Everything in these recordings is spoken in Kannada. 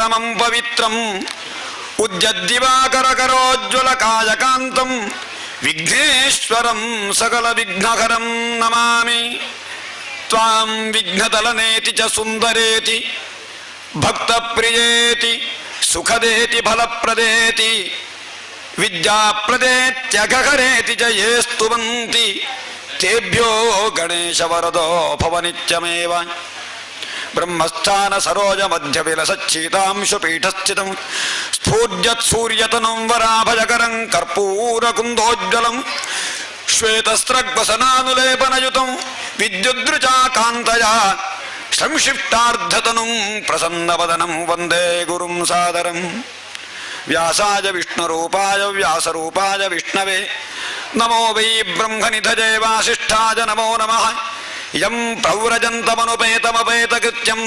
परमं पवित्रं उज्जद्दिवाकरकरोज्ज्वलकायकान्तं विघ्नेश्वरं सकलविघ्नहरं नमामि। त्वां विघ्नदलनेति च सुन्दरेति भक्तप्रियेति सुखदेति फलप्रदेति विद्याप्रदेत्यघहरेति च ये स्तुवन्ति तेभ्यो गणेशवरदो भव नित्यमेव। ब्रह्मस्थान सरोज मध्य विलसच्चितांशु पीठस्थितं स्फूर्जत्सूर्यतनं वराभजकरं कर्पूरकुन्दोज्ज्वलं श्वेतस्रग्वसनानुलेपनयुतं विद्युद्रुचा कान्तया संक्षिप्तार्धतनुं प्रसन्नवदनं वन्दे गुरुं सादरम्। व्यासाय विष्णुरूपाय व्यासरूपाय विष्णवे नमो वै ब्रह्मनिधये वासिष्ठाय नमो नमः। यं प्रव्रजन्तमनुपेतमपेतकृत्यं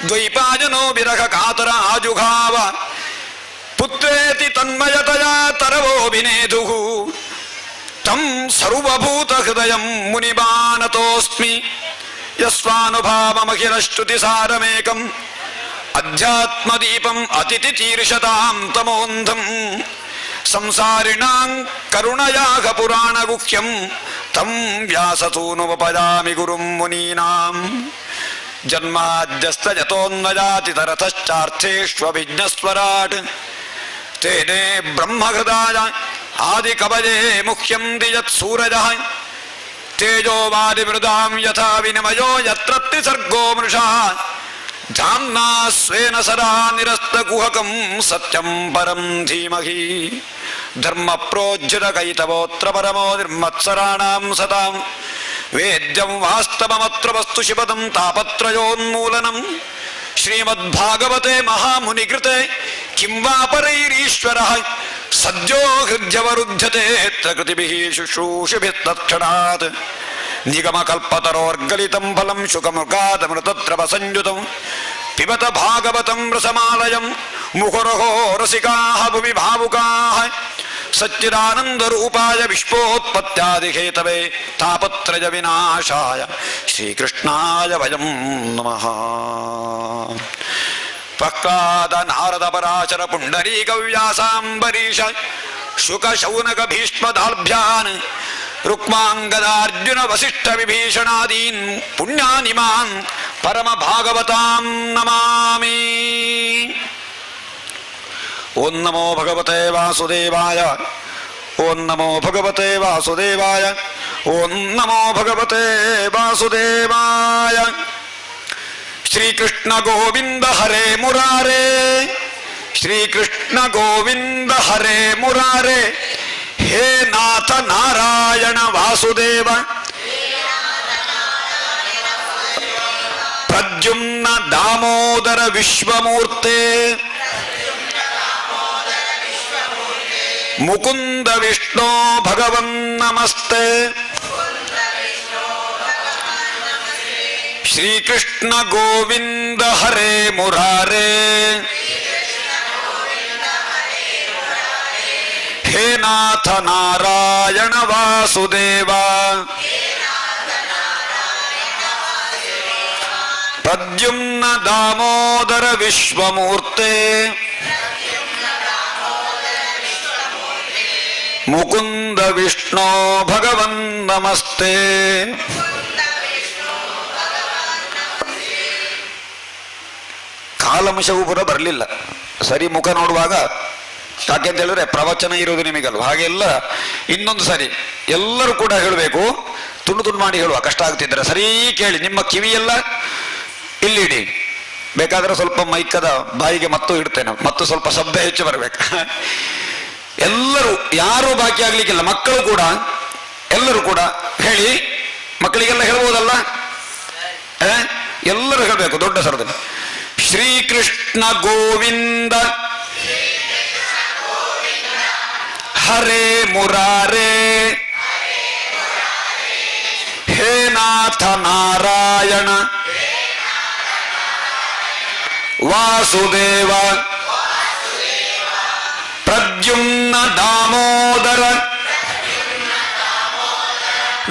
द्वैपायनो विरह कातर आजुघाव पुत्रेति तन्मयतया तरवोऽभिनेदुः तं सर्वभूतहृदयं मुनिमानतोऽस्मि। यस्वानुभावमखिलश्रुतिसारमेकम् अध्यात्मदीपम् अतिथितीर्षतां तमोऽन्धं संसारिणां करुणयाः पुराणगुह्यं तं व्याससूनुमुपयामि गुरुं मुनीनां। जन्माद्यस्तयतोऽन्वयातितरतश्चार्थेष्वभिज्ञस्वराट् तेने ब्रह्महृदाय आदिकवये मुह्यं दियत्सूरजः तेजोवारिमृदां यथा विनिमयो यत्र त्रिसर्गो मृषा धाम्ना स्वेन सदा निरस्तकुहकं सत्यं परं धीमहि। धर्मप्रोज्झितकैतवोऽत्र परमो निर्मत्सराणां सतां वेद्यं वास्तवमत्र वस्तु शिवदं तापत्रयोन्मूलनं। श्रीमद्भागवते महामुनिकृते किं वा परैरीश्वरः सद्यो हृद्यवरुध्यते कृतिभिः शुश्रूषिभिस्तत्क्षणात्। निगमकल्पतरोर्गलितं फलं शुकमुखादमृतद्रवसंयुतं पिबत भागवतं रसमालयं मुहुरहो रसिकाः भुवि भावुकाः। सच्चिदानन्दरूपाय विश्वोत्पत्त्यादिहेतवे तापत्रय विनाशाय श्रीकृष्णाय वयं नमः। पक्काद नारद पराशर पुण्डरीक व्यासाम्बरीश शुक शौनक भीष्मदाल्भ्यान् रुक्माङ्गदार्जुन वसिष्ठ विभीषणादीन् पुण्यानिमान् परम भागवतां नमामि। ओं नमो भगवते वासुदेवाय ओं नमो भगवते वासुदेवाय ओं नमो भगवते वासुदेवाय। श्रीकृष्ण गोविंद हरे मुरारे श्रीकृष्ण गोविंद हरे मुरारे हे नाथ नारायण वासुदेव प्रद्युम्न दामोदर विश्वमूर्ते मुकुंद विष्णु भगवन् नमस्ते। श्रीकृष्ण गोविंद हरे मुरारे हे नाथ नारायण वासुदेव प्रद्युम्न दामोदर विश्वमूर्ते मुकुंद विष्णु भगवन् नमस्ते। ಕಾಲಂಶವೂ ಕೂಡ ಬರಲಿಲ್ಲ. ಸರಿ ಮುಖ ನೋಡುವಾಗ ಯಾಕೆಂತ ಹೇಳಿದ್ರೆ ಪ್ರವಚನ ಇರೋದು ನಿಮಗಲ್ವ, ಹಾಗೆಲ್ಲ ಇನ್ನೊಂದು ಸರಿ ಎಲ್ಲರೂ ಕೂಡ ಹೇಳಬೇಕು, ತುಂಡು ತುಂಡು ಮಾಡಿ ಹೇಳುವ ಕಷ್ಟ ಆಗ್ತಿದ್ರೆ ಸರಿ ಕೇಳಿ, ನಿಮ್ಮ ಕಿವಿಯೆಲ್ಲ ಇಲ್ಲಿಡಿ, ಬೇಕಾದ್ರೆ ಸ್ವಲ್ಪ ಮೈಕದ ಬಾಯಿಗೆ ಮತ್ತೂ ಇಡ್ತೇನೆ, ಮತ್ತು ಸ್ವಲ್ಪ ಶಬ್ದ ಹೆಚ್ಚು ಬರಬೇಕು. ಎಲ್ಲರೂ ಯಾರೂ ಬಾಕಿ ಆಗ್ಲಿಕ್ಕಿಲ್ಲ, ಮಕ್ಕಳು ಕೂಡ ಎಲ್ಲರೂ ಕೂಡ ಹೇಳಿ, ಮಕ್ಕಳಿಗೆಲ್ಲ ಹೇಳ್ಬೋದಲ್ಲ, ಎಲ್ಲರೂ ಹೇಳಬೇಕು ದೊಡ್ಡ ಸ್ವರದಲ್ಲಿ. ಶ್ರೀಕೃಷ್ಣ ಗೋವಿಂದ ಹರೇ ಮುರಾರೇ ಹೇ ನಾಥ ನಾರಾಯಣ ವಾಸುದೇವ ಪ್ರದ್ಯುಮ್ನ ದಾಮೋದರ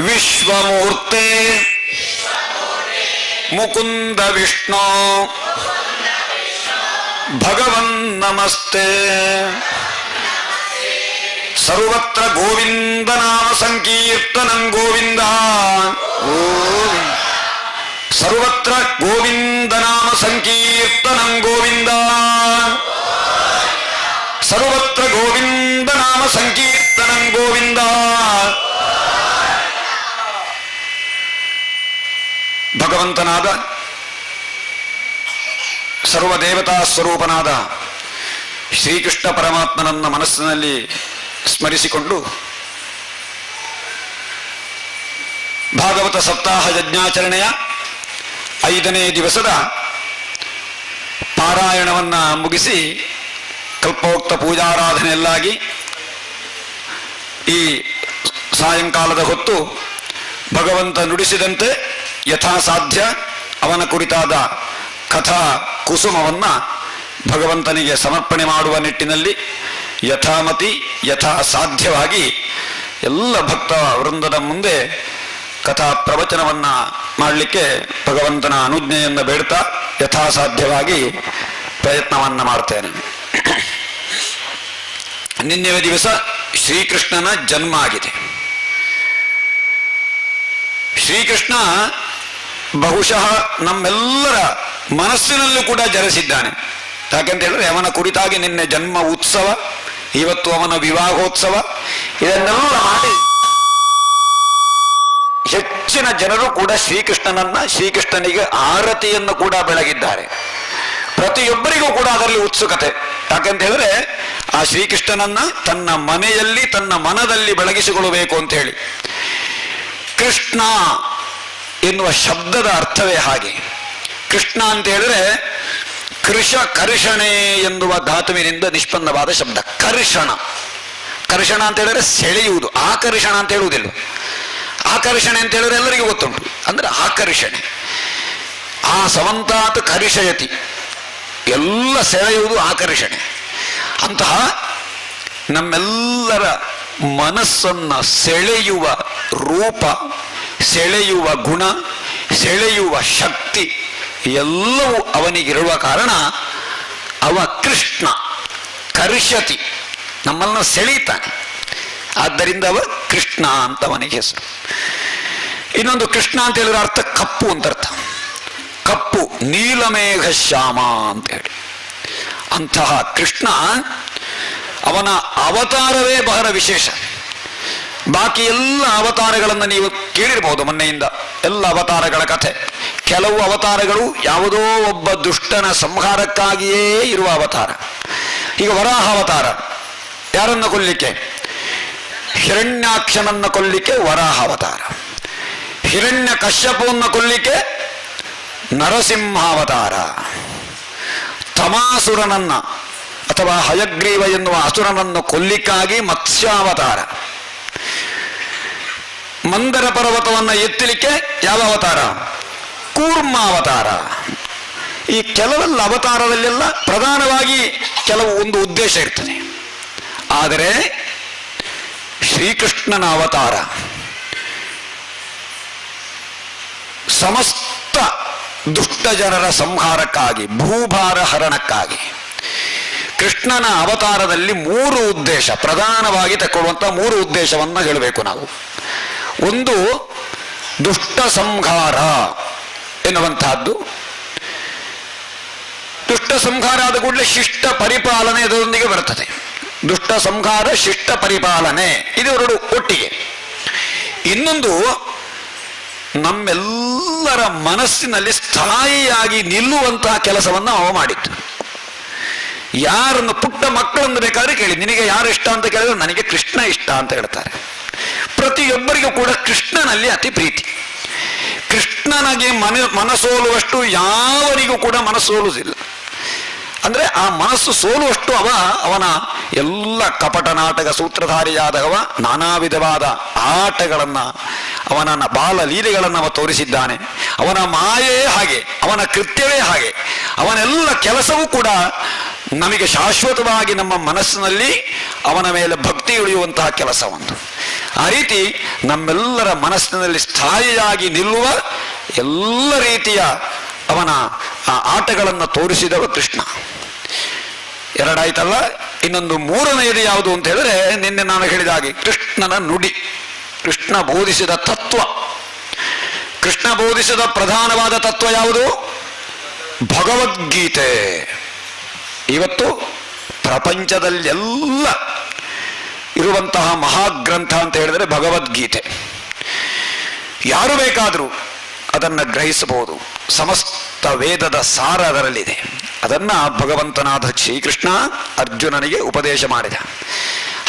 ವಿಶ್ವಮೂರ್ತೆ ಮುಕುಂದ ವಿಷ್ಣು ಭಗವನ್ ನಮಸ್ತೆ. ಸರ್ವತ್ರ ಗೋವಿಂದ ನಾಮ ಸಂಕೀರ್ತನಂ ಗೋವಿಂದ. ಸರ್ವತ್ರ ಗೋವಿಂದ ನಾಮ ಸಂಕೀರ್ತನಂ ಗೋವಿಂದ. ಸರ್ವತ್ರ ಗೋವಿಂದ ನಾಮ ಸಂಕೀರ್ತನಂ ಗೋವಿಂದ. ಭಗವಂತನಾದ ಸರ್ವದೇವತಾ ಸ್ವರೂಪನಾದ ಶ್ರೀಕೃಷ್ಣ ಪರಮಾತ್ಮನನ್ನ ಮನಸ್ಸಿನಲ್ಲಿ ಸ್ಮರಿಸಿಕೊಂಡು ಭಾಗವತ ಸಪ್ತಾಹ ಯಜ್ಞಾಚರಣೆಯ 5ನೇ ದಿವಸದ ಪಾರಾಯಣವನ್ನ ಮುಗಿಸಿ ಕಲ್ಪೋಕ್ತ ಪೂಜಾರಾಧನೆಯಲ್ಲಾಗಿ ಈ ಸಾಯಂಕಾಲದ ಹೊತ್ತು ಭಗವಂತ ನುಡಿಸಿದಂತೆ ಯಥಾಸಾಧ್ಯ ಅವನ ಕುರಿತಾದ ಕಥಾ ಕುಸುಮವನ್ನ ಭಗವಂತನಿಗೆ ಸಮರ್ಪಣೆ ಮಾಡುವ ನಿಟ್ಟಿನಲ್ಲಿ ಯಥಾಮತಿ ಯಥಾಸಾಧ್ಯವಾಗಿ ಎಲ್ಲ ಭಕ್ತ ವೃಂದದ ಮುಂದೆ ಕಥಾ ಪ್ರವಚನವನ್ನ ಮಾಡಲಿಕ್ಕೆ ಭಗವಂತನ ಅನುಜ್ಞೆಯನ್ನು ಬೇಡ್ತಾ ಯಥಾಸಾಧ್ಯವಾಗಿ ಪ್ರಯತ್ನವನ್ನ ಮಾಡ್ತೇನೆ. ನಿನ್ನೆಯ ದಿವಸ ಶ್ರೀಕೃಷ್ಣನ ಜನ್ಮ ಆಗಿದೆ. ಶ್ರೀಕೃಷ್ಣ ಬಹುಶಃ ನಮ್ಮೆಲ್ಲರ ಮನಸ್ಸಿನಲ್ಲೂ ಕೂಡ ಜರಿಸಿದ್ದಾನೆ. ಯಾಕೆಂತ ಹೇಳಿದ್ರೆ ಅವನ ಕುರಿತಾಗಿ ನಿನ್ನೆ ಜನ್ಮ ಉತ್ಸವ, ಇವತ್ತು ಅವನ ವಿವಾಹೋತ್ಸವ, ಇದನ್ನೆಲ್ಲ ಮಾಡಿ ಹೆಚ್ಚಿನ ಜನರು ಕೂಡ ಶ್ರೀಕೃಷ್ಣನಿಗೆ ಆರತಿಯನ್ನು ಕೂಡ ಬೆಳಗಿದ್ದಾರೆ. ಪ್ರತಿಯೊಬ್ಬರಿಗೂ ಕೂಡ ಅದರಲ್ಲಿ ಉತ್ಸುಕತೆ. ಯಾಕೆಂತ ಹೇಳಿದ್ರೆ ಆ ಶ್ರೀಕೃಷ್ಣನನ್ನ ತನ್ನ ಮನೆಯಲ್ಲಿ ತನ್ನ ಮನದಲ್ಲಿ ಬೆಳಗಿಸಿಕೊಳ್ಳಬೇಕು ಅಂತ ಹೇಳಿ. ಕೃಷ್ಣ ಎನ್ನುವ ಶಬ್ದದ ಅರ್ಥವೇ ಹಾಗೆ. ಕೃಷ್ಣ ಅಂತ ಹೇಳಿದ್ರೆ ಕರ್ಷಣೆ ಎನ್ನುವ ಧಾತುವಿನಿಂದ ನಿಷ್ಪನ್ನವಾದ ಶಬ್ದ. ಕರ್ಷಣ ಅಂತ ಹೇಳಿದ್ರೆ ಸೆಳೆಯುವುದು. ಆಕರ್ಷಣ ಅಂತ ಹೇಳುವುದಿಲ್ಲ. ಆಕರ್ಷಣೆ ಅಂತ ಹೇಳಿದ್ರೆ ಎಲ್ಲರಿಗೂ ಗೊತ್ತುಂಟು. ಅಂದ್ರೆ ಆಕರ್ಷಣೆ. ಆ ಸಮಂತಾತ್ ಕರಿಷಯತಿ, ಎಲ್ಲ ಸೆಳೆಯುವುದು ಆಕರ್ಷಣೆ. ಅಂತಹ ನಮ್ಮೆಲ್ಲರ ಮನಸ್ಸನ್ನ ಸೆಳೆಯುವ ರೂಪ, ಸೆಳೆಯುವ ಗುಣ, ಸೆಳೆಯುವ ಶಕ್ತಿ ಎಲ್ಲವೂ ಅವನಿಗಿರುವ ಕಾರಣ ಅವ ಕೃಷ್ಣ. ಕರ್ಷತಿ, ನಮ್ಮನ್ನ ಸೆಳೀತಾನೆ. ಆದ್ದರಿಂದ ಅವ ಕೃಷ್ಣ ಅಂತ ಅವನಿಗೆ ಹೆಸರು. ಇನ್ನೊಂದು ಕೃಷ್ಣ ಅಂತ ಹೇಳಿದ್ರೆ ಅರ್ಥ ಕಪ್ಪು ಅಂತ ಅರ್ಥ. ಕಪ್ಪು, ನೀಲಮೇಘ ಶ್ಯಾಮ ಅಂತ ಹೇಳಿ. ಅಂತಹ ಕೃಷ್ಣ ಅವನ ಅವತಾರವೇ ಬಹಳ ವಿಶೇಷ. ಬಾಕಿ ಎಲ್ಲ ಅವತಾರಗಳನ್ನು ನೀವು ಕೇಳಿರಬಹುದು ಮೊನ್ನೆಯಿಂದ, ಎಲ್ಲ ಅವತಾರಗಳ ಕಥೆ. ಕೆಲವು ಅವತಾರಗಳು ಯಾವುದೋ ಒಬ್ಬ ದುಷ್ಟನ ಸಂಹಾರಕ್ಕಾಗಿಯೇ ಇರುವ ಅವತಾರ. ಈಗ ವರಾಹ ಅವತಾರ ಯಾರನ್ನ ಕೊಲ್ಲಿಕ್ಕೆ? ಹಿರಣ್ಯಾಕ್ಷನನ್ನ ಕೊಲ್ಲಿಕ್ಕೆ ವರಾಹ ಅವತಾರ. ಹಿರಣ್ಯ ಕಶ್ಯಪವನ್ನ ಕೊಲ್ಲಿಕ್ಕೆ ನರಸಿಂಹಾವತಾರ. ತಮಾಸುರನನ್ನ ಅಥವಾ ಹಯಗ್ರೀವ ಎನ್ನುವ ಅಸುರನನ್ನು ಕೊಲ್ಲಿಕ್ಕಾಗಿ ಮತ್ಸ್ಯಾವತಾರ. ಮಂದರ ಪರ್ವತವನ್ನು ಎತ್ತಲಿಕ್ಕೆ ಯಾವ ಅವತಾರ? ಕೂರ್ಮಾವತಾರ. ಈ ಕೆಲವೆಲ್ಲ ಅವತಾರದಲ್ಲೆಲ್ಲ ಪ್ರಧಾನವಾಗಿ ಕೆಲವು ಒಂದು ಉದ್ದೇಶ ಇರ್ತದೆ. ಆದರೆ ಶ್ರೀಕೃಷ್ಣನ ಅವತಾರ ಸಮಸ್ತ ದುಷ್ಟ ಜನರ ಸಂಹಾರಕ್ಕಾಗಿ, ಭೂಭಾರ ಹರಣಕ್ಕಾಗಿ. ಕೃಷ್ಣನ ಅವತಾರದಲ್ಲಿ 3 ಉದ್ದೇಶ, ಪ್ರಧಾನವಾಗಿ ತಗೊಳ್ಳುವಂಥ 3 ಉದ್ದೇಶವನ್ನು ಹೇಳಬೇಕು ನಾವು. ಒಂದು ದುಷ್ಟ ಸಂಹಾರ ಎನ್ನುವಂತಹದ್ದು. ದುಷ್ಟ ಸಂಹಾರ ಆದ ಕೂಡಲೇ ಶಿಷ್ಟ ಪರಿಪಾಲನೆ ಅದರೊಂದಿಗೆ ಬರುತ್ತದೆ. ದುಷ್ಟ ಸಂಹಾರ, ಶಿಷ್ಟ ಪರಿಪಾಲನೆ, ಇದೆರಡು ಒಟ್ಟಿಗೆ. ಇನ್ನೊಂದು ನಮ್ಮೆಲ್ಲರ ಮನಸ್ಸಿನಲ್ಲಿ ಸ್ಥಾಯಿಯಾಗಿ ನಿಲ್ಲುವಂತಹ ಕೆಲಸವನ್ನು ಅವ ಮಾಡಿದ್ದು. ಯಾರನ್ನು, ಪುಟ್ಟ ಮಕ್ಕಳನ್ನು ಬೇಕಾದ್ರೆ ಕೇಳಿ, ನಿನಗೆ ಯಾರು ಇಷ್ಟ ಅಂತ ಕೇಳಿದ್ರೆ ನನಗೆ ಕೃಷ್ಣ ಇಷ್ಟ ಅಂತ ಹೇಳ್ತಾರೆ. ಪ್ರತಿಯೊಬ್ಬರಿಗೂ ಕೂಡ ಕೃಷ್ಣನಲ್ಲಿ ಅತಿ ಪ್ರೀತಿ. ಕೃಷ್ಣನಿಗೆ ಮನಸೋಲುವಷ್ಟು ಯಾವನಿಗೂ ಕೂಡ ಮನಸ್ಸೋಲುವುದಿಲ್ಲ. ಅಂದ್ರೆ ಆ ಮನಸ್ಸು ಸೋಲುವಷ್ಟು ಅವನ ಎಲ್ಲ ಕಪಟ ನಾಟಕ ಸೂತ್ರಧಾರಿಯಾದವ ನಾನಾ ವಿಧವಾದ ಆಟಗಳನ್ನ, ಅವನ ಬಾಲ ಲೀಲೆಗಳನ್ನು ಅವ ತೋರಿಸಿದ್ದಾನೆ. ಅವನ ಮಾಯೇ ಹಾಗೆ, ಅವನ ಕೃತ್ಯವೇ ಹಾಗೆ. ಅವನೆಲ್ಲ ಕೆಲಸವೂ ಕೂಡ ನಮಗೆ ಶಾಶ್ವತವಾಗಿ ನಮ್ಮ ಮನಸ್ಸಿನಲ್ಲಿ ಅವನ ಮೇಲೆ ಭಕ್ತಿ ಉಳಿಯುವಂತಹ ಕೆಲಸ ಒಂದು. ಆ ರೀತಿ ನಮ್ಮೆಲ್ಲರ ಮನಸ್ಸಿನಲ್ಲಿ ಸ್ಥಾಯಿಯಾಗಿ ನಿಲ್ಲುವ ಎಲ್ಲ ರೀತಿಯ ಅವನ ಆಟಗಳನ್ನು ತೋರಿಸಿದವ ಕೃಷ್ಣ. ಎರಡಾಯ್ತಲ್ಲ. ಇನ್ನೊಂದು ಮೂರನೆಯದು ಯಾವುದು ಅಂತ ಹೇಳಿದ್ರೆ, ನಿನ್ನೆ ನಾನು ಹೇಳಿದ ಹಾಗೆ ಕೃಷ್ಣನ ನುಡಿ, ಕೃಷ್ಣ ಬೋಧಿಸಿದ ತತ್ವ. ಕೃಷ್ಣ ಬೋಧಿಸಿದ ಪ್ರಧಾನವಾದ ತತ್ವ ಯಾವುದು? ಭಗವದ್ಗೀತೆ. ಇವತ್ತು ಪ್ರಪಂಚದಲ್ಲೆಲ್ಲ ಇರುವಂತಹ ಮಹಾಗ್ರಂಥ ಅಂತ ಹೇಳಿದರೆ ಭಗವದ್ಗೀತೆ. ಯಾರು ಬೇಕಾದರೂ ಅದನ್ನು ಗ್ರಹಿಸಬಹುದು. ಸಮಸ್ತ ವೇದದ ಸಾರ ಅದರಲ್ಲಿದೆ. ಅದನ್ನ ಭಗವಂತನಾದ ಶ್ರೀಕೃಷ್ಣ ಅರ್ಜುನನಿಗೆ ಉಪದೇಶ ಮಾಡಿದ.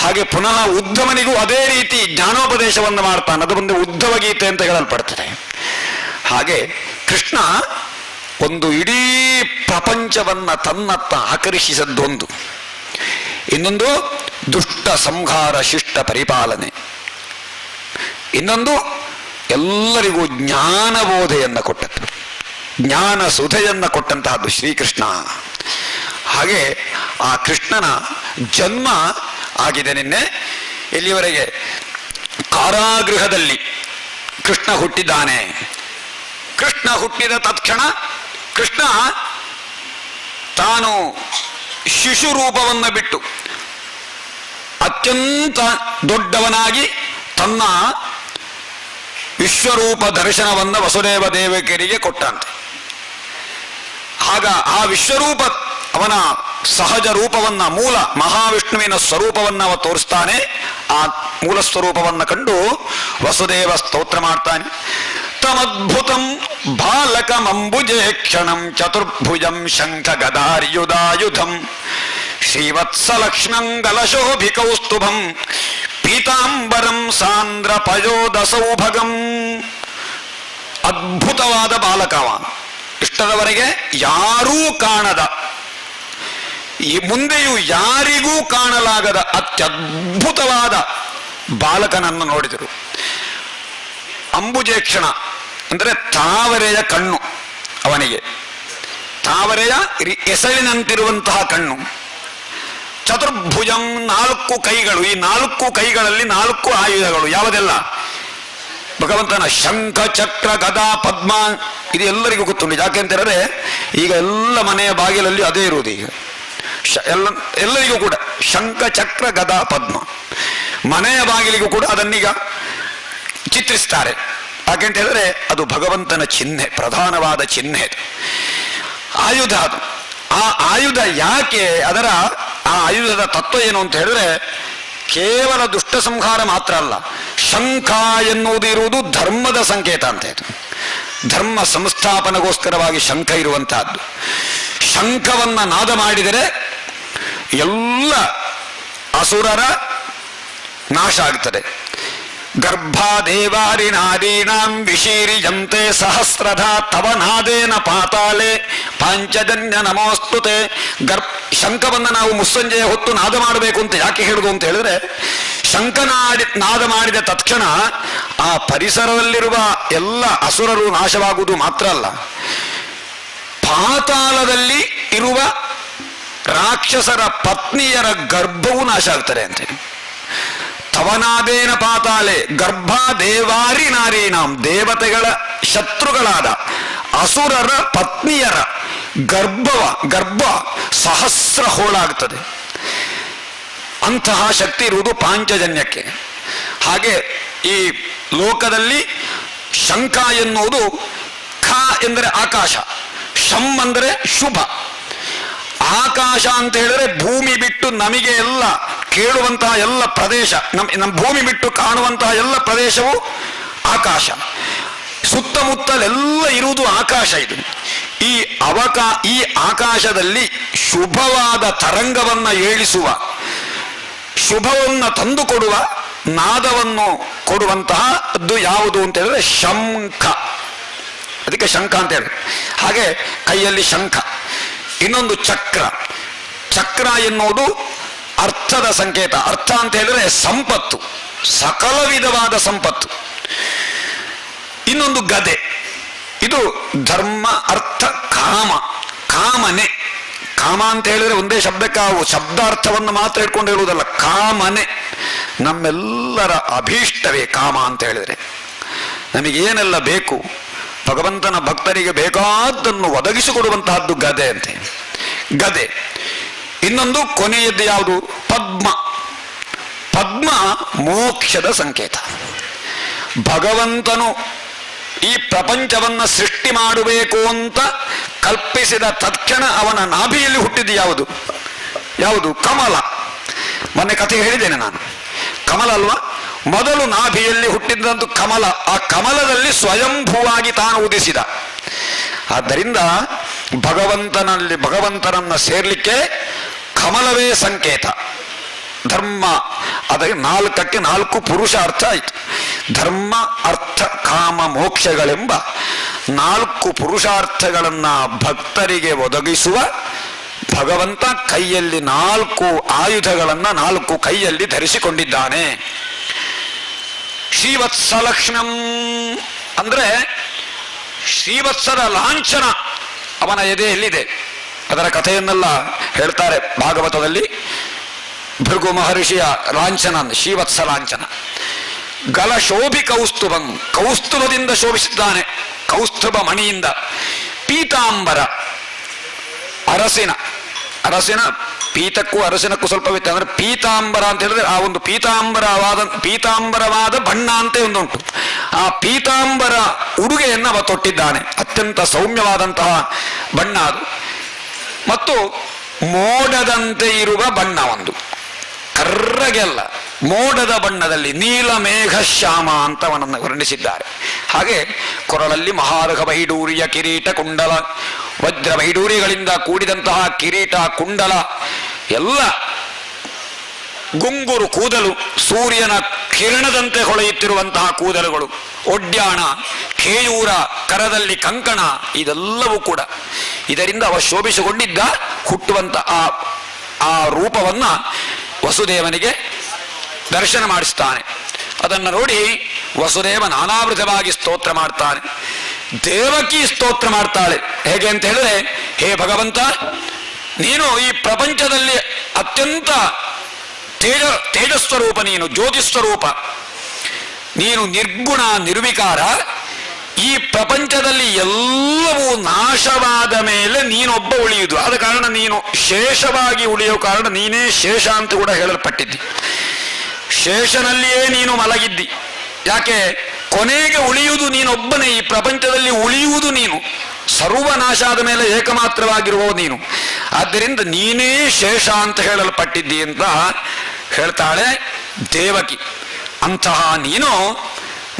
ಹಾಗೆ ಪುನಃ ಉದ್ಧವನಿಗೂ ಅದೇ ರೀತಿ ಜ್ಞಾನೋಪದೇಶವನ್ನು ಮಾಡ್ತಾನೆ. ಅದು ಒಂದು ಉದ್ಧವ ಗೀತೆ ಅಂತ ಹೇಳಲ್ಪಡ್ತದೆ. ಹಾಗೆ ಕೃಷ್ಣ ಒಂದು ಇಡೀ ಪ್ರಪಂಚವನ್ನ ತನ್ನತ್ತ ಆಕರ್ಷಿಸದ್ದೊಂದು, ಇನ್ನೊಂದು ದುಷ್ಟ ಸಂಹಾರ ಶಿಷ್ಟ ಪರಿಪಾಲನೆ, ಇನ್ನೊಂದು ಎಲ್ಲರಿಗೂ ಜ್ಞಾನಬೋಧೆಯನ್ನು ಕೊಟ್ಟದ್ದು, ಜ್ಞಾನ ಸುಧೆಯನ್ನು ಕೊಟ್ಟಂತಹದ್ದು ಶ್ರೀಕೃಷ್ಣ. ಹಾಗೆ ಆ ಕೃಷ್ಣನ ಜನ್ಮ ಆಗಿದೆ ನಿನ್ನೆ. ಇಲ್ಲಿವರೆಗೆ ಕಾರಾಗೃಹದಲ್ಲಿ ಕೃಷ್ಣ ಹುಟ್ಟಿದ್ದಾನೆ. ಕೃಷ್ಣ ಹುಟ್ಟಿದ ತತ್ಕ್ಷಣ ಕೃಷ್ಣ ತಾನು ಶಿಶು ರೂಪವನ್ನು ಬಿಟ್ಟು ಅತ್ಯಂತ ದೊಡ್ಡವನಾಗಿ ತನ್ನ ವಿಶ್ವರೂಪ ದರ್ಶನವನ್ನು ವಸುದೇವ ದೇವಕಿಯರಿಗೆ ಕೊಟ್ಟಂತೆ. ಆಗ ಆ ವಿಶ್ವರೂಪ ಅವನ ಸಹಜ ರೂಪವನ್ನ, ಮೂಲ ಮಹಾವಿಷ್ಣುವಿನ ಸ್ವರೂಪವನ್ನು ಅವ ತೋರಿಸ್ತಾನೆ. ಆ ಮೂಲ ಸ್ವರೂಪವನ್ನು ಕಂಡು ವಸುದೇವ ಸ್ತೋತ್ರ ಮಾಡ್ತಾನೆ. ತಮದ್ಭುತಂ ಬಾಲಕಮಂಬುಜೇ ಕ್ಷಣಂ ಚತುರ್ಭುಜಂ ಶಂಖ ಗದಾರ್ಯುಧಾಯುಧಂ ಶ್ರೀವತ್ಸಲಕ್ಷ್ಮಂಗಲಶೋಭಿಕೌಸ್ತುಭಂ ಪೀತಾಂಬರಂ ಸಾಂದ್ರ ಪಯೋಧ ಸೌಭಗಂ. ಅದ್ಭುತವಾದ ಬಾಲಕವ, ಇಷ್ಟರವರೆಗೆ ಯಾರೂ ಕಾಣದ, ಈ ಮುಂದೆಯೂ ಯಾರಿಗೂ ಕಾಣಲಾಗದ ಅತ್ಯದ್ಭುತವಾದ ಬಾಲಕನನ್ನು ನೋಡಿದರು. ಅಂಬುಜೇಕ್ಷಣ ಅಂದರೆ ತಾವರೆಯ ಕಣ್ಣು, ಅವನಿಗೆ ತಾವರೆಯ ಎಸಳಿನಂತಿರುವಂತಹ ಕಣ್ಣು. ಚತುರ್ಭುಜಂ, 4 ಕೈಗಳು. ಈ 4 ಕೈಗಳಲ್ಲಿ 4 ಆಯುಧಗಳು. ಯಾವುದೆಲ್ಲ? ಭಗವಂತನ ಶಂಖ ಚಕ್ರ ಗದಾ ಪದ್ಮ. ಇದು ಎಲ್ಲರಿಗೂ ಗೊತ್ತುಂಟು. ಯಾಕೆ ಅಂತ ಹೇಳಿದ್ರೆ ಈಗ ಎಲ್ಲ ಮನೆಯ ಬಾಗಿಲಲ್ಲಿ ಅದೇ ಇರುವುದು. ಈಗ ಎಲ್ಲರಿಗೂ ಕೂಡ ಶಂಖ ಚಕ್ರ ಗದಾ ಪದ್ಮ. ಮನೆಯ ಬಾಗಿಲಿಗೂ ಕೂಡ ಅದನ್ನೀಗ ಚಿತ್ರಿಸ್ತಾರೆ. ಯಾಕೆಂತ ಹೇಳಿದ್ರೆ ಅದು ಭಗವಂತನ ಚಿಹ್ನೆ, ಪ್ರಧಾನವಾದ ಚಿಹ್ನೆ. ಆಯುಧ ಅದು. ಆ ಆಯುಧ ಯಾಕೆ, ಅದರ ಆ ಆಯುಧದ ತತ್ವ ಏನು ಅಂತ ಹೇಳಿದ್ರೆ ಕೇವಲ ದುಷ್ಟ ಸಂಹಾರ ಮಾತ್ರ ಅಲ್ಲ. ಶಂಖ ಎನ್ನುವುದು ಇರುವುದು ಧರ್ಮದ ಸಂಕೇತ ಅಂತ. ಇದು ಧರ್ಮ ಸಂಸ್ಥಾಪನೆಗೋಸ್ಕರವಾಗಿ ಶಂಖ ಇರುವಂತಹದ್ದು. ಶಂಖವನ್ನ ನಾದ ಮಾಡಿದರೆ ಎಲ್ಲ ಅಸುರರ ನಾಶ ಆಗ್ತದೆ. ಗರ್ಭಾದೇವಾರಿ ನಾರೀಣಾಂ ವಿಶೀರಿಯಂತೆ ಸಹಸ್ರಧ ತವ ನಾದೇನ ಪಾತಾಳೆ ಪಾಂಚಜನ್ಯ ನಮೋಸ್ತುತೆ. ಶಂಖವನ್ನು ನಾವು ಮುಸ್ಸಂಜೆಯ ಹೊತ್ತು ನಾದ ಮಾಡಬೇಕು ಅಂತ ಯಾಕೆ ಹೇಳುದು ಅಂತ ಹೇಳಿದ್ರೆ, ನಾದ ಮಾಡಿದ ತಕ್ಷಣ ಆ ಪರಿಸರದಲ್ಲಿರುವ ಎಲ್ಲ ಅಸುರರು ನಾಶವಾಗುವುದು ಮಾತ್ರ ಅಲ್ಲ, ಪಾತಾಳದಲ್ಲಿ ಇರುವ ರಾಕ್ಷಸರ ಪತ್ನಿಯರ ಗರ್ಭವೂ ನಾಶ ಆಗ್ತಾರೆ ಅಂತ. ತವನಾದೇನ ಪಾತಾಳೆ ಗರ್ಭ ದೇವಾರಿ ನಾರೀಣಾಂ, ದೇವತೆಗಳ ಶತ್ರುಗಳಾದ ಅಸುರರ ಪತ್ನಿಯರ ಗರ್ಭ ಸಹಸ್ರ ಹೋಳಾಗ್ತದೆ. ಅಂತಹ ಶಕ್ತಿ ಇರುವುದು ಪಾಂಚಜನ್ಯಕ್ಕೆ. ಹಾಗೆ ಈ ಲೋಕದಲ್ಲಿ ಶಂಖ ಎನ್ನುವುದು ಖ ಎಂದರೆ ಆಕಾಶ, ಶಂ ಅಂದರೆ ಶುಭ. ಆಕಾಶ ಅಂತ ಹೇಳಿದ್ರೆ ಭೂಮಿ ಬಿಟ್ಟು ನಮಗೆ ಎಲ್ಲ ಕೇಳುವಂತಹ ಎಲ್ಲ ಪ್ರದೇಶ, ನಮ್ಮ ಭೂಮಿ ಬಿಟ್ಟು ಕಾಣುವಂತಹ ಎಲ್ಲ ಪ್ರದೇಶವು ಆಕಾಶ. ಸುತ್ತಮುತ್ತಲೆಲ್ಲ ಇರುವುದು ಆಕಾಶ. ಇದು ಈ ಆಕಾಶದಲ್ಲಿ ಶುಭವಾದ ತರಂಗವನ್ನ ಏಳಿಸುವ, ಶುಭವನ್ನು ತಂದುಕೊಡುವ ನಾದವನ್ನು ಕೊಡುವಂತಹದ್ದು ಯಾವುದು ಅಂತ ಹೇಳಿದ್ರೆ ಶಂಖ. ಅದಕ್ಕೆ ಶಂಖ ಅಂತ ಹೇಳಿ. ಹಾಗೆ ಕೈಯಲ್ಲಿ ಶಂಖ. ಇನ್ನೊಂದು ಚಕ್ರ. ಚಕ್ರ ಎನ್ನುವುದು ಅರ್ಥದ ಸಂಕೇತ. ಅರ್ಥ ಅಂತ ಹೇಳಿದ್ರೆ ಸಂಪತ್ತು, ಸಕಲ ವಿಧವಾದ ಸಂಪತ್ತು. ಇನ್ನೊಂದು ಗದೆ. ಇದು ಧರ್ಮ ಅರ್ಥ ಕಾಮ, ಕಾಮನೆ. ಕಾಮ ಅಂತ ಹೇಳಿದ್ರೆ ಒಂದೇ ಶಬ್ದಕ್ಕೆ ಶಬ್ದಾರ್ಥವನ್ನು ಮಾತ್ರ ಇಟ್ಕೊಂಡು ಹೇಳುವುದಲ್ಲ, ಕಾಮನೆ. ನಮ್ಮೆಲ್ಲರ ಅಭೀಷ್ಟವೇ ಕಾಮ ಅಂತ ಹೇಳಿದ್ರೆ. ನಮಗೇನೆಲ್ಲ ಬೇಕು, ಭಗವಂತನ ಭಕ್ತರಿಗೆ ಬೇಕಾದ್ದನ್ನು ಒದಗಿಸಿಕೊಡುವಂತಹದ್ದು ಗದೆ ಅಂತೆ. ಗದೆ ಇನ್ನೊಂದು ಕೊನೆಯದ್ದು ಯಾವುದು? ಪದ್ಮ. ಪದ್ಮ ಮೋಕ್ಷದ ಸಂಕೇತ. ಭಗವಂತನು ಈ ಪ್ರಪಂಚವನ್ನ ಸೃಷ್ಟಿ ಮಾಡಬೇಕು ಅಂತ ಕಲ್ಪಿಸಿದ ತಕ್ಷಣ ಅವನ ನಾಭಿಯಲ್ಲಿ ಹುಟ್ಟಿದ್ದು ಯಾವುದು? ಯಾವುದು? ಕಮಲ. ಮೊನ್ನೆ ಕಥೆ ಹೇಳಿದ್ದೇನೆ ನಾನು. ಕಮಲ ಅಲ್ವಾ? ಮೊದಲು ನಾಭಿಯಲ್ಲಿ ಹುಟ್ಟಿದಂತ ಕಮಲ. ಆ ಕಮಲದಲ್ಲಿ ಸ್ವಯಂಭೂವಾಗಿ ತಾನು ಉದಿಸಿದ. ಆದ್ದರಿಂದ ಭಗವಂತನನ್ನ ಸೇರ್ಲಿಕ್ಕೆ ಕಮಲವೇ ಸಂಕೇತ. ಧರ್ಮ, ಅದಕ್ಕೆ 4ಕ್ಕೆ 4 ಪುರುಷಾರ್ಥ ಆಯಿತು. ಧರ್ಮ, ಅರ್ಥ, ಕಾಮ, ಮೋಕ್ಷಗಳೆಂಬ 4 ಪುರುಷಾರ್ಥಗಳನ್ನ ಭಕ್ತರಿಗೆ ಒದಗಿಸುವ ಭಗವಂತ ಕೈಯಲ್ಲಿ 4 ಆಯುಧಗಳನ್ನ 4 ಕೈಯಲ್ಲಿ ಧರಿಸಿಕೊಂಡಿದ್ದಾನೆ. ಶ್ರೀವತ್ಸಲಕ್ಷ್ಮಂ ಅಂದ್ರೆ ಶ್ರೀವತ್ಸದ ಲಾಂಛನ ಅವನ ಎದೆಯಲ್ಲಿದೆ. ಅದರ ಕಥೆಯನ್ನೆಲ್ಲ ಹೇಳ್ತಾರೆ ಭಾಗವತದಲ್ಲಿ. ಭೃಗು ಮಹರ್ಷಿಯ ಲಾಂಛನ ಶ್ರೀವತ್ಸ ಲಾಂಛನ. ಗಲಶೋಭಿ ಕೌಸ್ತುಭಂ, ಕೌಸ್ತುಭದಿಂದ ಶೋಭಿಸಿದ್ದಾನೆ, ಕೌಸ್ತುಭ ಮಣಿಯಿಂದ. ಪೀತಾಂಬರ, ಅರಸಿನ ಪೀತಕ್ಕೂ ಅರಸಿನಕ್ಕೂ ಸ್ವಲ್ಪ ವ್ಯತ್ಯಾಸ. ಅಂದ್ರೆ ಪೀತಾಂಬರ ಅಂತ ಹೇಳಿದ್ರೆ ಆ ಒಂದು ಪೀತಾಂಬರವಾದ ಬಣ್ಣ ಅಂತ ಒಂದುಂಟು. ಆ ಪೀತಾಂಬರ ಉಡುಗೆಯನ್ನು ಅವ ತೊಟ್ಟಿದ್ದಾನೆ. ಅತ್ಯಂತ ಸೌಮ್ಯವಾದಂತಹ ಬಣ್ಣ ಅದು. ಮತ್ತು ಮೋಡದಂತೆ ಇರುವ ಬಣ್ಣ ಒಂದು, ಕರ್ರಗೆಲ್ಲ ಮೋಡದ ಬಣ್ಣದಲ್ಲಿ ನೀಲಮೇಘ ಶ್ಯಾಮ ಅಂತ ಅವನನ್ನು ವರ್ಣಿಸಿದ್ದಾರೆ. ಹಾಗೆ ಕೊರಳಲ್ಲಿ ಮಹಾರ್ಘ ವೈಡೂರ್ಯ ಕಿರೀಟ ಕುಂಡಲ, ವಜ್ರ ವೈಡೂರ್ಯಗಳಿಂದ ಕೂಡಿದಂತಹ ಕಿರೀಟ ಕುಂಡಲ ಎಲ್ಲ, ಗುಂಗುರು ಕೂದಲು, ಸೂರ್ಯನ ಕಿರಣದಂತೆ ಹೊಳೆಯುತ್ತಿರುವಂತಹ ಕೂದಲುಗಳು, ಒಡ್ಯಾಣ, ಕೇಯೂರ, ಕರದಲ್ಲಿ ಕಂಕಣ, ಇದೆಲ್ಲವೂ ಕೂಡ ಇದರಿಂದ ಅವ ಶೋಭಿಸಿಕೊಂಡಿದ್ದ. ಹುಟ್ಟುವಂತ ಆ ರೂಪವನ್ನ ವಸುದೇವನಿಗೆ ದರ್ಶನ ಮಾಡಿಸ್ತಾನೆ. ಅದನ್ನು ನೋಡಿ ವಸುದೇವ ನಾನಾವೃತವಾಗಿ ಸ್ತೋತ್ರ ಮಾಡ್ತಾನೆ. ದೇವಕಿ ಸ್ತೋತ್ರ ಮಾಡ್ತಾಳೆ. ಹೇಗೆ ಅಂತ ಹೇಳಿದ್ರೆ, ಹೇ ಭಗವಂತ, ನೀನು ಈ ಪ್ರಪಂಚದಲ್ಲಿ ಅತ್ಯಂತ ತೇಜಸ್ವರೂಪ, ನೀನು ಜ್ಯೋತಿಸ್ವರೂಪ, ನೀನು ನಿರ್ಗುಣ ನಿರ್ವಿಕಾರ. ಈ ಪ್ರಪಂಚದಲ್ಲಿ ಎಲ್ಲವೂ ನಾಶವಾದ ಮೇಲೆ ನೀನೊಬ್ಬ ಉಳಿಯುವುದು. ಆದ ಕಾರಣ ನೀನು ಶೇಷವಾಗಿ ಉಳಿಯೋ ಕಾರಣ ನೀನೇ ಶೇಷ ಅಂತ ಕೂಡ ಹೇಳಲ್ಪಟ್ಟಿದ್ದಿ. ಶೇಷನಲ್ಲಿಯೇ ನೀನು ಮಲಗಿದ್ದಿ. ಯಾಕೆ? ಕೊನೆಗೆ ಉಳಿಯುವುದು ನೀನೊಬ್ಬನೇ. ಈ ಪ್ರಪಂಚದಲ್ಲಿ ಉಳಿಯುವುದು ನೀನು. ಸರ್ವನಾಶ ಆದ ಮೇಲೆ ಏಕಮಾತ್ರವಾಗಿರುವ ನೀನು. ಆದ್ದರಿಂದ ನೀನೇ ಶೇಷ ಅಂತ ಹೇಳಲ್ಪಟ್ಟಿದ್ದಿ ಅಂತ ಹೇಳ್ತಾಳೆ ದೇವಕಿ. ಅಂತಹ ನೀನು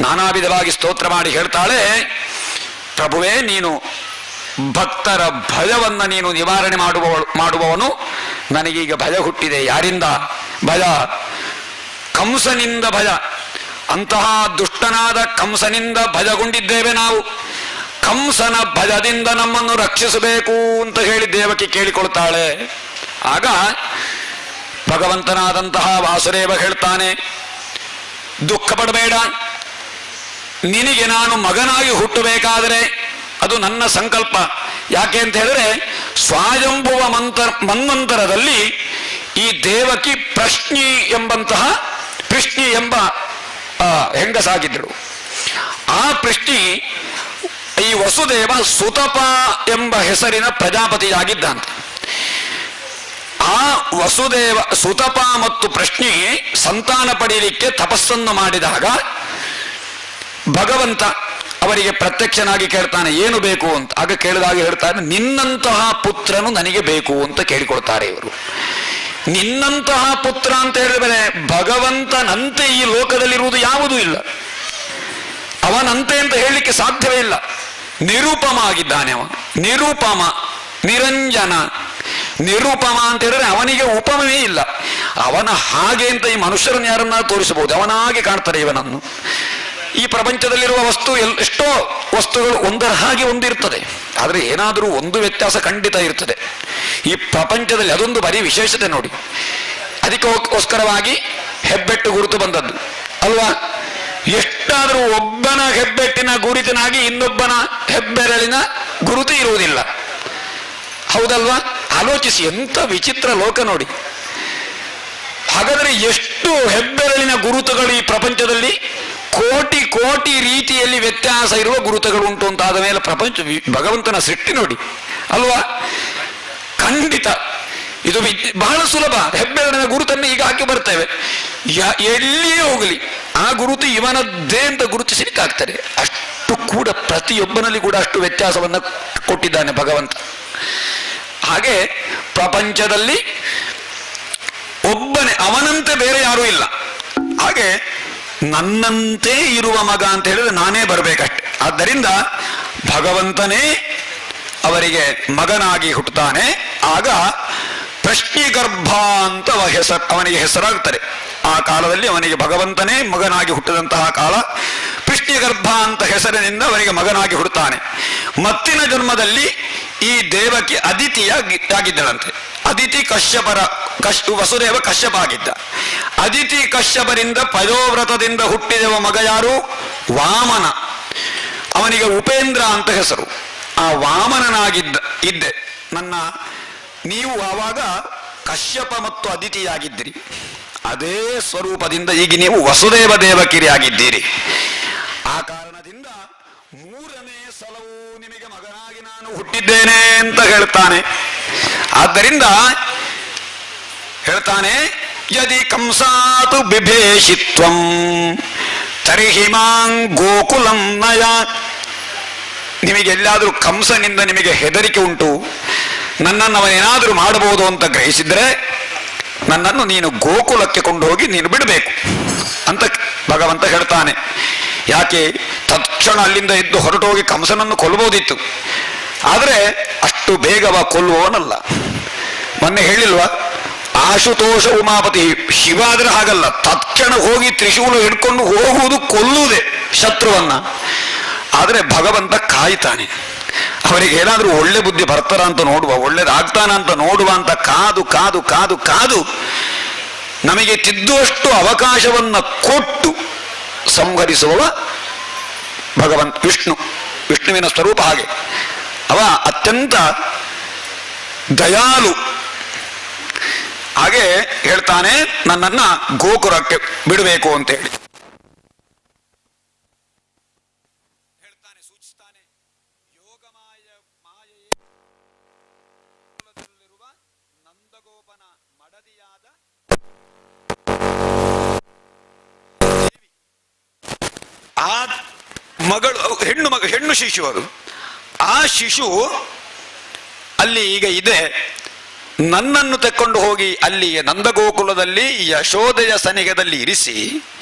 ನಾನಾ ವಿಧವಾಗಿ ಸ್ತೋತ್ರ ಮಾಡಿ ಹೇಳ್ತಾಳೆ, ಪ್ರಭುವೇ, ನೀನು ಭಕ್ತರ ಭಯವನ್ನ ನೀನು ನಿವಾರಣೆ ಮಾಡುವವನು. ನನಗೀಗ ಭಯ ಹುಟ್ಟಿದೆ. ಯಾರಿಂದ ಭಯ? ಕಂಸನಿಂದ ಭಯ. ಅಂತಹ ದುಷ್ಟನಾದ ಕಂಸನಿಂದ ಭಯಗೊಂಡಿದ್ದೇವೆ ನಾವು. ಕಂಸನ ಭಯದಿಂದ ನಮ್ಮನ್ನು ರಕ್ಷಿಸಬೇಕು ಅಂತ ಹೇಳಿ ದೇವಕಿ ಕೇಳಿಕೊಳ್ತಾಳೆ. ಆಗ ಭಗವಂತನಾದಂತಹ ವಾಸುದೇವ ಹೇಳ್ತಾನೆ, ದುಃಖ ಪಡಬೇಡ, ನಿನಗೆ ನಾನು ಮಗನಾಗಿ ಹುಟ್ಟಬೇಕಾದರೆ ಅದು ನನ್ನ ಸಂಕಲ್ಪ. ಯಾಕೆ ಅಂತ ಹೇಳಿದ್ರೆ, ಸ್ವಾಯಂಭುವ ಮನ್ವಂತರದಲ್ಲಿ ಈ ದೇವಕಿ ಪ್ರಶ್ನಿ ಎಂಬ ಹೆಂಗಸಾಗಿದ್ದಳು. ಆ ಪ್ರಶ್ನಿ ಈ ವಸುದೇವ ಸುತಪ ಎಂಬ ಹೆಸರಿನ ಪ್ರಜಾಪತಿಯಾಗಿದ್ದಂತೆ. ಆ ವಸುದೇವ ಸುತಪ ಮತ್ತು ಪ್ರಶ್ನಿ ಸಂತಾನ ಪಡೆಯಲಿಕ್ಕೆ ತಪಸ್ಸನ್ನು ಮಾಡಿದಾಗ ಭಗವಂತ ಅವರಿಗೆ ಪ್ರತ್ಯಕ್ಷನಾಗಿ ಕೇಳ್ತಾನೆ, ಏನು ಬೇಕು ಅಂತ. ಆಗ ಕೇಳಿದಾಗ ಹೇಳ್ತಾನೆ, ನಿನ್ನಂತಹ ಪುತ್ರನು ನನಗೆ ಬೇಕು ಅಂತ ಕೇಳಿಕೊಳ್ತಾರೆ ಇವರು. ನಿನ್ನಂತಹ ಪುತ್ರ ಅಂತ ಹೇಳಿದರೆ ಭಗವಂತನಂತೆ ಈ ಲೋಕದಲ್ಲಿರುವುದು ಯಾವುದೂ ಇಲ್ಲ. ಅವನಂತೆ ಅಂತ ಹೇಳಲಿಕ್ಕೆ ಸಾಧ್ಯವೇ ಇಲ್ಲ. ನಿರುಪಮ ಆಗಿದ್ದಾನೆ ಅವ. ನಿರುಪಮ, ನಿರಂಜನ. ನಿರುಪಮ ಅಂತ ಹೇಳಿದ್ರೆ ಅವನಿಗೆ ಉಪಮವೇ ಇಲ್ಲ. ಅವನ ಹಾಗೆ ಅಂತ ಈ ಮನುಷ್ಯರನ್ನು ಯಾರನ್ನ ತೋರಿಸಬಹುದು. ಅವನ ಹಾಗೆ ಕಾಣ್ತಾರೆ ಇವನನ್ನು. ಈ ಪ್ರಪಂಚದಲ್ಲಿರುವ ಎಷ್ಟೋ ವಸ್ತುಗಳು ಒಂದರ ಹಾಗೆ ಒಂದಿರ್ತದೆ, ಆದರೆ ಏನಾದರೂ ಒಂದು ವ್ಯತ್ಯಾಸ ಖಂಡಿತ ಇರ್ತದೆ ಈ ಪ್ರಪಂಚದಲ್ಲಿ. ಅದೊಂದು ಬರೀ ವಿಶೇಷತೆ ನೋಡಿ. ಅದಕ್ಕೋಸ್ಕರವಾಗಿ ಹೆಬ್ಬೆಟ್ಟು ಗುರುತು ಬಂದದ್ದು ಅಲ್ವಾ? ಎಷ್ಟಾದರೂ ಒಬ್ಬನ ಹೆಬ್ಬೆಟ್ಟಿನ ಗುರುತಿನಾಗಿ ಇನ್ನೊಬ್ಬನ ಹೆಬ್ಬೆರಳಿನ ಗುರುತು ಇರುವುದಿಲ್ಲ, ಹೌದಲ್ವಾ? ಆಲೋಚಿಸಿ, ಎಂಥ ವಿಚಿತ್ರ ಲೋಕ ನೋಡಿ. ಹಾಗಾದರೆ ಎಷ್ಟು ಹೆಬ್ಬೆರಳಿನ ಗುರುತುಗಳು ಈ ಪ್ರಪಂಚದಲ್ಲಿ? ಕೋಟಿ ಕೋಟಿ ರೀತಿಯಲ್ಲಿ ವ್ಯತ್ಯಾಸ ಇರುವ ಗುರುತುಗಳು ಉಂಟು ಅಂತಾದ ಮೇಲೆ ಭಗವಂತನ ಸೃಷ್ಟಿ ನೋಡಿ ಅಲ್ವಾ? ಖಂಡಿತ ಇದು ಬಹಳ ಸುಲಭ. ಹೆಬ್ಬೆರಳಿನ ಗುರುತನ್ನು ಈಗ ಹಾಕಿ ಬರ್ತೇವೆ, ಎಲ್ಲಿಯೇ ಹೋಗಲಿ ಆ ಗುರುತು ಇವನದ್ದೇ ಅಂತ ಗುರುತಿಸಲಿಕ್ಕಾಗ್ತದೆ. ಅಷ್ಟು ಕೂಡ ಪ್ರತಿಯೊಬ್ಬನಲ್ಲಿ ಕೂಡ ಅಷ್ಟು ವ್ಯತ್ಯಾಸವನ್ನು ಕೊಟ್ಟಿದ್ದಾನೆ ಭಗವಂತ. ಹಾಗೆ ಪ್ರಪಂಚದಲ್ಲಿ ಒಬ್ಬನೇ, ಅವನಂತೆ ಬೇರೆ ಯಾರೂ ಇಲ್ಲ. ಹಾಗೆ ನನ್ನಂತೆ ಇರುವ ಮಗ ಅಂತ ಹೇಳಿದ್ರೆ ನಾನೇ ಬರಬೇಕಷ್ಟೆ. ಆದ್ದರಿಂದ ಭಗವಂತನೇ ಅವರಿಗೆ ಮಗನಾಗಿ ಹುಟ್ಟುತ್ತಾನೆ. ಆಗ ಪ್ರಶ್ನಿಗರ್ಭ ಅಂತ ಅವನಿಗೆ ಹೆಸರಾಗ್ತಾರೆ. ಆ ಕಾಲದಲ್ಲಿ ಅವನಿಗೆ ಭಗವಂತನೇ ಮಗನಾಗಿ ಹುಟ್ಟಿದಂತಹ ಕಾಲ. ಪ್ರಶ್ನಿಗರ್ಭ ಅಂತ ಹೆಸರಿನಿಂದ ಅವನಿಗೆ ಮಗನಾಗಿ ಹುಟ್ಟುತ್ತಾನೆ. ಮತ್ತಿನ ಜನ್ಮದಲ್ಲಿ ಈ ದೇವಕಿ ಅದಿತಿಯಾಗಿದ್ದಳಂತೆ. ಅದಿತಿ ವಸುದೇವ ಕಶ್ಯಪ ಆಗಿದ್ದ. ಅದಿತಿ ಕಶ್ಯಪರಿಂದ ಪಯೋವ್ರತದಿಂದ ಹುಟ್ಟಿದವ ಮಗ ಯಾರು? ವಾಮನ. ಅವನಿಗೆ ಉಪೇಂದ್ರ ಅಂತ ಹೆಸರು. ಆ ಇದ್ದೆ ನೀವು ಆವಾಗ ಕಶ್ಯಪ ಮತ್ತು ಅದಿತಿಯಾಗಿದ್ದೀರಿ. ಅದೇ ಸ್ವರೂಪದಿಂದ ಈಗ ನೀವು ವಸುದೇವ ದೇವಕಿರಿ ಆಗಿದ್ದೀರಿ. ಆ ಕಾರಣದಿಂದ 3ನೇ ಸಲವೂ ನಿಮಗೆ ಮಗನಾಗಿ ನಾನು ಹುಟ್ಟಿದ್ದೇನೆ ಅಂತ ಹೇಳ್ತಾನೆ. ಆದ್ದರಿಂದ ಹೇಳ್ತಾನೆ, ಯದಿ ಕಂಸಾತು ಬಿಭೇಷಿತ್ವಂ ತರ್ಹಿ ಮಾಂ ಗೋಕುಲಂ ನಯ. ನಿಮಗೆಲ್ಲಾದರೂ ಕಂಸನಿಂದ ನಿಮಗೆ ಹೆದರಿಕೆ ಉಂಟು, ನನ್ನನ್ನು ಅವನೇನಾದರೂ ಮಾಡಬಹುದು ಅಂತ ಗ್ರಹಿಸಿದ್ರೆ ನನ್ನನ್ನು ನೀನು ಗೋಕುಲಕ್ಕೆ ಕೊಂಡು ಹೋಗಿ ನೀನು ಬಿಡಬೇಕು ಅಂತ ಭಗವಂತ ಹೇಳ್ತಾನೆ. ಯಾಕೆ? ತಕ್ಷಣ ಅಲ್ಲಿಂದ ಎದ್ದು ಹೊರಟೋಗಿ ಕಂಸನನ್ನು ಕೊಲ್ಲಬಹುದಿತ್ತು, ಆದರೆ ಅಷ್ಟು ಬೇಗವ ಕೊಲ್ಲುವವನಲ್ಲ. ಮೊನ್ನೆ ಹೇಳಿಲ್ವಾ, ಆಶುತೋಷ ಉಮಾಪತಿ. ಶಿವ ಆದ್ರೆ ಹಾಗಲ್ಲ, ತಕ್ಷಣ ಹೋಗಿ ತ್ರಿಶೂಲ ಹಿಡ್ಕೊಂಡು ಹೋಗುವುದು, ಕೊಲ್ಲುವುದೇ ಶತ್ರುವನ್ನ. ಆದರೆ ಭಗವಂತ ಕಾಯ್ತಾನೆ. ಅವರಿಗೆ ಏನಾದ್ರೂ ಒಳ್ಳೆ ಬುದ್ಧಿ ಬರ್ತಾರ ಅಂತ ನೋಡುವ, ಒಳ್ಳೇದಾಗ್ತಾನ ಅಂತ ನೋಡುವ ಅಂತ ಕಾದು ಕಾದು ಕಾದು ಕಾದು ನಮಗೆ ತಿದ್ದುವಷ್ಟು ಅವಕಾಶವನ್ನ ಕೊಟ್ಟು ಸಂಹರಿಸುವ ಭಗವಂತ ವಿಷ್ಣುವಿನ ಸ್ವರೂಪ ಹಾಗೆ. ಅವ ಅತ್ಯಂತ ದಯಾಲು. ಹಾಗೆ ಹೇಳ್ತಾನೆ, ನನ್ನನ್ನ ಗೋಕುಲಕ್ಕೆ ಬಿಡಬೇಕು ಅಂತ ಹೇಳಿ ಹೇಳ್ತಾನೆ, ಸೂಚಿಸ್ತಾನೆ. ಯೋಗಮಾಯೆಯಲ್ಲಿರುವ ನಂದಗೋಪನ ಮಡದಿಯಾದ ಆ ಮಗಳು, ಹೆಣ್ಣು ಶಿಶು ಅದು. ಆ ಶಿಶು ಅಲ್ಲಿ ಈಗ ಇದೆ. ನನ್ನನ್ನು ತೆಕ್ಕೊಂಡು ಹೋಗಿ ಅಲ್ಲಿ ನಂದಗೋಕುಲದಲ್ಲಿ ಯಶೋದೆಯ ಸನಿಹದಲ್ಲಿ ಇರಿಸಿ,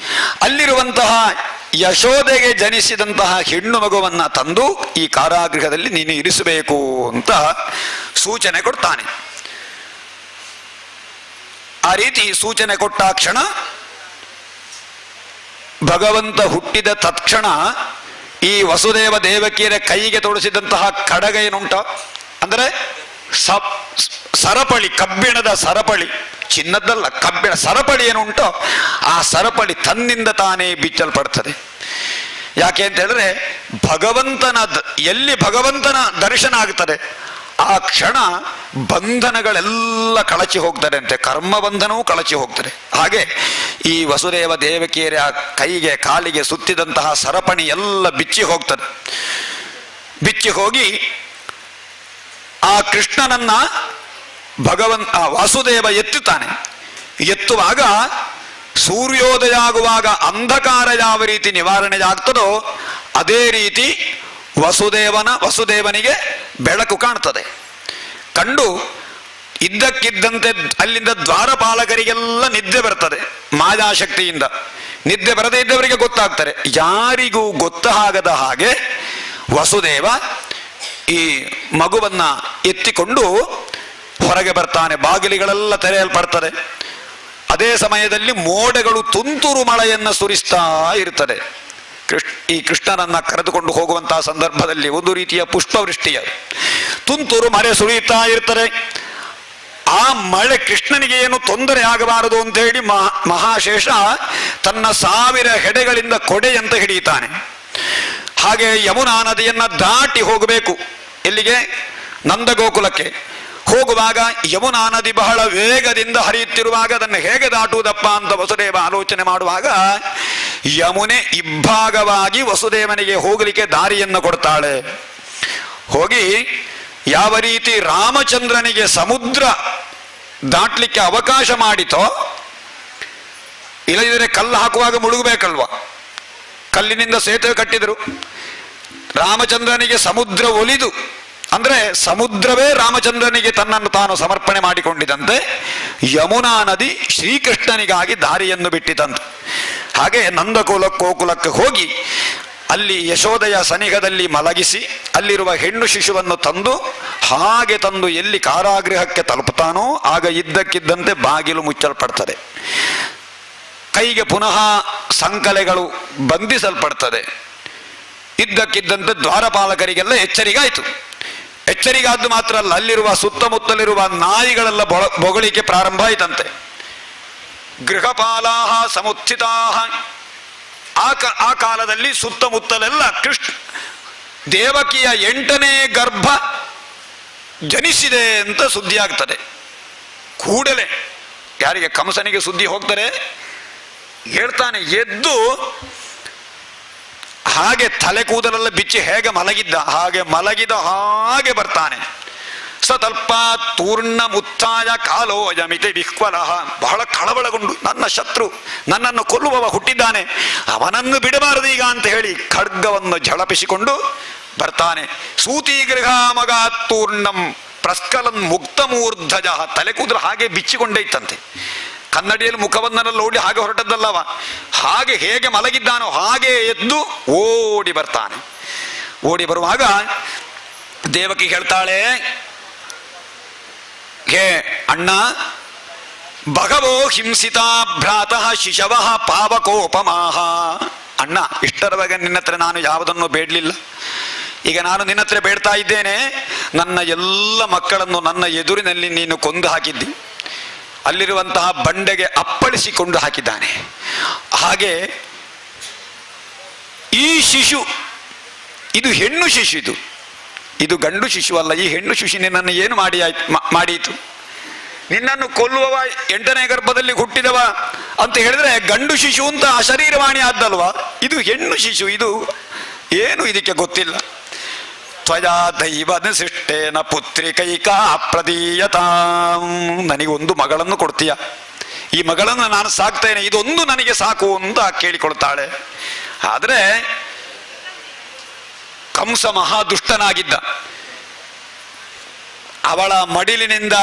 ಅಲ್ಲಿರುವಂತಹ ಯಶೋದೆಗೆ ಜನಿಸಿದಂತಹ ಹೆಣ್ಣು ಮಗುವನ್ನ ತಂದು ಈ ಕಾರಾಗೃಹದಲ್ಲಿ ನೀನು ಇರಿಸಬೇಕು ಅಂತ ಸೂಚನೆ ಕೊಡ್ತಾನೆ. ಆ ರೀತಿ ಸೂಚನೆ ಕೊಟ್ಟ ಕ್ಷಣ ಭಗವಂತ ಹುಟ್ಟಿದ ತತ್ಕ್ಷಣ ಈ ವಸುದೇವ ದೇವಕಿಯರ ಕೈಗೆ ತೊಡಸಿದಂತಹ ಕಡಗ ಏನುಂಟ ಅಂದರೆ ಸರಪಳಿ, ಕಬ್ಬಿಣದ ಸರಪಳಿ, ಚಿನ್ನದ್ದಲ್ಲ, ಕಬ್ಬಿಣ ಸರಪಳಿ ಏನುಂಟೋ ಆ ಸರಪಳಿ ತನ್ನಿಂದ ತಾನೇ ಬಿಚ್ಚಲ್ಪಡ್ತದೆ. ಯಾಕೆ ಅಂತ ಹೇಳಿದ್ರೆ ಎಲ್ಲಿ ಭಗವಂತನ ದರ್ಶನ ಆಗ್ತದೆ ಆ ಕ್ಷಣ ಬಂಧನಗಳೆಲ್ಲ ಕಳಚಿ ಹೋಗ್ತಾರೆ ಅಂತೆ, ಕರ್ಮ ಬಂಧನವೂ ಕಳಚಿ ಹೋಗ್ತಾರೆ. ಹಾಗೆ ಈ ವಸುದೇವ ದೇವಕಿಯರ ಕೈಗೆ ಕಾಲಿಗೆ ಸುತ್ತಿದಂತಹ ಸರಪಣಿ ಎಲ್ಲ ಬಿಚ್ಚಿ ಹೋಗ್ತದೆ. ಬಿಚ್ಚಿ ಹೋಗಿ ಆ ಕೃಷ್ಣನನ್ನ ವಾಸುದೇವ ಎತ್ತುತ್ತಾನೆ. ಎತ್ತುವಾಗ ಸೂರ್ಯೋದಯ ಆಗುವಾಗ ಅಂಧಕಾರ ಯಾವ ರೀತಿ ನಿವಾರಣೆ ಆಗ್ತದೋ ಅದೇ ರೀತಿ ವಸುದೇವನಿಗೆ ಬೆಳಕು ಕಾಣ್ತದೆ. ಕಂಡು ಇದ್ದಕ್ಕಿದ್ದಂತೆ ಅಲ್ಲಿಂದ ದ್ವಾರಪಾಲಕರಿಗೆಲ್ಲ ನಿದ್ದೆ ಬರ್ತದೆ. ಮಾಯಾಶಕ್ತಿಯಿಂದ ನಿದ್ದೆ ಬರದೇ ಇದ್ದವರಿಗೆ ಗೊತ್ತಾಗ್ತಾರೆ. ಯಾರಿಗೂ ಗೊತ್ತಾಗದ ಹಾಗೆ ವಸುದೇವ ಈ ಮಗುವನ್ನ ಎತ್ತಿಕೊಂಡು ಹೊರಗೆ ಬರ್ತಾನೆ. ಬಾಗಿಲಿಗಳೆಲ್ಲ ತೆರೆಯಲ್ಪಡ್ತದೆ. ಅದೇ ಸಮಯದಲ್ಲಿ ಮೋಡಗಳು ತುಂತುರು ಮಳೆಯನ್ನು ಸುರಿಸ್ತಾ ಇರ್ತದೆ. ಈ ಕೃಷ್ಣನನ್ನ ಕರೆದುಕೊಂಡು ಹೋಗುವಂತಹ ಸಂದರ್ಭದಲ್ಲಿ ಒಂದು ರೀತಿಯ ಪುಷ್ಪವೃಷ್ಟಿಯ ತುಂತುರು ಮಳೆ ಸುರಿಯುತ್ತಾ ಇರ್ತಾರೆ. ಆ ಮಳೆ ಕೃಷ್ಣನಿಗೆ ಏನು ತೊಂದರೆ ಆಗಬಾರದು ಅಂತ ಹೇಳಿ ಮಹಾಶೇಷ ತನ್ನ 1000 ಹೆಡೆಗಳಿಂದ ಕೊಡೆಯಂತ ಹಿಡಿಯುತ್ತಾನೆ. ಹಾಗೆ ಯಮುನಾ ನದಿಯನ್ನ ದಾಟಿ ಹೋಗಬೇಕು. ಎಲ್ಲಿಗೆ? ನಂದಗೋಕುಲಕ್ಕೆ. ಹೋಗುವಾಗ ಯಮುನಾ ನದಿ ಬಹಳ ವೇಗದಿಂದ ಹರಿಯುತ್ತಿರುವಾಗ ಅದನ್ನು ಹೇಗೆ ದಾಟುವುದಪ್ಪ ಅಂತ ವಸುದೇವ ಆಲೋಚನೆ ಮಾಡುವಾಗ ಯಮುನೆ ಇಬ್ಬಾಗವಾಗಿ ವಸುದೇವನಿಗೆ ಹೋಗಲಿಕ್ಕೆ ದಾರಿಯನ್ನು ಕೊಡ್ತಾಳೆ. ಹೋಗಿ ಯಾವ ರೀತಿ ರಾಮಚಂದ್ರನಿಗೆ ಸಮುದ್ರ ದಾಟ್ಲಿಕ್ಕೆ ಅವಕಾಶ ಮಾಡಿತೋ, ಇಲ್ಲದಿದ್ದರೆ ಕಲ್ಲು ಹಾಕುವಾಗ ಮುಳುಗಬೇಕಲ್ವ. ಕಲ್ಲಿನಿಂದ ಸೇತುವೆ ಕಟ್ಟಿದರು. ರಾಮಚಂದ್ರನಿಗೆ ಸಮುದ್ರ ಒಲಿದು, ಅಂದ್ರೆ ಸಮುದ್ರವೇ ರಾಮಚಂದ್ರನಿಗೆ ತನ್ನನ್ನು ತಾನು ಸಮರ್ಪಣೆ ಮಾಡಿಕೊಂಡಿದಂತೆ ಯಮುನಾ ನದಿ ಶ್ರೀಕೃಷ್ಣನಿಗಾಗಿ ದಾರಿಯನ್ನು ಬಿಟ್ಟಿತಂತೆ. ಹಾಗೆ ನಂದಗೋಕುಲಕ್ಕೆ ಹೋಗಿ ಅಲ್ಲಿ ಯಶೋದೆಯ ಸನಿಹದಲ್ಲಿ ಮಲಗಿಸಿ ಅಲ್ಲಿರುವ ಹೆಣ್ಣು ಶಿಶುವನ್ನು ತಂದು ಹಾಗೆ ತಂದು ಎಲ್ಲಿ ಕಾರಾಗೃಹಕ್ಕೆ ತಲುಪುತ್ತಾನೋ ಆಗ ಇದ್ದಕ್ಕಿದ್ದಂತೆ ಬಾಗಿಲು ಮುಚ್ಚಲ್ಪಡ್ತದೆ. ಕೈಗೆ ಪುನಃ ಸಂಕಲೆಗಳು ಬಂಧಿಸಲ್ಪಡ್ತದೆ. ಇದ್ದಕ್ಕಿದ್ದಂತೆ ದ್ವಾರಪಾಲಕರಿಗೆಲ್ಲ ಎಚ್ಚರಿಗಾಯಿತು. ಎಚ್ಚರಿಗಾದ್ದು ಮಾತ್ರ ಅಲ್ಲ, ಅಲ್ಲಿರುವ ಸುತ್ತಮುತ್ತಲಿರುವ ನಾಯಿಗಳೆಲ್ಲ ಬೊಗಳಿಕೆ ಪ್ರಾರಂಭ ಆಯಿತಂತೆ. ಗೃಹಪಾಲಾಹ ಸಮುತ್ಥಿತಾಹ. ಆ ಕಾಲದಲ್ಲಿ ಸುತ್ತಮುತ್ತಲೆಲ್ಲ ದೇವಕಿಯ 8ನೇ ಗರ್ಭ ಜನಿಸಿದೆ ಅಂತ ಸುದ್ದಿ ಆಗ್ತದೆ. ಕೂಡಲೇ ಯಾರಿಗೆ ಕಂಸನಿಗೆ ಸುದ್ದಿ ಹೋಗ್ತಾರೆ, ಹೇಳ್ತಾನೆ ಎದ್ದು ಹಾಗೆ ತಲೆ ಕೂದಲೆಲ್ಲ ಬಿಚ್ಚಿ ಹೇಗೆ ಮಲಗಿದ್ದ ಹಾಗೆ ಮಲಗಿದ ಹಾಗೆ ಬರ್ತಾನೆ. ಸತಲ್ಪ ತೂರ್ಣ ಮುತ್ತಾಯ ಕಾಲೋಯಮಿತಿ ವಿಹ್ವಲಃ. ಬಹಳ ಕಳವಳಗೊಂಡು ನನ್ನ ಶತ್ರು, ನನ್ನನ್ನು ಕೊಲ್ಲುವವ ಹುಟ್ಟಿದ್ದಾನೆ, ಅವನನ್ನು ಬಿಡಬಾರದು ಈಗ ಅಂತ ಹೇಳಿ ಖಡ್ಗವನ್ನು ಝಳಪಿಸಿಕೊಂಡು ಬರ್ತಾನೆ. ಸೂತಿಗೃಹ ಮಗಾತ್ತೂರ್ಣಂ ಪ್ರಸ್ಕಲನ್ ಮುಕ್ತ ಮೂರ್ಧಜ. ತಲೆ ಕೂದಲು ಹಾಗೆ ಬಿಚ್ಚಿಕೊಂಡೇ ಇತ್ತಂತೆ. ಕನ್ನಡಿಯಲ್ಲಿ ಮುಖವನ್ನೆಲ್ಲ ನೋಡಿ ಹಾಗೆ ಹೊರಟದ್ದಲ್ಲವ, ಹಾಗೆ ಹೇಗೆ ಮಲಗಿದ್ದಾನೋ ಹಾಗೆ ಎದ್ದು ಓಡಿ ಬರ್ತಾನೆ. ಓಡಿ ಬರುವಾಗ ದೇವಕಿ ಹೇಳ್ತಾಳೆ, ಹೇ ಅಣ್ಣ, ಭಗವೋ ಹಿಂಸಿತಾ ಭ್ರಾತಃ ಶಿಶವಃ ಪಾವಕೋಪಮಾಹ. ಅಣ್ಣ, ಇಷ್ಟರವರೆಗೆ ನಿನ್ನ ಹತ್ರ ನಾನು ಯಾವುದನ್ನು ಬೇಡಲಿಲ್ಲ, ಈಗ ನಾನು ನಿನ್ನ ಹತ್ರ ಬೇಡ್ತಾ ಇದ್ದೇನೆ. ನನ್ನ ಎಲ್ಲ ಮಕ್ಕಳನ್ನು ನನ್ನ ಎದುರಿನಲ್ಲಿ ನೀನು ಕೊಂದು ಹಾಕಿದ್ದಿ, ಅಲ್ಲಿರುವಂತಹ ಬಂಡೆಗೆ ಅಪ್ಪಳಿಸಿಕೊಂಡು ಹಾಕಿದ್ದಾನೆ. ಹಾಗೆ ಈ ಶಿಶು, ಇದು ಹೆಣ್ಣು ಶಿಶು, ಇದು ಗಂಡು ಶಿಶು ಅಲ್ಲ. ಈ ಹೆಣ್ಣು ಶಿಶು ನಿನ್ನನ್ನು ಏನು ಮಾಡೀತು? ನಿನ್ನನ್ನು ಕೊಲ್ಲುವವ 8ನೇ ಗರ್ಭದಲ್ಲಿ ಹುಟ್ಟಿದವ ಅಂತ ಹೇಳಿದ್ರೆ ಗಂಡು ಶಿಶು ಅಂತ ಅಶರೀರವಾಣಿ ಆದ್ದಲ್ವಾ? ಇದು ಹೆಣ್ಣು ಶಿಶು, ಇದು ಏನು ಇದಕ್ಕೆ ಗೊತ್ತಿಲ್ಲ. ತ್ವಯಾ ದೈವದ ಸೃಷ್ಟೇನ ಪುತ್ರಿಕೈಕಾ ಪ್ರದೀಯತಾಂ. ನನಗೊಂದು ಮಗಳನ್ನು ಕೊಡ್ತೀಯ, ಈ ಮಗಳನ್ನು ನಾನು ಸಾಕ್ತೇನೆ, ಇದೊಂದು ನನಗೆ ಸಾಕು ಅಂತ ಕೇಳಿಕೊಳ್ತಾಳೆ. ಆದರೆ ಕಂಸ ಮಹಾದುಷ್ಟನಾಗಿದ್ದ. ಅವಳ ಮಡಿಲಿನಿಂದ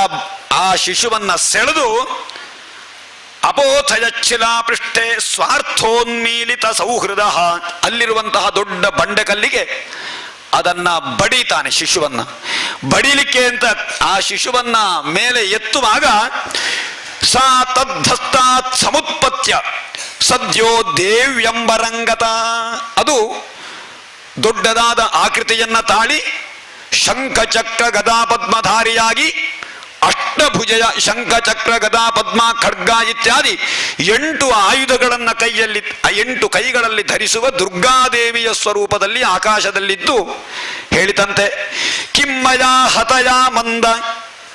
ಆ ಶಿಶುವನ್ನ ಸೆಳೆದು ಅಪೋಥಯಚ್ಛಿಲಾ ಪೃಷ್ಠೆ ಸ್ವಾರ್ಥೋನ್ಮೀಲಿತ ಸೌಹೃದ. ಅಲ್ಲಿರುವಂತಹ ದೊಡ್ಡ ಬಂಡೆಕಲ್ಲಿಗೆ ಅದನ್ನ ಬಡೀತಾನೆ. ಶಿಶುವನ್ನ ಬಡಿಲಿಕ್ಕೆ ಅಂತ ಆ ಶಿಶುವನ್ನ ಮೇಲೆ ಎತ್ತುವಾಗ ಸಾ ತದ್ಧಸ್ತಾತ್ ಸಮುತ್ಪತ್ಯ ಸದ್ಯೋ ದೇವ್ಯಂಬರಂಗತ. ಅದು ದೊಡ್ಡದಾದ ಆಕೃತಿಯನ್ನ ತಾಳಿ ಶಂಖಚಕ್ರ ಗದಾ ಪದ್ಮಧಾರಿಯಾಗಿ ಅಷ್ಟಭುಜಯ ಶಂಖಚಕ್ರ ಗದಾ ಪದ್ಮ ಖಡ್ಗ ಇತ್ಯಾದಿ 8 ಆಯುಧಗಳನ್ನ ಕೈಯಲ್ಲಿ 8 ಕೈಗಳಲ್ಲಿ ಧರಿಸುವ ದುರ್ಗಾದೇವಿಯ ಸ್ವರೂಪದಲ್ಲಿ ಆಕಾಶದಲ್ಲಿದ್ದು ಹೇಳಿತಂತೆ, ಕಿಮ್ಮಯ ಹತಯ ಮಂದ.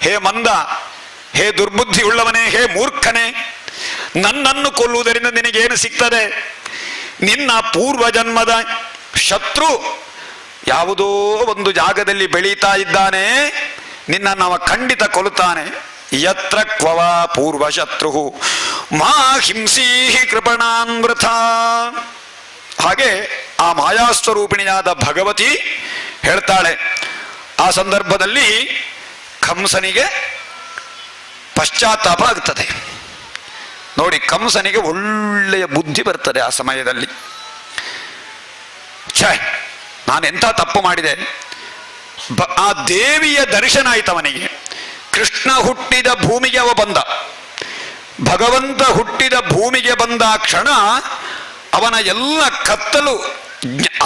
ಹೇ ಮಂದ, ಹೇ ದುರ್ಬುದ್ಧಿ ಉಳ್ಳವನೇ, ಹೇ ಮೂರ್ಖನೇ, ನನ್ನನ್ನು ಕೊಲ್ಲುವುದರಿಂದ ನಿನಗೇನು ಸಿಗ್ತದೆ? ನಿನ್ನ ಪೂರ್ವಜನ್ಮದ ಶತ್ರು ಯಾವುದೋ ಒಂದು ಜಾಗದಲ್ಲಿ ಬೆಳೀತಾ ಇದ್ದಾನೆ, ನಿನ್ನನ್ನು ಅವ ಖಂಡಿತ ಕೊಲ್ಲುತ್ತಾನೆ. ಯತ್ರ ಕ್ವವ ಪೂರ್ವ ಶತ್ರು ಮಾ ಹಿಂಸೀಹಿ ಕೃಪಣಾನ್ ವೃಥ. ಹಾಗೆ ಆ ಮಾಯಾಸ್ವರೂಪಿಣಿಯಾದ ಭಗವತಿ ಹೇಳ್ತಾಳೆ. ಆ ಸಂದರ್ಭದಲ್ಲಿ ಕಂಸನಿಗೆ ಪಶ್ಚಾತ್ತಾಪ ಆಗ್ತದೆ. ನೋಡಿ, ಕಂಸನಿಗೆ ಒಳ್ಳೆಯ ಬುದ್ಧಿ ಬರ್ತದೆ ಆ ಸಮಯದಲ್ಲಿ. ಛೇ, ನಾನೆಂಥ ತಪ್ಪು ಮಾಡಿದೆ. ಆ ದೇವಿಯ ದರ್ಶನ ಆಯ್ತವನಿಗೆ. ಕೃಷ್ಣ ಹುಟ್ಟಿದ ಭೂಮಿಗೆ ಅವ ಬಂದ, ಭಗವಂತ ಹುಟ್ಟಿದ ಭೂಮಿಗೆ ಬಂದ ಕ್ಷಣ ಅವನ ಎಲ್ಲ ಕತ್ತಲು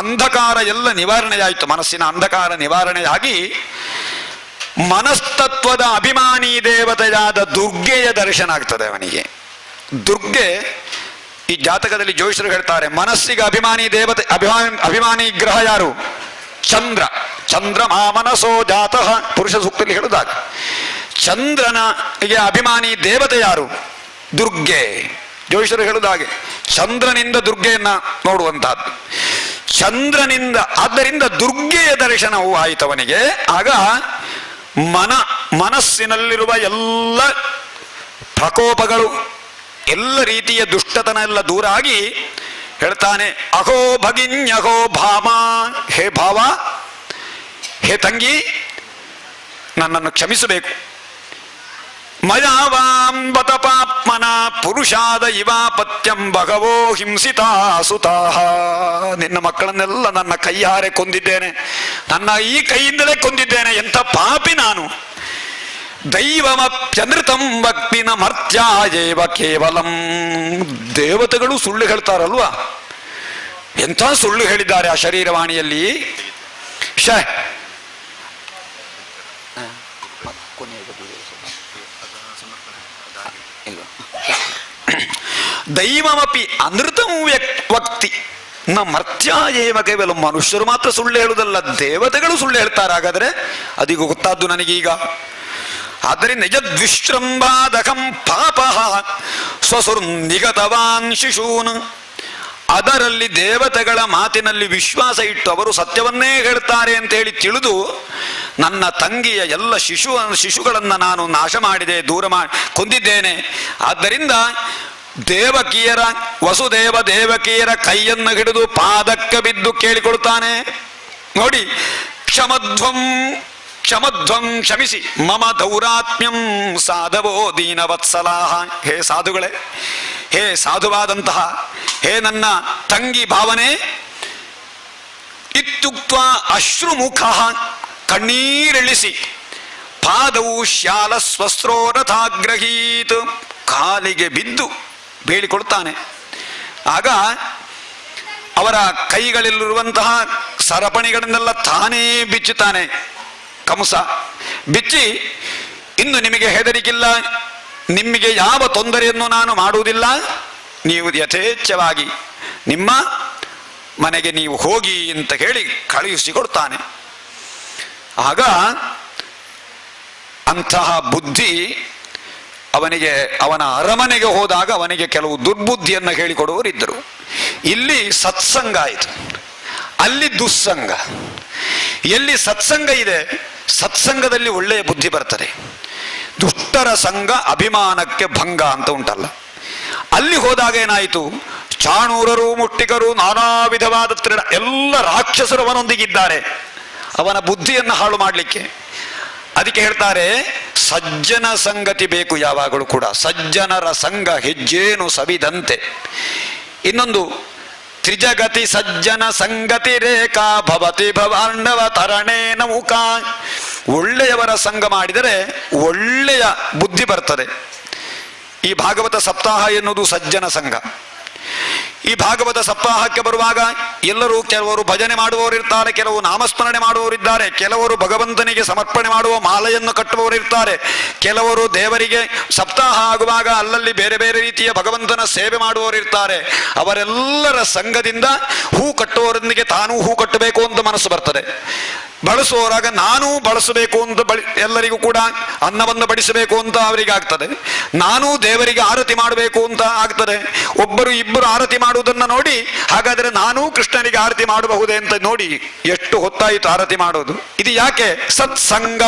ಅಂಧಕಾರ ಎಲ್ಲ ನಿವಾರಣೆಯಾಯಿತು. ಮನಸ್ಸಿನ ಅಂಧಕಾರ ನಿವಾರಣೆಯಾಗಿ ಮನಸ್ತತ್ವದ ಅಭಿಮಾನಿ ದೇವತೆಯಾದ ದುರ್ಗೆಯ ದರ್ಶನ ಆಗ್ತದೆ ಅವನಿಗೆ. ದುರ್ಗೆ ಈ ಜಾತಕದಲ್ಲಿ ಜೋಯಿಸರು ಹೇಳ್ತಾರೆ, ಮನಸ್ಸಿಗೆ ಅಭಿಮಾನಿ ದೇವತೆ ಅಭಿಮಾನಿ ಗ್ರಹ ಯಾರು? ಚಂದ್ರ. ಚಂದ್ರಮಾ ಮನಸೋ ಜಾತಃ ಪುರುಷ ಸೂಕ್ತದಲ್ಲಿ ಹೇಳುದಾಗ ಚಂದ್ರನಿಗೆ ಅಭಿಮಾನಿ ದೇವತೆ ಯಾರು? ದುರ್ಗೆ. ಜೋಯಿಸರು ಹೇಳುದಾಗೆ ಚಂದ್ರನಿಂದ ದುರ್ಗೆಯನ್ನ ನೋಡುವಂತಹದ್ದು. ಚಂದ್ರನಿಂದ, ಆದ್ದರಿಂದ ದುರ್ಗೆಯ ದರ್ಶನವೂ ಆಯಿತವನಿಗೆ. ಆಗ ಮನಸ್ಸಿನಲ್ಲಿರುವ ಎಲ್ಲ ಪ್ರಕೋಪಗಳು, ಎಲ್ಲ ರೀತಿಯ ದುಷ್ಟತನ ಎಲ್ಲ ದೂರ ಆಗಿ ಹೇಳ್ತಾನೆ, ಅಹೋ ಭಗಿನ್ಯಹೋ ಭಾಮ, ಹೇ ಭಾವ, ಹೇ ತಂಗಿ, ನನ್ನನ್ನು ಕ್ಷಮಿಸಬೇಕು. ಮಯಾವಾಂಬತ ಪಾಪ್ಮನ ಪುರುಷಾದ ಇವಾಪತ್ಯಂ ಭಗವೋ ಹಿಂಸಿತಾ ಸುತಾಹ. ನಿನ್ನ ಮಕ್ಕಳನ್ನೆಲ್ಲ ನನ್ನ ಕೈಯಾರೆ ಕೊಂದಿದ್ದೇನೆ, ನನ್ನ ಈ ಕೈಯಿಂದಲೇ ಕೊಂದಿದ್ದೇನೆ, ಎಂಥ ಪಾಪಿ ನಾನು. ದೈವಮಪ್ಯನೃತಂ ಭಕ್ತಿನ ಮರ್ತ್ಯಾಯೇವ ಕೇವಲಂ. ದೇವತೆಗಳು ಸುಳ್ಳು ಹೇಳ್ತಾರಲ್ವಾ, ಎಂಥ ಸುಳ್ಳು ಹೇಳಿದ್ದಾರೆ ಆ ಶರೀರವಾಣಿಯಲ್ಲಿ. ದೈವಮಪಿ ಅನೃತಂ ವಕ್ತಿ ನ ಮರ್ತ್ಯಾಯೇವ ಕೇವಲ. ಮನುಷ್ಯರು ಮಾತ್ರ ಸುಳ್ಳು ಹೇಳುವುದಲ್ಲ, ದೇವತೆಗಳು ಸುಳ್ಳು ಹೇಳ್ತಾರೆ. ಹಾಗಾದ್ರೆ ಅದೀಗ ಗೊತ್ತಾದ್ದು ನನಗೀಗ. ಆದ್ದರಿಂದ ಯದ್ವಿಶ್ರಂಭಾದಕಂ ಪಾಪ ಸ್ವಸುರ್ ನಿಗತವಾನ್ ಶಿಶೂನ್. ಅದರಲ್ಲಿ ದೇವತೆಗಳ ಮಾತಿನಲ್ಲಿ ವಿಶ್ವಾಸ ಇಟ್ಟು ಅವರು ಸತ್ಯವನ್ನೇ ಹೇಳ್ತಾರೆ ಅಂತ ಹೇಳಿ ತಿಳಿದು ನನ್ನ ತಂಗಿಯ ಎಲ್ಲ ಶಿಶುಗಳನ್ನು ನಾನು ನಾಶ ಮಾಡಿದೆ, ದೂರ ಕೊಂದಿದ್ದೇನೆ. ಆದ್ದರಿಂದ ದೇವಕಿಯರ, ವಸುದೇವ ದೇವಕಿಯರ ಕೈಯನ್ನು ಹಿಡಿದು ಪಾದಕ್ಕೆ ಬಿದ್ದು ಕೇಳಿಕೊಳ್ತಾನೆ, ನೋಡಿ, ಕ್ಷಮಧ್ವಂ ಕ್ಷಮಿಸಿ, ಮಮ ದೌರಾತ್ಮ್ಯಂ ಸಾಧವೋ ದೀನವತ್ಸಲಾಹ. ಹೇ ಸಾಧುಗಳೇ, ಹೇ ಸಾಧುವಾದಂತಹ, ಹೇ ನನ್ನ ತಂಗಿ ಭಾವನೆ, ಇತ್ಯುಕ್ತ ಅಶ್ರುಮುಖ, ಕಣ್ಣೀರಿಳಿಸಿ, ಪಾದವು ಶಾಲ ಸ್ವಸ್ತ್ರೋರಥಾಗ್ರಹೀತ್, ಕಾಲಿಗೆ ಬಿದ್ದು ಬೇಡಿಕೊಳ್ತಾನೆ. ಆಗ ಅವರ ಕೈಗಳಲ್ಲಿರುವಂತಹ ಸರಪಣಿಗಳನ್ನೆಲ್ಲ ತಾನೇ ಬಿಚ್ಚುತ್ತಾನೆ ಕಂಸ. ಬಿಚ್ಚಿ, ಇನ್ನು ನಿಮಗೆ ಹೆದರಿಕಿಲ್ಲ, ನಿಮಗೆ ಯಾವ ತೊಂದರೆಯನ್ನು ನಾನು ಮಾಡುವುದಿಲ್ಲ, ನೀವು ಯಥೇಚ್ಛವಾಗಿ ನಿಮ್ಮ ಮನೆಗೆ ನೀವು ಹೋಗಿ ಅಂತ ಹೇಳಿ ಕಳುಹಿಸಿಕೊಡ್ತಾನೆ. ಆಗ ಅಂತಹ ಬುದ್ಧಿ ಅವನಿಗೆ, ಅವನ ಅರಮನೆಗೆ ಹೋದಾಗ ಅವನಿಗೆ ಕೆಲವು ದುರ್ಬುದ್ಧಿಯನ್ನು ಹೇಳಿಕೊಡುವವರಿದ್ದರು. ಇಲ್ಲಿ ಸತ್ಸಂಗ ಆಯಿತು, ಅಲ್ಲಿ ದುಸ್ಸಂಗ. ಎಲ್ಲಿ ಸತ್ಸಂಗ ಇದೆ, ಸತ್ಸಂಗದಲ್ಲಿ ಒಳ್ಳೆಯ ಬುದ್ಧಿ ಬರ್ತದೆ. ದುಷ್ಟರ ಸಂಘ ಅಭಿಮಾನಕ್ಕೆ ಭಂಗ ಅಂತ ಉಂಟಲ್ಲ, ಅಲ್ಲಿ ಹೋದಾಗ ಏನಾಯಿತು, ಚಾಣೂರರು, ಮುಷ್ಟಿಕರು, ನಾನಾ ವಿಧವಾದ ಎಲ್ಲ ರಾಕ್ಷಸರು ಅವನೊಂದಿಗಿದ್ದಾರೆ, ಅವನ ಬುದ್ಧಿಯನ್ನು ಹಾಳು ಮಾಡಲಿಕ್ಕೆ. ಅದಕ್ಕೆ ಹೇಳ್ತಾರೆ, ಸಜ್ಜನ ಸಂಗತಿ ಬೇಕು ಯಾವಾಗಲೂ ಕೂಡ. ಸಜ್ಜನರ ಸಂಘ ಹೆಜ್ಜೇನು ಸವಿದಂತೆ. ಇನ್ನೊಂದು, ತ್ರಿಜಗತಿ ಸಜ್ಜನ ಸಂಗತಿ ರೇಖಾ ಭವತಿ ಭವಾರ್ಣವ ತರಣೇ ನೌಕಾ. ಒಳ್ಳೆಯವರ ಸಂಘ ಮಾಡಿದರೆ ಒಳ್ಳೆಯ ಬುದ್ಧಿ ಬರ್ತದೆ. ಈ ಭಾಗವತ ಸಪ್ತಾಹ ಎನ್ನುವುದು ಸಜ್ಜನ ಸಂಘ. ಈ ಭಾಗವತ ಸಪ್ತಾಹಕ್ಕೆ ಬರುವಾಗ ಎಲ್ಲರೂ, ಕೆಲವರು ಭಜನೆ ಮಾಡುವವರಿರ್ತಾರೆ, ಕೆಲವು ನಾಮಸ್ಮರಣೆ ಮಾಡುವವರಿದ್ದಾರೆ, ಕೆಲವರು ಭಗವಂತನಿಗೆ ಸಮರ್ಪಣೆ ಮಾಡುವ ಮಾಲೆಯನ್ನು ಕಟ್ಟುವವರಿರ್ತಾರೆ, ಕೆಲವರು ದೇವರಿಗೆ ಸಪ್ತಾಹ ಆಗುವಾಗ ಅಲ್ಲಲ್ಲಿ ಬೇರೆ ಬೇರೆ ರೀತಿಯ ಭಗವಂತನ ಸೇವೆ ಮಾಡುವವರಿರ್ತಾರೆ. ಅವರೆಲ್ಲರ ಸಂಘದಿಂದ ಹೂ ಕಟ್ಟುವವರೊಂದಿಗೆ ತಾನೂ ಹೂ ಕಟ್ಟಬೇಕು ಅಂತ ಮನಸ್ಸು ಬರ್ತದೆ. ಬಳಸುವವರಾಗ ನಾನೂ ಬಳಸಬೇಕು ಅಂತ ಎಲ್ಲರಿಗೂ ಕೂಡ ಅನ್ನವನ್ನು ಬಡಿಸಬೇಕು ಅಂತ ಅವರಿಗೆ ಆಗ್ತದೆ. ನಾನೂ ದೇವರಿಗೆ ಆರತಿ ಮಾಡಬೇಕು ಅಂತ ಆಗ್ತದೆ. ಒಬ್ಬರು ಇಬ್ಬರು ಆರತಿ ಮಾಡುವುದನ್ನು ನೋಡಿ, ಹಾಗಾದರೆ ನಾನೂ ಕೃಷ್ಣನಿಗೆ ಆರತಿ ಮಾಡಬಹುದೇ ಅಂತ ನೋಡಿ ಎಷ್ಟು ಹೊತ್ತಾಯಿತು ಆರತಿ ಮಾಡೋದು. ಇದು ಯಾಕೆ? ಸತ್ಸಂಗ.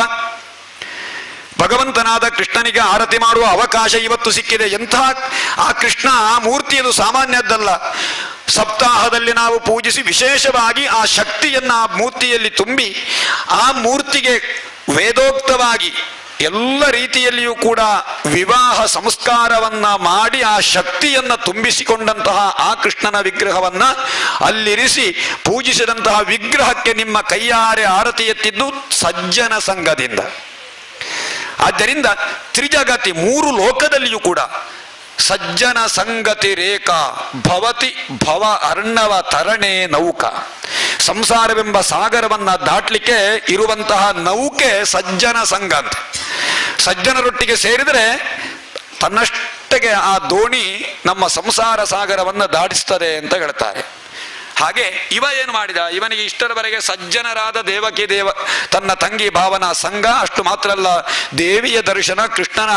ಭಗವಂತನಾದ ಕೃಷ್ಣನಿಗೆ ಆರತಿ ಮಾಡುವ ಅವಕಾಶ ಇವತ್ತು ಸಿಕ್ಕಿದೆ. ಎಂಥ ಆ ಕೃಷ್ಣ, ಆ ಮೂರ್ತಿ ಅದು ಸಾಮಾನ್ಯದ್ದಲ್ಲ. ಸಪ್ತಾಹದಲ್ಲಿ ನಾವು ಪೂಜಿಸಿ ವಿಶೇಷವಾಗಿ ಆ ಶಕ್ತಿಯನ್ನು ಆ ಮೂರ್ತಿಯಲ್ಲಿ ತುಂಬಿ, ಆ ಮೂರ್ತಿಗೆ ವೇದೋಕ್ತವಾಗಿ ಎಲ್ಲ ರೀತಿಯಲ್ಲಿಯೂ ಕೂಡ ವಿವಾಹ ಸಂಸ್ಕಾರವನ್ನ ಮಾಡಿ ಆ ಶಕ್ತಿಯನ್ನು ತುಂಬಿಸಿಕೊಂಡಂತಹ ಆ ಕೃಷ್ಣನ ವಿಗ್ರಹವನ್ನ ಅಲ್ಲಿರಿಸಿ ಪೂಜಿಸಿದಂತಹ ವಿಗ್ರಹಕ್ಕೆ ನಿಮ್ಮ ಕೈಯಾರೆ ಆರತಿ ಎತ್ತಿದ್ದು ಸಜ್ಜನ ಸಂಘದಿಂದ. ಆದ್ದರಿಂದ ತ್ರಿಜಗತಿ, ಮೂರು ಲೋಕದಲ್ಲಿಯೂ ಕೂಡ ಸಜ್ಜನ ಸಂಗತಿ ರೇಖಾ ಭವತಿ ಭವ ಅರ್ಣವ ತರಣೆ ನೌಕಾ. ಸಂಸಾರವೆಂಬ ಸಾಗರವನ್ನ ದಾಟ್ಲಿಕ್ಕೆ ಇರುವಂತಹ ನೌಕೆ ಸಜ್ಜನ ಸಂಘ ಅಂತ. ಸಜ್ಜನರೊಟ್ಟಿಗೆ ಸೇರಿದರೆ ತನ್ನಷ್ಟಕ್ಕೆ ಆ ದೋಣಿ ನಮ್ಮ ಸಂಸಾರ ಸಾಗರವನ್ನು ದಾಟಿಸ್ತದೆ ಅಂತ ಹೇಳ್ತಾರೆ. ಹಾಗೆ ಇವ ಏನು ಮಾಡಿದ, ಇವನಿಗೆ ಇಷ್ಟರವರೆಗೆ ಸಜ್ಜನರಾದ ದೇವಕಿ ತನ್ನ ತಂಗಿ ಭಾವನಾ ಸಂಘ, ಅಷ್ಟು ಮಾತ್ರ ಅಲ್ಲ, ದೇವಿಯ ದರ್ಶನ, ಕೃಷ್ಣನ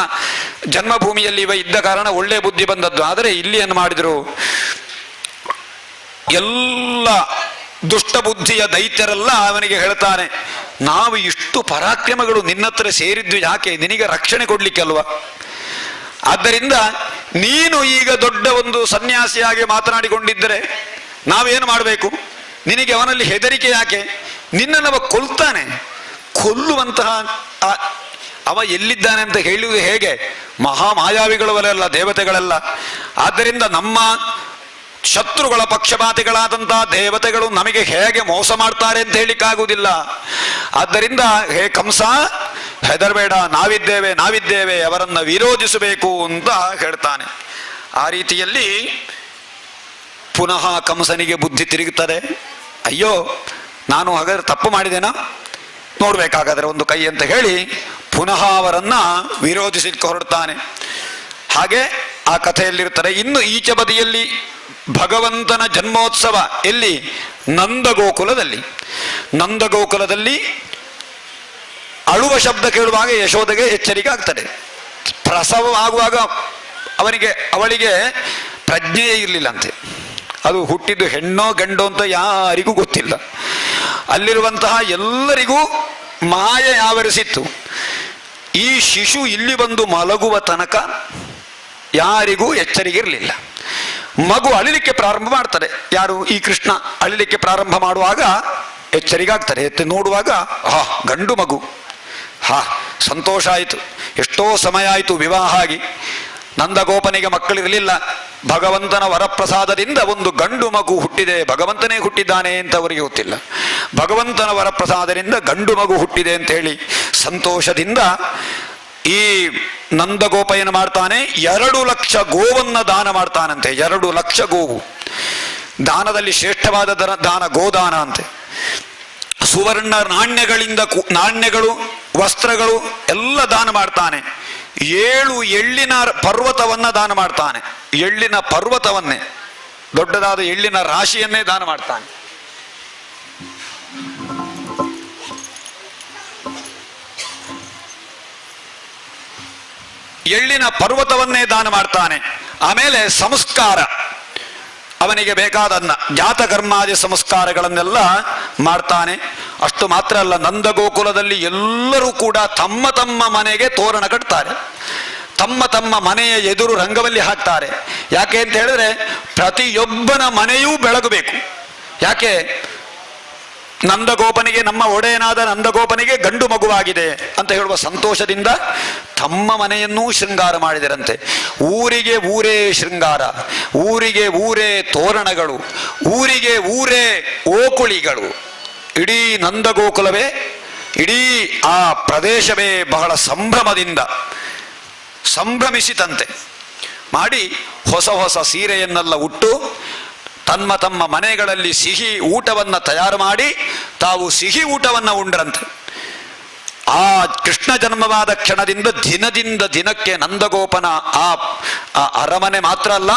ಜನ್ಮಭೂಮಿಯಲ್ಲಿ ಇವ ಇದ್ದ ಕಾರಣ ಒಳ್ಳೆ ಬುದ್ಧಿ ಬಂದದ್ದು. ಆದರೆ ಇಲ್ಲಿ ಏನು ಮಾಡಿದ್ರು, ಎಲ್ಲ ದುಷ್ಟ ಬುದ್ಧಿಯ ದೈತ್ಯರೆಲ್ಲ ಅವನಿಗೆ ಹೇಳ್ತಾನೆ, ನಾವು ಇಷ್ಟು ಪರಾಕ್ರಮಗಳು ನಿನ್ನತ್ರ ಸೇರಿದ್ದು ಯಾಕೆ? ನಿನಗೆ ರಕ್ಷಣೆ ಕೊಡ್ಲಿಕ್ಕೆ ಅಲ್ವಾ? ಆದ್ದರಿಂದ ನೀನು ಈಗ ದೊಡ್ಡ ಒಂದು ಸನ್ಯಾಸಿಯಾಗಿ ಮಾತನಾಡಿಕೊಂಡಿದ್ದರೆ ನಾವೇನು ಮಾಡಬೇಕು? ನಿನಗೆ ಅವನಲ್ಲಿ ಹೆದರಿಕೆ ಯಾಕೆ? ನಿನ್ನನ್ನು ಅವ ಕೊಲ್ತಾನೆ. ಕೊಲ್ಲುವಂತಹ ಅವ ಎಲ್ಲಿದ್ದಾನೆ ಅಂತ ಹೇಳುವುದು ಹೇಗೆ? ಮಹಾಮಾಯಾವಿಗಳವರೆಲ್ಲ ದೇವತೆಗಳೆಲ್ಲ. ಆದ್ದರಿಂದ ನಮ್ಮ ಶತ್ರುಗಳ ಪಕ್ಷಪಾತಿಗಳಾದಂತಹ ದೇವತೆಗಳು ನಮಗೆ ಹೇಗೆ ಮೋಸ ಮಾಡ್ತಾರೆ ಅಂತ ಹೇಳಿಕ್ಕಾಗುವುದಿಲ್ಲ. ಆದ್ದರಿಂದ ಹೇ ಕಂಸ, ಹೆದರಬೇಡ, ನಾವಿದ್ದೇವೆ, ಅವರನ್ನು ವಿರೋಧಿಸಬೇಕು ಅಂತ ಹೇಳ್ತಾನೆ. ಆ ರೀತಿಯಲ್ಲಿ ಪುನಃ ಕಂಸನಿಗೆ ಬುದ್ಧಿ ತಿರುಗುತ್ತದೆ. ಅಯ್ಯೋ, ನಾನು ಹಾಗಾದ್ರೆ ತಪ್ಪು ಮಾಡಿದೇನಾ, ನೋಡ್ಬೇಕಾಗಾದ್ರೆ ಒಂದು ಕೈ ಅಂತ ಹೇಳಿ ಪುನಃ ಅವರನ್ನ ವಿರೋಧಿಸಲಿಕ್ಕೆ ಹೊರಡ್ತಾನೆ. ಹಾಗೆ ಆ ಕಥೆಯಲ್ಲಿರ್ತಾರೆ. ಇನ್ನು ಈಚೆ ಬದಿಯಲ್ಲಿ ಭಗವಂತನ ಜನ್ಮೋತ್ಸವ ಎಲ್ಲಿ? ನಂದಗೋಕುಲದಲ್ಲಿ ಅಳುವ ಶಬ್ದ ಕೇಳುವಾಗ ಯಶೋದೆಗೆ ಎಚ್ಚರಿಕೆ ಆಗ್ತದೆ. ಪ್ರಸವವಾಗುವಾಗ ಅವಳಿಗೆ ಪ್ರಜ್ಞೆಯೇ ಇರಲಿಲ್ಲಂತೆ. ಅದು ಹುಟ್ಟಿದ್ದು ಹೆಣ್ಣೋ ಗಂಡೋ ಅಂತ ಯಾರಿಗೂ ಗೊತ್ತಿಲ್ಲ. ಅಲ್ಲಿರುವಂತಹ ಎಲ್ಲರಿಗೂ ಮಾಯೆ ಆವರಿಸಿತ್ತು. ಈ ಶಿಶು ಇಲ್ಲಿ ಬಂದು ಮಲಗುವ ತನಕ ಯಾರಿಗೂ ಎಚ್ಚರಿಕೆ ಇರಲಿಲ್ಲ. ಮಗು ಅಳಿಲಿಕ್ಕೆ ಪ್ರಾರಂಭ ಮಾಡ್ತಾರೆ. ಯಾರು? ಈ ಕೃಷ್ಣ ಅಳಿಲಿಕ್ಕೆ ಪ್ರಾರಂಭ ಮಾಡುವಾಗ ಎಚ್ಚರಿಕೆ ಆಗ್ತಾರೆ. ಎತ್ತಿ ನೋಡುವಾಗ ಗಂಡು ಮಗು. ಸಂತೋಷ ಆಯಿತು. ಎಷ್ಟೋ ಸಮಯ ಆಯಿತು ವಿವಾಹ ಆಗಿ. ನಂದಗೋಪನಿಗೆ ಮಕ್ಕಳಿರಲಿಲ್ಲ. ಭಗವಂತನ ವರಪ್ರಸಾದದಿಂದ ಒಂದು ಗಂಡು ಮಗು ಹುಟ್ಟಿದೆ. ಭಗವಂತನೇ ಹುಟ್ಟಿದ್ದಾನೆ ಅಂತ ಅವರಿಗೆ ಗೊತ್ತಿಲ್ಲ. ಭಗವಂತನ ವರಪ್ರಸಾದದಿಂದ ಗಂಡು ಮಗು ಹುಟ್ಟಿದೆ ಅಂತ ಹೇಳಿ ಸಂತೋಷದಿಂದ ಈ ನಂದಗೋಪ ಏನು ಮಾಡ್ತಾನೆ? 2 ಲಕ್ಷ ಗೋವನ್ನ ದಾನ ಮಾಡ್ತಾನಂತೆ. 2 ಲಕ್ಷ ಗೋವು. ದಾನದಲ್ಲಿ ಶ್ರೇಷ್ಠವಾದ ದಾನ ಗೋದಾನ ಅಂತೆ. ಸುವರ್ಣ ನಾಣ್ಯಗಳು, ವಸ್ತ್ರಗಳು ಎಲ್ಲ ದಾನ ಮಾಡ್ತಾನೆ. 7 ಎಳ್ಳಿನ ಪರ್ವತವನ್ನ ದಾನ ಮಾಡ್ತಾನೆ. ಎಳ್ಳಿನ ಪರ್ವತವನ್ನೇ, ದೊಡ್ಡದಾದ ಎಳ್ಳಿನ ರಾಶಿಯನ್ನೇ ದಾನ ಮಾಡ್ತಾನೆ. ಎಳ್ಳಿನ ಪರ್ವತವನ್ನೇ ದಾನ ಮಾಡ್ತಾನೆ. ಆಮೇಲೆ ಸಂಸ್ಕಾರ, ಅವನಿಗೆ ಬೇಕಾದನ್ನ ಜಾತಕರ್ಮಾದಿ ಸಂಸ್ಕಾರಗಳನ್ನೆಲ್ಲ ಮಾಡ್ತಾನೆ. ಅಷ್ಟು ಮಾತ್ರ ಅಲ್ಲ, ನಂದಗೋಕುಲದಲ್ಲಿ ಎಲ್ಲರೂ ಕೂಡ ತಮ್ಮ ತಮ್ಮ ಮನೆಗೆ ತೋರಣ ಕಟ್ತಾರೆ. ತಮ್ಮ ತಮ್ಮ ಮನೆಯ ಎದುರು ರಂಗವಲ್ಲಿ ಹಾಕ್ತಾರೆ. ಯಾಕೆ ಅಂತ ಹೇಳಿದ್ರೆ ಪ್ರತಿಯೊಬ್ಬನ ಮನೆಯೂ ಬೆಳಗಬೇಕು. ಯಾಕೆ? ನಂದಗೋಪನಿಗೆ, ನಮ್ಮ ಒಡೆಯನಾದ ನಂದಗೋಪನಿಗೆ ಗಂಡು ಮಗುವಾಗಿದೆ ಅಂತ ಹೇಳುವ ಸಂತೋಷದಿಂದ ತಮ್ಮ ಮನೆಯನ್ನೂ ಶೃಂಗಾರ ಮಾಡಿದರಂತೆ. ಊರಿಗೆ ಊರೇ ಶೃಂಗಾರ, ಊರಿಗೆ ಊರೇ ತೋರಣಗಳು, ಊರಿಗೆ ಊರೇ ಓಕುಳಿಗಳು. ಇಡೀ ನಂದಗೋಕುಲವೇ, ಇಡೀ ಆ ಪ್ರದೇಶವೇ ಬಹಳ ಸಂಭ್ರಮಿಸಿತಂತೆ. ಮಾಡಿ ಹೊಸ ಹೊಸ ಸೀರೆಯನ್ನೆಲ್ಲ ಉಟ್ಟು ತಮ್ಮ ತಮ್ಮ ಮನೆಗಳಲ್ಲಿ ಸಿಹಿ ಊಟವನ್ನ ತಯಾರು ಮಾಡಿ ತಾವು ಸಿಹಿ ಊಟವನ್ನ ಉಂಡ್ರಂತೆ. ಆ ಕೃಷ್ಣ ಜನ್ಮವಾದ ಕ್ಷಣದಿಂದ ದಿನದಿಂದ ದಿನಕ್ಕೆ ನಂದಗೋಪನ ಆ ಅರಮನೆ ಮಾತ್ರ ಅಲ್ಲ,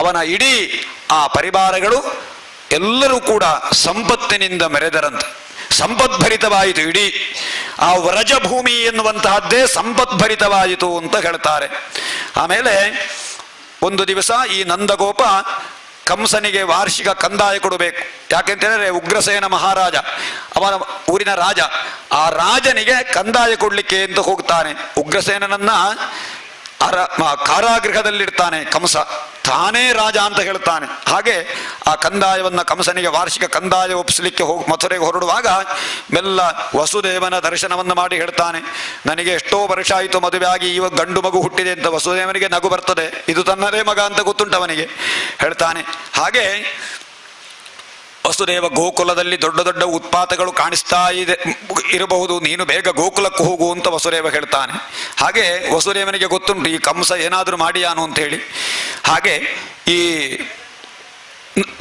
ಅವನ ಇಡೀ ಆ ಪರಿವಾರಗಳು ಎಲ್ಲರೂ ಕೂಡ ಸಂಪತ್ತಿನಿಂದ ಮೆರೆದರಂತೆ. ಸಂಪದ್ಭರಿತವಾಯಿತು. ಇಡೀ ಆ ವ್ರಜಭೂಮಿ ಎನ್ನುವಂತಹದ್ದೇ ಸಂಪದ್ಭರಿತವಾಯಿತು ಅಂತ ಹೇಳ್ತಾರೆ. ಆಮೇಲೆ ಒಂದು ದಿವಸ ಈ ನಂದಗೋಪ ಕಂಸನಿಗೆ ವಾರ್ಷಿಕ ಕಂದಾಯ ಕೊಡಬೇಕು. ಯಾಕೆಂತ ಹೇಳಿದ್ರೆ ಉಗ್ರಸೇನ ಮಹಾರಾಜ, ಅವನ ಊರಿನ ರಾಜ, ಆ ರಾಜನಿಗೆ ಕಂದಾಯ ಕೊಡ್ಲಿಕ್ಕೆ ಅಂತ ಹೋಗ್ತಾನೆ. ಉಗ್ರಸೇನನನ್ನ ಕಾರಾಗೃಹದಲ್ಲಿರ್ತಾನೆ ಕಂಸ, ತಾನೇ ರಾಜ ಅಂತ ಹೇಳ್ತಾನೆ. ಹಾಗೆ ಆ ಕಂದಾಯವನ್ನ ಕಂಸನಿಗೆ ವಾರ್ಷಿಕ ಕಂದಾಯ ಒಪ್ಪಿಸಲಿಕ್ಕೆ ಮಥುರೆಗೆ ಹೊರಡುವಾಗ ಮೆಲ್ಲ ವಸುದೇವನ ದರ್ಶನವನ್ನು ಮಾಡಿ ಹೇಳ್ತಾನೆ, ನನಗೆ ಎಷ್ಟೋ ವರ್ಷ ಆಯಿತು ಮದುವೆ ಆಗಿ, ಇವಾಗ ಗಂಡು ಮಗು ಹುಟ್ಟಿದೆ ಅಂತ. ವಸುದೇವನಿಗೆ ನಗು ಬರ್ತದೆ, ಇದು ತನ್ನದೇ ಮಗ ಅಂತ ಗೊತ್ತುಂಟವನಿಗೆ, ಹೇಳ್ತಾನೆ. ಹಾಗೆ ವಸುದೇವ, ಗೋಕುಲದಲ್ಲಿ ದೊಡ್ಡ ದೊಡ್ಡ ಉತ್ಪಾತಗಳು ಕಾಣಿಸ್ತಾ ಇರಬಹುದು, ನೀನು ಬೇಗ ಗೋಕುಲಕ್ಕೆ ಹೋಗು ಅಂತ ವಸುದೇವ ಹೇಳ್ತಾನೆ. ಹಾಗೆ ವಸುದೇವನಿಗೆ ಗೊತ್ತುಂಟು ಈ ಕಂಸ ಏನಾದರೂ ಮಾಡಿಯಾನು ಅಂತ ಹೇಳಿ. ಹಾಗೆ ಈ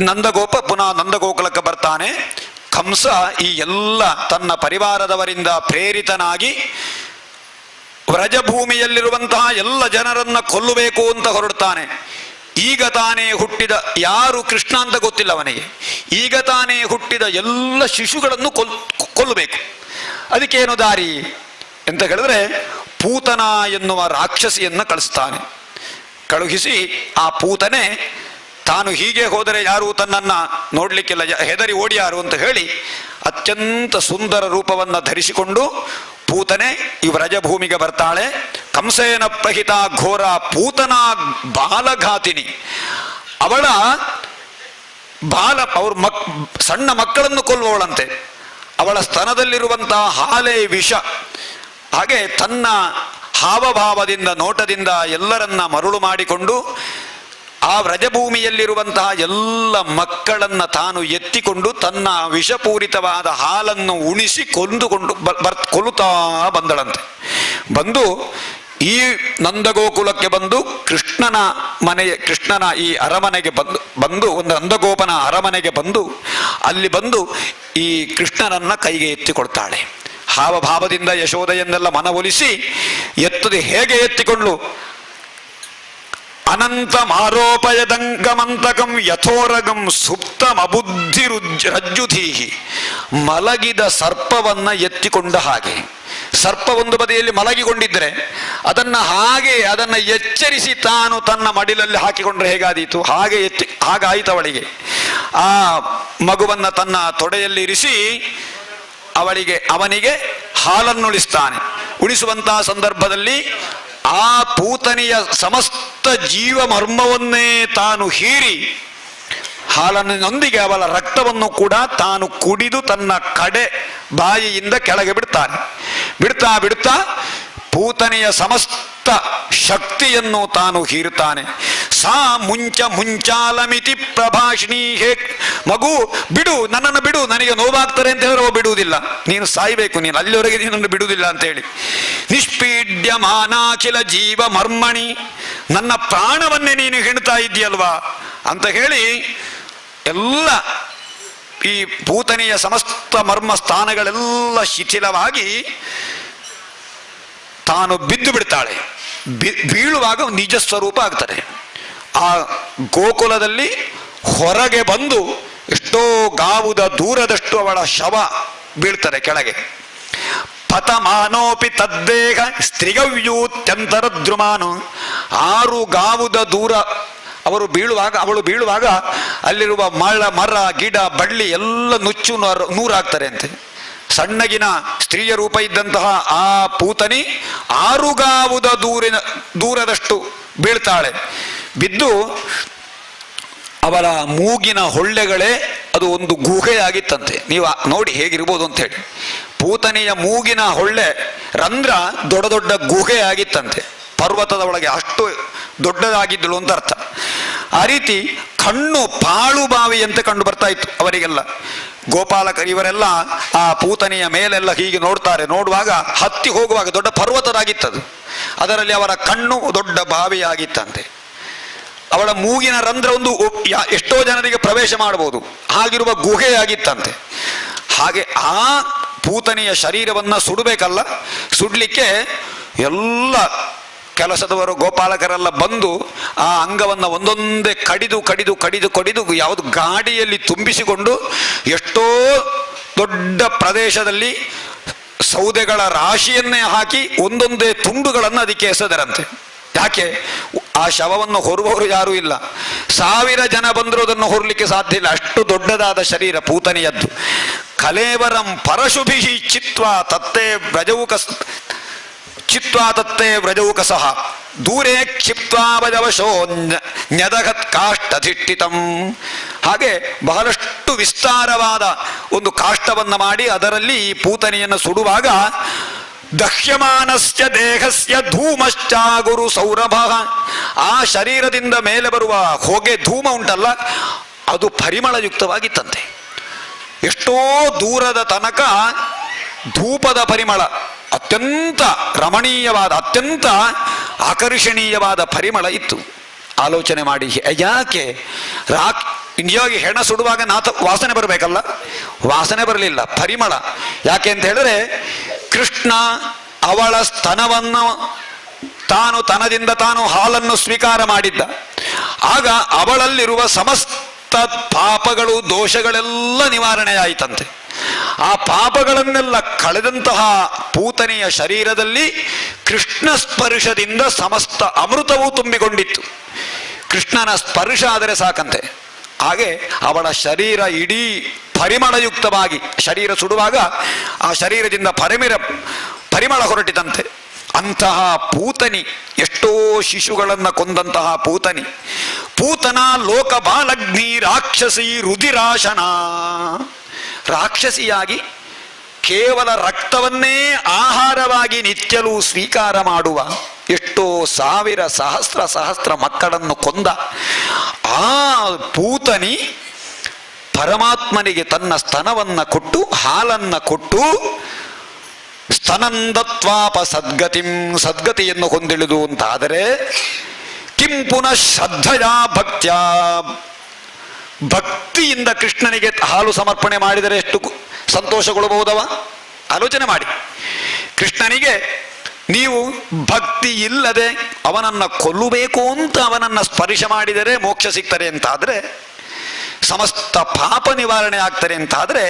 ನಂದಗೋಪ ಪುನಃ ನಂದಗೋಕುಲಕ್ಕೆ ಬರ್ತಾನೆ. ಕಂಸ ಈ ಎಲ್ಲ ತನ್ನ ಪರಿವಾರದವರಿಂದ ಪ್ರೇರಿತನಾಗಿ ವ್ರಜಭೂಮಿಯಲ್ಲಿರುವಂತಹ ಎಲ್ಲ ಜನರನ್ನ ಕೊಲ್ಲಬೇಕು ಅಂತ ಹೊರಡ್ತಾನೆ. ಈಗ ತಾನೇ ಹುಟ್ಟಿದ, ಯಾರು ಕೃಷ್ಣ ಅಂತ ಗೊತ್ತಿಲ್ಲ ಅವನಿಗೆ, ಈಗ ತಾನೇ ಹುಟ್ಟಿದ ಎಲ್ಲ ಶಿಶುಗಳನ್ನು ಕೊಲ್ಲಬೇಕು. ಅದಕ್ಕೇನು ದಾರಿ ಅಂತ ಹೇಳಿದ್ರೆ ಪೂತನ ಎನ್ನುವ ರಾಕ್ಷಸಿಯನ್ನ ಕಳಿಸ್ತಾನೆ. ಕಳುಹಿಸಿ ಆ ಪೂತನೆ ತಾನು ಹೀಗೆ ಹೋದರೆ ಯಾರು ತನ್ನನ್ನು ನೋಡ್ಲಿಕ್ಕಿಲ್ಲ, ಹೆದರಿ ಓಡಿಯಾರು ಅಂತ ಹೇಳಿ ಅತ್ಯಂತ ಸುಂದರ ರೂಪವನ್ನು ಧರಿಸಿಕೊಂಡು ಪೂತನೆ ಈ ವ್ರಜಭೂಮಿಗೆ ಬರ್ತಾಳೆ. ಕಂಸೇನ ಪ್ರಹಿತ ಘೋರ ಪೂತನ ಬಾಲಘಾತಿನಿ. ಅವಳ ಅವ್ರ ಸಣ್ಣ ಮಕ್ಕಳನ್ನು ಕೊಲ್ಲುವವಳಂತೆ. ಅವಳ ಸ್ತನದಲ್ಲಿರುವಂತಹ ಹಾಲೇ ವಿಷ. ಹಾಗೆ ತನ್ನ ಹಾವಭಾವದಿಂದ ನೋಟದಿಂದ ಎಲ್ಲರನ್ನ ಮರುಳು ಮಾಡಿಕೊಂಡು ಆ ವ್ರಜಭೂಮಿಯಲ್ಲಿರುವಂತಹ ಎಲ್ಲ ಮಕ್ಕಳನ್ನ ತಾನು ಎತ್ತಿಕೊಂಡು ತನ್ನ ವಿಷಪೂರಿತವಾದ ಹಾಲನ್ನು ಉಣಿಸಿ ಕೊಲ್ಲುತ್ತಾ ಬಂದಳಂತೆ. ಬಂದು ಈ ನಂದಗೋಕುಲಕ್ಕೆ ಬಂದು ಕೃಷ್ಣನ ಈ ಅರಮನೆಗೆ ಬಂದು ಒಂದು ನಂದಗೋಪನ ಅರಮನೆಗೆ ಬಂದು ಅಲ್ಲಿ ಬಂದು ಈ ಕೃಷ್ಣನನ್ನ ಕೈಗೆ ಎತ್ತಿಕೊಳ್ತಾಳೆ. ಹಾವಭಾವದಿಂದ ಯಶೋದೆಯನ್ನೆಲ್ಲ ಮನವೊಲಿಸಿ ಹೇಗೆ ಎತ್ತಿಕೊಂಡ್ಲು? ಅನಂತ ಮಾರೋಪಯದಂಗಮಂತಕಂ ಯಥೋರಗಂ ಸುಪ್ತಂ ಅಬುದ್ಧಿ ರಜ್ಜುಧೀಹಿ. ಮಲಗಿದ ಸರ್ಪವನ್ನ ಎತ್ತಿಕೊಂಡ ಹಾಗೆ. ಸರ್ಪ ಒಂದು ಬದಿಯಲ್ಲಿ ಮಲಗಿಕೊಂಡಿದ್ರೆ ಅದನ್ನ ಎಚ್ಚರಿಸಿ ತಾನು ತನ್ನ ಮಡಿಲಲ್ಲಿ ಹಾಕಿಕೊಂಡ್ರೆ ಹೇಗಾದೀತು? ಹಾಗಾಯಿತು ಅವಳಿಗೆ. ಆ ಮಗುವನ್ನ ತನ್ನ ತೊಡೆಯಲ್ಲಿ ಇರಿಸಿ ಅವನಿಗೆ ಹಾಲನ್ನುಳಿಸ್ತಾನೆ. ಉಣಿಸುವಂತಹ ಸಂದರ್ಭದಲ್ಲಿ ಆ ಪೂತನಿಯ ಸಮಸ್ತ ಜೀವ ಮರ್ಮವನ್ನೇ ತಾನು ಹೀರಿ ಹಾಲನ್ನೊಂದಿಗೆ ಅವಳ ರಕ್ತವನ್ನು ಕೂಡ ತಾನು ಕುಡಿದು ತನ್ನ ಕಡೆ ಬಾಯಿಯಿಂದ ಕೆಳಗೆ ಬಿಡ್ತಾನೆ. ಬಿಡ್ತಾ ಪೂತನೆಯ ಸಮಸ್ತ ಶಕ್ತಿಯನ್ನು ತಾನು ಹೀರುತ್ತಾನೆ. ಸಾ ಮುಂಚಾಲಮಿತಿ ಪ್ರಭಾಷಿಣಿ. ಹೇ ಮಗು, ಬಿಡು, ನನ್ನನ್ನು ಬಿಡು, ನನಗೆ ನೋವಾಗ್ತಾರೆ ಅಂತ ಹೇಳಿದ್ರೆ ಬಿಡುವುದಿಲ್ಲ, ನೀನು ಸಾಯ್ಬೇಕು, ನೀನು ಅಲ್ಲಿವರೆಗೆ ನೀನನ್ನು ಬಿಡುವುದಿಲ್ಲ ಅಂತ ಹೇಳಿ ನಿಷ್ಪೀಡ್ಯಮಾನಾಖಿಲ ಜೀವ ಮರ್ಮಣಿ, ನನ್ನ ಪ್ರಾಣವನ್ನೇ ನೀನು ಹೆಣ್ತಾ ಇದ್ದೀಯಲ್ವಾ ಅಂತ ಹೇಳಿ ಎಲ್ಲ ಈ ಪೂತನೆಯ ಸಮಸ್ತ ಮರ್ಮ ಸ್ಥಾನಗಳೆಲ್ಲ ಶಿಥಿಲವಾಗಿ ತಾನು ಬಿದ್ದು ಬಿಡ್ತಾಳೆ. ಬೀಳುವಾಗ ನಿಜ ಸ್ವರೂಪ ಆಗ್ತಾರೆ. ಆ ಗೋಕುಲದಲ್ಲಿ ಹೊರಗೆ ಬಂದು ಎಷ್ಟೋ ಗಾವುದ ದೂರದಷ್ಟು ಅವಳ ಶವ ಬೀಳ್ತಾರೆ ಕೆಳಗೆ. ಪತಮಾನೋಪಿ ತದ್ದೇಹ ಸ್ತ್ರೀಗವ್ಯೂತ್ಯಂತರ ದ್ರುಮಾನು. 6 ಗಾವುದ ದೂರ ಅವಳು ಬೀಳುವಾಗ ಅಲ್ಲಿರುವ ಮರ ಗಿಡ ಬಳ್ಳಿ ಎಲ್ಲ ನುಚ್ಚು ನೂರಾಗ್ತಾರೆ ಅಂತೆ. ಸಣ್ಣಗಿನ ಸ್ತ್ರೀಯ ರೂಪ ಇದ್ದಂತಹ ಆ ಪೂತನಿ 6 ಗಾವುದ ದೂರದಷ್ಟು ಬೀಳ್ತಾಳೆ. ಬಿದ್ದು ಅವಳ ಮೂಗಿನ ಹೊಳ್ಳೆಗಳೇ ಅದು ಒಂದು ಗುಹೆಯಾಗಿತ್ತಂತೆ. ನೀವು ನೋಡಿ ಹೇಗಿರ್ಬೋದು ಅಂತ ಹೇಳಿ. ಪೂತನಿಯ ಮೂಗಿನ ಹೊಳ್ಳೆ ರಂಧ್ರ ದೊಡ್ಡ ದೊಡ್ಡ ಗುಹೆ ಆಗಿತ್ತಂತೆ. ಪರ್ವತದ ಒಳಗೆ ಅಷ್ಟು ದೊಡ್ಡದಾಗಿದ್ದಳು ಅಂತ ಅರ್ಥ. ಆ ರೀತಿ ಕಣ್ಣು ಪಾಳು ಬಾವಿಯಂತೆ ಕಂಡು ಬರ್ತಾ ಇತ್ತು ಅವರಿಗೆಲ್ಲ. ಗೋಪಾಲಕರು ಇವರೆಲ್ಲ ಆ ಪೂತನಿಯ ಮೇಲೆಲ್ಲ ಹೀಗೆ ನೋಡ್ತಾರೆ. ನೋಡುವಾಗ ಹತ್ತಿ ಹೋಗುವಾಗ ದೊಡ್ಡ ಪರ್ವತದಾಗಿತ್ತದು. ಅದರಲ್ಲಿ ಅವರ ಕಣ್ಣು ದೊಡ್ಡ ಬಾವಿಯಾಗಿತ್ತಂತೆ. ಅವಳ ಮೂಗಿನ ರಂಧ್ರ ಒಂದು ಎಷ್ಟೋ ಜನರಿಗೆ ಪ್ರವೇಶ ಮಾಡಬಹುದು ಹಾಗಿರುವ ಗುಹೆಯಾಗಿತ್ತಂತೆ. ಹಾಗೆ ಆ ಪೂತನಿಯ ಶರೀರವನ್ನ ಸುಡಬೇಕಲ್ಲ, ಸುಡ್ಲಿಕ್ಕೆ ಎಲ್ಲ ಕೆಲಸದವರು ಗೋಪಾಲಕರೆಲ್ಲ ಬಂದು ಆ ಅಂಗವನ್ನು ಒಂದೊಂದೇ ಕಡಿದು ಯಾವುದು ಗಾಡಿಯಲ್ಲಿ ತುಂಬಿಸಿಕೊಂಡು ಎಷ್ಟೋ ದೊಡ್ಡ ಪ್ರದೇಶದಲ್ಲಿ ಸೌದೆಗಳ ರಾಶಿಯನ್ನೇ ಹಾಕಿ ಒಂದೊಂದೇ ತುಂಡುಗಳನ್ನು ಅದಕ್ಕೆ ಎಸೆದರಂತೆ. ಯಾಕೆ? ಆ ಶವವನ್ನು ಹೊರುವವರು ಯಾರೂ ಇಲ್ಲ. 1000 ಜನ ಬಂದರೂ ಅದನ್ನು ಹೊರಲಿಕ್ಕೆ ಸಾಧ್ಯ ಇಲ್ಲ, ಅಷ್ಟು ದೊಡ್ಡದಾದ ಶರೀರ ಪೂತನಿಯದ್ದು. ಕಲೇವರಂ ಪರಶುಭಿ ಚಿತ್ವಾ ತತ್ತೇ ವ್ರಜೌಕಸಃ ದೂರೇ ಕ್ಷಿಪ್ತ್ವಾ ವಜವಶೋ ನ್ಯದಗತ್ ಕಾಷ್ಟಧಿಷ್ಠಿತಂ. ಹಾಗೆ ಬಹಳಷ್ಟು ವಿಸ್ತಾರವಾದ ಒಂದು ಕಾಷ್ಟವನ್ನು ಮಾಡಿ ಅದರಲ್ಲಿ ಈ ಪೂತನಿಯನ್ನು ಸುಡುವಾಗ ದಹ್ಯಮಾನಸ್ಯ ದೇಹಸ್ಯ ಧೂಮಶ್ಚಾಗುರು ಸೌರಭ. ಆ ಶರೀರದಿಂದ ಮೇಲೆ ಬರುವ ಹೊಗೆ ಧೂಮ ಉಂಟಲ್ಲ, ಅದು ಪರಿಮಳಯುಕ್ತವಾಗಿತ್ತಂತೆ. ಎಷ್ಟೋ ದೂರದ ತನಕ ಧೂಪದ ಪರಿಮಳ, ಅತ್ಯಂತ ರಮಣೀಯವಾದ ಅತ್ಯಂತ ಆಕರ್ಷಣೀಯವಾದ ಪರಿಮಳ ಇತ್ತು. ಆಲೋಚನೆ ಮಾಡಿ, ಯಾಕೆ ನಿಜವಾಗಿ ಹೆಣ ಸುಡುವಾಗ ವಾಸನೆ ಬರಬೇಕಲ್ಲ, ವಾಸನೆ ಬರಲಿಲ್ಲ, ಪರಿಮಳ. ಯಾಕೆ ಅಂತ ಹೇಳಿದ್ರೆ ಕೃಷ್ಣ ಅವಳ ಸ್ತನವನ್ನು ತನದಿಂದ ತಾನು ಹಾಲನ್ನು ಸ್ವೀಕಾರ ಮಾಡಿದ್ದ. ಆಗ ಅವಳಲ್ಲಿರುವ ಸಮಸ್ತ ಪಾಪಗಳು ದೋಷಗಳೆಲ್ಲ ನಿವಾರಣೆಯಾಯಿತಂತೆ. ಆ ಪಾಪಗಳನ್ನೆಲ್ಲ ಕಳೆದಂತಹ ಪೂತನೆಯ ಶರೀರದಲ್ಲಿ ಕೃಷ್ಣ ಸ್ಪರ್ಶದಿಂದ ಸಮಸ್ತ ಅಮೃತವೂ ತುಂಬಿಕೊಂಡಿತ್ತು. ಕೃಷ್ಣನ ಸ್ಪರ್ಶ ಆದರೆ ಸಾಕಂತೆ. ಹಾಗೆ ಅವಳ ಶರೀರ ಇಡೀ ಪರಿಮಳಯುಕ್ತವಾಗಿ, ಶರೀರ ಸುಡುವಾಗ ಆ ಶರೀರದಿಂದ ಪರಿಮಳ ಹೊರಟಿತಂತೆ. ಅಂತಹ ಪೂತನಿ, ಎಷ್ಟೋ ಶಿಶುಗಳನ್ನು ಕೊಂದಂತಹ ಪೂತನಿ, ಪೂತನ ಲೋಕ ಬಾಲಗ್ನಿ ರಾಕ್ಷಸಿ ರುಧಿರಾಶನ, ರಾಕ್ಷಸಿಯಾಗಿ ಕೇವಲ ರಕ್ತವನ್ನೇ ಆಹಾರವಾಗಿ ನಿತ್ಯಲೂ ಸ್ವೀಕಾರ ಮಾಡುವ, ಎಷ್ಟೋ ಸಾವಿರ ಸಹಸ್ರ ಮಕ್ಕಳನ್ನು ಕೊಂದ ಆ ಪೂತನಿ ಪರಮಾತ್ಮನಿಗೆ ತನ್ನ ಸ್ತನವನ್ನು ಕೊಟ್ಟು, ಹಾಲನ್ನು ಕೊಟ್ಟು, ಸ್ತನಂದತ್ವಾಪ ಸದ್ಗತಿಯನ್ನು ಹೊಂದಿಳಿದು ಅಂತಾದರೆ, ಕಿಂ ಪುನಃ ಶ್ರದ್ಧೆಯ ಭಕ್ತ್ಯ, ಭಕ್ತಿಯಿಂದ ಕೃಷ್ಣನಿಗೆ ಹಾಲು ಸಮರ್ಪಣೆ ಮಾಡಿದರೆ ಎಷ್ಟು ಸಂತೋಷಗೊಳ್ಳಬಹುದವ? ಆಲೋಚನೆ ಮಾಡಿ. ಕೃಷ್ಣನಿಗೆ ನೀವು ಭಕ್ತಿ ಇಲ್ಲದೆ ಅವನನ್ನು ಕೊಲ್ಲಬೇಕು ಅಂತ ಅವನನ್ನು ಸ್ಪರ್ಶ ಮಾಡಿದರೆ ಮೋಕ್ಷ ಸಿಗ್ತಾರೆ ಅಂತಾದರೆ, ಸಮಸ್ತ ಪಾಪ ನಿವಾರಣೆ ಆಗ್ತಾರೆ ಅಂತಾದರೆ,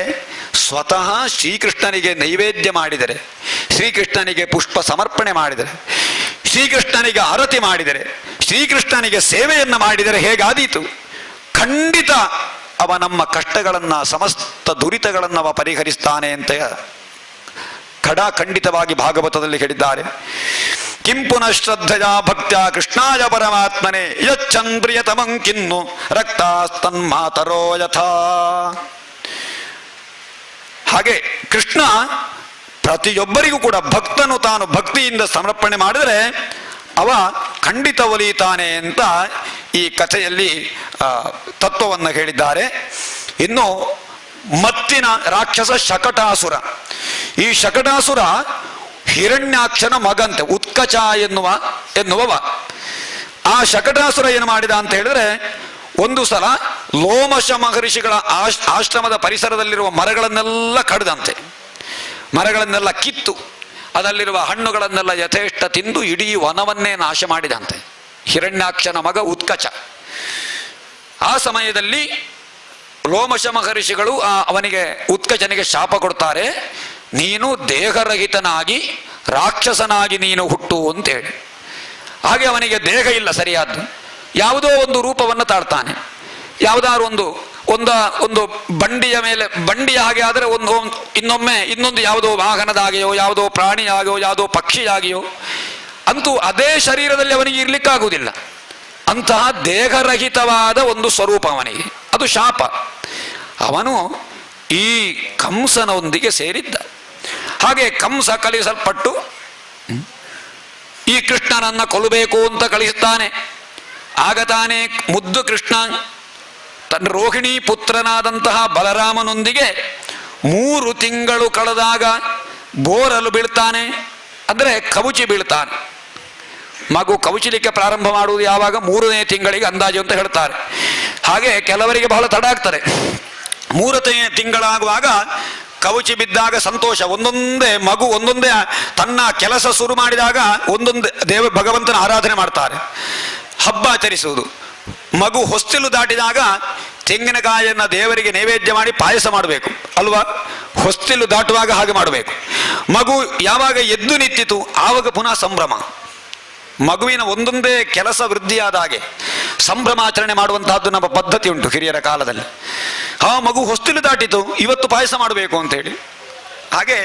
ಸ್ವತಃ ಶ್ರೀಕೃಷ್ಣನಿಗೆ ನೈವೇದ್ಯ ಮಾಡಿದರೆ, ಶ್ರೀಕೃಷ್ಣನಿಗೆ ಪುಷ್ಪ ಸಮರ್ಪಣೆ ಮಾಡಿದರೆ, ಶ್ರೀಕೃಷ್ಣನಿಗೆ ಆರತಿ ಮಾಡಿದರೆ, ಶ್ರೀಕೃಷ್ಣನಿಗೆ ಸೇವೆಯನ್ನು ಮಾಡಿದರೆ ಹೇಗಾದೀತು? ಖಂಡಿತ ಅವ ನಮ್ಮ ಕಷ್ಟಗಳನ್ನು, ಸಮಸ್ತ ದುರಿತಗಳನ್ನು ಅವ ಪರಿಹರಿಸ್ತಾನೆ ಅಂತ ಖಂಡಿತವಾಗಿ ಭಾಗವತದಲ್ಲಿ ಹೇಳಿದ್ದಾರೆ. ಕಿಂ ಪುನಃ ಶ್ರದ್ಧೆಯ ಭಕ್ತ್ಯ ಕೃಷ್ಣಾಯ ಪರಮಾತ್ಮನೆ ಯಚ್ಚನ್ ಪ್ರಿಯತಮಂ ಕಿನ್ನು ರಕ್ತಾಸ್ತನ್ಮಾತರೋ ಯಥಾ. ಹಾಗೆ ಕೃಷ್ಣ ಪ್ರತಿಯೊಬ್ಬರಿಗೂ ಕೂಡ ಭಕ್ತನು ತಾನು ಭಕ್ತಿಯಿಂದ ಸಮರ್ಪಣೆ ಮಾಡಿದರೆ ಅವ ಖಂಡಿತ ಒಲಿಯುತ್ತಾನೆ ಅಂತ ಈ ಕಥೆಯಲ್ಲಿ ತತ್ವವನ್ನು ಹೇಳಿದ್ದಾರೆ. ಇನ್ನು ಮತ್ತಿನ ರಾಕ್ಷಸ ಶಕಟಾಸುರ. ಈ ಶಕಟಾಸುರ ಹಿರಣ್ಯಾಕ್ಷನ ಮಗಂತೆ, ಉತ್ಕಚ ಎನ್ನುವವ. ಆ ಶಕಟಾಸುರ ಏನು ಮಾಡಿದ ಅಂತ ಹೇಳಿದ್ರೆ, ಒಂದು ಸಲ ಲೋಮಶ ಮಹರ್ಷಿಗಳ ಆಶ್ರಮದ ಪರಿಸರದಲ್ಲಿರುವ ಮರಗಳನ್ನೆಲ್ಲ ಕಡ್ದಂತೆ, ಮರಗಳನ್ನೆಲ್ಲ ಕಿತ್ತು ಅದರಲ್ಲಿರುವ ಹಣ್ಣುಗಳನ್ನೆಲ್ಲ ಯಥೇಷ್ಟ ತಿಂದು ಇಡೀ ವನವನ್ನೇ ನಾಶ ಮಾಡಿದಂತೆ ಹಿರಣ್ಯಾಕ್ಷನ ಮಗ ಉತ್ಕಚ. ಆ ಸಮಯದಲ್ಲಿ ಲೋಮಶ ಮಹರ್ಷಿಗಳು ಅವನಿಗೆ ಉತ್ಕಚನಿಗೆ ಶಾಪ ಕೊಡ್ತಾರೆ, ನೀನು ದೇಹರಹಿತನಾಗಿ ರಾಕ್ಷಸನಾಗಿ ನೀನು ಹುಟ್ಟು ಅಂತೇಳಿ. ಹಾಗೆ ಅವನಿಗೆ ದೇಹ ಇಲ್ಲ ಸರಿಯಾದ್ದು, ಯಾವುದೋ ಒಂದು ರೂಪವನ್ನು ತಾಳ್ತಾನೆ. ಯಾವುದಾದ್ರು ಒಂದು ಬಂಡಿಯ ಮೇಲೆ, ಬಂಡಿಯ ಹಾಗೆ ಆದರೆ ಇನ್ನೊಂದು ಯಾವುದೋ ವಾಹನದಾಗೆಯೋ, ಯಾವುದೋ ಪ್ರಾಣಿಯಾಗಿಯೋ, ಯಾವುದೋ ಪಕ್ಷಿಯಾಗಿಯೋ, ಅಂತೂ ಅದೇ ಶರೀರದಲ್ಲಿ ಅವನಿಗೆ ಇರ್ಲಿಕ್ಕಾಗುವುದಿಲ್ಲ. ಅಂತಹ ದೇಹರಹಿತವಾದ ಒಂದು ಸ್ವರೂಪ ಅವನಿಗೆ, ಅದು ಶಾಪ. ಅವನು ಈ ಕಂಸನೊಂದಿಗೆ ಸೇರಿದ್ದ. ಹಾಗೆ ಕಂಸ ಕಳಿಸಲ್ಪಟ್ಟು ಈ ಕೃಷ್ಣನನ್ನ ಕೊಲ್ಲಬೇಕು ಅಂತ ಕಳಿಸುತ್ತಾನೆ. ಆಗ ತಾನೇ ಮುದ್ದು ಕೃಷ್ಣ ತನ್ನ ರೋಹಿಣಿ ಪುತ್ರನಾದಂತಹ ಬಲರಾಮನೊಂದಿಗೆ 3 ತಿಂಗಳು ಕಳೆದಾಗ ಬೋರಲು ಬೀಳ್ತಾನೆ, ಅಂದರೆ ಕವುಚಿ ಬೀಳ್ತಾನೆ. ಮಗು ಕವುಚಲಿಕ್ಕೆ ಪ್ರಾರಂಭ ಮಾಡುವುದು ಯಾವಾಗ? 3ನೇ ತಿಂಗಳಿಗೆ ಅಂದಾಜು ಅಂತ ಹೇಳ್ತಾರೆ. ಹಾಗೆ ಕೆಲವರಿಗೆ ಬಹಳ ತಡ ಆಗ್ತದೆ. 3ನೇ ತಿಂಗಳಾಗುವಾಗ ಕವುಚಿ ಬಿದ್ದಾಗ ಸಂತೋಷ. ಮಗು ಒಂದೊಂದೇ ತನ್ನ ಕೆಲಸ ಶುರು ಮಾಡಿದಾಗ ಒಂದೊಂದೇ ಭಗವಂತನ ಆರಾಧನೆ ಮಾಡ್ತಾರೆ, ಹಬ್ಬ ಆಚರಿಸುವುದು. ಮಗು ಹೊಸ್ತಿಲು ದಾಟಿದಾಗ ತೆಂಗಿನಕಾಯಿಯನ್ನು ದೇವರಿಗೆ ನೈವೇದ್ಯ ಮಾಡಿ ಪಾಯಸ ಮಾಡಬೇಕು ಅಲ್ವಾ? ಹೊಸ್ತಿಲು ದಾಟುವಾಗ ಹಾಗೆ ಮಾಡಬೇಕು. ಮಗು ಯಾವಾಗ ಎದ್ದು ನಿಂತಿತು ಆವಾಗ ಪುನಃ ಸಂಭ್ರಮ. ಮಗುವಿನ ಒಂದೊಂದೇ ಕೆಲಸ ವೃದ್ಧಿಯಾದ ಹಾಗೆ ಸಂಭ್ರಮಾಚರಣೆ ಮಾಡುವಂತಹದ್ದು ನಮ್ಮ ಪದ್ಧತಿ ಉಂಟು ಹಿರಿಯರ ಕಾಲದಲ್ಲಿ. ಮಗು ಹೊಸ್ತಿಲು ದಾಟಿತು, ಇವತ್ತು ಪಾಯಸ ಮಾಡಬೇಕು ಅಂತೇಳಿ. ಹಾಗೆ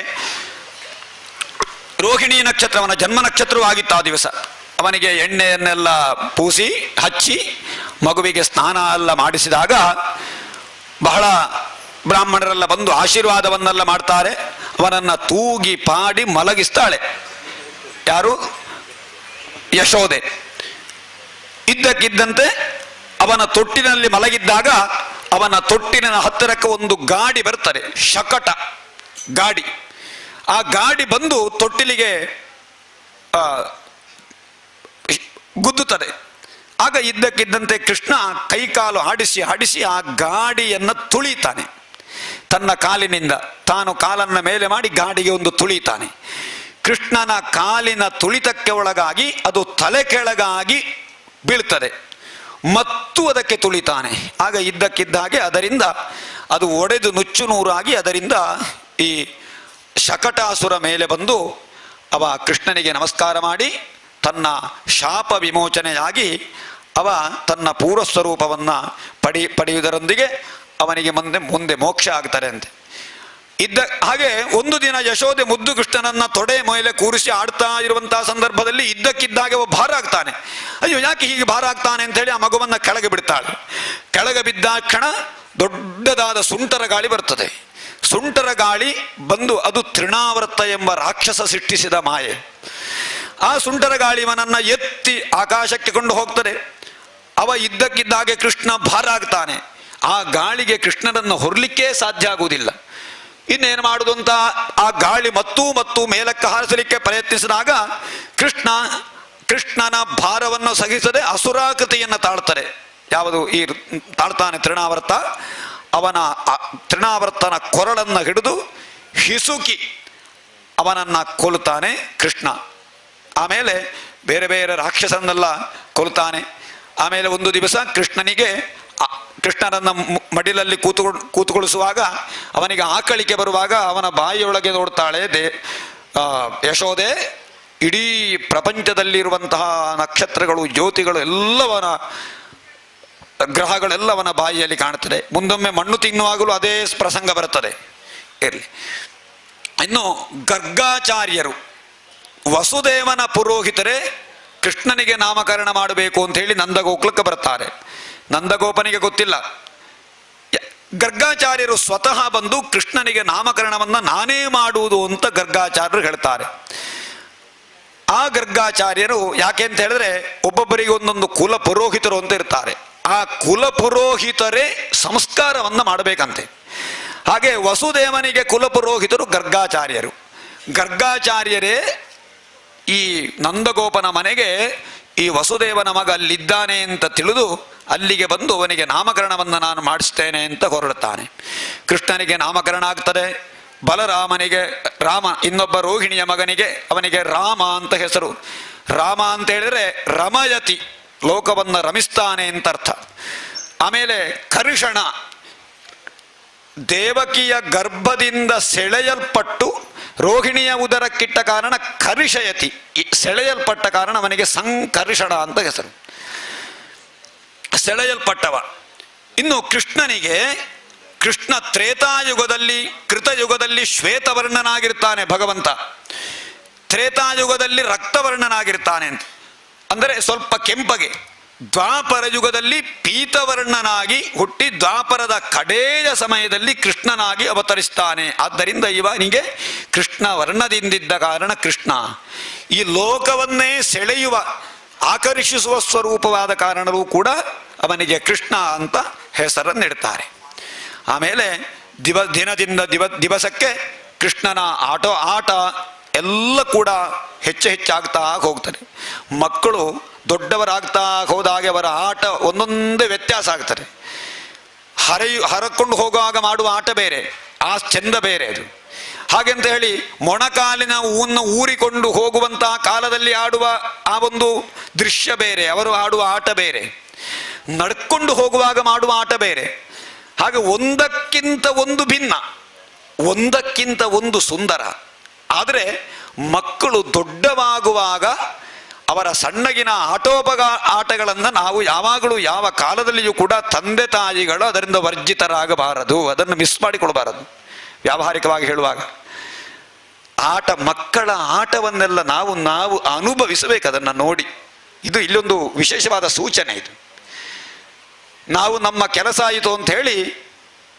ರೋಹಿಣಿ ನಕ್ಷತ್ರವನ ಜನ್ಮ ನಕ್ಷತ್ರವಾಗಿತ್ತು ಆ ದಿವಸ. ಅವನಿಗೆ ಎಣ್ಣೆಯನ್ನೆಲ್ಲ ಪೂಸಿ ಹಚ್ಚಿ ಮಗುವಿಗೆ ಸ್ನಾನ ಎಲ್ಲ ಮಾಡಿಸಿದಾಗ ಬಹಳ ಬ್ರಾಹ್ಮಣರೆಲ್ಲ ಬಂದು ಆಶೀರ್ವಾದವನ್ನೆಲ್ಲ ಮಾಡ್ತಾರೆ. ಅವನನ್ನು ತೂಗಿ ಪಾಡಿ ಮಲಗಿಸ್ತಾಳೆ. ಯಾರು? ಯಶೋದೆ. ಇದ್ದಕ್ಕಿದ್ದಂತೆ ಅವನ ತೊಟ್ಟಿನಲ್ಲಿ ಮಲಗಿದ್ದಾಗ ಅವನ ತೊಟ್ಟಿನ ಹತ್ತಿರಕ್ಕೆ ಒಂದು ಗಾಡಿ ಬರ್ತದೆ, ಶಕಟ ಗಾಡಿ. ಆ ಗಾಡಿ ಬಂದು ತೊಟ್ಟಿಲಿಗೆ ಗುದ್ದುತ್ತದೆ. ಆಗ ಇದ್ದಕ್ಕಿದ್ದಂತೆ ಕೃಷ್ಣ ಕೈಕಾಲು ಆಡಿಸಿ ಆ ಗಾಡಿಯನ್ನು ತುಳಿತಾನೆ ತನ್ನ ಕಾಲಿನಿಂದ. ತಾನು ಕಾಲನ್ನು ಮೇಲೆ ಮಾಡಿ ಗಾಡಿಗೆ ಒಂದು ತುಳಿತಾನೆ. ಕೃಷ್ಣನ ಕಾಲಿನ ತುಳಿತಕ್ಕೆ ಒಳಗಾಗಿ ಅದು ತಲೆ ಕೆಳಗಾಗಿ ಬೀಳ್ತದೆ ಮತ್ತು ಅದಕ್ಕೆ ತುಳಿತಾನೆ. ಆಗ ಇದ್ದಕ್ಕಿದ್ದ ಹಾಗೆ ಅದರಿಂದ ಅದು ಒಡೆದು ನುಚ್ಚು ನೂರಾಗಿ ಅದರಿಂದ ಈ ಶಕಟಾಸುರ ಮೇಲೆ ಬಂದು ಅವ ಕೃಷ್ಣನಿಗೆ ನಮಸ್ಕಾರ ಮಾಡಿ ತನ್ನ ಶಾಪ ವಿಮೋಚನೆಯಾಗಿ ಅವ ತನ್ನ ಪೂರ್ವಸ್ವರೂಪವನ್ನು ಪಡೆಯುವುದರೊಂದಿಗೆ ಅವನಿಗೆ ಮುಂದೆ ಮೋಕ್ಷ ಆಗ್ತಾರೆ ಅಂತೆ. ಹಾಗೆ ಒಂದು ದಿನ ಯಶೋದೆ ಮುದ್ದು ಕೃಷ್ಣನನ್ನ ತೊಡೆ ಮೇಲೆ ಕೂರಿಸಿ ಆಡ್ತಾ ಇರುವಂತಹ ಸಂದರ್ಭದಲ್ಲಿ ಇದ್ದಕ್ಕಿದ್ದಾಗೆ ಒಬ್ಬ ಭಾರ ಆಗ್ತಾನೆ. ಅಯ್ಯೋ ಯಾಕೆ ಹೀಗೆ ಭಾರ ಆಗ್ತಾನೆ ಅಂತ ಹೇಳಿ ಆ ಮಗುವನ್ನ ಕೆಳಗೆ ಬಿಡ್ತಾಳೆ. ಕೆಳಗೆ ಬಿದ್ದ ಕ್ಷಣ ದೊಡ್ಡದಾದ ಸುಂಟರ ಗಾಳಿ ಬರ್ತದೆ. ಸುಂಟರ ಗಾಳಿ ಬಂದು ಅದು ತೃಣಾವರ್ತ ಎಂಬ ರಾಕ್ಷಸ ಸೃಷ್ಟಿಸಿದ ಮಾಯೆ. ಆ ಸುಂಟರ ಗಾಳಿ ಇವನನ್ನ ಎತ್ತಿ ಆಕಾಶಕ್ಕೆ ಕೊಂಡು ಹೋಗ್ತದೆ. ಅವ ಇದ್ದಕ್ಕಿದ್ದಾಗೆ ಕೃಷ್ಣ ಭಾರ ಆಗ್ತಾನೆ. ಆ ಗಾಳಿಗೆ ಕೃಷ್ಣನನ್ನು ಹೊರಲಿಕ್ಕೆ ಸಾಧ್ಯ ಆಗುವುದಿಲ್ಲ. ಇನ್ನೇನು ಮಾಡುವುದು ಅಂತ ಆ ಗಾಳಿ ಮತ್ತೂ ಮೇಲಕ್ಕೆ ಹಾರಿಸಲಿಕ್ಕೆ ಪ್ರಯತ್ನಿಸಿದಾಗ ಕೃಷ್ಣನ ಭಾರವನ್ನು ಸಹಿಸದೆ ಅಸುರಾಕೃತಿಯನ್ನು ತಾಳ್ತಾರೆ. ಯಾವುದು ಈ ತಾಳ್ತಾನೆ ತೃಣಾವರ್ತ. ಅವನ ತೃಣಾವರ್ತನ ಕೊರಳನ್ನು ಹಿಡಿದು ಹಿಸುಕಿ ಅವನನ್ನ ಕೊಲ್ತಾನೆ ಕೃಷ್ಣ. ಆಮೇಲೆ ಬೇರೆ ಬೇರೆ ರಾಕ್ಷಸನ್ನೆಲ್ಲ ಕೊಲ್ತಾನೆ. ಆಮೇಲೆ ಒಂದು ದಿವಸ ಕೃಷ್ಣನನ್ನ ಮಡಿಲಲ್ಲಿ ಕೂತುಗೊಳಿಸುವಾಗ ಅವನಿಗೆ ಆಕಳಿಕೆ ಬರುವಾಗ ಅವನ ಬಾಯಿಯೊಳಗೆ ನೋಡ್ತಾಳೆ ಯಶೋದೆ, ಇಡೀ ಪ್ರಪಂಚದಲ್ಲಿರುವಂತಹ ನಕ್ಷತ್ರಗಳು, ಜ್ಯೋತಿಗಳು ಎಲ್ಲವನ ಗ್ರಹಗಳೆಲ್ಲವನ ಬಾಯಿಯಲ್ಲಿ ಕಾಣುತ್ತದೆ. ಮುಂದೊಮ್ಮೆ ಮಣ್ಣು ತಿನ್ನುವಾಗಲೂ ಅದೇ ಪ್ರಸಂಗ ಬರುತ್ತದೆ. ಇರಲಿ. ಇನ್ನು ಗರ್ಗಾಚಾರ್ಯರು ವಸುದೇವನ ಪುರೋಹಿತರೇ ಕೃಷ್ಣನಿಗೆ ನಾಮಕರಣ ಮಾಡಬೇಕು ಅಂತ ಹೇಳಿ ನಂದಗೋಕುಲಕ್ಕೆ ಬರ್ತಾರೆ. ನಂದಗೋಪನಿಗೆ ಗೊತ್ತಿಲ್ಲ. ಗರ್ಗಾಚಾರ್ಯರು ಸ್ವತಃ ಬಂದು ಕೃಷ್ಣನಿಗೆ ನಾಮಕರಣವನ್ನ ನಾನೇ ಮಾಡುವುದು ಅಂತ ಗರ್ಗಾಚಾರ್ಯರು ಹೇಳ್ತಾರೆ. ಆ ಗರ್ಗಾಚಾರ್ಯರು ಯಾಕೆ ಅಂತ ಹೇಳಿದ್ರೆ ಒಬ್ಬೊಬ್ಬರಿಗೆ ಒಂದೊಂದು ಕುಲ ಪುರೋಹಿತರು ಅಂತ ಇರ್ತಾರೆ. ಆ ಕುಲ ಪುರೋಹಿತರೇ ಸಂಸ್ಕಾರವನ್ನ ಮಾಡಬೇಕಂತೆ. ಹಾಗೆ ವಸುದೇವನಿಗೆ ಕುಲ ಪುರೋಹಿತರು ಗರ್ಗಾಚಾರ್ಯರು. ಗರ್ಗಾಚಾರ್ಯರೇ ಈ ನಂದಗೋಪನ ಮನೆಗೆ ಈ ವಸುದೇವನ ಮಗ ಅಲ್ಲಿದ್ದಾನೆ ಅಂತ ತಿಳಿದು ಅಲ್ಲಿಗೆ ಬಂದು ಅವನಿಗೆ ನಾಮಕರಣವನ್ನು ನಾನು ಮಾಡಿಸ್ತೇನೆ ಅಂತ ಹೊರಡುತ್ತಾನೆ. ಕೃಷ್ಣನಿಗೆ ನಾಮಕರಣ ಆಗ್ತದೆ. ಬಲರಾಮನಿಗೆ ರಾಮ, ಇನ್ನೊಬ್ಬ ರೋಹಿಣಿಯ ಮಗನಿಗೆ ಅವನಿಗೆ ರಾಮ ಅಂತ ಹೆಸರು. ರಾಮ ಅಂತ ಹೇಳಿದ್ರೆ ರಮಯತಿ, ಲೋಕವನ್ನು ರಮಿಸ್ತಾನೆ ಅಂತ ಅರ್ಥ. ಆಮೇಲೆ ಕರ್ಷಣ, ದೇವಕಿಯ ಗರ್ಭದಿಂದ ಸೆಳೆಯಲ್ಪಟ್ಟು ರೋಹಿಣಿಯ ಉದರಕ್ಕಿಟ್ಟ ಕಾರಣ ಕರ್ಷಯತಿ, ಸೆಳೆಯಲ್ಪಟ್ಟ ಕಾರಣ ಅವನಿಗೆ ಸಂಕರ್ಷಣ ಅಂತ ಹೆಸರು, ಸೆಳೆಯಲ್ಪಟ್ಟವ. ಇನ್ನು ಕೃಷ್ಣನಿಗೆ, ಕೃಷ್ಣ ತ್ರೇತಾಯುಗದಲ್ಲಿ ಕೃತಯುಗದಲ್ಲಿ ಶ್ವೇತವರ್ಣನಾಗಿರ್ತಾನೆ ಭಗವಂತ, ತ್ರೇತಾಯುಗದಲ್ಲಿ ರಕ್ತವರ್ಣನಾಗಿರ್ತಾನೆ ಅಂತ ಅಂದರೆ ಸ್ವಲ್ಪ ಕೆಂಪಗೆ. ದ್ವಾಪರ ಯುಗದಲ್ಲಿ ಪೀತವರ್ಣನಾಗಿ ಹುಟ್ಟಿ ದ್ವಾಪರದ ಕಡೆಯ ಸಮಯದಲ್ಲಿ ಕೃಷ್ಣನಾಗಿ ಅವತರಿಸ್ತಾನೆ. ಆದ್ದರಿಂದ ಇವನಿಗೆ ಕೃಷ್ಣ ವರ್ಣದಿಂದಿದ್ದ ಕಾರಣ ಕೃಷ್ಣ. ಈ ಲೋಕವನ್ನೇ ಸೆಳೆಯುವ ಆಕರ್ಷಿಸುವ ಸ್ವರೂಪವಾದ ಕಾರಣವೂ ಕೂಡ ಅವನಿಗೆ ಕೃಷ್ಣ ಅಂತ ಹೆಸರನ್ನಿಡ್ತಾರೆ. ಆಮೇಲೆ ದಿನದಿಂದ ದಿವಸಕ್ಕೆ ಕೃಷ್ಣನ ಆಟ ಎಲ್ಲ ಕೂಡ ಹೆಚ್ಚಾಗ್ತಾ ಹೋಗ್ತಾರೆ. ಮಕ್ಕಳು ದೊಡ್ಡವರಾಗ್ತಾ ಹೋದಾಗೆ ಅವರ ಆಟ ಒಂದೊಂದೇ ವ್ಯತ್ಯಾಸ ಆಗ್ತಾರೆ. ಹರಕೊಂಡು ಹೋಗುವಾಗ ಮಾಡುವ ಆಟ ಬೇರೆ, ಆ ಚಂದ ಬೇರೆ ಅದು. ಹಾಗೆಂತ ಹೇಳಿ ಮೊಣಕಾಲಿನ ಹೂವನ್ನು ಊರಿಕೊಂಡು ಹೋಗುವಂತಹ ಕಾಲದಲ್ಲಿ ಆಡುವ ಆ ಒಂದು ದೃಶ್ಯ ಬೇರೆ, ಅವರು ಆಡುವ ಆಟ ಬೇರೆ. ನಡ್ಕೊಂಡು ಹೋಗುವಾಗ ಮಾಡುವ ಆಟ ಬೇರೆ. ಹಾಗೆ ಒಂದಕ್ಕಿಂತ ಒಂದು ಭಿನ್ನ, ಒಂದಕ್ಕಿಂತ ಒಂದು ಸುಂದರ. ಆದರೆ ಮಕ್ಕಳು ದೊಡ್ಡವಾಗುವಾಗ ಅವರ ಸಣ್ಣಗಿನ ಆಟಗಳನ್ನು ನಾವು ಯಾವಾಗಲೂ ಯಾವ ಕಾಲದಲ್ಲಿಯೂ ಕೂಡ ತಂದೆ ತಾಯಿಗಳು ಅದರಿಂದ ವರ್ಜಿತರಾಗಬಾರದು, ಅದನ್ನು ಮಿಸ್ ಮಾಡಿಕೊಳ್ಬಾರದು. ವ್ಯಾವಹಾರಿಕವಾಗಿ ಹೇಳುವಾಗ ಮಕ್ಕಳ ಆಟವನ್ನೆಲ್ಲ ನಾವು ಅನುಭವಿಸಬೇಕು, ಅದನ್ನು ನೋಡಿ. ಇದು ಇಲ್ಲೊಂದು ವಿಶೇಷವಾದ ಸೂಚನೆ. ಇದು ನಾವು ನಮ್ಮ ಕೆಲಸ ಆಯಿತು ಅಂತ ಹೇಳಿ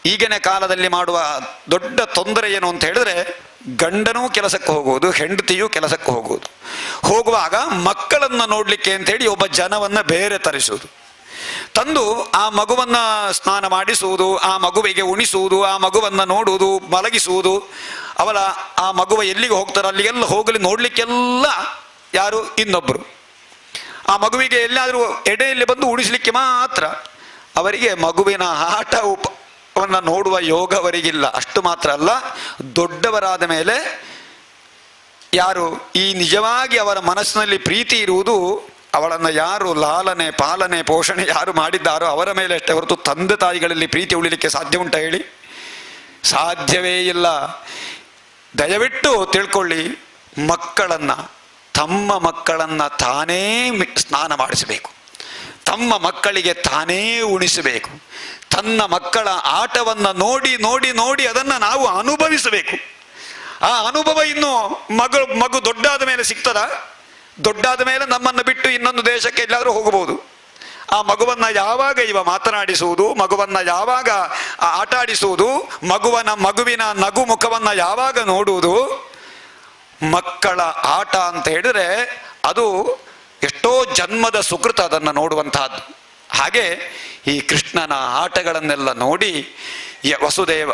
ಈಗಿನ ಕಾಲದಲ್ಲಿ ಮಾಡುವ ದೊಡ್ಡ ತೊಂದರೆ ಏನು ಅಂತ ಹೇಳಿದ್ರೆ, ಗಂಡನೂ ಕೆಲಸಕ್ಕೆ ಹೋಗುವುದು, ಹೆಂಡತಿಯೂ ಕೆಲಸಕ್ಕೆ ಹೋಗುವಾಗ ಮಕ್ಕಳನ್ನು ನೋಡ್ಲಿಕ್ಕೆ ಅಂತ ಹೇಳಿ ಒಬ್ಬ ಜನವನ್ನ ಬೇರೆ ತರಿಸುವುದು, ತಂದು ಆ ಮಗುವನ್ನ ಸ್ನಾನ ಮಾಡಿಸುವುದು, ಆ ಮಗುವಿಗೆ ಉಣಿಸುವುದು, ಆ ಮಗುವನ್ನ ನೋಡುವುದು, ಮಲಗಿಸುವುದು. ಆ ಮಗುವ ಎಲ್ಲಿಗೆ ಹೋಗ್ತಾರೋ ಅಲ್ಲಿಗೆಲ್ಲ ಹೋಗಲಿ ನೋಡ್ಲಿಕ್ಕೆಲ್ಲ ಯಾರು ಇನ್ನೊಬ್ಬರು. ಆ ಮಗುವಿಗೆ ಎಲ್ಲಾದರೂ ಎಡೆಯಲ್ಲಿ ಬಂದು ಉಣಿಸ್ಲಿಕ್ಕೆ ಮಾತ್ರ. ಅವರಿಗೆ ಮಗುವಿನ ಆಟವನ್ನು ನೋಡುವ ಯೋಗ ಅವರಿಗಿಲ್ಲ. ಅಷ್ಟು ಮಾತ್ರ ಅಲ್ಲ, ದೊಡ್ಡವರಾದ ಮೇಲೆ ಯಾರು ಈ ನಿಜವಾಗಿ ಅವರ ಮನಸ್ಸಿನಲ್ಲಿ ಪ್ರೀತಿ ಇರುವುದು, ಅವಳನ್ನು ಯಾರು ಲಾಲನೆ ಪಾಲನೆ ಪೋಷಣೆ ಯಾರು ಮಾಡಿದ್ದಾರೋ ಅವರ ಮೇಲೆ ಅಷ್ಟೇ ಹೊರತು ತಂದೆ ತಾಯಿಗಳಲ್ಲಿ ಪ್ರೀತಿ ಉಳಿಲಿಕ್ಕೆ ಸಾಧ್ಯ ಉಂಟ ಹೇಳಿ? ಸಾಧ್ಯವೇ ಇಲ್ಲ. ದಯವಿಟ್ಟು ತಿಳ್ಕೊಳ್ಳಿ, ತಮ್ಮ ಮಕ್ಕಳನ್ನು ತಾನೇ ಸ್ನಾನ ಮಾಡಿಸಬೇಕು, ತಮ್ಮ ಮಕ್ಕಳಿಗೆ ತಾನೇ ಉಣಿಸಬೇಕು, ತನ್ನ ಮಕ್ಕಳ ಆಟವನ್ನು ನೋಡಿ ನೋಡಿ ನೋಡಿ ಅದನ್ನು ನಾವು ಅನುಭವಿಸಬೇಕು. ಆ ಅನುಭವ ಇನ್ನು ಮಗು ದೊಡ್ಡಾದ ಮೇಲೆ ಸಿಗ್ತದ? ದೊಡ್ಡಾದ ಮೇಲೆ ನಮ್ಮನ್ನು ಬಿಟ್ಟು ಇನ್ನೊಂದು ದೇಶಕ್ಕೆ ಎಲ್ಲಾದರೂ ಹೋಗಬಹುದು. ಆ ಮಗುವನ್ನ ಯಾವಾಗ ಇವ ಮಾತನಾಡಿಸುವುದು, ಮಗುವನ್ನ ಯಾವಾಗ ಆಟ ಆಡಿಸುವುದು, ಮಗುವಿನ ನಗು ಮುಖವನ್ನ ಯಾವಾಗ ನೋಡುವುದು? ಮಕ್ಕಳ ಆಟ ಅಂತ ಹೇಳಿದ್ರೆ ಅದು ಎಷ್ಟೋ ಜನ್ಮದ ಸುಕೃತ ಅದನ್ನು ನೋಡುವಂತಹದ್ದು. ಹಾಗೆ ಈ ಕೃಷ್ಣನ ಆಟಗಳನ್ನೆಲ್ಲ ನೋಡಿ ವಸುದೇವ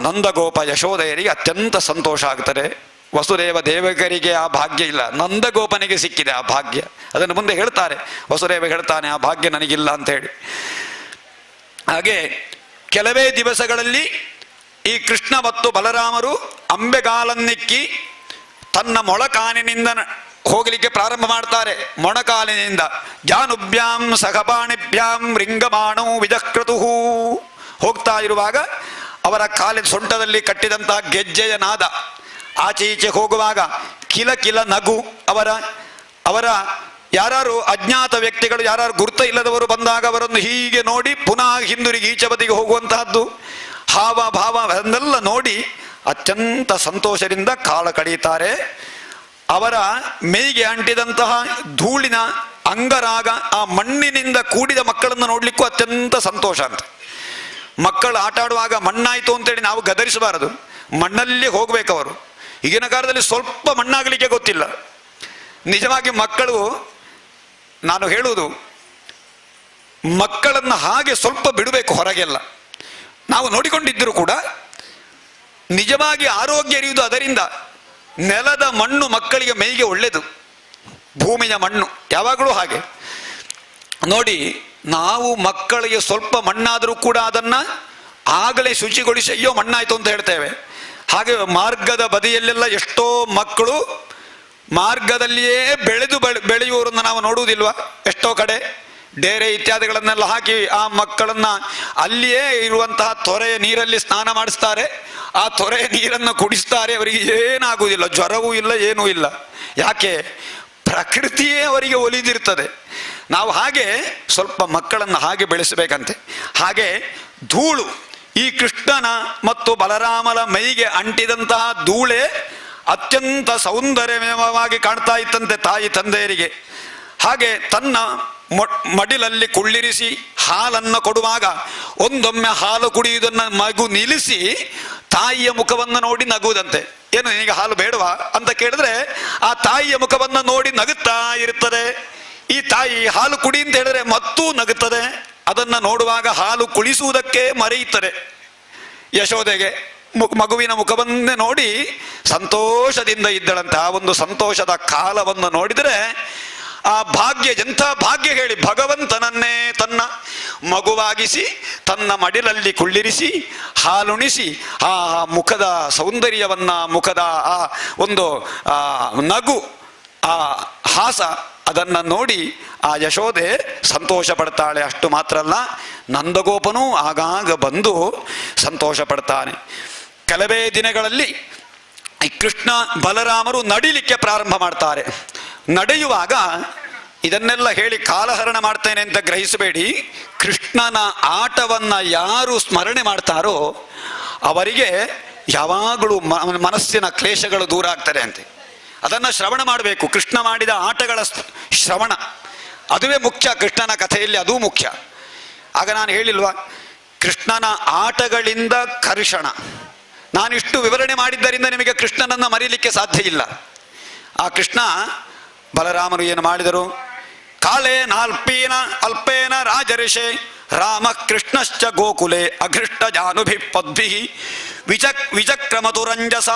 ನಂದಗೋಪ ಯಶೋದೆಯರಿಗೆ ಅತ್ಯಂತ ಸಂತೋಷ ಆಗ್ತದೆ. ವಸುದೇವ ದೇವಕರಿಗೆ ಆ ಭಾಗ್ಯ ಇಲ್ಲ, ನಂದಗೋಪನಿಗೆ ಸಿಕ್ಕಿದೆ ಆ ಭಾಗ್ಯ. ಅದನ್ನು ಮುಂದೆ ಹೇಳ್ತಾರೆ, ವಸುದೇವ ಹೇಳ್ತಾನೆ ಆ ಭಾಗ್ಯ ನನಗಿಲ್ಲ ಅಂತ ಹೇಳಿ. ಹಾಗೆ ಕೆಲವೇ ದಿವಸಗಳಲ್ಲಿ ಈ ಕೃಷ್ಣ ಮತ್ತು ಬಲರಾಮರು ಅಂಬೆಗಾಲನ್ನಿಕ್ಕಿ ತನ್ನ ಮೊಳಕಾಲಿನಿಂದ ಹೋಗಲಿಕ್ಕೆ ಪ್ರಾರಂಭ ಮಾಡ್ತಾರೆ. ಮೊಣಕಾಲಿನಿಂದ ಜಾನುಭ್ಯಾಂ ಸಹಪಾಣಿಭ್ಯಾಂ ರಿಂಗಮಾಣೋ ವಿಜಕ್ರತುಹು ಹೋಗ್ತಾ ಇರುವಾಗ ಅವರ ಕಾಲಿನ ಸೊಂಟದಲ್ಲಿ ಕಟ್ಟಿದಂತಹ ಗೆಜ್ಜೆಯ ನಾದ, ಆಚೆ ಈಚೆ ಹೋಗುವಾಗ ಕಿಲ ಕಿಲ ನಗು. ಅವರ ಯಾರು ಅಜ್ಞಾತ ವ್ಯಕ್ತಿಗಳು, ಯಾರು ಗುರುತ ಇಲ್ಲದವರು ಬಂದಾಗ ಅವರನ್ನು ಹೀಗೆ ನೋಡಿ ಪುನಃ ಹಿಂದಿರುಗಿ ಈಚೆ ಬದಿಗೆ ಹೋಗುವಂತಹದ್ದು ಹಾವ ಭಾವ ಅದನ್ನೆಲ್ಲ ನೋಡಿ ಅತ್ಯಂತ ಸಂತೋಷದಿಂದ ಕಾಲ ಕಳೆಯುತ್ತಾರೆ. ಅವರ ಮೈಗೆ ಅಂಟಿದಂತಹ ಧೂಳಿನ ಅಂಗರಾಗ, ಆ ಮಣ್ಣಿನಿಂದ ಕೂಡಿದ ಮಕ್ಕಳನ್ನು ನೋಡ್ಲಿಕ್ಕೂ ಅತ್ಯಂತ ಸಂತೋಷ ಅಂತ. ಮಕ್ಕಳು ಆಟ ಆಡುವಾಗ ಮಣ್ಣಾಯಿತು ಅಂತೇಳಿ ನಾವು ಗದರಿಸಬಾರದು, ಮಣ್ಣಲ್ಲಿ ಹೋಗ್ಬೇಕು ಅವರು. ಈಗಿನ ಕಾಲದಲ್ಲಿ ಸ್ವಲ್ಪ ಮಣ್ಣಾಗಲಿಕ್ಕೆ ಗೊತ್ತಿಲ್ಲ. ನಿಜವಾಗಿ ಮಕ್ಕಳು, ನಾನು ಹೇಳುವುದು, ಮಕ್ಕಳನ್ನು ಹಾಗೆ ಸ್ವಲ್ಪ ಬಿಡಬೇಕು ಹೊರಗೆಲ್ಲ. ನಾವು ನೋಡಿಕೊಂಡಿದ್ದರೂ ಕೂಡ ನಿಜವಾಗಿ ಆರೋಗ್ಯ ಇರುವುದು ಅದರಿಂದ. ನೆಲದ ಮಣ್ಣು ಮಕ್ಕಳಿಗೆ ಮೈಗೆ ಒಳ್ಳೆಯದು, ಭೂಮಿಯ ಮಣ್ಣು ಯಾವಾಗಲೂ ಹಾಗೆ ನೋಡಿ. ನಾವು ಮಕ್ಕಳಿಗೆ ಸ್ವಲ್ಪ ಮಣ್ಣಾದರೂ ಕೂಡ ಅದನ್ನು ಆಗಲೇ ಶುಚಿಗೊಳಿಸಿ ಅಯ್ಯೋ ಮಣ್ಣಾಯಿತು ಅಂತ ಹೇಳ್ತೇವೆ. ಹಾಗೆ ಮಾರ್ಗದ ಬದಿಯಲ್ಲೆಲ್ಲ ಎಷ್ಟೋ ಮಕ್ಕಳು ಮಾರ್ಗದಲ್ಲಿಯೇ ಬೆಳೆಯುವವರನ್ನು ನಾವು ನೋಡುವುದಿಲ್ವಾ? ಎಷ್ಟೋ ಕಡೆ ಡೇರೆ ಇತ್ಯಾದಿಗಳನ್ನೆಲ್ಲ ಹಾಕಿ ಆ ಮಕ್ಕಳನ್ನ ಅಲ್ಲಿಯೇ ಇರುವಂತಹ ತೊರೆಯ ನೀರಲ್ಲಿ ಸ್ನಾನ ಮಾಡಿಸ್ತಾರೆ. ಆ ತೊರೆಯ ನೀರನ್ನು ಕುಡಿಸ್ತಾರೆ. ಅವರಿಗೆ ಏನಾಗುವುದಿಲ್ಲ, ಜ್ವರವೂ ಇಲ್ಲ, ಏನೂ ಇಲ್ಲ. ಯಾಕೆ? ಪ್ರಕೃತಿಯೇ ಅವರಿಗೆ ಒಲಿದಿರ್ತದೆ. ನಾವು ಹಾಗೆ ಸ್ವಲ್ಪ ಮಕ್ಕಳನ್ನು ಹಾಗೆ ಬೆಳೆಸಬೇಕಂತೆ. ಹಾಗೆ ಧೂಳು, ಈ ಕೃಷ್ಣನ ಮತ್ತು ಬಲರಾಮನ ಮೈಗೆ ಅಂಟಿದಂತಹ ಧೂಳೆ ಅತ್ಯಂತ ಸೌಂದರ್ಯಮಯವಾಗಿ ಕಾಣ್ತಾ ಇತ್ತಂತೆ ತಾಯಿ ತಂದೆಯರಿಗೆ. ಹಾಗೆ ತನ್ನ ಮಡಿಲಲ್ಲಿ ಕುಳ್ಳಿರಿಸಿ ಹಾಲನ್ನು ಕೊಡುವಾಗ ಒಂದೊಮ್ಮೆ ಹಾಲು ಕುಡಿಯುವುದನ್ನು ಮಗು ನಿಲ್ಲಿಸಿ ತಾಯಿಯ ಮುಖವನ್ನು ನೋಡಿ ನಗುವುದಂತೆ. ಏನು ನಿನಗೆ ಹಾಲು ಬೇಡವಾ ಅಂತ ಕೇಳಿದ್ರೆ ಆ ತಾಯಿಯ ಮುಖವನ್ನು ನೋಡಿ ನಗುತ್ತಾ ಇರುತ್ತದೆ. ಈ ತಾಯಿ ಹಾಲು ಕುಡಿ ಅಂತ ಹೇಳಿದ್ರೆ ಮತ್ತೂ ನಗುತ್ತದೆ. ಅದನ್ನು ನೋಡುವಾಗ ಹಾಲು ಕುಳಿಸುವುದಕ್ಕೆ ಮರೆಯುತ್ತದೆ ಯಶೋದೆಗೆ. ಮಗುವಿನ ಮುಖವನ್ನೇ ನೋಡಿ ಸಂತೋಷದಿಂದ ಇದ್ದಳಂತೆ. ಆ ಒಂದು ಸಂತೋಷದ ಕಾಲವನ್ನು ನೋಡಿದರೆ ಆ ಭಾಗ್ಯ, ಎಂಥ ಭಾಗ್ಯ ಹೇಳಿ. ಭಗವಂತನನ್ನೇ ತನ್ನ ಮಗುವಾಗಿಸಿ ತನ್ನ ಮಡಿಲಲ್ಲಿ ಕುಳ್ಳಿರಿಸಿ ಹಾಲುಣಿಸಿ ಆ ಮುಖದ ಸೌಂದರ್ಯವನ್ನ, ಮುಖದ ಆ ಒಂದು ನಗು, ಆ ಹಾಸ, ಅದನ್ನು ನೋಡಿ ಆ ಯಶೋದೆ ಸಂತೋಷ ಪಡ್ತಾಳೆ. ಅಷ್ಟು ಮಾತ್ರ ಅಲ್ಲ, ನಂದಗೋಪನೂ ಆಗಾಗ ಬಂದು ಸಂತೋಷ ಪಡ್ತಾನೆ. ಕೆಲವೇ ದಿನಗಳಲ್ಲಿ ಈ ಕೃಷ್ಣ ಬಲರಾಮರು ನಡಿಲಿಕ್ಕೆ ಪ್ರಾರಂಭ ಮಾಡ್ತಾರೆ. ನಡೆಯುವಾಗ ಇದನ್ನೆಲ್ಲ ಹೇಳಿ ಕಾಲಹರಣ ಮಾಡ್ತೇನೆ ಅಂತ ಗ್ರಹಿಸಬೇಡಿ. ಕೃಷ್ಣನ ಆಟವನ್ನ ಯಾರು ಸ್ಮರಣೆ ಮಾಡ್ತಾರೋ ಅವರಿಗೆ ಯಾವಾಗಲೂ ಮನಸ್ಸಿನ ಕ್ಲೇಶಗಳು ದೂರ ಆಗ್ತಾರೆ ಅಂತೆ. ಅದನ್ನು ಶ್ರವಣ ಮಾಡಬೇಕು. ಕೃಷ್ಣ ಮಾಡಿದ ಆಟಗಳ ಶ್ರವಣ ಅದುವೇ ಮುಖ್ಯ. ಕೃಷ್ಣನ ಕಥೆಯಲ್ಲಿ ಅದೂ ಮುಖ್ಯ. ಆಗ ನಾನು ಹೇಳಿಲ್ವಾ, ಕೃಷ್ಣನ ಆಟಗಳಿಂದ ಕರ್ಷಣ. ನಾನಿಷ್ಟು ವಿವರಣೆ ಮಾಡಿದ್ದರಿಂದ ನಿಮಗೆ ಕೃಷ್ಣನನ್ನು ಮರೀಲಿಕ್ಕೆ ಸಾಧ್ಯ ಇಲ್ಲ. ಆ ಕೃಷ್ಣ ಬಲರಾಮರು ಏನು ಮಾಡಿದರು? ಕಾಲೇ ನಾಲ್ಪೇನ ಅಲ್ಪೇನ ರಾಜರ್ಷೆ ರಾಮ ಕೃಷ್ಣಶ್ಚ ಗೋಕುಲೆ ಅಘೃಷ್ಟ ಜಾನುಭಿ ಪದ್ಭಿ ವಿಚಕ್ರಮತು ರಂಜಸ.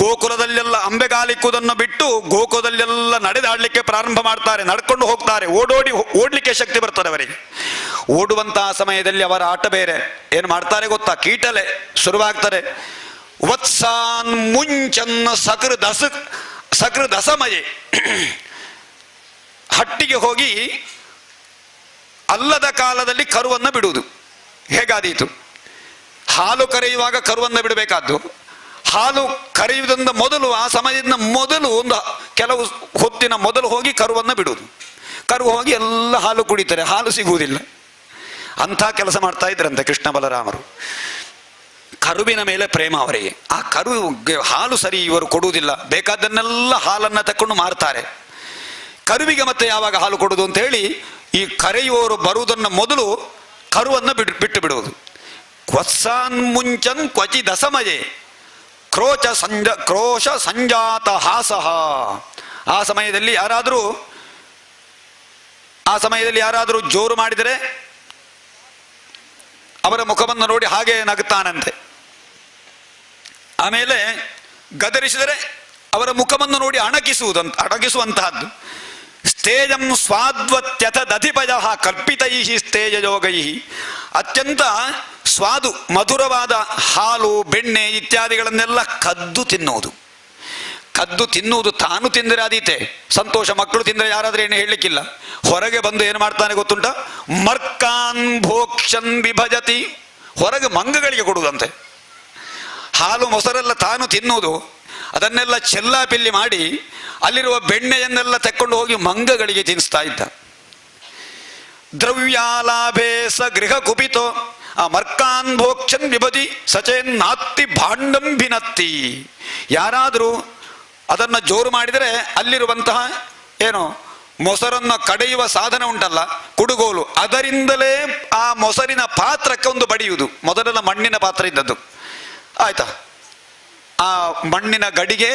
ಗೋಕುಲದಲ್ಲೆಲ್ಲ ಅಂಬೆಗಾಲಿಕ್ಕುವುದನ್ನು ಬಿಟ್ಟು ಗೋಕುಲದಲ್ಲೆಲ್ಲ ನಡೆದಾಡಲಿಕ್ಕೆ ಪ್ರಾರಂಭ ಮಾಡ್ತಾರೆ. ನಡ್ಕೊಂಡು ಹೋಗ್ತಾರೆ. ಓಡಲಿಕ್ಕೆ ಶಕ್ತಿ ಬರ್ತದೆ ಅವರಿಗೆ. ಓಡುವಂತಹ ಸಮಯದಲ್ಲಿ ಅವರ ಆಟ ಬೇರೆ. ಏನು ಮಾಡ್ತಾರೆ ಗೊತ್ತಾ? ಕೀಟಲೆ ಶುರುವಾಗ್ತಾರೆ. ವತ್ಸಾನ್ ಮುಂಚನ್ ಸಕೃದಸಮಯೇ, ಹಟ್ಟಿಗೆ ಹೋಗಿ ಅಲ್ಲದ ಕಾಲದಲ್ಲಿ ಕರುವನ್ನು ಬಿಡುವುದು. ಹೇಗಾದೀತು? ಹಾಲು ಕರೆಯುವಾಗ ಕರುವನ್ನು ಬಿಡಬೇಕಾದ್ದು. ಹಾಲು ಕರೆಯುವುದರಿಂದ ಮೊದಲು, ಆ ಸಮಯದಿಂದ ಮೊದಲು ಒಂದು ಕೆಲವು ಹೊತ್ತಿನ ಮೊದಲು ಹೋಗಿ ಕರುವನ್ನು ಬಿಡುವುದು. ಕರು ಹೋಗಿ ಎಲ್ಲ ಹಾಲು ಕುಡಿತಾರೆ, ಹಾಲು ಸಿಗುವುದಿಲ್ಲ. ಅಂಥ ಕೆಲಸ ಮಾಡ್ತಾ ಇದ್ರಂತೆ ಕೃಷ್ಣ ಬಲರಾಮರು. ಕರುವಿನ ಮೇಲೆ ಪ್ರೇಮ ಅವರಿಗೆ. ಆ ಕರುವಿಗೆ ಹಾಲು ಸರಿ ಇವರು ಕೊಡುವುದಿಲ್ಲ, ಬೇಕಾದನ್ನೆಲ್ಲ ಹಾಲನ್ನು ತಕೊಂಡು ಮಾರ್ತಾರೆ. ಕರುವಿಗೆ ಮತ್ತೆ ಯಾವಾಗ ಹಾಲು ಕೊಡುವುದು ಅಂತ ಹೇಳಿ ಈ ಕರೆಯುವವರು ಬರುವುದನ್ನು ಮೊದಲು ಕರುವನ್ನು ಬಿಟ್ಟು ಬಿಡುವುದು. ಕ್ವತ್ಸಾನ್ ಮುಂಚನ್ ಕ್ವಚಿ ದಸಮಯೇ ಕ್ರೋಶ ಸಂಜಾತ ಹಾಸಹ. ಆ ಸಮಯದಲ್ಲಿ ಯಾರಾದರೂ ಜೋರು ಮಾಡಿದರೆ ಅವರ ಮುಖವನ್ನು ನೋಡಿ ಹಾಗೆ ನಗುತ್ತಾನಂತೆ. ಆಮೇಲೆ ಗದರಿಸಿದರೆ ಅವರ ಮುಖವನ್ನು ನೋಡಿ ಅಣಗಿಸುವಂತಹದ್ದು. ಸ್ಥೇಜಂ ಸ್ವಾದ್ವತ್ಯಥ ದಧಿಪಯ ಕಲ್ಪಿತೈ ಸ್ಥೇಜ ಯೋಗೈ. ಅತ್ಯಂತ ಸ್ವಾದು ಮಧುರವಾದ ಹಾಲು ಬೆಣ್ಣೆ ಇತ್ಯಾದಿಗಳನ್ನೆಲ್ಲ ಕದ್ದು ತಿನ್ನುವುದು. ತಾನು ತಿಂದರೆ ಅದೀತೆ ಸಂತೋಷ, ಮಕ್ಕಳು ತಿಂದರೆ ಯಾರಾದ್ರೂ ಏನು ಹೇಳಲಿಕ್ಕಿಲ್ಲ. ಹೊರಗೆ ಬಂದು ಏನು ಮಾಡ್ತಾನೆ ಗೊತ್ತುಂಟ? ಮರ್ಕಾನ್ ಭೋಕ್ಷನ್ ವಿಭಜತಿ. ಹೊರಗೆ ಮಂಗಗಳಿಗೆ ಕೊಡುವುದಂತೆ. ಹಾಲು ಮೊಸರೆಲ್ಲ ತಾನು ತಿನ್ನುವುದು, ಅದನ್ನೆಲ್ಲ ಚೆಲ್ಲಾಪಿಲ್ಲಿ ಮಾಡಿ ಅಲ್ಲಿರುವ ಬೆಣ್ಣೆಯನ್ನೆಲ್ಲ ತೆಕ್ಕೊಂಡು ಹೋಗಿ ಮಂಗಗಳಿಗೆ ತಿನ್ನಿಸ್ತಾ ಇದ್ದ. ದ್ರವ್ಯಾಲಾಭೇ ಸ ಗೃಹ ಕುಪಿತೋ ಆ ಮರ್ಕಾನ್ ಭೋಕ್ಷನ್ ವಿಭದಿ ಸಚೇನ್ ನಾತ್ತಿ ಭಾಂಡಂ ಭಿನತ್ತಿ. ಯಾರಾದರೂ ಅದನ್ನು ಜೋರು ಮಾಡಿದರೆ ಅಲ್ಲಿರುವಂತಹ ಮೊಸರನ್ನು ಕಡೆಯುವ ಸಾಧನ ಉಂಟಲ್ಲ, ಕುಡುಗೋಲು, ಅದರಿಂದಲೇ ಆ ಮೊಸರಿನ ಪಾತ್ರಕ್ಕೆ ಒಂದು ಬಡಿಯುವುದು. ಮೊದಲೆಲ್ಲ ಮಣ್ಣಿನ ಪಾತ್ರ ಇದ್ದದ್ದು, ಆಯ್ತಾ? ಆ ಮಣ್ಣಿನ ಗಡಿಗೆ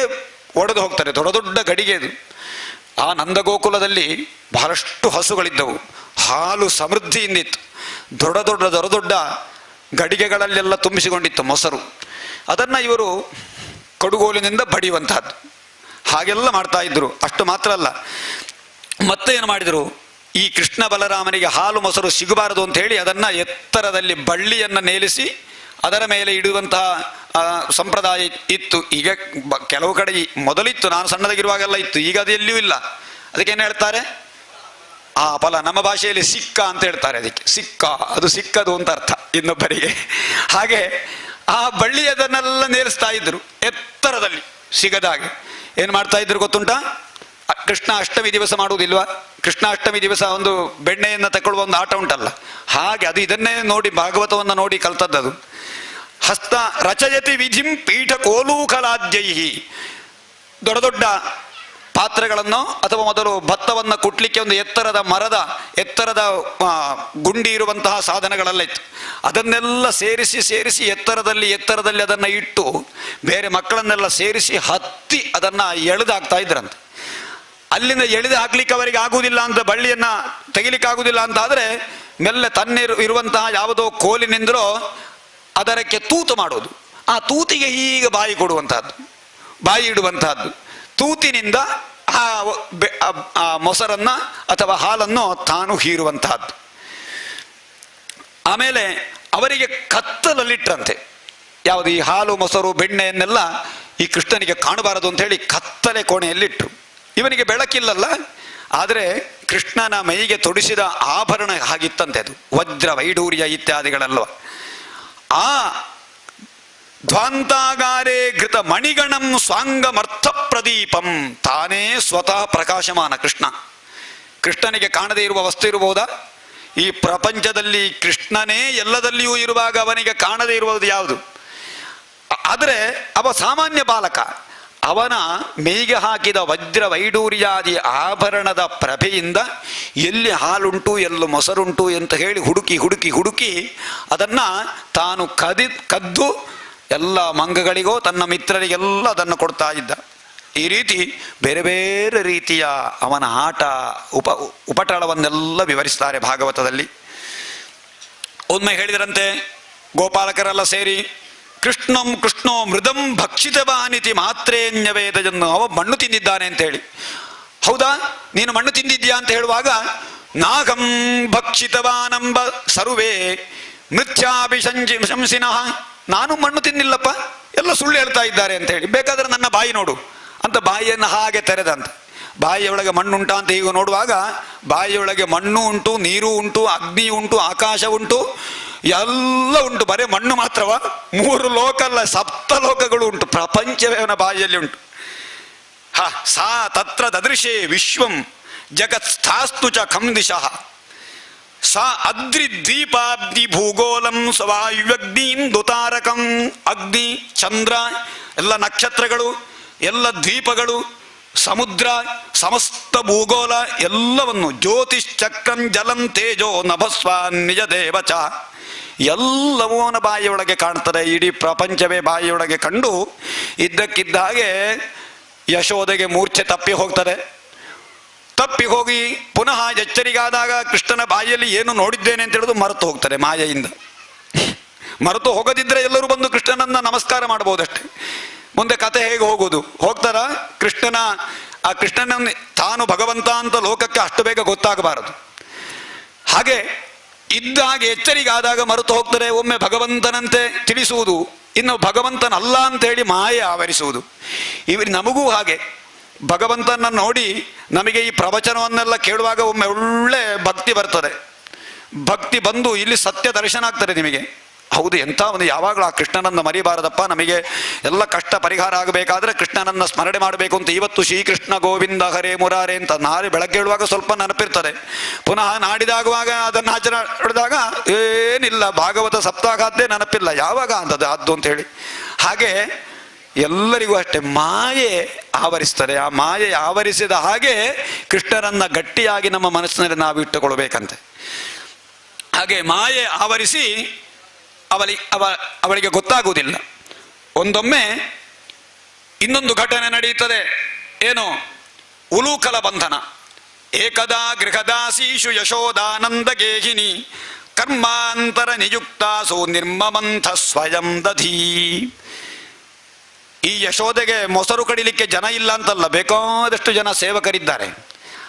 ಒಡೆದು ಹೋಗ್ತಾರೆ, ದೊಡ್ಡ ದೊಡ್ಡ ಗಡಿಗೆ ಅದು. ಆ ನಂದಗೋಕುಲದಲ್ಲಿ ಬಹಳಷ್ಟು ಹಸುಗಳಿದ್ದವು, ಹಾಲು ಸಮೃದ್ಧಿಯಿಂದಿತ್ತು. ದೊಡ್ಡ ದೊಡ್ಡ ಗಡಿಗೆಗಳಲ್ಲೆಲ್ಲ ತುಂಬಿಸಿಕೊಂಡಿತ್ತು ಮೊಸರು. ಅದನ್ನು ಇವರು ಕಡುಗೋಲಿನಿಂದ ಬಡಿಯುವಂತಹದ್ದು. ಹಾಗೆಲ್ಲ ಮಾಡ್ತಾ ಇದ್ರು. ಅಷ್ಟು ಮಾತ್ರ ಅಲ್ಲ, ಮತ್ತೆ ಏನು ಮಾಡಿದರು? ಈ ಕೃಷ್ಣ ಬಲರಾಮನಿಗೆ ಹಾಲು ಮೊಸರು ಸಿಗಬಾರದು ಅಂತ ಹೇಳಿ ಅದನ್ನು ಎತ್ತರದಲ್ಲಿ ಬಳ್ಳಿಯನ್ನು ನೇಲಿಸಿ ಅದರ ಮೇಲೆ ಇಡುವಂತಹ ಸಂಪ್ರದಾಯ ಇತ್ತು. ಈಗ ಕೆಲವು ಕಡೆ ಮೊದಲಿತ್ತು, ನಾನು ಸಣ್ಣದಾಗಿರುವಾಗೆಲ್ಲ ಇತ್ತು, ಈಗ ಅದು ಎಲ್ಲಿಯೂ ಇಲ್ಲ. ಅದಕ್ಕೇನು ಹೇಳ್ತಾರೆ? ಆ ಫಲ ನಮ್ಮ ಭಾಷೆಯಲ್ಲಿ ಸಿಕ್ಕ ಅಂತ ಹೇಳ್ತಾರೆ. ಅದಕ್ಕೆ ಸಿಕ್ಕ, ಅದು ಸಿಕ್ಕದು ಅಂತ ಅರ್ಥ ಇನ್ನೊಬ್ಬರಿಗೆ. ಹಾಗೆ ಆ ಬಳ್ಳಿ ಅದನ್ನೆಲ್ಲ ನೇರಿಸ್ತಾ ಇದ್ರು ಎತ್ತರದಲ್ಲಿ ಸಿಗದಾಗೆ. ಏನು ಮಾಡ್ತಾ ಇದ್ರು ಗೊತ್ತುಂಟ? ಕೃಷ್ಣ ಅಷ್ಟಮಿ ದಿವಸ ಮಾಡುವುದಿಲ್ವಾ? ಕೃಷ್ಣ ಅಷ್ಟಮಿ ದಿವಸ ಒಂದು ಬೆಣ್ಣೆಯನ್ನು ತಗೊಳ್ಳುವ ಒಂದು ಆಟ ಉಂಟಲ್ಲ, ಹಾಗೆ ಅದು ಇದನ್ನೇ ನೋಡಿ ಭಾಗವತವನ್ನು ನೋಡಿ ಕಲ್ತದ್ದದು. ಹಸ್ತ ರಚಯತಿ ವಿಧಿಂ ಪೀಠ ಕೋಲೂಕಲಾದ್ಯೈಹಿ. ದೊಡ್ಡ ದೊಡ್ಡ ಪಾತ್ರೆಗಳನ್ನು ಅಥವಾ ಮೊದಲು ಭತ್ತವನ್ನು ಕುಟ್ಲಿಕ್ಕೆ ಒಂದು ಎತ್ತರದ ಗುಂಡಿ ಇರುವಂತಹ ಸಾಧನಗಳೆಲ್ಲ ಇತ್ತು. ಅದನ್ನೆಲ್ಲ ಸೇರಿಸಿ ಎತ್ತರದಲ್ಲಿ ಅದನ್ನು ಇಟ್ಟು ಬೇರೆ ಮಕ್ಕಳನ್ನೆಲ್ಲ ಸೇರಿಸಿ ಹತ್ತಿ ಅದನ್ನು ಎಳೆದಾಗ್ತಾ ಇದ್ರಂತೆ. ಅಲ್ಲಿಂದ ಎಳೆದು ಹಾಕ್ಲಿಕ್ಕೆ ಅವರಿಗೆ ಆಗುವುದಿಲ್ಲ ಅಂತ, ಬಳ್ಳಿಯನ್ನು ತೆಗಿಲಿಕ್ಕೆ ಆಗುವುದಿಲ್ಲ ಅಂತ ಆದರೆ ಮೆಲ್ಲ ಇರುವಂತಹ ಯಾವುದೋ ಕೋಲಿನಿಂದಲೋ ಅದಕ್ಕೆ ತೂತು ಮಾಡೋದು. ಆ ತೂತಿಗೆ ಹೀಗೆ ಬಾಯಿ ಇಡುವಂತಹದ್ದು. ತೂತಿನಿಂದ ಆ ಮೊಸರನ್ನ ಅಥವಾ ಹಾಲನ್ನು ತಾನು ಹೀರುವಂತಹದ್ದು. ಆಮೇಲೆ ಅವರಿಗೆ ಕತ್ತಲಲ್ಲಿಟ್ಟರಂತೆ. ಯಾವುದು ಈ ಹಾಲು ಮೊಸರು ಬೆಣ್ಣೆಯನ್ನೆಲ್ಲ ಈ ಕೃಷ್ಣನಿಗೆ ಕಾಣಬಾರದು ಅಂತ ಹೇಳಿ ಕತ್ತಲೆ ಕೋಣೆಯಲ್ಲಿಟ್ಟರು. ಇವನಿಗೆ ಬೆಳಕಿಲ್ಲಲ್ಲ, ಆದರೆ ಕೃಷ್ಣನ ಮೈಗೆ ತೊಡಿಸಿದ ಆಭರಣ ಹಾಗಿತ್ತಂತೆ, ಅದು ವಜ್ರ ವೈಡೂರ್ಯ ಇತ್ಯಾದಿಗಳಲ್ವ. ಆ ಧ್ವಾಂತಾಗಾರೇ ಘೃತ ಮಣಿಗಣಂ ಸ್ವಾಂಗಮರ್ಥ ಪ್ರದೀಪಂ. ತಾನೇ ಸ್ವತಃ ಪ್ರಕಾಶಮಾನ ಕೃಷ್ಣನಿಗೆ ಕಾಣದೇ ಇರುವ ವಸ್ತು ಇರಬಹುದಾ? ಈ ಪ್ರಪಂಚದಲ್ಲಿ ಕೃಷ್ಣನೇ ಎಲ್ಲದಲ್ಲಿಯೂ ಇರುವಾಗ ಅವನಿಗೆ ಕಾಣದೇ ಇರುವುದು ಯಾವುದು? ಆದರೆ ಅವ ಸಾಮಾನ್ಯ ಬಾಲಕ. ಅವನ ಮೈಗೆ ಹಾಕಿದ ವಜ್ರ ವೈಡೂರ್ಯಾದಿ ಆಭರಣದ ಪ್ರಭೆಯಿಂದ ಎಲ್ಲಿ ಹಾಲುಂಟು ಎಲ್ಲಿ ಮೊಸರುಂಟು ಅಂತ ಹೇಳಿ ಹುಡುಕಿ ಅದನ್ನು ತಾನು ಕದ್ದು ಎಲ್ಲ ಮಂಗಗಳಿಗೋ ತನ್ನ ಮಿತ್ರರಿಗೆಲ್ಲ ಅದನ್ನು ಕೊಡ್ತಾ ಇದ್ದ. ಈ ರೀತಿ ಬೇರೆ ಬೇರೆ ರೀತಿಯ ಅವನ ಆಟ ಉಪಟಳವನ್ನೆಲ್ಲ ವಿವರಿಸ್ತಾರೆ ಭಾಗವತದಲ್ಲಿ. ಒಮ್ಮೆ ಹೇಳಿದರಂತೆ ಗೋಪಾಲಕರೆಲ್ಲ ಸೇರಿ, ಕೃಷ್ಣೋ ಮೃದಂ ಭಕ್ಷಿತವಾನಿತಿ ಮಾತ್ರೇನ್ಯವೇದಜನ್ನು. ಅವ ಮಣ್ಣು ತಿಂದಿದ್ದಾನೆ ಅಂತ ಹೇಳಿ. ಹೌದಾ, ನೀನು ಮಣ್ಣು ತಿಂದಿದ್ಯಾ ಅಂತ ಹೇಳುವಾಗ, ನಾಗಂ ಭಕ್ಷಿತವಾನಂಬ ಸರ್ವೇ ಮೃತ್ಯಾಭಿಶಂಸಿನಃ. ನಾನು ಮಣ್ಣು ತಿನ್ನಿಲ್ಲಪ್ಪ, ಎಲ್ಲ ಸುಳ್ಳು ಹೇಳ್ತಾ ಇದ್ದಾರೆ ಅಂತ ಹೇಳಿ. ಬೇಕಾದ್ರೆ ನನ್ನ ಬಾಯಿ ನೋಡು ಅಂತ ಬಾಯಿಯನ್ನು ಹಾಗೆ ತೆರೆದಂತ. ಬಾಯಿಯೊಳಗೆ ಮಣ್ಣುಂಟಾ ಅಂತ ಈಗ ನೋಡುವಾಗ ಬಾಯಿಯೊಳಗೆ ಮಣ್ಣು ಉಂಟು, ನೀರು ಉಂಟು, ಅಗ್ನಿ ಉಂಟು, ಆಕಾಶ ಉಂಟು, ಎಲ್ಲ ಉಂಟು. ಬರೇ ಮಣ್ಣು ಮಾತ್ರವ? 3 ಲೋಕ ಅಲ್ಲ, 7 ಲೋಕಗಳು ಉಂಟು. ಪ್ರಪಂಚವೇ ಅವನ ಬಾಯಿಯಲ್ಲಿ ಉಂಟು. ಸಾ ತತ್ರ ದದೃಶೇ ವಿಶ್ವಂ ಜಗತ್ ಸ್ಥಾಸ್ತು ಚ ಖಂ ದಿಶಃ. ಸ ಅದ್ರಿದ್ವೀಪಾಬ್ಧಿ ಭೂಗೋಲಂ ಸ್ವವಾಯುವ್ಯಗ್ನಿಂ ದುತಾರಕಂ. ಅಗ್ನಿ, ಚಂದ್ರ, ಎಲ್ಲ ನಕ್ಷತ್ರಗಳು, ಎಲ್ಲ ದ್ವೀಪಗಳು, ಸಮುದ್ರ, ಸಮಸ್ತ ಭೂಗೋಳ ಎಲ್ಲವನ್ನು, ಜ್ಯೋತಿಶ್ಚಕ್ರಂ ಜಲಂ ತೇಜೋ ನಭಸ್ವ ನಿಜ ದೇವಚ, ಎಲ್ಲವೂ ಅವನ ಬಾಯಿಯೊಳಗೆ ಕಾಣ್ತದೆ. ಇಡೀ ಪ್ರಪಂಚವೇ ಬಾಯಿಯೊಳಗೆ ಕಂಡು ಇದ್ದಕ್ಕಿದ್ದ ಹಾಗೆ ಯಶೋದೆಗೆ ಮೂರ್ಛೆ ತಪ್ಪಿ ಹೋಗ್ತದೆ. ತಪ್ಪಿ ಹೋಗಿ ಪುನಃ ಎಚ್ಚರಿಗಾದಾಗ ಕೃಷ್ಣನ ಬಾಯಿಯಲ್ಲಿ ಏನು ನೋಡಿದ್ದೇನೆ ಅಂತ ಹೇಳೋದು ಮರೆತು ಹೋಗ್ತಾರೆ ಮಾಯೆಯಿಂದ. ಮರೆತು ಹೋಗದಿದ್ರೆ ಎಲ್ಲರೂ ಬಂದು ಕೃಷ್ಣನನ್ನ ನಮಸ್ಕಾರ ಮಾಡಬಹುದಷ್ಟೆ. ಮುಂದೆ ಕತೆ ಹೇಗೆ ಹೋಗುವುದು? ಹೋಗ್ತಾರ? ಆ ಕೃಷ್ಣನ ತಾನು ಭಗವಂತ ಅಂತ ಲೋಕಕ್ಕೆ ಅಷ್ಟು ಬೇಗ ಗೊತ್ತಾಗಬಾರದು. ಹಾಗೆ ಇದ್ದಾಗ ಎಚ್ಚರಿಗಾದಾಗ ಮರೆತು ಹೋಗ್ತಾರೆ. ಒಮ್ಮೆ ಭಗವಂತನಂತೆ ತಿಳಿಸುವುದು, ಇನ್ನು ಭಗವಂತನಲ್ಲ ಅಂತ ಹೇಳಿ ಮಾಯೆ ಆವರಿಸುವುದು. ನಮಗೂ ಹಾಗೆ ಭಗವಂತನ ನೋಡಿ ನಮಗೆ ಈ ಪ್ರವಚನವನ್ನೆಲ್ಲ ಕೇಳುವಾಗ ಒಮ್ಮೆ ಒಳ್ಳೆ ಭಕ್ತಿ ಬರ್ತದೆ. ಭಕ್ತಿ ಬಂದು ಇಲ್ಲಿ ಸತ್ಯ ದರ್ಶನ ಆಗ್ತದೆ ನಿಮಗೆ. ಹೌದು, ಎಂಥ ಒಂದು, ಯಾವಾಗಲೂ ಆ ಕೃಷ್ಣನನ್ನು ಮರಿಬಾರದಪ್ಪ. ನಮಗೆ ಎಲ್ಲ ಕಷ್ಟ ಪರಿಹಾರ ಆಗಬೇಕಾದ್ರೆ ಕೃಷ್ಣನನ್ನು ಸ್ಮರಣೆ ಮಾಡಬೇಕು ಅಂತ ಇವತ್ತು ಶ್ರೀಕೃಷ್ಣ ಗೋವಿಂದ ಹರೇ ಮುರಾರೆ ಅಂತ ನಾಳೆ ಬೆಳಗ್ಗೆ ಹೇಳುವಾಗ ಸ್ವಲ್ಪ ನೆನಪಿರ್ತದೆ. ಪುನಃ ನಾಡಿದಾಗುವಾಗ ಅದನ್ನು ಆಚರಣೆ ಮಾಡಿದಾಗ ಏನಿಲ್ಲ, ಭಾಗವತ ಸಪ್ತಾಹದ್ದೇ ನೆನಪಿಲ್ಲ, ಯಾವಾಗ ಅಂತದ್ದು ಅದು ಅಂತ ಹೇಳಿ. ಹಾಗೆ ಎಲ್ಲರಿಗೂ ಅಷ್ಟೇ ಮಾಯೆ ಆವರಿಸ್ತದೆ. ಆ ಮಾಯೆ ಆವರಿಸಿದ ಹಾಗೆ ಕೃಷ್ಣನನ್ನ ಗಟ್ಟಿಯಾಗಿ ನಮ್ಮ ಮನಸ್ಸಿನಲ್ಲಿ ನಾವು ಇಟ್ಟುಕೊಳ್ಬೇಕಂತೆ. ಹಾಗೆ ಮಾಯೆ ಆವರಿಸಿ ಅವಳಿಗೆ ಗೊತ್ತಾಗುವುದಿಲ್ಲ. ಒಂದೊಮ್ಮೆ ಇನ್ನೊಂದು ಘಟನೆ ನಡೆಯುತ್ತದೆ. ಏನು? ಉಲೂಕಲ ಬಂಧನ. ಏಕದಾ ಗೃಹದಾಸೀಷು ಯಶೋದಾನಂದ ಗೇಹಿನಿ ಕರ್ಮಾಂತರ ನಿಯುಕ್ತಾಸು ನಿರ್ಮಮಂಥ ಸ್ವಯಂ ದಧೀ. ಈ ಯಶೋದೆಗೆ ಮೊಸರು ಕಡಿಲಿಕ್ಕೆ ಜನ ಇಲ್ಲ ಅಂತಲ್ಲ, ಬೇಕಾದಷ್ಟು ಜನ ಸೇವಕರಿದ್ದಾರೆ.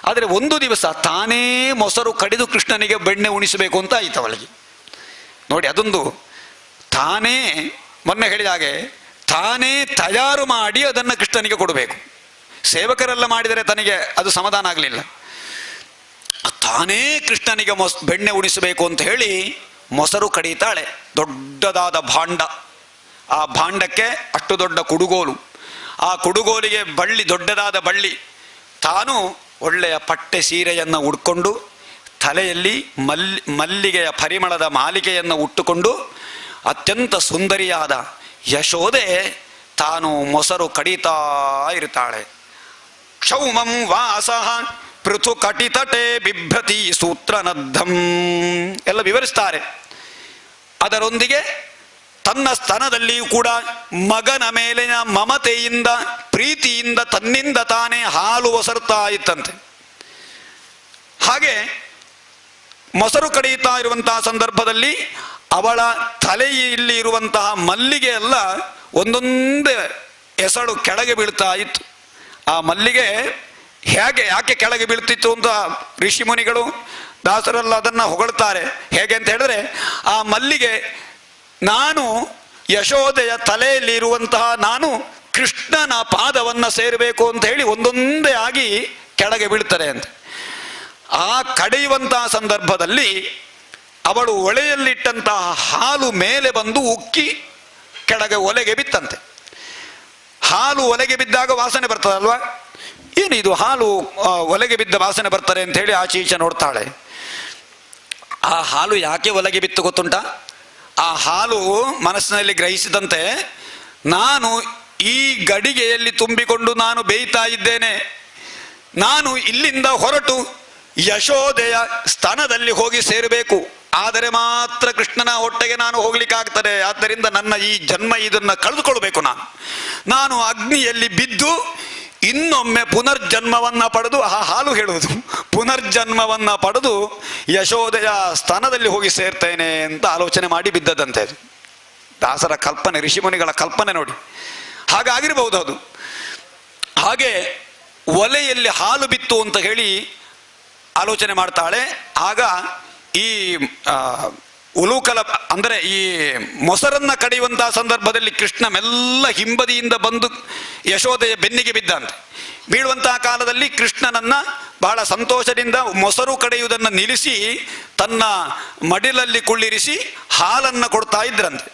ಆದರೆ ಒಂದು ದಿವಸ ತಾನೇ ಮೊಸರು ಕಡಿದು ಕೃಷ್ಣನಿಗೆ ಬೆಣ್ಣೆ ಉಣಿಸಬೇಕು ಅಂತ ಆಯಿತು ಅವಳಿಗೆ. ನೋಡಿ, ಅದೊಂದು ತಾನೇ, ಮೊನ್ನೆ ಹೇಳಿದ ಹಾಗೆ ತಾನೇ ತಯಾರು ಮಾಡಿ ಅದನ್ನು ಕೃಷ್ಣನಿಗೆ ಕೊಡಬೇಕು. ಸೇವಕರೆಲ್ಲ ಮಾಡಿದರೆ ತನಗೆ ಅದು ಸಮಾಧಾನ ಆಗಲಿಲ್ಲ. ತಾನೇ ಕೃಷ್ಣನಿಗೆ ಬೆಣ್ಣೆ ಉಣಿಸಬೇಕು ಅಂತ ಹೇಳಿ ಮೊಸರು ಕಡಿತಾಳೆ. ದೊಡ್ಡದಾದ ಭಾಂಡ, ಆ ಭಾಂಡಕ್ಕೆ ಅಷ್ಟು ದೊಡ್ಡ ಕುಡುಗೋಲು, ಆ ಕುಡುಗೋಲಿಗೆ ಬಳ್ಳಿ, ದೊಡ್ಡದಾದ ಬಳ್ಳಿ. ತಾನು ಒಳ್ಳೆಯ ಪಟ್ಟೆ ಸೀರೆಯನ್ನು ಉಟ್ಕೊಂಡು ತಲೆಯಲ್ಲಿ ಮಲ್ಲಿಗೆಯ ಪರಿಮಳದ ಮಾಲಿಕೆಯನ್ನು ಉಟ್ಟುಕೊಂಡು ಅತ್ಯಂತ ಸುಂದರಿಯಾದ ಯಶೋದೆ ತಾನು ಮೊಸರು ಕಡಿತಾ ಇರ್ತಾಳೆ. ಕ್ಷೌಮಂ ವಾಸಃ ಪೃಥು ಕಟಿತಟೆ ಬಿಭ್ರತಿ ಸೂತ್ರನದ್ಧಂ ಎಲ್ಲ ವಿವರಿಸ್ತಾರೆ. ಅದರೊಂದಿಗೆ ತನ್ನ ಸ್ತನದಲ್ಲಿಯೂ ಕೂಡ ಮಗನ ಮೇಲಿನ ಮಮತೆಯಿಂದ, ಪ್ರೀತಿಯಿಂದ ತನ್ನಿಂದ ತಾನೇ ಹಾಲು ಒಸರ್ತಾ ಇತ್ತಂತೆ. ಹಾಗೆ ಮೊಸರು ಕಡಿಯುತ್ತಾ ಇರುವಂತಹ ಸಂದರ್ಭದಲ್ಲಿ ಅವಳ ತಲೆಯಲ್ಲಿ ಇರುವಂತಹ ಮಲ್ಲಿಗೆ ಎಲ್ಲ ಒಂದೊಂದೇ ಎಸಳು ಕೆಳಗೆ ಬೀಳ್ತಾ ಇತ್ತು. ಆ ಮಲ್ಲಿಗೆ ಯಾಕೆ ಕೆಳಗೆ ಬೀಳ್ತಿತ್ತು ಅಂತ ಋಷಿ ಮುನಿಗಳು ದಾಸರೆಲ್ಲ ಅದನ್ನು ಹೊಗಳ್ತಾರೆ. ಹೇಗೆ ಅಂತ ಹೇಳಿದ್ರೆ, ಆ ಮಲ್ಲಿಗೆ ನಾನು ಯಶೋದೆಯ ತಲೆಯಲ್ಲಿ ಇರುವಂತಹ ನಾನು ಕೃಷ್ಣನ ಪಾದವನ್ನು ಸೇರಬೇಕು ಅಂತ ಹೇಳಿ ಒಂದೊಂದೇ ಆಗಿ ಕೆಳಗೆ ಬೀಳ್ತಾರೆ ಅಂತ. ಆ ಕಡೆಯುವಂತಹ ಸಂದರ್ಭದಲ್ಲಿ ಅವಳು ಒಳೆಯಲ್ಲಿಟ್ಟಂತಹ ಹಾಲು ಮೇಲೆ ಬಂದು ಉಕ್ಕಿ ಕೆಳಗೆ ಒಲೆಗೆ ಬಿತ್ತಂತೆ. ಹಾಲು ಒಲೆಗೆ ಬಿದ್ದಾಗ ವಾಸನೆ ಬರ್ತದಲ್ವಾ? ಏನಿದು ಹಾಲು ಒಲೆಗೆ ಬಿದ್ದ ವಾಸನೆ ಬರ್ತಾರೆ ಅಂತ ಹೇಳಿ ಆಚೆ ಈಚೆ ನೋಡ್ತಾಳೆ. ಆ ಹಾಲು ಯಾಕೆ ಒಲೆಗೆ ಬಿತ್ತು ಗೊತ್ತುಂಟ? ಆ ಹಾಲು ಮನಸ್ಸಿನಲ್ಲಿ ಗ್ರಹಿಸಿದಂತೆ, ನಾನು ಈ ಗಡಿಗೆಯಲ್ಲಿ ತುಂಬಿಕೊಂಡು ನಾನು ಬೇಯ್ತಾ ಇದ್ದೇನೆ, ನಾನು ಇಲ್ಲಿಂದ ಹೊರಟು ಯಶೋದೆಯ ಸ್ತನದಲ್ಲಿ ಹೋಗಿ ಸೇರಬೇಕು, ಆದರೆ ಮಾತ್ರ ಕೃಷ್ಣನ ಹೊಟ್ಟೆಗೆ ನಾನು ಹೋಗ್ಲಿಕ್ಕಾಗ್ತದೆ. ಆದ್ದರಿಂದ ನನ್ನ ಈ ಜನ್ಮ ಇದನ್ನು ಕಳೆದುಕೊಳ್ಬೇಕು. ನಾನು ಅಗ್ನಿಯಲ್ಲಿ ಬಿದ್ದು ಇನ್ನೊಮ್ಮೆ ಪುನರ್ಜನ್ಮವನ್ನ ಪಡೆದು, ಆ ಹಾಲು ಹೇಳುವುದು ಪುನರ್ಜನ್ಮವನ್ನ ಪಡೆದು ಯಶೋದೆಯ ಸ್ಥಾನದಲ್ಲಿ ಹೋಗಿ ಸೇರ್ತೇನೆ ಅಂತ ಆಲೋಚನೆ ಮಾಡಿ ಬಿದ್ದದಂತೆ. ದಾಸರ ಕಲ್ಪನೆ, ಋಷಿಮುನಿಗಳ ಕಲ್ಪನೆ ನೋಡಿ, ಹಾಗಾಗಿರಬಹುದು ಅದು. ಹಾಗೆ ಒಲೆಯಲ್ಲಿ ಹಾಲು ಬಿತ್ತು ಅಂತ ಹೇಳಿ ಆಲೋಚನೆ ಮಾಡ್ತಾಳೆ. ಆಗ ಈ ಉಲೂಕಲ ಅಂದರೆ ಈ ಮೊಸರನ್ನ ಕಡಿಯುವಂತಹ ಸಂದರ್ಭದಲ್ಲಿ ಕೃಷ್ಣ ಮೆಲ್ಲ ಹಿಂಬದಿಯಿಂದ ಬಂದು ಯಶೋದೆಯ ಬೆನ್ನಿಗೆ ಬಿದ್ದಂತೆ. ಬೀಳುವಂತಹ ಕಾಲದಲ್ಲಿ ಕೃಷ್ಣನನ್ನ ಬಹಳ ಸಂತೋಷದಿಂದ ಮೊಸರು ಕಡೆಯುವುದನ್ನು ನಿಲ್ಲಿಸಿ ತನ್ನ ಮಡಿಲಲ್ಲಿ ಕುಳ್ಳಿರಿಸಿ ಹಾಲನ್ನು ಕೊಡ್ತಾ ಇದ್ರಂತೆ.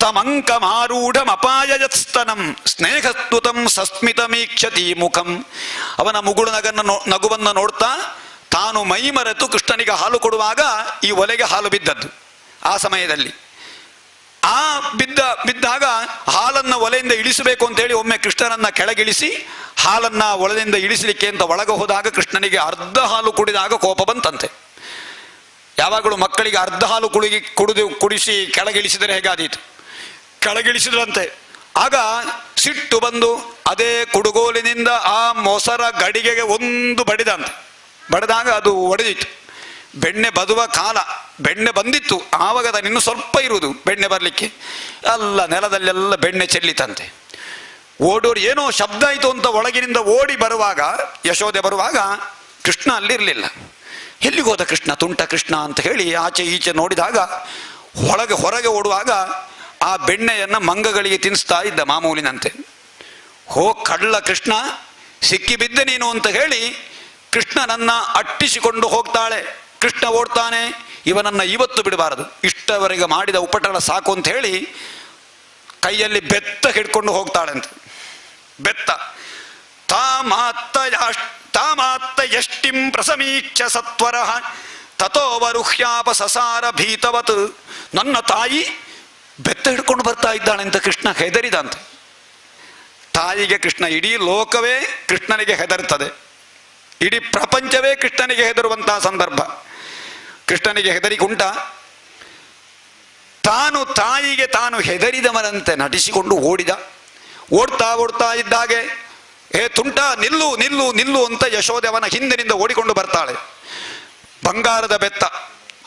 ತಮಂಕ ಮಾರೂಢಮಪಾಯಯತ್ಸ್ತನಂ ಸ್ನೇಹಸ್ತುತಂ ಸಸ್ಮಿತಮೀಕ್ಷತಿ ಮುಖಂ. ಅವನ ಮುಗುಳು ನಗುವನ್ನು ನೋಡ್ತಾ ತಾನು ಮೈ ಮರೆತು ಕೃಷ್ಣನಿಗೆ ಹಾಲು ಕೊಡುವಾಗ ಈ ಒಲೆಗೆ ಹಾಲು ಬಿದ್ದದ್ದು. ಆ ಸಮಯದಲ್ಲಿ ಬಿದ್ದಾಗ ಹಾಲನ್ನು ಒಲೆಯಿಂದ ಇಳಿಸಬೇಕು ಅಂತೇಳಿ ಒಮ್ಮೆ ಕೃಷ್ಣನನ್ನ ಕೆಳಗಿಳಿಸಿ ಹಾಲನ್ನ ಒಲೆಯಿಂದ ಇಳಿಸಲಿಕ್ಕೆ ಅಂತ ಒಳಗೆ ಹೋದಾಗ ಕೃಷ್ಣನಿಗೆ ಅರ್ಧ ಹಾಲು ಕುಡಿದಾಗ ಕೋಪ ಬಂತಂತೆ. ಯಾವಾಗಲೂ ಮಕ್ಕಳಿಗೆ ಅರ್ಧ ಹಾಲು ಕುಡಿಸಿ ಕೆಳಗಿಳಿಸಿದರೆ ಹೇಗಾದೀತು, ಕೆಳಗಿಳಿಸಿದ್ರಂತೆ. ಆಗ ಸಿಟ್ಟು ಬಂದು ಅದೇ ಕುಡುಗೋಲಿನಿಂದ ಆ ಮೊಸರ ಗಡಿಗೆಗೆ ಒಂದು ಬಡಿದಂತೆ. ಬಡಿದಾಗ ಅದು ಒಡೆದಿತ್ತು. ಬೆಣ್ಣೆ ಬದುವ ಕಾಲ, ಬೆಣ್ಣೆ ಬಂದಿತ್ತು. ಆವಾಗ ಅದನ್ನು ಸ್ವಲ್ಪ ಇರುವುದು ಬೆಣ್ಣೆ ಬರಲಿಕ್ಕೆ, ಎಲ್ಲ ನೆಲದಲ್ಲೆಲ್ಲ ಬೆಣ್ಣೆ ಚೆಲ್ಲಿತಂತೆ. ಓಡೋಡಿ ಏನೋ ಶಬ್ದ ಆಯಿತು ಅಂತ ಒಳಗಿನಿಂದ ಓಡಿ ಬರುವಾಗ, ಯಶೋದೆ ಬರುವಾಗ ಕೃಷ್ಣ ಅಲ್ಲಿರಲಿಲ್ಲ. ಎಲ್ಲಿಗೋದ ಕೃಷ್ಣ, ತುಂಟ ಕೃಷ್ಣ ಅಂತ ಹೇಳಿ ಆಚೆ ಈಚೆ ನೋಡಿದಾಗ ಹೊರಗೆ ಓಡುವಾಗ ಆ ಬೆಣ್ಣೆಯನ್ನು ಮಂಗಗಳಿಗೆ ತಿನ್ನಿಸ್ತಾ ಇದ್ದ ಮಾಮೂಲಿನಂತೆ. ಕಳ್ಳ ಕೃಷ್ಣ, ಸಿಕ್ಕಿ ಬಿದ್ದೆ ನೀನು ಅಂತ ಹೇಳಿ ಕೃಷ್ಣನನ್ನ ಅಟ್ಟಿಸಿಕೊಂಡು ಹೋಗ್ತಾಳೆ. ಕೃಷ್ಣ ಓಡ್ತಾನೆ, ಇವನನ್ನ ಇವತ್ತು ಬಿಡಬಾರದು, ಇಷ್ಟವರೆಗೆ ಮಾಡಿದ ಉಪಟಳ ಸಾಕು ಅಂತ ಹೇಳಿ ಕೈಯಲ್ಲಿ ಬೆತ್ತ ಹಿಡ್ಕೊಂಡು ಹೋಗ್ತಾಳೆ ಅಂತ. ಬೆತ್ತ ತಾಮಾತ್ತ ಎಷ್ಟಿಂ ಪ್ರಸಮೀಕ್ಷ ಸತ್ವರ ತಥೋವರುಹ್ಯಾಪ ಸಸಾರ ಭೀತವತ್. ನನ್ನ ತಾಯಿ ಬೆತ್ತ ಹಿಡ್ಕೊಂಡು ಬರ್ತಾ ಇದ್ದಾಳೆ ಅಂತ ಕೃಷ್ಣ ಹೆದರಿದಂತೆ. ತಾಯಿಗೆ ಕೃಷ್ಣ, ಇಡೀ ಲೋಕವೇ ಕೃಷ್ಣನಿಗೆ ಹೆದರ್ತದೆ, ಇಡೀ ಪ್ರಪಂಚವೇ ಕೃಷ್ಣನಿಗೆ ಹೆದರುವಂತಹ ಸಂದರ್ಭ. ಕೃಷ್ಣನಿಗೆ ಹೆದರಿಗುಂಟ. ತಾಯಿಗೆ ತಾನು ಹೆದರಿದವನಂತೆ ನಟಿಸಿಕೊಂಡು ಓಡ್ತಾ ಇದ್ದಾಗೆ, ತುಂಟ ನಿಲ್ಲು ನಿಲ್ಲು ನಿಲ್ಲು ಅಂತ ಯಶೋದೆ ಅವನ ಹಿಂದಿನಿಂದ ಓಡಿಕೊಂಡು ಬರ್ತಾಳೆ. ಬಂಗಾರದ ಬೆತ್ತ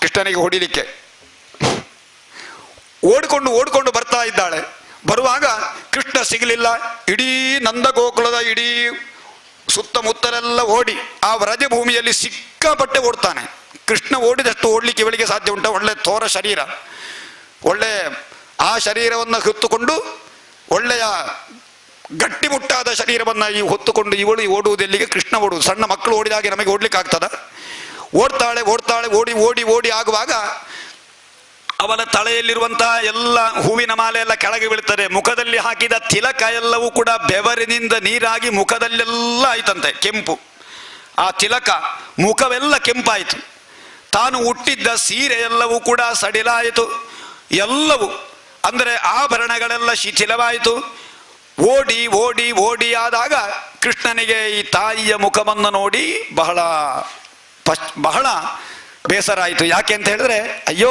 ಕೃಷ್ಣನಿಗೆ ಹೊಡಿಲಿಕ್ಕೆ ಓಡಿಕೊಂಡು ಬರ್ತಾ ಇದ್ದಾಳೆ. ಬರುವಾಗ ಕೃಷ್ಣ ಸಿಗಲಿಲ್ಲ. ಇಡೀ ನಂದಗೋಕುಲದ ಇಡೀ ಸುತ್ತಮುತ್ತಲೆಲ್ಲ ಓಡಿ ಆ ವ್ರಜಭೂಮಿಯಲ್ಲಿ ಸಿಕ್ಕಾಪಟ್ಟೆ ಓಡ್ತಾನೆ. ಕೃಷ್ಣ ಓಡಿದಷ್ಟು ಓಡ್ಲಿಕ್ಕೆ ಇವಳಿಗೆ ಸಾಧ್ಯ ಉಂಟ? ಒಳ್ಳೆ ಥೋರ ಶರೀರ, ಒಳ್ಳೆ ಆ ಶರೀರವನ್ನು ಹೊತ್ತುಕೊಂಡು, ಒಳ್ಳೆಯ ಗಟ್ಟಿಮುಟ್ಟಾದ ಶರೀರವನ್ನು ಹೊತ್ತುಕೊಂಡು ಇವಳು ಓಡುವುದೆಲ್ಲಿಗೆ? ಕೃಷ್ಣ ಓಡುವುದು. ಸಣ್ಣ ಮಕ್ಕಳು ಓಡಿದಾಗೆ ನಮಗೆ ಓಡ್ಲಿಕ್ಕೆ ಆಗ್ತದ? ಓಡ್ತಾಳೆ ಓಡಿ ಆಗುವಾಗ ಅವಳ ತಲೆಯಲ್ಲಿರುವಂತಹ ಎಲ್ಲ ಹೂವಿನ ಮಾಲೆ ಎಲ್ಲ ಕೆಳಗೆ ಬೀಳ್ತದೆ. ಮುಖದಲ್ಲಿ ಹಾಕಿದ ತಿಲಕ ಎಲ್ಲವೂ ಕೂಡ ಬೆವರಿನಿಂದ ನೀರಾಗಿ ಮುಖದಲ್ಲೆಲ್ಲ ಆಯ್ತಂತೆ ಕೆಂಪು. ಆ ತಿಲಕ ಮುಖವೆಲ್ಲ ಕೆಂಪಾಯಿತು. ತಾನು ಹುಟ್ಟಿದ್ದ ಸೀರೆ ಎಲ್ಲವೂ ಕೂಡ ಸಡಿಲಾಯಿತು. ಎಲ್ಲವೂ ಅಂದರೆ ಆಭರಣಗಳೆಲ್ಲ ಶಿಥಿಲವಾಯಿತು. ಓಡಿ ಆದಾಗ ಕೃಷ್ಣನಿಗೆ ಈ ತಾಯಿಯ ಮುಖವನ್ನು ನೋಡಿ ಬಹಳ ಬೇಸರ ಆಯಿತು. ಯಾಕೆ ಅಂತ ಹೇಳಿದ್ರೆ, ಅಯ್ಯೋ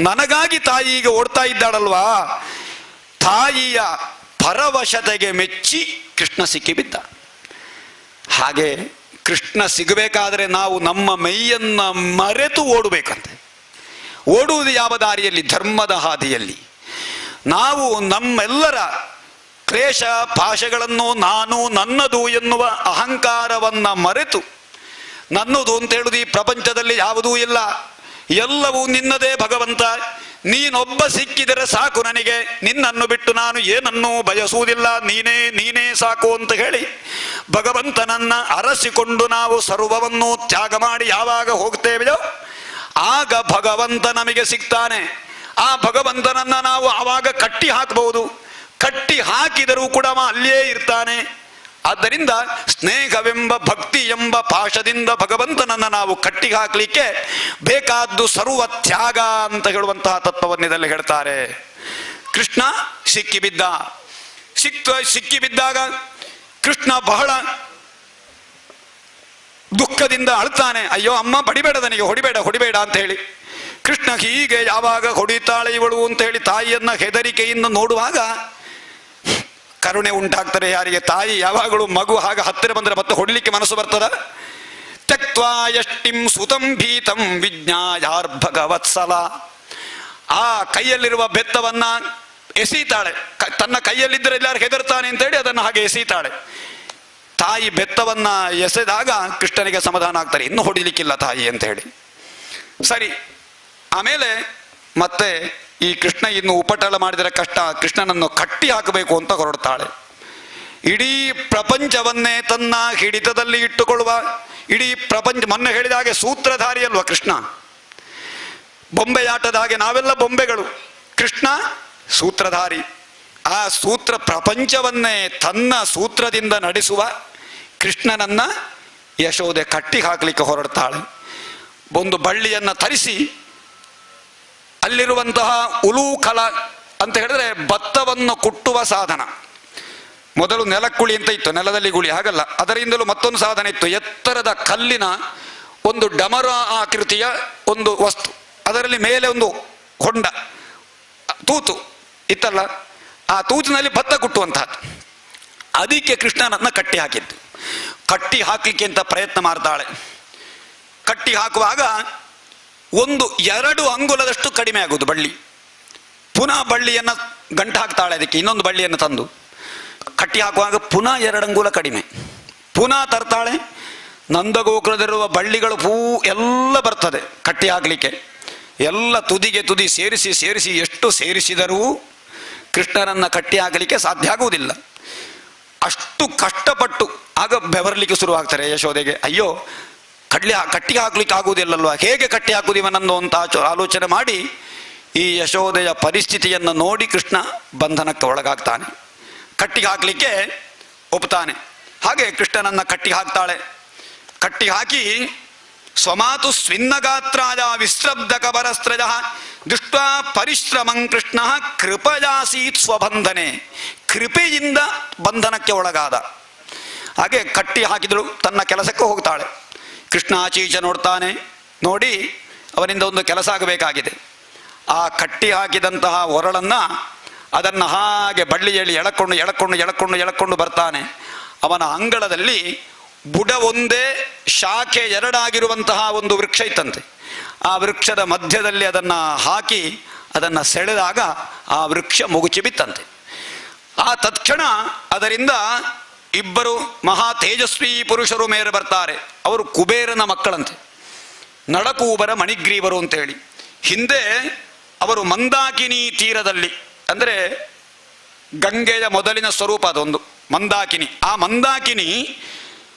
ನನಗಾಗಿ ತಾಯಿ ಈಗ ಓಡ್ತಾ ಇದ್ದಾಳಲ್ವಾ, ತಾಯಿಯ ಪರವಶತೆಗೆ ಮೆಚ್ಚಿ ಕೃಷ್ಣ ಸಿಕ್ಕಿಬಿದ್ದ. ಹಾಗೆ ಕೃಷ್ಣ ಸಿಗಬೇಕಾದ್ರೆ ನಾವು ನಮ್ಮ ಮೈಯನ್ನ ಮರೆತು ಓಡಬೇಕಂತೆ. ಓಡುವುದು ಯಾವ ದಾರಿಯಲ್ಲಿ? ಧರ್ಮದ ಹಾದಿಯಲ್ಲಿ. ನಾವು ನಮ್ಮೆಲ್ಲರ ಕ್ಲೇಶ ಪಾಶಗಳನ್ನು ನಾನು ನನ್ನದು ಎನ್ನುವ ಅಹಂಕಾರವನ್ನ ಮರೆತು, ನನ್ನದು ಅಂತ ಹೇಳುದು ಈ ಪ್ರಪಂಚದಲ್ಲಿ ಯಾವುದೂ ಇಲ್ಲ, ಎಲ್ಲವೂ ನಿನ್ನದೇ ಭಗವಂತ, ನೀನೊಬ್ಬ ಸಿಕ್ಕಿದರೆ ಸಾಕು ನನಗೆ, ನಿನ್ನನ್ನು ಬಿಟ್ಟು ನಾನು ಏನನ್ನೂ ಬಯಸುವುದಿಲ್ಲ, ನೀನೇ ಸಾಕು ಅಂತ ಹೇಳಿ ಭಗವಂತನನ್ನ ಅರಸಿಕೊಂಡು ನಾವು ಸರ್ವವನ್ನು ತ್ಯಾಗ ಮಾಡಿ ಯಾವಾಗ ಹೋಗ್ತೇವೆಯೋ ಆಗ ಭಗವಂತ ನಮಗೆ ಸಿಗ್ತಾನೆ. ಆ ಭಗವಂತನನ್ನ ನಾವು ಆವಾಗ ಕಟ್ಟಿ ಹಾಕಬಹುದು. ಕಟ್ಟಿ ಹಾಕಿದರೂ ಕೂಡ ಅಲ್ಲಿಯೇ ಇರ್ತಾನೆ. ಆದ್ದರಿಂದ ಸ್ನೇಹವೆಂಬ ಭಕ್ತಿ ಎಂಬ ಪಾಶದಿಂದ ಭಗವಂತನನ್ನ ನಾವು ಕಟ್ಟಿ ಹಾಕಲಿಕ್ಕೆ ಬೇಕಾದ್ದು ಸರ್ವ ತ್ಯಾಗ ಅಂತ ಹೇಳುವಂತಹ ತತ್ವವನ್ನು ಇದರಲ್ಲಿ ಹೇಳ್ತಾರೆ. ಕೃಷ್ಣ ಸಿಕ್ಕಿಬಿದ್ದಾಗ ಕೃಷ್ಣ ಬಹಳ ದುಃಖದಿಂದ ಅಳ್ತಾನೆ. ಅಯ್ಯೋ ಅಮ್ಮ ಬಡಿಬೇಡ, ನನಗೆ ಹೊಡಿಬೇಡ ಅಂತ ಹೇಳಿ. ಕೃಷ್ಣ ಹೀಗೆ ಯಾವಾಗ ಹೊಡಿತಾಳೆ ಇವಳು ಅಂತ ಹೇಳಿ ತಾಯಿಯನ್ನ ಹೆದರಿಕೆಯಿಂದ ನೋಡುವಾಗ ಕರುಣೆ ಉಂಟಾಗ್ತಾರೆ. ಯಾರಿಗೆ? ತಾಯಿ ಯಾವಾಗಲೂ ಮಗು ಹಾಗೆ ಹತ್ತಿರ ಬಂದರೆ ಮತ್ತೆ ಹೊಡಿಲಿಕ್ಕೆ ಮನಸ್ಸು ಬರ್ತದ? ತ್ಯಕ್ತ್ವಾ ಯಷ್ಟಿಂ ಸುತಂ ಭೀತಂ ವಿಜ್ಞಾಯಾರ್ಭಗವತ್ಸಲ. ಆ ಕೈಯಲ್ಲಿರುವ ಬೆತ್ತವನ್ನ ಎಸೀತಾಳೆ. ತನ್ನ ಕೈಯಲ್ಲಿದ್ದರೆ ಎಲ್ಲಾರು ಹೆದರ್ತಾನೆ ಅಂತೇಳಿ ಅದನ್ನು ಹಾಗೆ ಎಸೀತಾಳೆ. ತಾಯಿ ಬೆತ್ತವನ್ನ ಎಸೆದಾಗ ಕೃಷ್ಣನಿಗೆ ಸಮಾಧಾನ ಆಗ್ತಾರೆ, ಇನ್ನೂ ಹೊಡಿಲಿಕ್ಕಿಲ್ಲ ತಾಯಿ ಅಂತ ಹೇಳಿ. ಸರಿ, ಆಮೇಲೆ ಮತ್ತೆ ಈ ಕೃಷ್ಣ ಇನ್ನು ಉಪಟಳ ಮಾಡಿದರೆ ಕಷ್ಟ, ಕೃಷ್ಣನನ್ನು ಕಟ್ಟಿ ಹಾಕಬೇಕು ಅಂತ ಹೊರಡ್ತಾಳೆ. ಇಡೀ ಪ್ರಪಂಚವನ್ನೇ ತನ್ನ ಹಿಡಿತದಲ್ಲಿ ಇಟ್ಟುಕೊಳ್ಳುವ, ಇಡೀ ಪ್ರಪಂಚ, ಮೊನ್ನೆ ಹೇಳಿದ ಹಾಗೆ ಸೂತ್ರಧಾರಿ ಅಲ್ವಾ ಕೃಷ್ಣ? ಬೊಂಬೆಯಾಟದ ಹಾಗೆ ನಾವೆಲ್ಲ ಬೊಂಬೆಗಳು, ಕೃಷ್ಣ ಸೂತ್ರಧಾರಿ. ಆ ಸೂತ್ರ ಪ್ರಪಂಚವನ್ನೇ ತನ್ನ ಸೂತ್ರದಿಂದ ನಡೆಸುವ ಕೃಷ್ಣನನ್ನ ಯಶೋದೆ ಕಟ್ಟಿ ಹಾಕಲಿಕ್ಕೆ ಹೊರಡ್ತಾಳೆ. ಒಂದು ಬಳ್ಳಿಯನ್ನು ತರಿಸಿ ಅಲ್ಲಿರುವಂತಹ ಉಲೂಕಲ ಅಂತ ಹೇಳಿದ್ರೆ ಭತ್ತವನ್ನು ಕುಟ್ಟುವ ಸಾಧನ. ಮೊದಲು ನೆಲಕ್ಕುಳಿ ಅಂತ ಇತ್ತು, ನೆಲದಲ್ಲಿ ಗುಳಿ, ಹಾಗಲ್ಲ, ಅದರಿಂದಲೂ ಮತ್ತೊಂದು ಸಾಧನ ಇತ್ತು. ಎತ್ತರದ ಕಲ್ಲಿನ ಒಂದು ಡಮರ ಆಕೃತಿಯ ಒಂದು ವಸ್ತು, ಅದರಲ್ಲಿ ಮೇಲೆ ಒಂದು ಹೊಂಡ, ತೂತು ಇತ್ತಲ್ಲ, ಆ ತೂತಿನಲ್ಲಿ ಭತ್ತ ಕುಟ್ಟುವಂತಹದ್ದು. ಅದಕ್ಕೆ ಕೃಷ್ಣನನ್ನ ಕಟ್ಟಿ ಹಾಕಿದ್ದು. ಕಟ್ಟಿ ಹಾಕಲಿಕ್ಕೆ ಅಂತ ಪ್ರಯತ್ನ ಮಾಡ್ತಾಳೆ. ಕಟ್ಟಿ ಹಾಕುವಾಗ 1-2 ಅಂಗುಲದಷ್ಟು ಕಡಿಮೆ ಆಗುವುದು ಬಳ್ಳಿ. ಪುನಃ ಬಳ್ಳಿಯನ್ನು ಗಂಟು ಹಾಕ್ತಾಳೆ, ಅದಕ್ಕೆ ಇನ್ನೊಂದು ಬಳ್ಳಿಯನ್ನು ತಂದು ಕಟ್ಟಿ ಹಾಕುವಾಗ ಪುನಃ 2 ಅಂಗುಲ ಕಡಿಮೆ. ಪುನಃ ತರ್ತಾಳೆ. ನಂದಗೋಕುಲದಲ್ಲಿರುವ ಬಳ್ಳಿಗಳು ಎಲ್ಲ ಬರ್ತದೆ ಕಟ್ಟಿ ಹಾಕಲಿಕ್ಕೆ. ಎಲ್ಲ ತುದಿಗೆ ತುದಿ ಸೇರಿಸಿ ಸೇರಿಸಿ ಎಷ್ಟು ಸೇರಿಸಿದರೂ ಕೃಷ್ಣನನ್ನು ಕಟ್ಟಿ ಹಾಕಲಿಕ್ಕೆ ಸಾಧ್ಯ ಆಗುವುದಿಲ್ಲ. ಅಷ್ಟು ಕಷ್ಟಪಟ್ಟು ಆಗ ಬೆವರ್ಲಿಕ್ಕೆ ಶುರುವಾಗ್ತಾರೆ ಯಶೋದೆಗೆ. ಅಯ್ಯೋ, ಕಟ್ಟಿ ಹಾಕ್ಲಿಕ್ಕೆ ಆಗುವುದಿಲ್ಲಲ್ವ, ಹೇಗೆ ಕಟ್ಟಿ ಹಾಕುವುದು ಇವನನ್ನು ಅಂತ ಆಲೋಚನೆ ಮಾಡಿ ಈ ಯಶೋದೆಯ ಪರಿಸ್ಥಿತಿಯನ್ನು ನೋಡಿ ಕೃಷ್ಣ ಬಂಧನಕ್ಕೆ ಒಳಗಾಗ್ತಾನೆ. ಕಟ್ಟಿ ಹಾಕಲಿಕ್ಕೆ ಒಪ್ತಾನೆ. ಹಾಗೆ ಕೃಷ್ಣನನ್ನು ಕಟ್ಟಿ ಹಾಕ್ತಾಳೆ. ಕಟ್ಟಿ ಹಾಕಿ ಸ್ವಮಾತು ಸ್ವಿನ್ನಗಾತ್ರಾಯ ವಿಶ್ರಬ್ಧ ಕಬರಸ್ತ್ರಜ ದೃಷ್ಟ ಪರಿಶ್ರಮಂ ಕೃಷ್ಣ ಕೃಪಯಾಸೀತ್ ಸ್ವಬಂಧನೆ. ಕೃಪೆಯಿಂದ ಬಂಧನಕ್ಕೆ ಒಳಗಾದ. ಹಾಗೆ ಕಟ್ಟಿ ಹಾಕಿದಳು, ತನ್ನ ಕೆಲಸಕ್ಕೆ ಹೋಗ್ತಾಳೆ. ಕೃಷ್ಣ ಆಚೀಚ ನೋಡ್ತಾನೆ. ನೋಡಿ ಅವನಿಂದ ಒಂದು ಕೆಲಸ ಆಗಬೇಕಾಗಿದೆ. ಆ ಕಟ್ಟಿ ಹಾಕಿದಂತಹ ಒರಳನ್ನು ಅದನ್ನು ಹಾಗೆ ಬಳ್ಳಿಯಲ್ಲಿ ಎಳಕೊಂಡು ಎಳಕೊಂಡು ಎಳಕೊಂಡು ಎಳಕೊಂಡು ಬರ್ತಾನೆ. ಅವನ ಅಂಗಳದಲ್ಲಿ ಬುಡ ಒಂದೇ ಶಾಖೆ 2 ಆಗಿರುವಂತಹ ಒಂದು ವೃಕ್ಷ ಇತ್ತಂತೆ. ಆ ವೃಕ್ಷದ ಮಧ್ಯದಲ್ಲಿ ಅದನ್ನು ಹಾಕಿ ಅದನ್ನು ಸೆಳೆದಾಗ ಆ ವೃಕ್ಷ ಮುಗುಚಿ ಬಿತ್ತಂತೆ. ಆ ತತ್ಕ್ಷಣ ಅದರಿಂದ 2 ಮಹಾ ತೇಜಸ್ವಿ ಪುರುಷರು ಮೇಲೆ ಬರ್ತಾರೆ. ಅವರು ಕುಬೇರನ ಮಕ್ಕಳಂತೆ, ನಳಕೂಬರ ಮಣಿಗ್ರೀವರು ಅಂತೇಳಿ. ಹಿಂದೆ ಅವರು ಮಂದಾಕಿನಿ ತೀರದಲ್ಲಿ, ಅಂದರೆ ಗಂಗೆಯ ಮೊದಲಿನ ಸ್ವರೂಪ ಅದೊಂದು ಮಂದಾಕಿನಿ. ಆ ಮಂದಾಕಿನಿ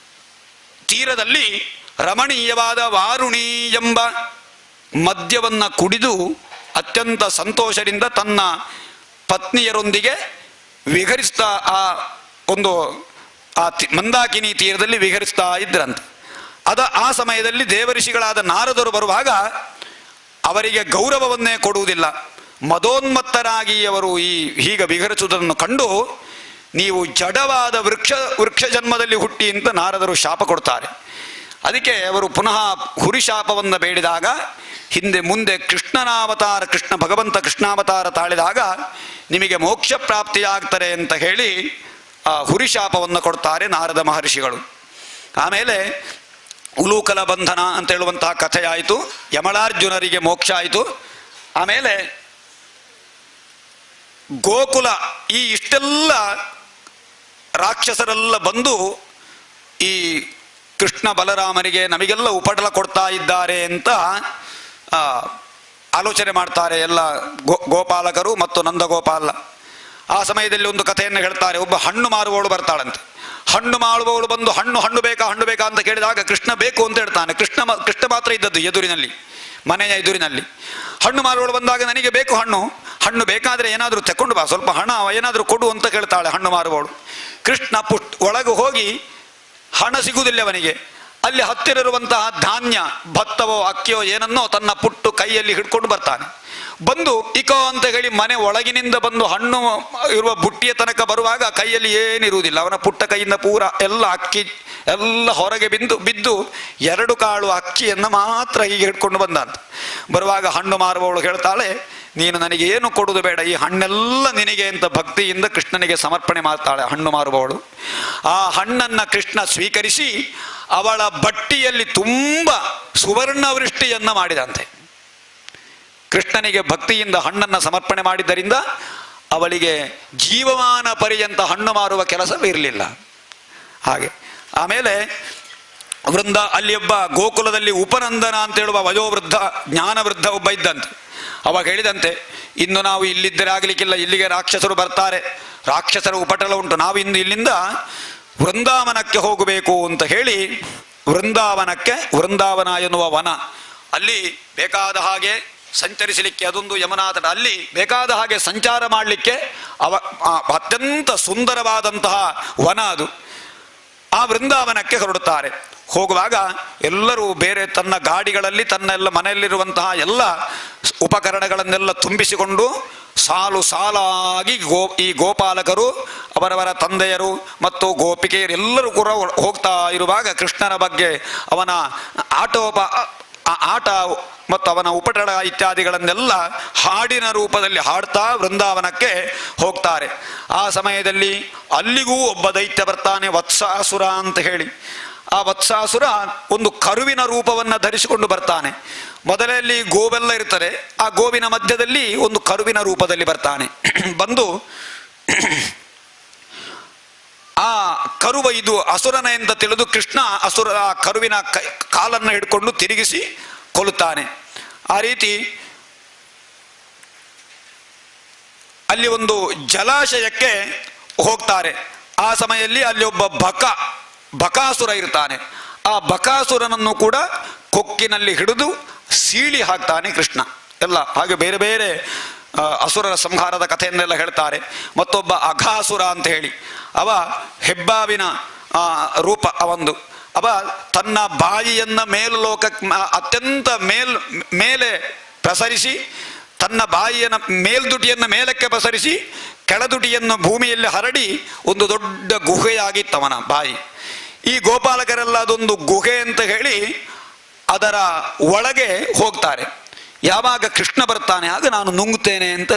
ತೀರದಲ್ಲಿ ರಮಣೀಯವಾದ ವಾರುಣಿ ಎಂಬ ಮದ್ಯವನ್ನು ಕುಡಿದು ಅತ್ಯಂತ ಸಂತೋಷದಿಂದ ತನ್ನ ಪತ್ನಿಯರೊಂದಿಗೆ ವಿಹರಿಸ್ತಾ ಮಂದಾಕಿನಿ ತೀರದಲ್ಲಿ ವಿಹರಿಸ್ತಾ ಇದ್ರಂತೆ. ಆ ಸಮಯದಲ್ಲಿ ದೇವಋಷಿಗಳಾದ ನಾರದರು ಬರುವಾಗ ಅವರಿಗೆ ಗೌರವವನ್ನೇ ಕೊಡುವುದಿಲ್ಲ. ಮದೋನ್ಮತ್ತರಾಗಿ ಅವರು ಹೀಗೆ ವಿಹರಿಸುವುದನ್ನು ಕಂಡು ನೀವು ಜಡವಾದ ವೃಕ್ಷ ಜನ್ಮದಲ್ಲಿ ಹುಟ್ಟಿ ಅಂತ ನಾರದರು ಶಾಪ ಕೊಡ್ತಾರೆ. ಅದಕ್ಕೆ ಅವರು ಪುನಃ ಹುರಿಶಾಪವನ್ನು ಬೇಡಿದಾಗ ಹಿಂದೆ ಮುಂದೆ ಕೃಷ್ಣನಾವತಾರ, ಭಗವಂತ ಕೃಷ್ಣಾವತಾರ ತಾಳಿದಾಗ ನಿಮಗೆ ಮೋಕ್ಷ ಪ್ರಾಪ್ತಿಯಾಗ್ತಾರೆ ಅಂತ ಹೇಳಿ ಆ ಹುರಿಶಾಪವನ್ನು ಕೊಡ್ತಾರೆ ನಾರದ ಮಹರ್ಷಿಗಳು. ಆಮೇಲೆ ಉಲೂಕಲ ಬಂಧನ ಅಂತ ಹೇಳುವಂತಹ ಕಥೆ ಆಯಿತು. ಯಮಳಾರ್ಜುನರಿಗೆ ಮೋಕ್ಷ ಆಯಿತು. ಆಮೇಲೆ ಗೋಕುಲ, ಇಷ್ಟೆಲ್ಲ ರಾಕ್ಷಸರೆಲ್ಲ ಬಂದು ಈ ಕೃಷ್ಣ ಬಲರಾಮರಿಗೆ ನಮಗೆಲ್ಲ ಉಪಟಳ ಕೊಡ್ತಾ ಇದ್ದಾರೆ ಅಂತ ಆಲೋಚನೆ ಮಾಡ್ತಾರೆ ಎಲ್ಲ ಗೋಪಾಲಕರು ಮತ್ತು ನಂದಗೋಪಾಲ. ಆ ಸಮಯದಲ್ಲಿ ಒಂದು ಕಥೆಯನ್ನು ಹೇಳ್ತಾರೆ. ಒಬ್ಬ ಹಣ್ಣು ಮಾರುವವಳು ಬರ್ತಾಳಂತೆ. ಹಣ್ಣು ಮಾರುವವಳು ಬಂದು ಹಣ್ಣು ಬೇಕಾ ಅಂತ ಕೇಳಿದಾಗ ಕೃಷ್ಣ ಬೇಕು ಅಂತ ಹೇಳ್ತಾನೆ. ಕೃಷ್ಣ ಮಾತ್ರ ಇದ್ದದ್ದು ಎದುರಿನಲ್ಲಿ, ಮನೆಯ ಎದುರಿನಲ್ಲಿ. ಹಣ್ಣು ಮಾರುವವಳು ಬಂದಾಗ ನನಗೆ ಬೇಕು ಹಣ್ಣು ಬೇಕಾದರೆ ಏನಾದರೂ ತಕೊಂಡು ಬಾ, ಸ್ವಲ್ಪ ಹಣ ಏನಾದರೂ ಕೊಡು ಅಂತ ಕೇಳ್ತಾಳೆ ಹಣ್ಣು ಮಾರುವವಳು. ಕೃಷ್ಣ ಒಳಗೆ ಹೋಗಿ ಹಣ ಸಿಗುವುದಿಲ್ಲ ಅವನಿಗೆ. ಅಲ್ಲಿ ಹತ್ತಿರ ಇರುವಂತಹ ಧಾನ್ಯ, ಭತ್ತವೋ ಅಕ್ಕಿಯೋ ಏನನ್ನೋ ತನ್ನ ಪುಟ್ಟು ಕೈಯಲ್ಲಿ ಹಿಡ್ಕೊಂಡು ಬರ್ತಾನೆ. ಬಂದು ಇಕೋ ಅಂತ ಹೇಳಿ ಮನೆ ಒಳಗಿನಿಂದ ಬಂದು ಹಣ್ಣು ಇರುವ ಬುಟ್ಟಿಯ ತನಕ ಬರುವಾಗ ಕೈಯಲ್ಲಿ ಏನಿರುವುದಿಲ್ಲ. ಅವನ ಪುಟ್ಟ ಕೈಯಿಂದ ಪೂರ ಎಲ್ಲ ಅಕ್ಕಿ ಎಲ್ಲ ಹೊರಗೆ ಬಿದ್ದು 2 ಕಾಳು ಅಕ್ಕಿಯನ್ನು ಮಾತ್ರ ಹೀಗೆ ಹಿಡ್ಕೊಂಡು ಬಂದಂತ. ಬರುವಾಗ ಹಣ್ಣು ಮಾರುವವಳು ಹೇಳ್ತಾಳೆ, ನೀನು ನನಗೆ ಏನು ಕೊಡುವುದು ಬೇಡ, ಈ ಹಣ್ಣೆಲ್ಲ ನಿನಗೆ ಅಂತ ಭಕ್ತಿಯಿಂದ ಕೃಷ್ಣನಿಗೆ ಸಮರ್ಪಣೆ ಮಾಡ್ತಾಳೆ ಹಣ್ಣು ಮಾರುವವಳು. ಆ ಹಣ್ಣನ್ನು ಕೃಷ್ಣ ಸ್ವೀಕರಿಸಿ ಅವಳ ಬಟ್ಟಿಯಲ್ಲಿ ತುಂಬ ಸುವರ್ಣವೃಷ್ಟಿಯನ್ನು ಮಾಡಿದಂತೆ. ಕೃಷ್ಣನಿಗೆ ಭಕ್ತಿಯಿಂದ ಹಣ್ಣನ್ನು ಸಮರ್ಪಣೆ ಮಾಡಿದ್ದರಿಂದ ಅವಳಿಗೆ ಜೀವಮಾನ ಪರ್ಯಂತ ಹಣ್ಣು ಮಾರುವ ಕೆಲಸವಿರಲಿಲ್ಲ. ಹಾಗೆ ಆಮೇಲೆ ಅಲ್ಲಿ ಒಬ್ಬ ಗೋಕುಲದಲ್ಲಿ ಉಪನಂದನ ಅಂತ ಹೇಳುವ ವಯೋವೃದ್ಧ ಜ್ಞಾನವೃದ್ಧ ಒಬ್ಬ ಇದ್ದಂತೆ. ಅವಾಗ ಹೇಳಿದಂತೆ, ಇನ್ನು ನಾವು ಇಲ್ಲಿದ್ದರೆ ಆಗಲಿಕ್ಕಿಲ್ಲ, ಇಲ್ಲಿಗೆ ರಾಕ್ಷಸರು ಬರ್ತಾರೆ, ರಾಕ್ಷಸರ ಉಪಟಳ ಉಂಟು, ನಾವು ಇಲ್ಲಿಂದ ವೃಂದಾವನಕ್ಕೆ ಹೋಗಬೇಕು ಅಂತ ಹೇಳಿ ವೃಂದಾವನ ಎನ್ನುವ ವನ, ಅಲ್ಲಿ ಬೇಕಾದ ಹಾಗೆ ಸಂಚರಿಸಲಿಕ್ಕೆ, ಅದೊಂದು ಯಮುನಾ ತಟ, ಅಲ್ಲಿ ಬೇಕಾದ ಹಾಗೆ ಸಂಚಾರ ಮಾಡಲಿಕ್ಕೆ ಅತ್ಯಂತ ಸುಂದರವಾದಂತಹ ವನ ಅದು. ಆ ವೃಂದಾವನಕ್ಕೆ ಹೊರಡುತ್ತಾರೆ. ಹೋಗುವಾಗ ಎಲ್ಲರೂ ಬೇರೆ ತನ್ನ ಗಾಡಿಗಳಲ್ಲಿ ತನ್ನೆಲ್ಲ ಮನೆಯಲ್ಲಿರುವಂತಹ ಎಲ್ಲ ಉಪಕರಣಗಳನ್ನೆಲ್ಲ ತುಂಬಿಸಿಕೊಂಡು ಸಾಲು ಸಾಲಾಗಿ ಈ ಗೋಪಾಲಕರು ಅವರವರ ತಂದೆಯರು ಮತ್ತು ಗೋಪಿಕೆಯರು ಎಲ್ಲರೂ ಕೂಡ ಹೋಗ್ತಾ ಇರುವಾಗ ಕೃಷ್ಣನ ಬಗ್ಗೆ ಅವನ ಆಟ ಮತ್ತು ಅವನ ಉಪಟಳ ಇತ್ಯಾದಿಗಳನ್ನೆಲ್ಲ ಹಾಡಿನ ರೂಪದಲ್ಲಿ ಹಾಡ್ತಾ ವೃಂದಾವನಕ್ಕೆ ಹೋಗ್ತಾರೆ. ಆ ಸಮಯದಲ್ಲಿ ಅಲ್ಲಿಗೂ ಒಬ್ಬ ದೈತ್ಯ ಬರ್ತಾನೆ, ವತ್ಸಾಸುರ ಅಂತ ಹೇಳಿ. ಆ ವತ್ಸಾಸುರ ಒಂದು ಕರುವಿನ ರೂಪವನ್ನು ಧರಿಸಿಕೊಂಡು ಬರ್ತಾನೆ. ಮೊದಲಲ್ಲಿ ಗೋವೆಲ್ಲ ಇರ್ತಾರೆ, ಆ ಗೋವಿನ ಮಧ್ಯದಲ್ಲಿ ಒಂದು ಕರುವಿನ ರೂಪದಲ್ಲಿ ಬರ್ತಾನೆ. ಬಂದು ಆ ಕರುವ ಇದು ಅಸುರನ ಎಂದು ತಿಳಿದು ಕೃಷ್ಣ ಆ ಕರುವಿನ ಕಾಲನ್ನು ಹಿಡ್ಕೊಂಡು ತಿರುಗಿಸಿ ಕೊಲ್ಲುತ್ತಾನೆ. ಆ ರೀತಿ ಅಲ್ಲಿ ಒಂದು ಜಲಾಶಯಕ್ಕೆ ಹೋಗ್ತಾರೆ. ಆ ಸಮಯದಲ್ಲಿ ಅಲ್ಲಿ ಒಬ್ಬ ಬಕಾಸುರ ಇರ್ತಾನೆ. ಆ ಬಕಾಸುರನನ್ನು ಕೂಡ ಕೊಕ್ಕಿನಲ್ಲಿ ಹಿಡಿದು ಸೀಳಿ ಹಾಕ್ತಾನೆ ಕೃಷ್ಣ. ಎಲ್ಲ ಹಾಗೆ ಬೇರೆ ಬೇರೆ ಅಸುರರ ಸಂಹಾರದ ಕಥೆಯನ್ನೆಲ್ಲ ಹೇಳ್ತಾರೆ. ಮತ್ತೊಬ್ಬ ಅಘಾಸುರ ಅಂತ ಹೇಳಿ, ಅವ ಹೆಬ್ಬಾವಿನ ರೂಪ ಅವಂದು. ಅವ ತನ್ನ ಬಾಯಿಯನ್ನ ಮೇಲ್ಲೋಕಕ್ಕೆ ಅತ್ಯಂತ ಮೇಲೆ ಪ್ರಸರಿಸಿ, ತನ್ನ ಬಾಯಿಯನ್ನು ಮೇಲ್ದುಟಿಯನ್ನು ಮೇಲಕ್ಕೆ ಪ್ರಸರಿಸಿ ಕೆಳದುಟಿಯನ್ನು ಭೂಮಿಯಲ್ಲಿ ಹರಡಿ ಒಂದು ದೊಡ್ಡ ಗುಹೆಯಾಗಿತ್ತವನ ಬಾಯಿ. ಈ ಗೋಪಾಲಕರೆಲ್ಲ ಅದೊಂದು ಗುಹೆ ಅಂತ ಹೇಳಿ ಅದರ ಒಳಗೆ ಹೋಗ್ತಾರೆ. ಯಾವಾಗ ಕೃಷ್ಣ ಬರ್ತಾನೆ ಆಗ ನಾನು ನುಂಗುತ್ತೇನೆ ಅಂತ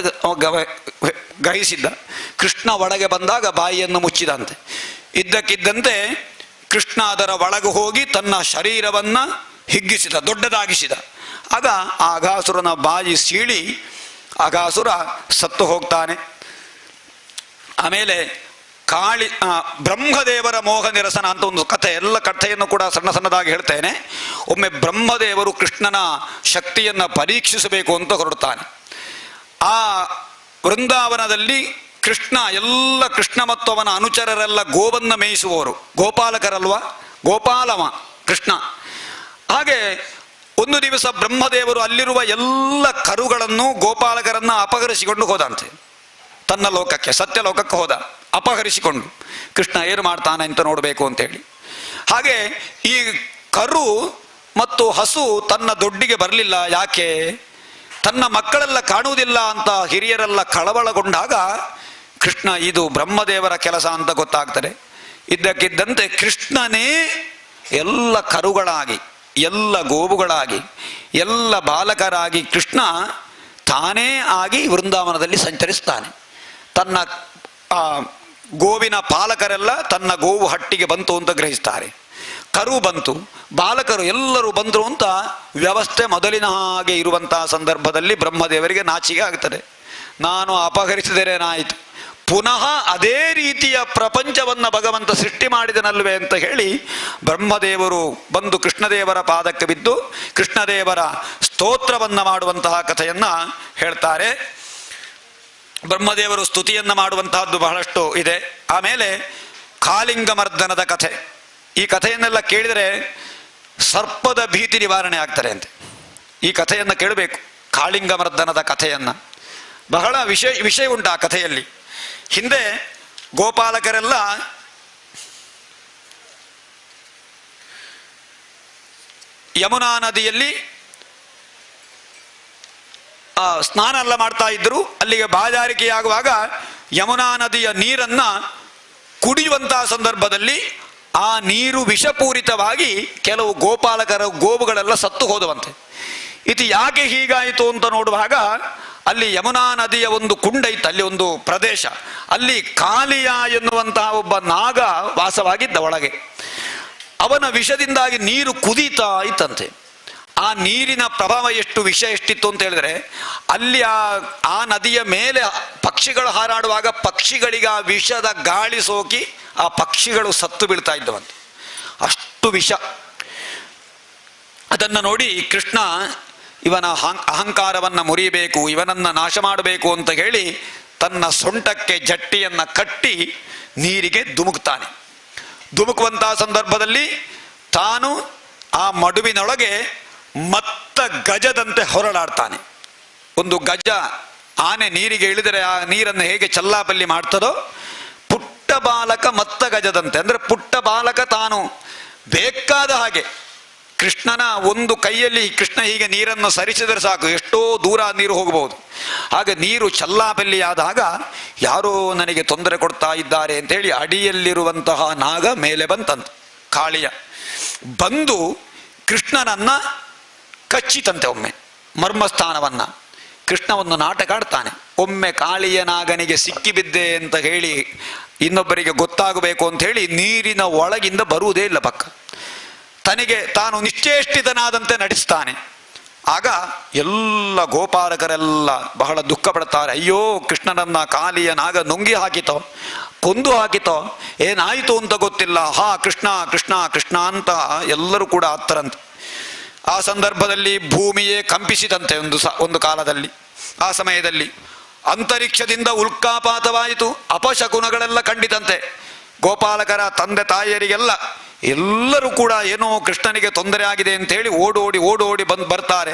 ಗ್ರಹಿಸಿದ್ದ. ಕೃಷ್ಣ ಒಳಗೆ ಬಂದಾಗ ಬಾಯಿಯನ್ನು ಮುಚ್ಚಿದಂತೆ. ಇದ್ದಕ್ಕಿದ್ದಂತೆ ಕೃಷ್ಣ ಅದರ ಒಳಗೆ ಹೋಗಿ ತನ್ನ ಶರೀರವನ್ನು ಹಿಗ್ಗಿಸಿದ, ದೊಡ್ಡದಾಗಿಸಿದ. ಆಗ ಆ ಅಘಾಸುರನ ಬಾಯಿ ಸೀಳಿ ಅಘಾಸುರ ಸತ್ತು ಹೋಗ್ತಾನೆ. ಆಮೇಲೆ ಬ್ರಹ್ಮದೇವರ ಮೋಹ ನಿರಸನ ಅಂತ ಒಂದು ಕಥೆ, ಎಲ್ಲ ಕಥೆಯನ್ನು ಕೂಡ ಸಣ್ಣ ಸಣ್ಣದಾಗಿ ಹೇಳ್ತೇನೆ. ಒಮ್ಮೆ ಬ್ರಹ್ಮದೇವರು ಕೃಷ್ಣನ ಶಕ್ತಿಯನ್ನು ಪರೀಕ್ಷಿಸಬೇಕು ಅಂತ ಹೊರಡ್ತಾನೆ. ಆ ವೃಂದಾವನದಲ್ಲಿ ಕೃಷ್ಣ ಮತ್ತು ಅವನ ಅನುಚರರೆಲ್ಲ ಗೋವನ್ನ ಮೇಯಿಸುವವರು, ಗೋಪಾಲಕರಲ್ವಾ, ಗೋಪಾಲವ ಕೃಷ್ಣ. ಹಾಗೆ ಒಂದು ದಿವಸ ಬ್ರಹ್ಮದೇವರು ಅಲ್ಲಿರುವ ಎಲ್ಲ ಕರುಗಳನ್ನು ಗೋಪಾಲಕರನ್ನ ಅಪಹರಿಸಿಕೊಂಡು ಹೋದಂತೆ. ತನ್ನ ಲೋಕಕ್ಕೆ, ಸತ್ಯಲೋಕಕ್ಕೆ ಹೋದ, ಅಪಹರಿಸಿಕೊಂಡು. ಕೃಷ್ಣ ಏನು ಮಾಡ್ತಾನೆ ಅಂತ ನೋಡಬೇಕು ಅಂತೇಳಿ. ಹಾಗೆ ಈ ಕರು ಮತ್ತು ಹಸು ತನ್ನ ದೊಡ್ಡಿಗೆ ಬರಲಿಲ್ಲ. ಯಾಕೆ? ತನ್ನ ಮಕ್ಕಳೆಲ್ಲ ಕಾಣುವುದಿಲ್ಲ ಅಂತ ಹಿರಿಯರೆಲ್ಲ ಕಳವಳಗೊಂಡಾಗ ಕೃಷ್ಣ ಇದು ಬ್ರಹ್ಮದೇವರ ಕೆಲಸ ಅಂತ ಗೊತ್ತಾಗ್ತದೆ. ಇದ್ದಕ್ಕಿದ್ದಂತೆ ಕೃಷ್ಣನೇ ಎಲ್ಲ ಕರುಗಳಾಗಿ, ಎಲ್ಲ ಗೋವುಗಳಾಗಿ, ಎಲ್ಲ ಬಾಲಕರಾಗಿ ಕೃಷ್ಣ ತಾನೇ ಆಗಿ ವೃಂದಾವನದಲ್ಲಿ ಸಂಚರಿಸ್ತಾನೆ. ತನ್ನ ಗೋವಿನ ಪಾಲಕರೆಲ್ಲ ತನ್ನ ಗೋವು ಹಟ್ಟಿಗೆ ಬಂತು ಅಂತ ಗ್ರಹಿಸ್ತಾರೆ. ಕರು ಬಂತು, ಬಾಲಕರು ಎಲ್ಲರೂ ಬಂದರು ಅಂತ ವ್ಯವಸ್ಥೆ ಮೊದಲಿನ ಹಾಗೆ ಇರುವಂತಹ ಸಂದರ್ಭದಲ್ಲಿ ಬ್ರಹ್ಮದೇವರಿಗೆ ನಾಚಿಕೆ ಆಗ್ತದೆ. ನಾನು ಅಪಹರಿಸಿದರೇನಾಯಿತು, ಪುನಃ ಅದೇ ರೀತಿಯ ಪ್ರಪಂಚವನ್ನು ಭಗವಂತ ಸೃಷ್ಟಿ ಮಾಡಿದನಲ್ವೇ ಅಂತ ಹೇಳಿ ಬ್ರಹ್ಮದೇವರು ಬಂದು ಕೃಷ್ಣದೇವರ ಪಾದಕ್ಕೆ ಬಿದ್ದು ಕೃಷ್ಣದೇವರ ಸ್ತೋತ್ರವನ್ನು ಮಾಡುವಂತಹ ಕಥೆಯನ್ನು ಹೇಳ್ತಾರೆ. ಬ್ರಹ್ಮದೇವರು ಸ್ತುತಿಯನ್ನು ಮಾಡುವಂತಹದ್ದು ಬಹಳಷ್ಟು ಇದೆ. ಆಮೇಲೆ ಕಾಳಿಂಗಮರ್ದನದ ಕಥೆ. ಈ ಕಥೆಯನ್ನೆಲ್ಲ ಕೇಳಿದರೆ ಸರ್ಪದ ಭೀತಿ ನಿವಾರಣೆ ಆಗ್ತಾರೆ ಅಂತೆ. ಈ ಕಥೆಯನ್ನು ಕೇಳಬೇಕು, ಕಾಳಿಂಗಮರ್ದನದ ಕಥೆಯನ್ನು. ಬಹಳ ವಿಷಯ ಉಂಟು ಆ ಕಥೆಯಲ್ಲಿ. ಹಿಂದೆ ಗೋಪಾಲಕರೆಲ್ಲ ಯಮುನಾ ನದಿಯಲ್ಲಿ ಸ್ನಾನ ಎಲ್ಲ ಮಾಡ್ತಾ ಇದ್ರು. ಅಲ್ಲಿಗೆ ಬಾಯಾರಿಕೆಯಾಗುವಾಗ ಯಮುನಾ ನದಿಯ ನೀರನ್ನ ಕುಡಿಯುವಂತಹ ಸಂದರ್ಭದಲ್ಲಿ ಆ ನೀರು ವಿಷಪೂರಿತವಾಗಿ ಕೆಲವು ಗೋವುಗಳೆಲ್ಲ ಸತ್ತು ಹೋದವಂತೆ. ಇದು ಯಾಕೆ ಹೀಗಾಯಿತು ಅಂತ ನೋಡುವಾಗ ಅಲ್ಲಿ ಯಮುನಾ ನದಿಯ ಒಂದು ಕುಂಡ ಇತ್ತು, ಅಲ್ಲಿ ಒಂದು ಪ್ರದೇಶ, ಅಲ್ಲಿ ಕಾಲಿಯ ಎನ್ನುವಂತಹ ಒಬ್ಬ ನಾಗ ವಾಸವಾಗಿದ್ದ ಒಳಗೆ. ಅವನ ವಿಷದಿಂದಾಗಿ ನೀರು ಕುದೀತಾ ಇತ್ತಂತೆ. ಆ ನೀರಿನ ಪ್ರಭಾವ ಎಷ್ಟಿತ್ತು ಅಂತ ಹೇಳಿದ್ರೆ ಅಲ್ಲಿ ಆ ನದಿಯ ಮೇಲೆ ಪಕ್ಷಿಗಳು ಹಾರಾಡುವಾಗ ಪಕ್ಷಿಗಳಿಗೆ ಆ ವಿಷದ ಗಾಳಿ ಸೋಕಿ ಆ ಪಕ್ಷಿಗಳು ಸತ್ತು ಬೀಳ್ತಾ ಇದ್ದವಂತೆ. ಅಷ್ಟು ವಿಷ. ಅದನ್ನು ನೋಡಿ ಕೃಷ್ಣ ಇವನ ಅಹಂಕಾರವನ್ನು ಮುರಿಯಬೇಕು, ಇವನನ್ನು ನಾಶ ಮಾಡಬೇಕು ಅಂತ ಹೇಳಿ ತನ್ನ ಸೊಂಟಕ್ಕೆ ಜಟ್ಟಿಯನ್ನು ಕಟ್ಟಿ ನೀರಿಗೆ ಧುಮುಕ್ತಾನೆ. ಧುಮುಕುವಂತಹ ಸಂದರ್ಭದಲ್ಲಿ ತಾನು ಆ ಮಡುವಿನೊಳಗೆ ಮತ್ತ ಗಜದಂತೆ ಹೊರಳಾಡ್ತಾನೆ. ಒಂದು ಗಜ ಆನೆ ನೀರಿಗೆ ಇಳಿದರೆ ಆ ನೀರನ್ನು ಹೇಗೆ ಚಲ್ಲಾಪಲ್ಲಿ ಮಾಡ್ತದೋ, ಪುಟ್ಟ ಬಾಲಕ ಮತ್ತ ಗಜದಂತೆ, ಅಂದರೆ ಪುಟ್ಟ ಬಾಲಕ ತಾನು ಬೇಕಾದ ಹಾಗೆ ಕೃಷ್ಣನ ಒಂದು ಕೈಯಲ್ಲಿ ಕೃಷ್ಣ ಹೀಗೆ ನೀರನ್ನು ಸರಿಸಿದರೆ ಸಾಕು, ಎಷ್ಟೋ ದೂರ ನೀರು ಹೋಗಬಹುದು. ಹಾಗೆ ನೀರು ಚಲ್ಲಾಪಲ್ಲಿಯಾದಾಗ ಯಾರೋ ನನಗೆ ತೊಂದರೆ ಕೊಡ್ತಾ ಇದ್ದಾರೆ ಅಂತೇಳಿ ಅಡಿಯಲ್ಲಿರುವಂತಹ ನಾಗ ಮೇಲೆ ಬಂತಂತೆ, ಕಾಳಿಯ ಬಂದು ಕೃಷ್ಣನನ್ನ ಕಚ್ಚಿತಂತೆ. ಒಮ್ಮೆ ಮರ್ಮಸ್ಥಾನವನ್ನ ಕೃಷ್ಣ ಒಂದು ನಾಟಕ ಆಡ್ತಾನೆ. ಒಮ್ಮೆ ಕಾಳಿಯ ನಾಗನಿಗೆ ಸಿಕ್ಕಿಬಿದ್ದೆ ಅಂತ ಹೇಳಿ ಇನ್ನೊಬ್ಬರಿಗೆ ಗೊತ್ತಾಗಬೇಕು ಅಂತ ಹೇಳಿ ನೀರಿನ ಒಳಗಿಂದ ಬರುವುದೇ ಇಲ್ಲ ಪಕ್ಕ, ತನಗೆ ತಾನು ನಿಶ್ಚೇಷ್ಟಿತನಾದಂತೆ ನಟಿಸ್ತಾನೆ. ಆಗ ಎಲ್ಲ ಗೋಪಾಲಕರೆಲ್ಲ ಬಹಳ ದುಃಖ ಪಡ್ತಾರೆ. ಅಯ್ಯೋ, ಕೃಷ್ಣನನ್ನ ಕಾಲಿಯ ನಾಗ ನುಂಗಿ ಹಾಕಿತೋ, ಕೊಂದು ಹಾಕಿತೋ, ಏನಾಯಿತು ಅಂತ ಗೊತ್ತಿಲ್ಲ, ಹಾ ಕೃಷ್ಣ ಕೃಷ್ಣ ಕೃಷ್ಣ ಅಂತ ಎಲ್ಲರೂ ಕೂಡ ಆತ್ತರಂತೆ. ಆ ಸಂದರ್ಭದಲ್ಲಿ ಭೂಮಿಯೇ ಕಂಪಿಸಿದಂತೆ ಒಂದು ಕಾಲದಲ್ಲಿ. ಆ ಸಮಯದಲ್ಲಿ ಅಂತರಿಕ್ಷದಿಂದ ಉಲ್ಕಾಪಾತವಾಯಿತು, ಅಪಶಕುನಗಳೆಲ್ಲ ಕಂಡಿತಂತೆ. ಗೋಪಾಲಕರ ತಂದೆ ತಾಯಿಯರಿಗೆಲ್ಲ ಎಲ್ಲರೂ ಕೂಡ ಏನೋ ಕೃಷ್ಣನಿಗೆ ತೊಂದರೆ ಆಗಿದೆ ಅಂತ ಹೇಳಿ ಓಡೋಡಿ ಬರ್ತಾರೆ.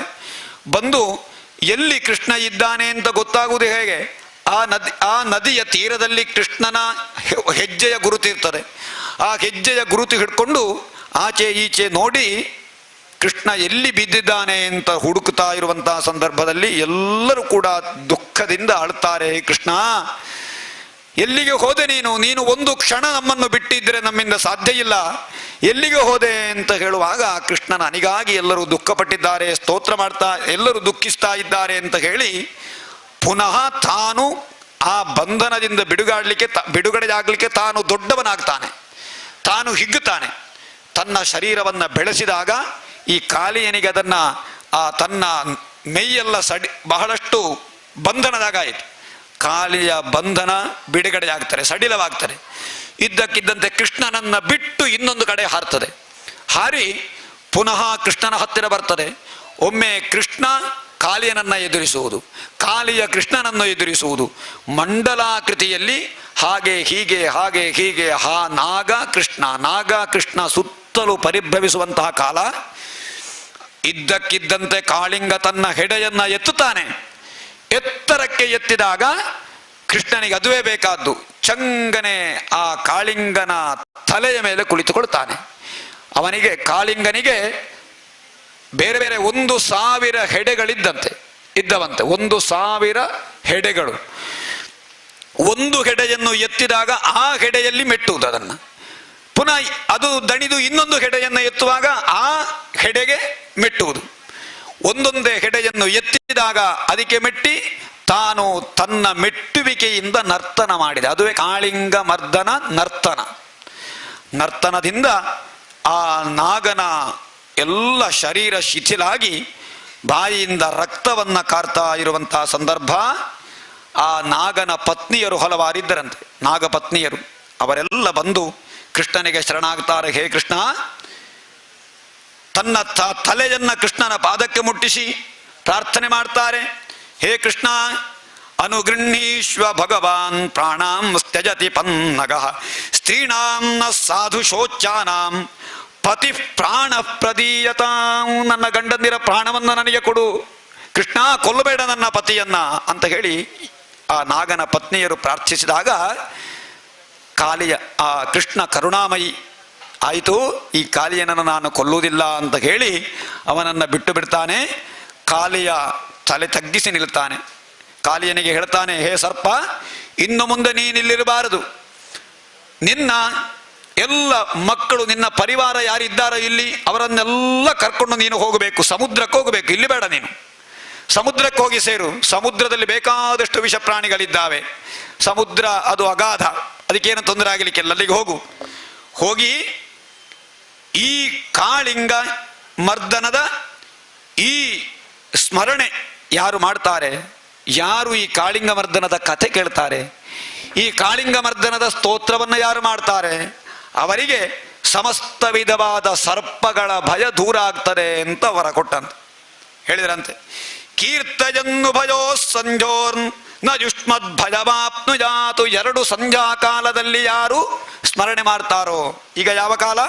ಬಂದು ಎಲ್ಲಿ ಕೃಷ್ಣ ಇದ್ದಾನೆ ಅಂತ ಗೊತ್ತಾಗುವುದು ಹೇಗೆ? ಆ ನದಿಯ ತೀರದಲ್ಲಿ ಕೃಷ್ಣನ ಹೆಜ್ಜೆಯ ಗುರುತಿರ್ತದೆ. ಆ ಹೆಜ್ಜೆಯ ಗುರುತು ಹಿಡ್ಕೊಂಡು ಆಚೆ ಈಚೆ ನೋಡಿ ಕೃಷ್ಣ ಎಲ್ಲಿ ಬಿದ್ದಿದ್ದಾನೆ ಅಂತ ಹುಡುಕ್ತಾ ಇರುವಂತಹ ಸಂದರ್ಭದಲ್ಲಿ ಎಲ್ಲರೂ ಕೂಡ ದುಃಖದಿಂದ ಅಳ್ತಾರೆ. ಕೃಷ್ಣ, ಎಲ್ಲಿಗೆ ಹೋದೆ ನೀನು ಒಂದು ಕ್ಷಣ ನಮ್ಮನ್ನು ಬಿಟ್ಟಿದ್ರೆ ನಮ್ಮಿಂದ ಸಾಧ್ಯ ಇಲ್ಲ, ಎಲ್ಲಿಗೆ ಹೋದೆ ಅಂತ ಹೇಳುವಾಗ ಕೃಷ್ಣನ ಅನಿಗಾಗಿ ಎಲ್ಲರೂ ದುಃಖಪಟ್ಟಿದ್ದಾರೆ, ಸ್ತೋತ್ರ ಮಾಡ್ತಾ ಎಲ್ಲರೂ ದುಃಖಿಸ್ತಾ ಇದ್ದಾರೆ ಅಂತ ಹೇಳಿ ಪುನಃ ತಾನು ಆ ಬಂಧನದಿಂದ ಬಿಡುಗಡೆಯಾಗಲಿಕ್ಕೆ ತಾನು ದೊಡ್ಡವನಾಗ್ತಾನೆ, ತಾನು ಹಿಗ್ಗುತ್ತಾನೆ. ತನ್ನ ಶರೀರವನ್ನು ಬೆಳೆಸಿದಾಗ ಈ ಕಾಲಿಯನಿಗೆ ಅದನ್ನ ತನ್ನ ಮೈಯೆಲ್ಲ ಬಹಳಷ್ಟು ಬಂಧನದಾಗಾಯಿತು. ಕಾಲಿಯ ಬಂಧನ ಬಿಡುಗಡೆಯಾಗ್ತಾರೆ, ಸಡಿಲವಾಗ್ತಾರೆ. ಇದ್ದಕ್ಕಿದ್ದಂತೆ ಕೃಷ್ಣನನ್ನ ಬಿಟ್ಟು ಇನ್ನೊಂದು ಕಡೆ ಹಾರ್ತದೆ. ಹಾರಿ ಪುನಃ ಕೃಷ್ಣನ ಹತ್ತಿರ ಬರ್ತದೆ. ಒಮ್ಮೆ ಕೃಷ್ಣ ಕಾಲಿಯನನ್ನ ಎದುರಿಸುವುದು, ಕಾಲಿಯ ಕೃಷ್ಣನನ್ನು ಎದುರಿಸುವುದು, ಮಂಡಲಾಕೃತಿಯಲ್ಲಿ ಹಾಗೆ ಹೀಗೆ ನಾಗ ಕೃಷ್ಣ ಸುತ್ತಲೂ ಪರಿಭ್ರಮಿಸುವಂತಹ ಕಾಲ. ಇದ್ದಕ್ಕಿದ್ದಂತೆ ಕಾಳಿಂಗ ತನ್ನ ಹೆಡೆಯನ್ನ ಎತ್ತುತ್ತಾನೆ. ಎತ್ತರಕ್ಕೆ ಎತ್ತಿದಾಗ ಕೃಷ್ಣನಿಗೆ ಅದುವೇ ಬೇಕಾದ್ದು, ಚಂಗನೆ ಆ ಕಾಳಿಂಗನ ತಲೆಯ ಮೇಲೆ ಕುಳಿತುಕೊಳ್ತಾನೆ. ಅವನಿಗೆ ಕಾಳಿಂಗನಿಗೆ ಬೇರೆ ಬೇರೆ 1,000 ಇದ್ದವಂತೆ. 1,000 ಹೆಡೆಗಳು. ಒಂದು ಹೆಡೆಯನ್ನು ಎತ್ತಿದಾಗ ಆ ಹೆಡೆಯಲ್ಲಿ ಮೆಟ್ಟುವುದು, ಅದನ್ನು ಪುನಃ ಅದು ದಣಿದು ಇನ್ನೊಂದು ಹೆಡೆಯನ್ನು ಎತ್ತುವಾಗ ಆ ಹೆಡೆಗೆ ಮೆಟ್ಟುವುದು. ಒಂದೊಂದೇ ಹೆಡೆಯನ್ನು ಎತ್ತಿದಾಗ ಅದಕ್ಕೆ ಮೆಟ್ಟಿ ತಾನು ತನ್ನ ಮೆಟ್ಟುವಿಕೆಯಿಂದ ನರ್ತನ ಮಾಡಿದೆ. ಅದುವೇ ಕಾಳಿಂಗ ಮರ್ದನ ನರ್ತನದಿಂದ ಆ ನಾಗನ ಎಲ್ಲ ಶರೀರ ಶಿಥಿಲಾಗಿ ಬಾಯಿಯಿಂದ ರಕ್ತವನ್ನ ಕಾರ್ತಾ ಇರುವಂತಹ ಸಂದರ್ಭ. ಆ ನಾಗನ ಪತ್ನಿಯರು ಹಲವಾರಿದ್ದರಂತೆ, ನಾಗಪತ್ನಿಯರು. ಅವರೆಲ್ಲ ಬಂದು ಕೃಷ್ಣನಿಗೆ ಶರಣಾಗ್ತಾರೆ. ಹೇ ಕೃಷ್ಣ, ತನ್ನ ತಲೆಯನ್ನ ಕೃಷ್ಣನ ಪಾದಕ್ಕೆ ಮುಟ್ಟಿಸಿ ಪ್ರಾರ್ಥನೆ ಮಾಡ್ತಾರೆ. ಹೇ ಕೃಷ್ಣ, ಅನುಗೃಹೀಶ್ವ ಭಗವಾನ್ ಪ್ರಾಣಾಂ ತ್ಯಜತಿ ಪನ್ನಗಃ ಸ್ತ್ರೀಣಾಂ ನ ಸಾಧು ಶೋಚಾನಾಂ ಪತಿ ಪ್ರಾಣ ಪ್ರದೀಯತಾಂ. ನನ್ನ ಗಂಡಂದಿರ ಪ್ರಾಣವನ್ನು ನನಗೆ ಕೊಡು ಕೃಷ್ಣ, ಕೊಲ್ಲಬೇಡ ನನ್ನ ಪತಿಯನ್ನ ಅಂತ ಹೇಳಿ ಆ ನಾಗನ ಪತ್ನಿಯರು ಪ್ರಾರ್ಥಿಸಿದಾಗ ಆ ಕೃಷ್ಣ ಕರುಣಾಮಯಿ ಆಯಿತು, ಈ ಕಾಲಿಯನನ್ನು ನಾನು ಕೊಲ್ಲುವುದಿಲ್ಲ ಅಂತ ಹೇಳಿ ಅವನನ್ನು ಬಿಟ್ಟು ಬಿಡ್ತಾನೆ. ಕಾಲಿಯ ತಲೆ ತಗ್ಗಿಸಿ ನಿಲ್ತಾನೆ. ಕಾಲಿಯನಿಗೆ ಹೇಳ್ತಾನೆ, ಹೇ ಸರ್ಪ, ಇನ್ನು ಮುಂದೆ ನೀನಿಲ್ಲಿರಬಾರದು. ನಿನ್ನ ಎಲ್ಲ ಮಕ್ಕಳು, ನಿನ್ನ ಪರಿವಾರ ಯಾರಿದ್ದಾರೋ ಇಲ್ಲಿ, ಅವರನ್ನೆಲ್ಲ ಕರ್ಕೊಂಡು ನೀನು ಹೋಗಬೇಕು, ಸಮುದ್ರಕ್ಕೆ ಹೋಗಬೇಕು. ಇಲ್ಲಿ ಬೇಡ, ನೀನು ಸಮುದ್ರಕ್ಕೆ ಹೋಗಿ ಸೇರು. ಸಮುದ್ರದಲ್ಲಿ ಬೇಕಾದಷ್ಟು ವಿಷ ಪ್ರಾಣಿಗಳಿದ್ದಾವೆ. ಸಮುದ್ರ ಅದು ಅಗಾಧ, ಅದಕ್ಕೇನು ತೊಂದರೆ ಆಗಲಿಕ್ಕೆಲ್ಲ. ಅಲ್ಲಿಗೆ ಹೋಗಿ ಈ ಕಾಳಿಂಗ ಮರ್ದನದ ಈ ಸ್ಮರಣೆ ಯಾರು ಮಾಡ್ತಾರೆ, ಯಾರು ಈ ಕಾಳಿಂಗ ಮರ್ದನದ ಕಥೆ ಕೇಳ್ತಾರೆ, ಈ ಕಾಳಿಂಗ ಮರ್ದನದ ಸ್ತೋತ್ರವನ್ನು ಯಾರು ಮಾಡ್ತಾರೆ, ಅವರಿಗೆ ಸಮಸ್ತ ವಿಧವಾದ ಸರ್ಪಗಳ ಭಯ ದೂರ ಆಗ್ತದೆ ಅಂತ ವರ ಕೊಟ್ಟಂತೆ ಹೇಳಿದ್ರಂತೆ. ಕೀರ್ತಯನ್ನು ಭಯೋ ಸಂಜೋರ್ನ್ ನ ಯುಷ್ಮದ್ ಭಯವಾಪ್ನುಜಾತು. 2 ಸಂಧ್ಯಾ ಕಾಲದಲ್ಲಿ ಯಾರು ಸ್ಮರಣೆ ಮಾಡ್ತಾರೋ, ಈಗ ಯಾವ ಕಾಲ?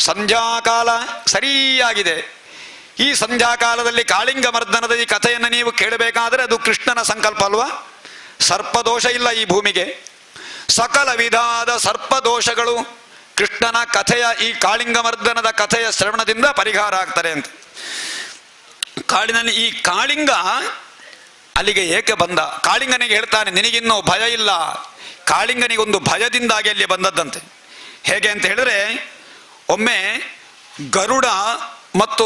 ಸಂಧ್ಯಾಕಾಲ ಸರಿಯಾಗಿದೆ. ಈ ಸಂಧ್ಯಾಕಾಲದಲ್ಲಿ ಕಾಳಿಂಗ ಮರ್ದನದ ಈ ಕಥೆಯನ್ನು ನೀವು ಕೇಳಬೇಕಾದ್ರೆ ಅದು ಕೃಷ್ಣನ ಸಂಕಲ್ಪ ಅಲ್ವಾ? ಸರ್ಪದೋಷ ಇಲ್ಲ ಈ ಭೂಮಿಗೆ. ಸಕಲ ವಿಧದ ಸರ್ಪದೋಷಗಳು ಕೃಷ್ಣನ ಕಥೆಯ ಈ ಕಾಳಿಂಗಮರ್ದನದ ಕಥೆಯ ಶ್ರವಣದಿಂದ ಪರಿಹಾರ ಆಗ್ತಾರೆ ಅಂತ. ಈ ಕಾಳಿಂಗ ಅಲ್ಲಿಗೆ ಏಕೆ ಬಂದ? ಕಾಳಿಂಗನಿಗೆ ಹೇಳ್ತಾನೆ, ನಿನಗಿನ್ನೂ ಭಯ ಇಲ್ಲ. ಕಾಳಿಂಗನಿಗೊಂದು ಭಯದಿಂದಾಗಿ ಅಲ್ಲಿ ಬಂದದ್ದಂತೆ. ಹೇಗೆ ಅಂತ ಹೇಳಿದ್ರೆ, ಒಮ್ಮೆ ಗರುಡ ಮತ್ತು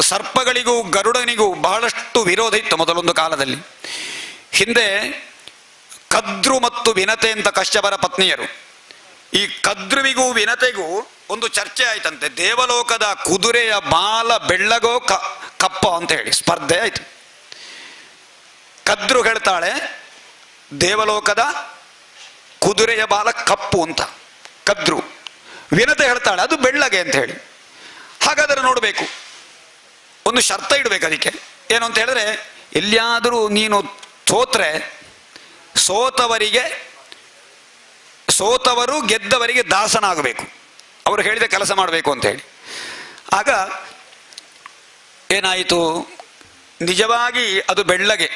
ಸರ್ಪಗಳಿಗೂ ಗರುಡನಿಗೂ ಬಹಳಷ್ಟು ವಿರೋಧ ಇತ್ತು ಮೊದಲೊಂದು ಕಾಲದಲ್ಲಿ. ಹಿಂದೆ ಕದ್ರು ಮತ್ತು ವಿನತೆ ಅಂತ ಕಶ್ಯಪರ ಪತ್ನಿಯರು. ಈ ಕದ್ರುವಿಗೂ ವಿನತೆಗೂ ಒಂದು ಚರ್ಚೆ ಆಯ್ತಂತೆ. ದೇವಲೋಕದ ಕುದುರೆಯ ಬಾಲ ಬೆಳ್ಳಗೋ ಕಪ್ಪ ಅಂತ ಹೇಳಿ ಸ್ಪರ್ಧೆ ಆಯ್ತು. ಕದ್ರು ಹೇಳ್ತಾಳೆ ದೇವಲೋಕದ ಕುದುರೆಯ ಬಾಲ ಕಪ್ಪು ಅಂತ ಕದ್ರು. ವಿನತೆ ಹೇಳ್ತಾಳೆ ಅದು ಬೆಳ್ಳಗೆ ಅಂತ ಹೇಳಿ. ಹಾಗಾದರೆ ನೋಡಬೇಕು, ಒಂದು ಶರ್ತ ಇಡಬೇಕು ಅದಕ್ಕೆ. ಏನು ಅಂತ ಹೇಳಿದ್ರೆ, ಎಲ್ಲಿಯಾದರೂ ನೀನು ಸೋತ್ರೆ ಸೋತವರು ಗೆದ್ದವರಿಗೆ ದಾಸನಾಗಬೇಕು, ಅವರು ಹೇಳಿದ ಕೆಲಸ ಮಾಡಬೇಕು ಅಂತ ಹೇಳಿ. ಆಗ ಏನಾಯಿತು, ನಿಜವಾಗಿ ಅದು ಬೆಳ್ಳಗೆ.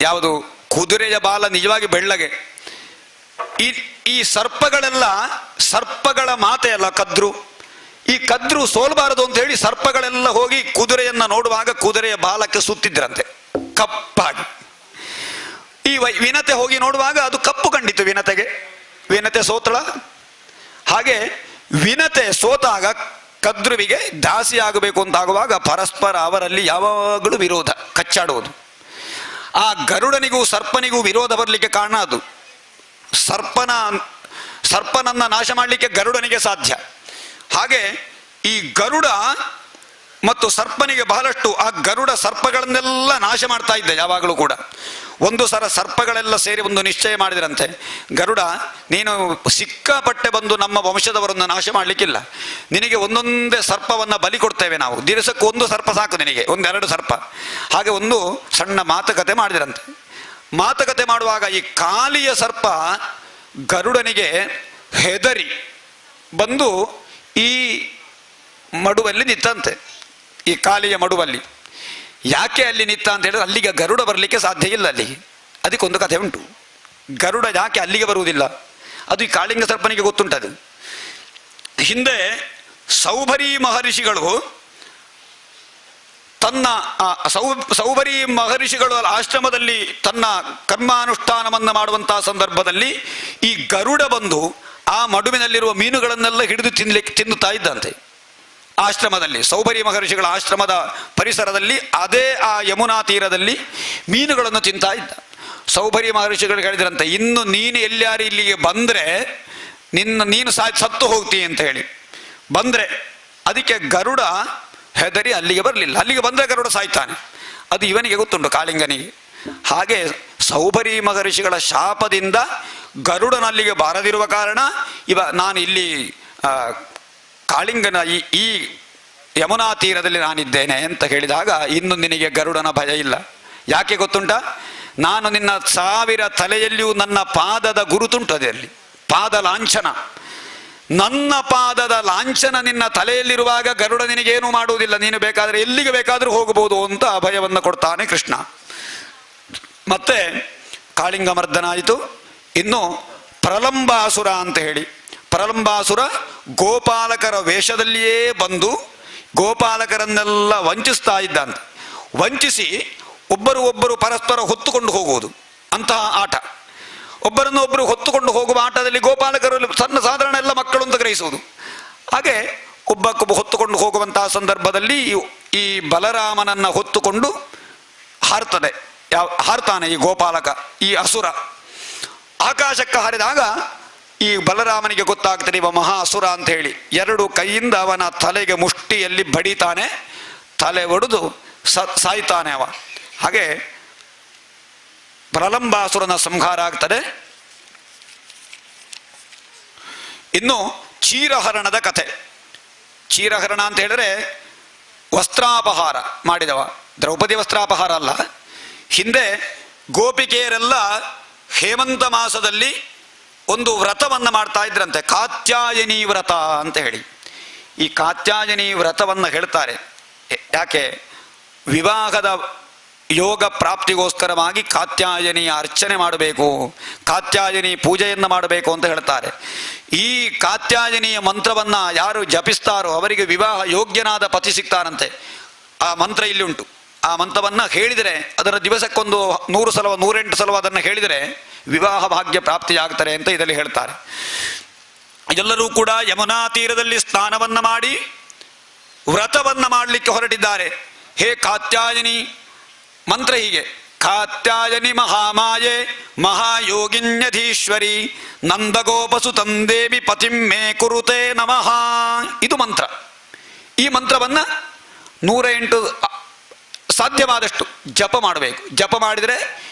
ಯಾವುದು? ಕುದುರೆಯ ಬಾಲ ನಿಜವಾಗಿ ಬೆಳ್ಳಗೆ. ಈ ಸರ್ಪಗಳ ಮಾತೆ ಅಲ್ಲ ಕದ್ರು. ಈ ಕದ್ರು ಸೋಲ್ಬಾರದು ಅಂತ ಹೇಳಿ ಸರ್ಪಗಳೆಲ್ಲ ಹೋಗಿ ಕುದುರೆಯನ್ನ ನೋಡುವಾಗ ಕುದುರೆಯ ಬಾಲಕ್ಕೆ ಸುತ್ತಿದ್ರಂತೆ ಕಪ್ಪಾಗಿ. ಈ ವಿನತೆ ಹೋಗಿ ನೋಡುವಾಗ ಅದು ಕಪ್ಪು ಕಂಡಿತು ವಿನತೆಗೆ. ವಿನತೆ ಸೋತಳ. ಹಾಗೆ ವಿನತೆ ಸೋತಾಗ ಕದ್ರುವಿಗೆ ದಾಸಿ ಆಗಬೇಕು ಅಂತಾಗುವಾಗ ಪರಸ್ಪರ ಅವರಲ್ಲಿ ಯಾವಾಗಲೂ ವಿರೋಧ, ಕಚ್ಚಾಡುವುದು. ಆ ಗರುಡನಿಗೂ ಸರ್ಪನಿಗೂ ವಿರೋಧ ಬರಲಿಕ್ಕೆ ಕಾರಣ ಅದು. ಸರ್ಪನನ್ನ ನಾಶ ಮಾಡಲಿಕ್ಕೆ ಗರುಡನಿಗೆ ಸಾಧ್ಯ. ಹಾಗೆ ಈ ಗರುಡ ಮತ್ತು ಸರ್ಪನಿಗೆ ಬಹಳಷ್ಟು, ಆ ಗರುಡ ಸರ್ಪಗಳನ್ನೆಲ್ಲ ನಾಶ ಮಾಡ್ತಾ ಇದ್ದ ಯಾವಾಗಲೂ ಕೂಡ. ಒಂದು ಸಲ ಸರ್ಪಗಳೆಲ್ಲ ಸೇರಿ ಒಂದು ನಿಶ್ಚಯ ಮಾಡಿದ್ರಂತೆ, ಗರುಡ ನೀನು ಸಿಕ್ಕಾಪಟ್ಟೆ ಬಂದು ನಮ್ಮ ವಂಶದವರನ್ನು ನಾಶ ಮಾಡಲಿಕ್ಕಿಲ್ಲ, ನಿನಗೆ ಒಂದೊಂದೇ ಸರ್ಪವನ್ನು ಬಲಿ ಕೊಡ್ತೇವೆ ನಾವು, ದಿವಸಕ್ಕೆ ಒಂದು ಸರ್ಪ ಸಾಕು ನಿನಗೆ, ಒಂದೆರಡು ಸರ್ಪ. ಹಾಗೆ ಒಂದು ಸಣ್ಣ ಮಾತುಕತೆ ಮಾಡಿದ್ರಂತೆ. ಮಾತುಕತೆ ಮಾಡುವಾಗ ಈ ಕಾಲಿಯ ಸರ್ಪ ಗರುಡನಿಗೆ ಹೆದರಿ ಬಂದು ಈ ಮಡುವಲ್ಲಿ ನಿಂತಂತೆ. ಈ ಕಾಲಿಯ ಮಡುವಲ್ಲಿ ಯಾಕೆ ಅಲ್ಲಿ ನಿಂತ ಅಂತ ಹೇಳಿದ್ರೆ, ಅಲ್ಲಿಗೆ ಗರುಡ ಬರಲಿಕ್ಕೆ ಸಾಧ್ಯ ಇಲ್ಲ. ಅಲ್ಲಿಗೆ ಅದಕ್ಕೊಂದು ಕಥೆ ಉಂಟು. ಗರುಡ ಯಾಕೆ ಅಲ್ಲಿಗೆ ಬರುವುದಿಲ್ಲ, ಅದು ಈ ಕಾಳಿಂಗ ಸರ್ಪನಿಗೆ ಗೊತ್ತುಂಟದು. ಹಿಂದೆ ಸೌಭರಿ ಮಹರ್ಷಿಗಳು ತನ್ನ ಸೌಭರಿ ಮಹರ್ಷಿಗಳು ಆಶ್ರಮದಲ್ಲಿ ತನ್ನ ಕರ್ಮಾನುಷ್ಠಾನವನ್ನು ಮಾಡುವಂತಹ ಸಂದರ್ಭದಲ್ಲಿ ಈ ಗರುಡ ಬಂದು ಆ ಮಡುವಿನಲ್ಲಿರುವ ಮೀನುಗಳನ್ನೆಲ್ಲ ಹಿಡಿದು ತಿನ್ನುತ್ತಾ ಇದ್ದಂತೆ. ಆಶ್ರಮದಲ್ಲಿ ಸೌಭರಿ ಮಹರ್ಷಿಗಳ ಆಶ್ರಮದ ಪರಿಸರದಲ್ಲಿ ಅದೇ ಆ ಯಮುನಾ ತೀರದಲ್ಲಿ ಮೀನುಗಳನ್ನು ತಿಂತಾ ಇದ್ದ. ಸೌಭರಿ ಮಹರ್ಷಿಗಳು ಹೇಳಿದ್ರಂತೆ, ಇನ್ನು ನೀನು ಎಲ್ಲಾರು ಇಲ್ಲಿಗೆ ಬಂದರೆ ನೀನು ಸತ್ತು ಹೋಗ್ತೀನಿ ಅಂತ ಹೇಳಿ ಬಂದರೆ. ಅದಕ್ಕೆ ಗರುಡ ಹೆದರಿ ಅಲ್ಲಿಗೆ ಬರಲಿಲ್ಲ. ಅಲ್ಲಿಗೆ ಬಂದರೆ ಗರುಡ ಸಾಯ್ತಾನೆ, ಅದು ಇವನಿಗೆ ಗೊತ್ತುಂಟು, ಕಾಳಿಂಗನಿಗೆ. ಹಾಗೆ ಸೌಭರಿ ಮಹರ್ಷಿಗಳ ಶಾಪದಿಂದ ಗರುಡನಲ್ಲಿಗೆ ಬಾರದಿರುವ ಕಾರಣ ನಾನು ಇಲ್ಲಿ ಕಾಳಿಂಗನ ಈ ಯಮುನಾ ತೀರದಲ್ಲಿ ನಾನಿದ್ದೇನೆ ಅಂತ ಹೇಳಿದಾಗ, ಇನ್ನು ನಿನಗೆ ಗರುಡನ ಭಯ ಇಲ್ಲ. ಯಾಕೆ ಗೊತ್ತುಂಟ? ನಾನು ನಿನ್ನ 1000 ತಲೆಯಲ್ಲಿಯೂ ನನ್ನ ಪಾದದ ಗುರುತುಂಟು, ಅದರಲ್ಲಿ ಪಾದ ಲಾಂಛನ. ನನ್ನ ಪಾದದ ಲಾಂಛನ ನಿನ್ನ ತಲೆಯಲ್ಲಿರುವಾಗ ಗರುಡ ನಿನಗೇನು ಮಾಡುವುದಿಲ್ಲ, ನೀನು ಬೇಕಾದರೆ ಎಲ್ಲಿಗೆ ಬೇಕಾದರೂ ಹೋಗಬಹುದು ಅಂತ ಅಭಯವನ್ನು ಕೊಡ್ತಾನೆ ಕೃಷ್ಣ. ಮತ್ತೆ ಕಾಳಿಂಗ ಮರ್ದನ ಆಯಿತು. ಇನ್ನು ಪ್ರಲಂಬಾಸುರ ಅಂತ ಹೇಳಿ, ಪ್ರಲಂಬಾಸುರ ಗೋಪಾಲಕರ ವೇಷದಲ್ಲಿಯೇ ಬಂದು ಗೋಪಾಲಕರನ್ನೆಲ್ಲ ವಂಚಿಸ್ತಾ ಇದ್ದಂತೆ. ವಂಚಿಸಿ ಒಬ್ಬರು ಪರಸ್ಪರ ಹೊತ್ತುಕೊಂಡು ಹೋಗುವುದು ಅಂತಹ ಆಟ. ಒಬ್ಬರನ್ನು ಒಬ್ಬರು ಹೊತ್ತುಕೊಂಡು ಹೋಗುವ ಆಟದಲ್ಲಿ ಗೋಪಾಲಕರು ಸಾಧಾರಣ ಎಲ್ಲ ಮಕ್ಕಳು ಅಂತ ಗ್ರಹಿಸುವುದು. ಹಾಗೆ ಒಬ್ಬಕ್ಕೊಬ್ಬ ಹೊತ್ತುಕೊಂಡು ಹೋಗುವಂತಹ ಸಂದರ್ಭದಲ್ಲಿ ಈ ಬಲರಾಮನನ್ನ ಹೊತ್ತುಕೊಂಡು ಹಾರ್ತಾನೆ ಈ ಗೋಪಾಲಕ, ಈ ಅಸುರ. ಆಕಾಶಕ್ಕೆ ಹಾರಿದಾಗ ಈ ಬಲರಾಮನಿಗೆ ಗೊತ್ತಾಗ್ತದೆ ಇವ ಮಹಾ ಅಸುರ ಅಂತ ಹೇಳಿ. 2 ಕೈಯಿಂದ ಅವನ ತಲೆಗೆ ಮುಷ್ಟಿಯಲ್ಲಿ ಬಡಿತಾನೆ, ತಲೆ ಒಡೆದು ಸಾಯ್ತಾನೆ ಅವ. ಹಾಗೆ ಪ್ರಲಂಬಾಸುರನ ಸಂಹಾರ ಆಗ್ತದೆ. ಇನ್ನು ಚೀರಹರಣದ ಕಥೆ. ಚೀರಹರಣ ಅಂತ ಹೇಳಿದ್ರೆ ವಸ್ತ್ರಾಪಹಾರ ಮಾಡಿದವ. ದ್ರೌಪದಿ ವಸ್ತ್ರಾಪಹಾರ ಅಲ್ಲ. ಹಿಂದೆ ಗೋಪಿಕೆಯರೆಲ್ಲ ಹೇಮಂತ ಮಾಸದಲ್ಲಿ ಒಂದು ವ್ರತವನ್ನು ಮಾಡ್ತಾ ಇದ್ರಂತೆ, ಕಾತ್ಯಾಯನಿ ವ್ರತ ಅಂತ ಹೇಳಿ. ಈ ಕಾತ್ಯಾಯನಿ ವ್ರತವನ್ನು ಹೇಳ್ತಾರೆ ಯಾಕೆ, ವಿವಾಹದ ಯೋಗ ಪ್ರಾಪ್ತಿಗೋಸ್ಕರವಾಗಿ ಕಾತ್ಯಾಯನಿಯ ಅರ್ಚನೆ ಮಾಡಬೇಕು, ಕಾತ್ಯಾಯನಿ ಪೂಜೆಯನ್ನು ಮಾಡಬೇಕು ಅಂತ ಹೇಳ್ತಾರೆ. ಈ ಕಾತ್ಯಾಯನಿಯ ಮಂತ್ರವನ್ನು ಯಾರು ಜಪಿಸ್ತಾರೋ ಅವರಿಗೆ ವಿವಾಹ ಯೋಗ್ಯನಾದ ಪತಿ ಸಿಗ್ತಾರಂತೆ. ಆ ಮಂತ್ರ ಇಲ್ಲಿ ಉಂಟು. ಆ ಮಂತ್ರವನ್ನು ಹೇಳಿದರೆ, ಅದರ ದಿವಸಕ್ಕೊಂದು 100 ಸಲ 108 ಸಲ ಅದನ್ನು ಹೇಳಿದರೆ ವಿವಾಹ ಭಾಗ್ಯ ಪ್ರಾಪ್ತಿಯಾಗ್ತಾರೆ ಅಂತ ಇದರಲ್ಲಿ ಹೇಳ್ತಾರೆ. ಎಲ್ಲರೂ ಕೂಡ ಯಮುನಾ ತೀರದಲ್ಲಿ ಸ್ನಾನವನ್ನು ಮಾಡಿ ವ್ರತವನ್ನು ಮಾಡಲಿಕ್ಕೆ ಹೊರಟಿದ್ದಾರೆ. ಹೇ ಕಾತ್ಯಾಯನಿ, ಮಂತ್ರ ಹೀಗೆ: ಕಾತ್ಯಾಯನಿ ಮಹಾಮಾಯೆ ಮಹಾಯೋಗಿನ್ಯಧೀಶ್ವರಿ ನಂದಗೋಪಸು ತಂದೇವಿ ಪತಿಂ ಮೇ ಕುರುತೆ ನಮಃ. ಇದು ಮಂತ್ರ. ಈ ಮಂತ್ರವನ್ನು 108 ಸಾಧ್ಯವಾದಷ್ಟು ಜಪ ಮಾಡಬೇಕು. ಜಪ ಮಾಡಿದರೆ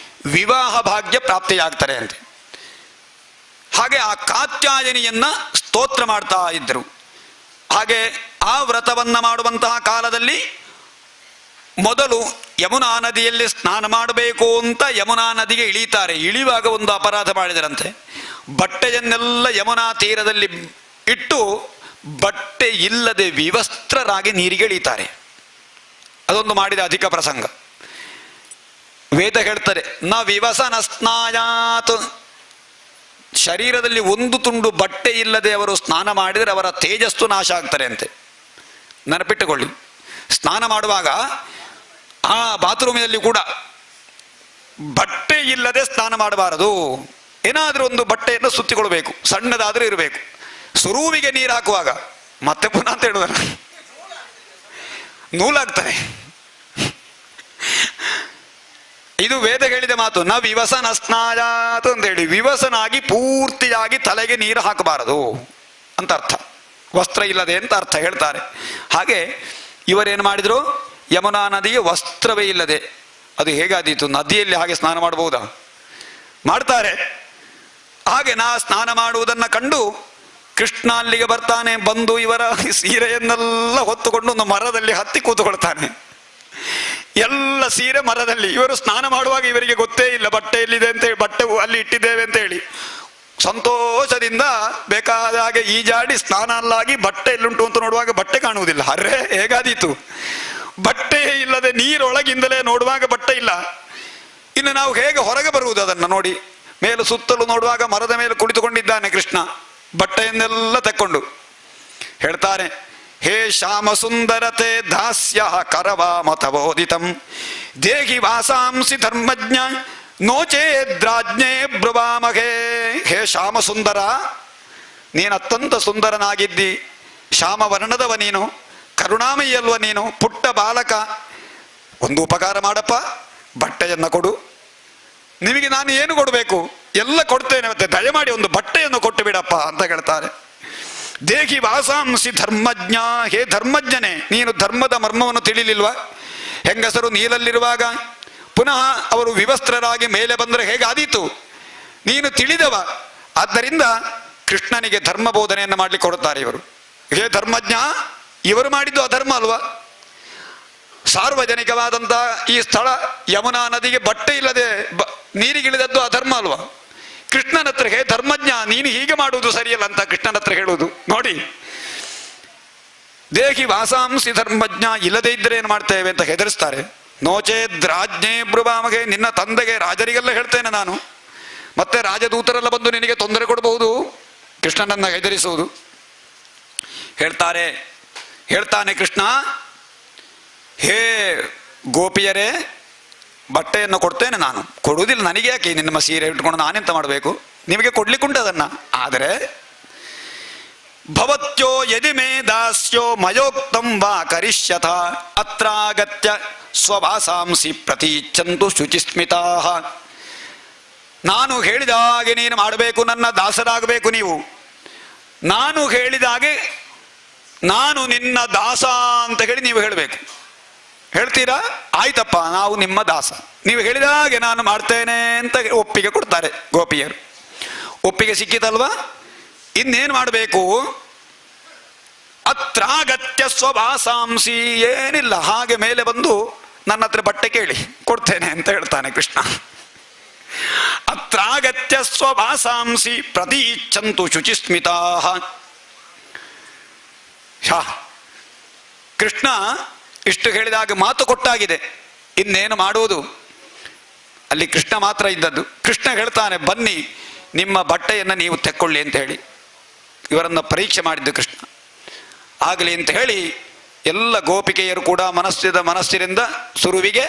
ವಿವಾಹ ಭಾಗ್ಯ ಪ್ರಾಪ್ತಿಯಾಗ್ತಾರೆ ಅಂತೆ. ಹಾಗೆ ಆ ಕಾತ್ಯಾಯನಿಯನ್ನ ಸ್ತೋತ್ರ ಮಾಡ್ತಾ ಇದ್ದರು. ಹಾಗೆ ಆ ವ್ರತವನ್ನು ಮಾಡುವಂತಹ ಕಾಲದಲ್ಲಿ ಮೊದಲು ಯಮುನಾ ನದಿಯಲ್ಲಿ ಸ್ನಾನ ಮಾಡಬೇಕು ಅಂತ ಯಮುನಾ ನದಿಗೆ ಇಳಿತಾರೆ. ಇಳಿಯುವಾಗ ಒಂದು ಅಪರಾಧ ಮಾಡಿದರಂತೆ. ಬಟ್ಟೆಯನ್ನೆಲ್ಲ ಯಮುನಾ ತೀರದಲ್ಲಿ ಇಟ್ಟು ಬಟ್ಟೆ ಇಲ್ಲದೆ ವಿವಸ್ತ್ರರಾಗಿ ನೀರಿಗೆ ಇಳಿತಾರೆ. ಅದೊಂದು ಮಾಡಿದ ಅಧಿಕ ಪ್ರಸಂಗ. ವೇದ ಹೇಳ್ತಾರೆ, ನ ವಿವಸನ ಸ್ನಾಯಾತ್. ಶರೀರದಲ್ಲಿ ಒಂದು ತುಂಡು ಬಟ್ಟೆ ಇಲ್ಲದೆ ಅವರು ಸ್ನಾನ ಮಾಡಿದರೆ ಅವರ ತೇಜಸ್ಸು ನಾಶ ಆಗ್ತಾರೆ ಅಂತೆ. ನೆನಪಿಟ್ಟುಕೊಳ್ಳಿ, ಸ್ನಾನ ಮಾಡುವಾಗ ಆ ಬಾತ್ರೂಮಿನಲ್ಲಿ ಕೂಡ ಬಟ್ಟೆ ಇಲ್ಲದೆ ಸ್ನಾನ ಮಾಡಬಾರದು. ಏನಾದರೂ ಒಂದು ಬಟ್ಟೆಯನ್ನು ಸುತ್ತಿಕೊಳ್ಬೇಕು, ಸಣ್ಣದಾದರೂ ಇರಬೇಕು. ಸುರುವಿಗೆ ನೀರು ಹಾಕುವಾಗ ಮತ್ತೆ ಪುನಃ ಅಂತ ಹೇಳುವ ನೂಲಾಗ್ತಾರೆ. ಇದು ವೇದ ಹೇಳಿದ ಮಾತು. ನ ವಿವಸನ ಸ್ನಾಯಾತ್ ಅಂತ ಹೇಳಿ, ವಿವಸನಾಗಿ ಪೂರ್ತಿಯಾಗಿ ತಲೆಗೆ ನೀರು ಹಾಕಬಾರದು ಅಂತ ಅರ್ಥ. ವಸ್ತ್ರ ಇಲ್ಲದೆ ಅಂತ ಅರ್ಥ ಹೇಳ್ತಾರೆ. ಹಾಗೆ ಇವರೇನು ಮಾಡಿದ್ರು, ಯಮುನಾ ನದಿಗೆ ವಸ್ತ್ರವೇ ಇಲ್ಲದೆ, ಅದು ಹೇಗಾದೀತು? ನದಿಯಲ್ಲಿ ಹಾಗೆ ಸ್ನಾನ ಮಾಡಬಹುದಾ? ಮಾಡ್ತಾರೆ. ಹಾಗೆ ನಾ ಸ್ನಾನ ಮಾಡುವುದನ್ನು ಕಂಡು ಕೃಷ್ಣ ಅಲ್ಲಿಗೆ ಬರ್ತಾನೆ. ಬಂದು ಇವರ ಸೀರೆಯನ್ನೆಲ್ಲ ಹೊತ್ತುಕೊಂಡು ಒಂದು ಮರದಲ್ಲಿ ಹತ್ತಿ ಕೂತುಕೊಳ್ತಾನೆ. ಎಲ್ಲ ಸೀರೆ ಮರದಲ್ಲಿ. ಇವರು ಸ್ನಾನ ಮಾಡುವಾಗ ಇವರಿಗೆ ಗೊತ್ತೇ ಇಲ್ಲ ಬಟ್ಟೆ ಎಲ್ಲಿದೆ ಅಂತ ಹೇಳಿ, ಬಟ್ಟೆ ಅಲ್ಲಿ ಇಟ್ಟಿದ್ದೇವೆ ಅಂತ ಹೇಳಿ ಸಂತೋಷದಿಂದ ಬೇಕಾದ ಹಾಗೆ ಈಜಾಡಿ ಸ್ನಾನ ಅಲ್ಲಾಗಿ ಬಟ್ಟೆ ಎಲ್ಲುಂಟು ಅಂತ ನೋಡುವಾಗ ಬಟ್ಟೆ ಕಾಣುವುದಿಲ್ಲ. ಅರೆ ಹೇಗಾದೀತು? ಬಟ್ಟೆ ಇಲ್ಲದೆ ನೀರೊಳಗಿಂದಲೇ ನೋಡುವಾಗ ಬಟ್ಟೆ ಇಲ್ಲ. ಇನ್ನು ನಾವು ಹೇಗೆ ಹೊರಗೆ ಬರುವುದು? ಅದನ್ನು ನೋಡಿ, ಮೇಲು ಸುತ್ತಲೂ ನೋಡುವಾಗ ಮರದ ಮೇಲೆ ಕುಳಿತುಕೊಂಡಿದ್ದಾನೆ ಕೃಷ್ಣ, ಬಟ್ಟೆಯನ್ನೆಲ್ಲ ತಕ್ಕೊಂಡು. ಹೇಳ್ತಾರೆ, ಹೇ ಶ್ಯಾಮ ಸುಂದರತೆ ದಾಸ್ಯ ಕರವಾಮತಬೋದಿತಂ ದೇಹಿ ವಾಸಾಂಸಿ ಧರ್ಮಜ್ಞ ನೋಚೇದ್ರಾಜ್ಞೆ ಬ್ರುವಾಮಹೇ. ಹೇ ಶ್ಯಾಮ ಸುಂದರ, ನೀನು ಅತ್ಯಂತ ಸುಂದರನಾಗಿದ್ದಿ, ಶ್ಯಾಮ ವರ್ಣದವ ನೀನು, ಕರುಣಾಮಯಿ ಅಲ್ವ ನೀನು, ಪುಟ್ಟ ಬಾಲಕ. ಒಂದು ಉಪಕಾರ ಮಾಡಪ್ಪ, ಬಟ್ಟೆಯನ್ನು ಕೊಡು. ನಿಮಗೆ ನಾನು ಏನು ಕೊಡಬೇಕು? ಎಲ್ಲ ಕೊಡ್ತೇನೆ, ಮತ್ತೆ ದಯಮಾಡಿ ಒಂದು ಬಟ್ಟೆಯನ್ನು ಕೊಟ್ಟು ಬಿಡಪ್ಪ ಅಂತ ಹೇಳ್ತಾರೆ. ದೇಹಿ ವಾಸಾಂಸಿ ಧರ್ಮಜ್ಞ, ಹೇ ಧರ್ಮಜ್ಞನೇ, ನೀನು ಧರ್ಮದ ಮರ್ಮವನ್ನು ತಿಳಿಲಿಲ್ವಾ? ಹೆಂಗಸರು ನೀರಲ್ಲಿರುವಾಗ ಪುನಃ ಅವರು ವಿವಸ್ತ್ರರಾಗಿ ಮೇಲೆ ಬಂದರೆ ಹೇಗಾದೀತು? ನೀನು ತಿಳಿದವ. ಆದ್ದರಿಂದ ಕೃಷ್ಣನಿಗೆ ಧರ್ಮ ಬೋಧನೆಯನ್ನು ಮಾಡಲಿಕ್ಕೆ ಕೊಡುತ್ತಾರೆ ಇವರು. ಹೇ ಧರ್ಮಜ್ಞ, ಇವರು ಮಾಡಿದ್ದು ಅಧರ್ಮ ಅಲ್ವಾ? ಸಾರ್ವಜನಿಕವಾದಂಥ ಈ ಸ್ಥಳ ಯಮುನಾ ನದಿಗೆ ಬಟ್ಟೆ ಇಲ್ಲದೆ ನೀರಿಗಿಳಿದದ್ದು ಅಧರ್ಮ ಅಲ್ವಾ? ಕೃಷ್ಣನ ಹತ್ರ ಹೇ ಧರ್ಮಜ್ಞ, ನೀನು ಹೀಗೆ ಮಾಡುವುದು ಸರಿಯಲ್ಲ ಅಂತ ಕೃಷ್ಣನ ಹತ್ರ ಹೇಳುವುದು ನೋಡಿ. ದೇಹಿ ವಾಸಾಂಸಿ ಧರ್ಮಜ್ಞ, ಇಲ್ಲದೇ ಇದ್ದರೆ ಏನು ಮಾಡ್ತೇವೆ ಅಂತ ಹೆದರಿಸ್ತಾರೆ. ನೋಚೇದ್ರಾಜ್ಞೆ ಬ್ರುವಾಮಗೆ, ನಿನ್ನ ತಂದೆಗೆ ರಾಜರಿಗೆಲ್ಲ ಹೇಳ್ತೇನೆ ನಾನು, ಮತ್ತೆ ರಾಜದೂತರೆಲ್ಲ ಬಂದು ನಿನಗೆ ತೊಂದರೆ ಕೊಡಬಹುದು, ಕೃಷ್ಣನನ್ನ ಹೆದರಿಸುವುದು. ಹೇಳ್ತಾನೆ ಕೃಷ್ಣ, ಹೇ ಗೋಪಿಯರೇ, ಬಟ್ಟೆಯನ್ನು ಕೊಡ್ತೇನೆ ನಾನು. ಕೊಡುವುದಿಲ್ಲ ನನಗೆ ಯಾಕೆ? ನಿಮ್ಮ ಸೀರೆ ಇಟ್ಕೊಂಡು ನಾನೆಂತ ಮಾಡಬೇಕು? ನಿಮಗೆ ಕೊಡ್ಲಿಕ್ಕುಂಟು ಅದನ್ನ. ಆದರೆ ಭವತ್ಯೋ ಯದಿ ಮೇ ದಾಸ್ಯೋ ಮಯೋಕ್ತಂ ವಾ ಕರಿಷ್ಯಥ ಅತ್ರಾಗತ್ಯ ಸ್ವಭಾಸಾಂಸಿ ಪ್ರತೀಚ್ಛಂತು ಶುಚಿಸ್ಮಿತಾ. ನಾನು ಹೇಳಿದ ಹಾಗೆ ನೀನು ಮಾಡಬೇಕು, ನನ್ನ ದಾಸರಾಗಬೇಕು ನೀವು. ನಾನು ಹೇಳಿದ ಹಾಗೆ ನಾನು ನಿನ್ನ ದಾಸ ಅಂತ ಹೇಳಿ ನೀವು ಹೇಳಬೇಕು. ಹೇಳ್ತೀರಾ? ಆಯ್ತಪ್ಪ, ನಾವು ನಿಮ್ಮ ದಾಸ, ನೀವು ಹೇಳಿದ ಹಾಗೆ ನಾನು ಮಾಡ್ತೇನೆ ಅಂತ ಒಪ್ಪಿಗೆ ಕೊಡ್ತಾರೆ ಗೋಪಿಯರು. ಒಪ್ಪಿಗೆ ಸಿಕ್ಕಿತಲ್ವಾ? ಇನ್ನೇನು ಮಾಡಬೇಕು? ಅತ್ರಾಗತ್ಯ ಸ್ವಭಾಸಾಂಸಿ, ಏನಿಲ್ಲ, ಹಾಗೆ ಮೇಲೆ ಬಂದು ನನ್ನ ಹತ್ರ ಬಟ್ಟೆ ಕೇಳಿ ಕೊಡ್ತೇನೆ ಅಂತ ಹೇಳ್ತಾನೆ ಕೃಷ್ಣ. ಅತ್ರಾಗತ್ಯ ಸ್ವಭಾಸಾಂಸಿ ಪ್ರತೀಚ್ಛಂತು ಶುಚಿಸ್ಮಿತಾ. ಕೃಷ್ಣ ಇಷ್ಟು ಹೇಳಿದಾಗ ಮಾತು ಕೊಟ್ಟಾಗಿದೆ. ಇನ್ನೇನು ಮಾಡುವುದು? ಅಲ್ಲಿ ಕೃಷ್ಣ ಮಾತ್ರ ಇದ್ದದ್ದು. ಕೃಷ್ಣ ಹೇಳ್ತಾನೆ, ಬನ್ನಿ ನಿಮ್ಮ ಬಟ್ಟೆಯನ್ನು ನೀವು ತೆಕ್ಕೊಳ್ಳಿ ಅಂತ ಹೇಳಿ ಇವರನ್ನು ಪರೀಕ್ಷೆ ಮಾಡಿದ್ದು ಕೃಷ್ಣ. ಆಗಲಿ ಅಂತ ಹೇಳಿ ಎಲ್ಲ ಗೋಪಿಕೆಯರು ಕೂಡ ಮನಸ್ಸಿನಿಂದ ಸುರುವಿಗೆ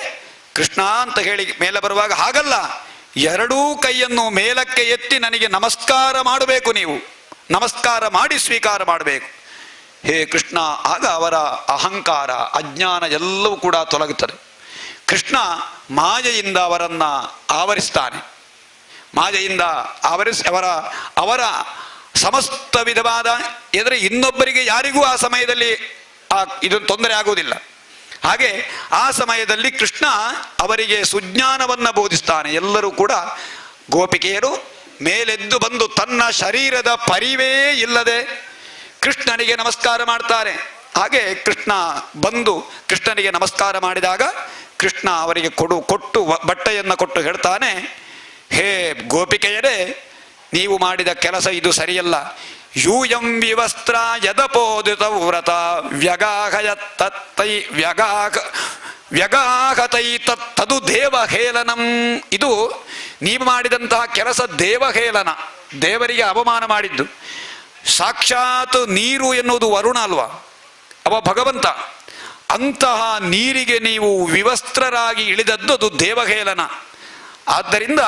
ಕೃಷ್ಣ ಅಂತ ಹೇಳಿ ಮೇಲೆ ಬರುವಾಗ, ಹಾಗಲ್ಲ, ಎರಡೂ ಕೈಯನ್ನು ಮೇಲಕ್ಕೆ ಎತ್ತಿ ನನಗೆ ನಮಸ್ಕಾರ ಮಾಡಬೇಕು, ನೀವು ನಮಸ್ಕಾರ ಮಾಡಿ ಸ್ವೀಕಾರ ಮಾಡಬೇಕು ಹೇ ಕೃಷ್ಣ. ಆಗ ಅವರ ಅಹಂಕಾರ ಅಜ್ಞಾನ ಎಲ್ಲವೂ ಕೂಡ ತೊಲಗುತ್ತದೆ. ಕೃಷ್ಣ ಮಾಯೆಯಿಂದ ಅವರನ್ನು ಆವರಿಸ್ತಾನೆ. ಮಾಯೆಯಿಂದ ಆವರಿಸಿ ಅವರ ಸಮಸ್ತ ವಿಧವಾದ ಎದುರು ಇನ್ನೊಬ್ಬರಿಗೆ ಯಾರಿಗೂ ಆ ಸಮಯದಲ್ಲಿ ಇದೊಂದು ತೊಂದರೆ ಆಗುವುದಿಲ್ಲ. ಹಾಗೆ ಆ ಸಮಯದಲ್ಲಿ ಕೃಷ್ಣ ಅವರಿಗೆ ಸುಜ್ಞಾನವನ್ನು ಬೋಧಿಸ್ತಾನೆ. ಎಲ್ಲರೂ ಕೂಡ ಗೋಪಿಕೆಯರು ಮೇಲೆದ್ದು ಬಂದು ತನ್ನ ಶರೀರದ ಪರಿವೇ ಇಲ್ಲದೆ ಕೃಷ್ಣನಿಗೆ ನಮಸ್ಕಾರ ಮಾಡ್ತಾರೆ. ಹಾಗೆ ಕೃಷ್ಣ ಬಂದು ಕೃಷ್ಣನಿಗೆ ನಮಸ್ಕಾರ ಮಾಡಿದಾಗ ಕೃಷ್ಣ ಅವರಿಗೆ ಕೊಟ್ಟು ಬಟ್ಟೆಯನ್ನು ಕೊಟ್ಟು ಹೇಳ್ತಾನೆ, ಹೇ ಗೋಪಿಕೆಯರೇ, ನೀವು ಮಾಡಿದ ಕೆಲಸ ಇದು ಸರಿಯಲ್ಲ. ಯೂಯಂ ವಿವಸ್ತ್ರ ಯದಪೋದಿತ ವ್ರತ ವ್ಯಗಾಹತೈ ತದು ದೇವಹೇಳನಂ. ಇದು ನೀವು ಮಾಡಿದಂತಹ ಕೆಲಸ ದೇವಹೇಳನ, ದೇವರಿಗೆ ಅವಮಾನ ಮಾಡಿದ್ದು. ಸಾಕ್ಷಾತ್ ನೀರು ಎನ್ನುವುದು ವರುಣ ಅಲ್ವಾ, ಅವ ಭಗವಂತ. ಅಂತಹ ನೀರಿಗೆ ನೀವು ವಿವಸ್ತ್ರರಾಗಿ ಇಳಿದದ್ದು ಅದು ದೇವಹೇಳನ. ಆದ್ದರಿಂದ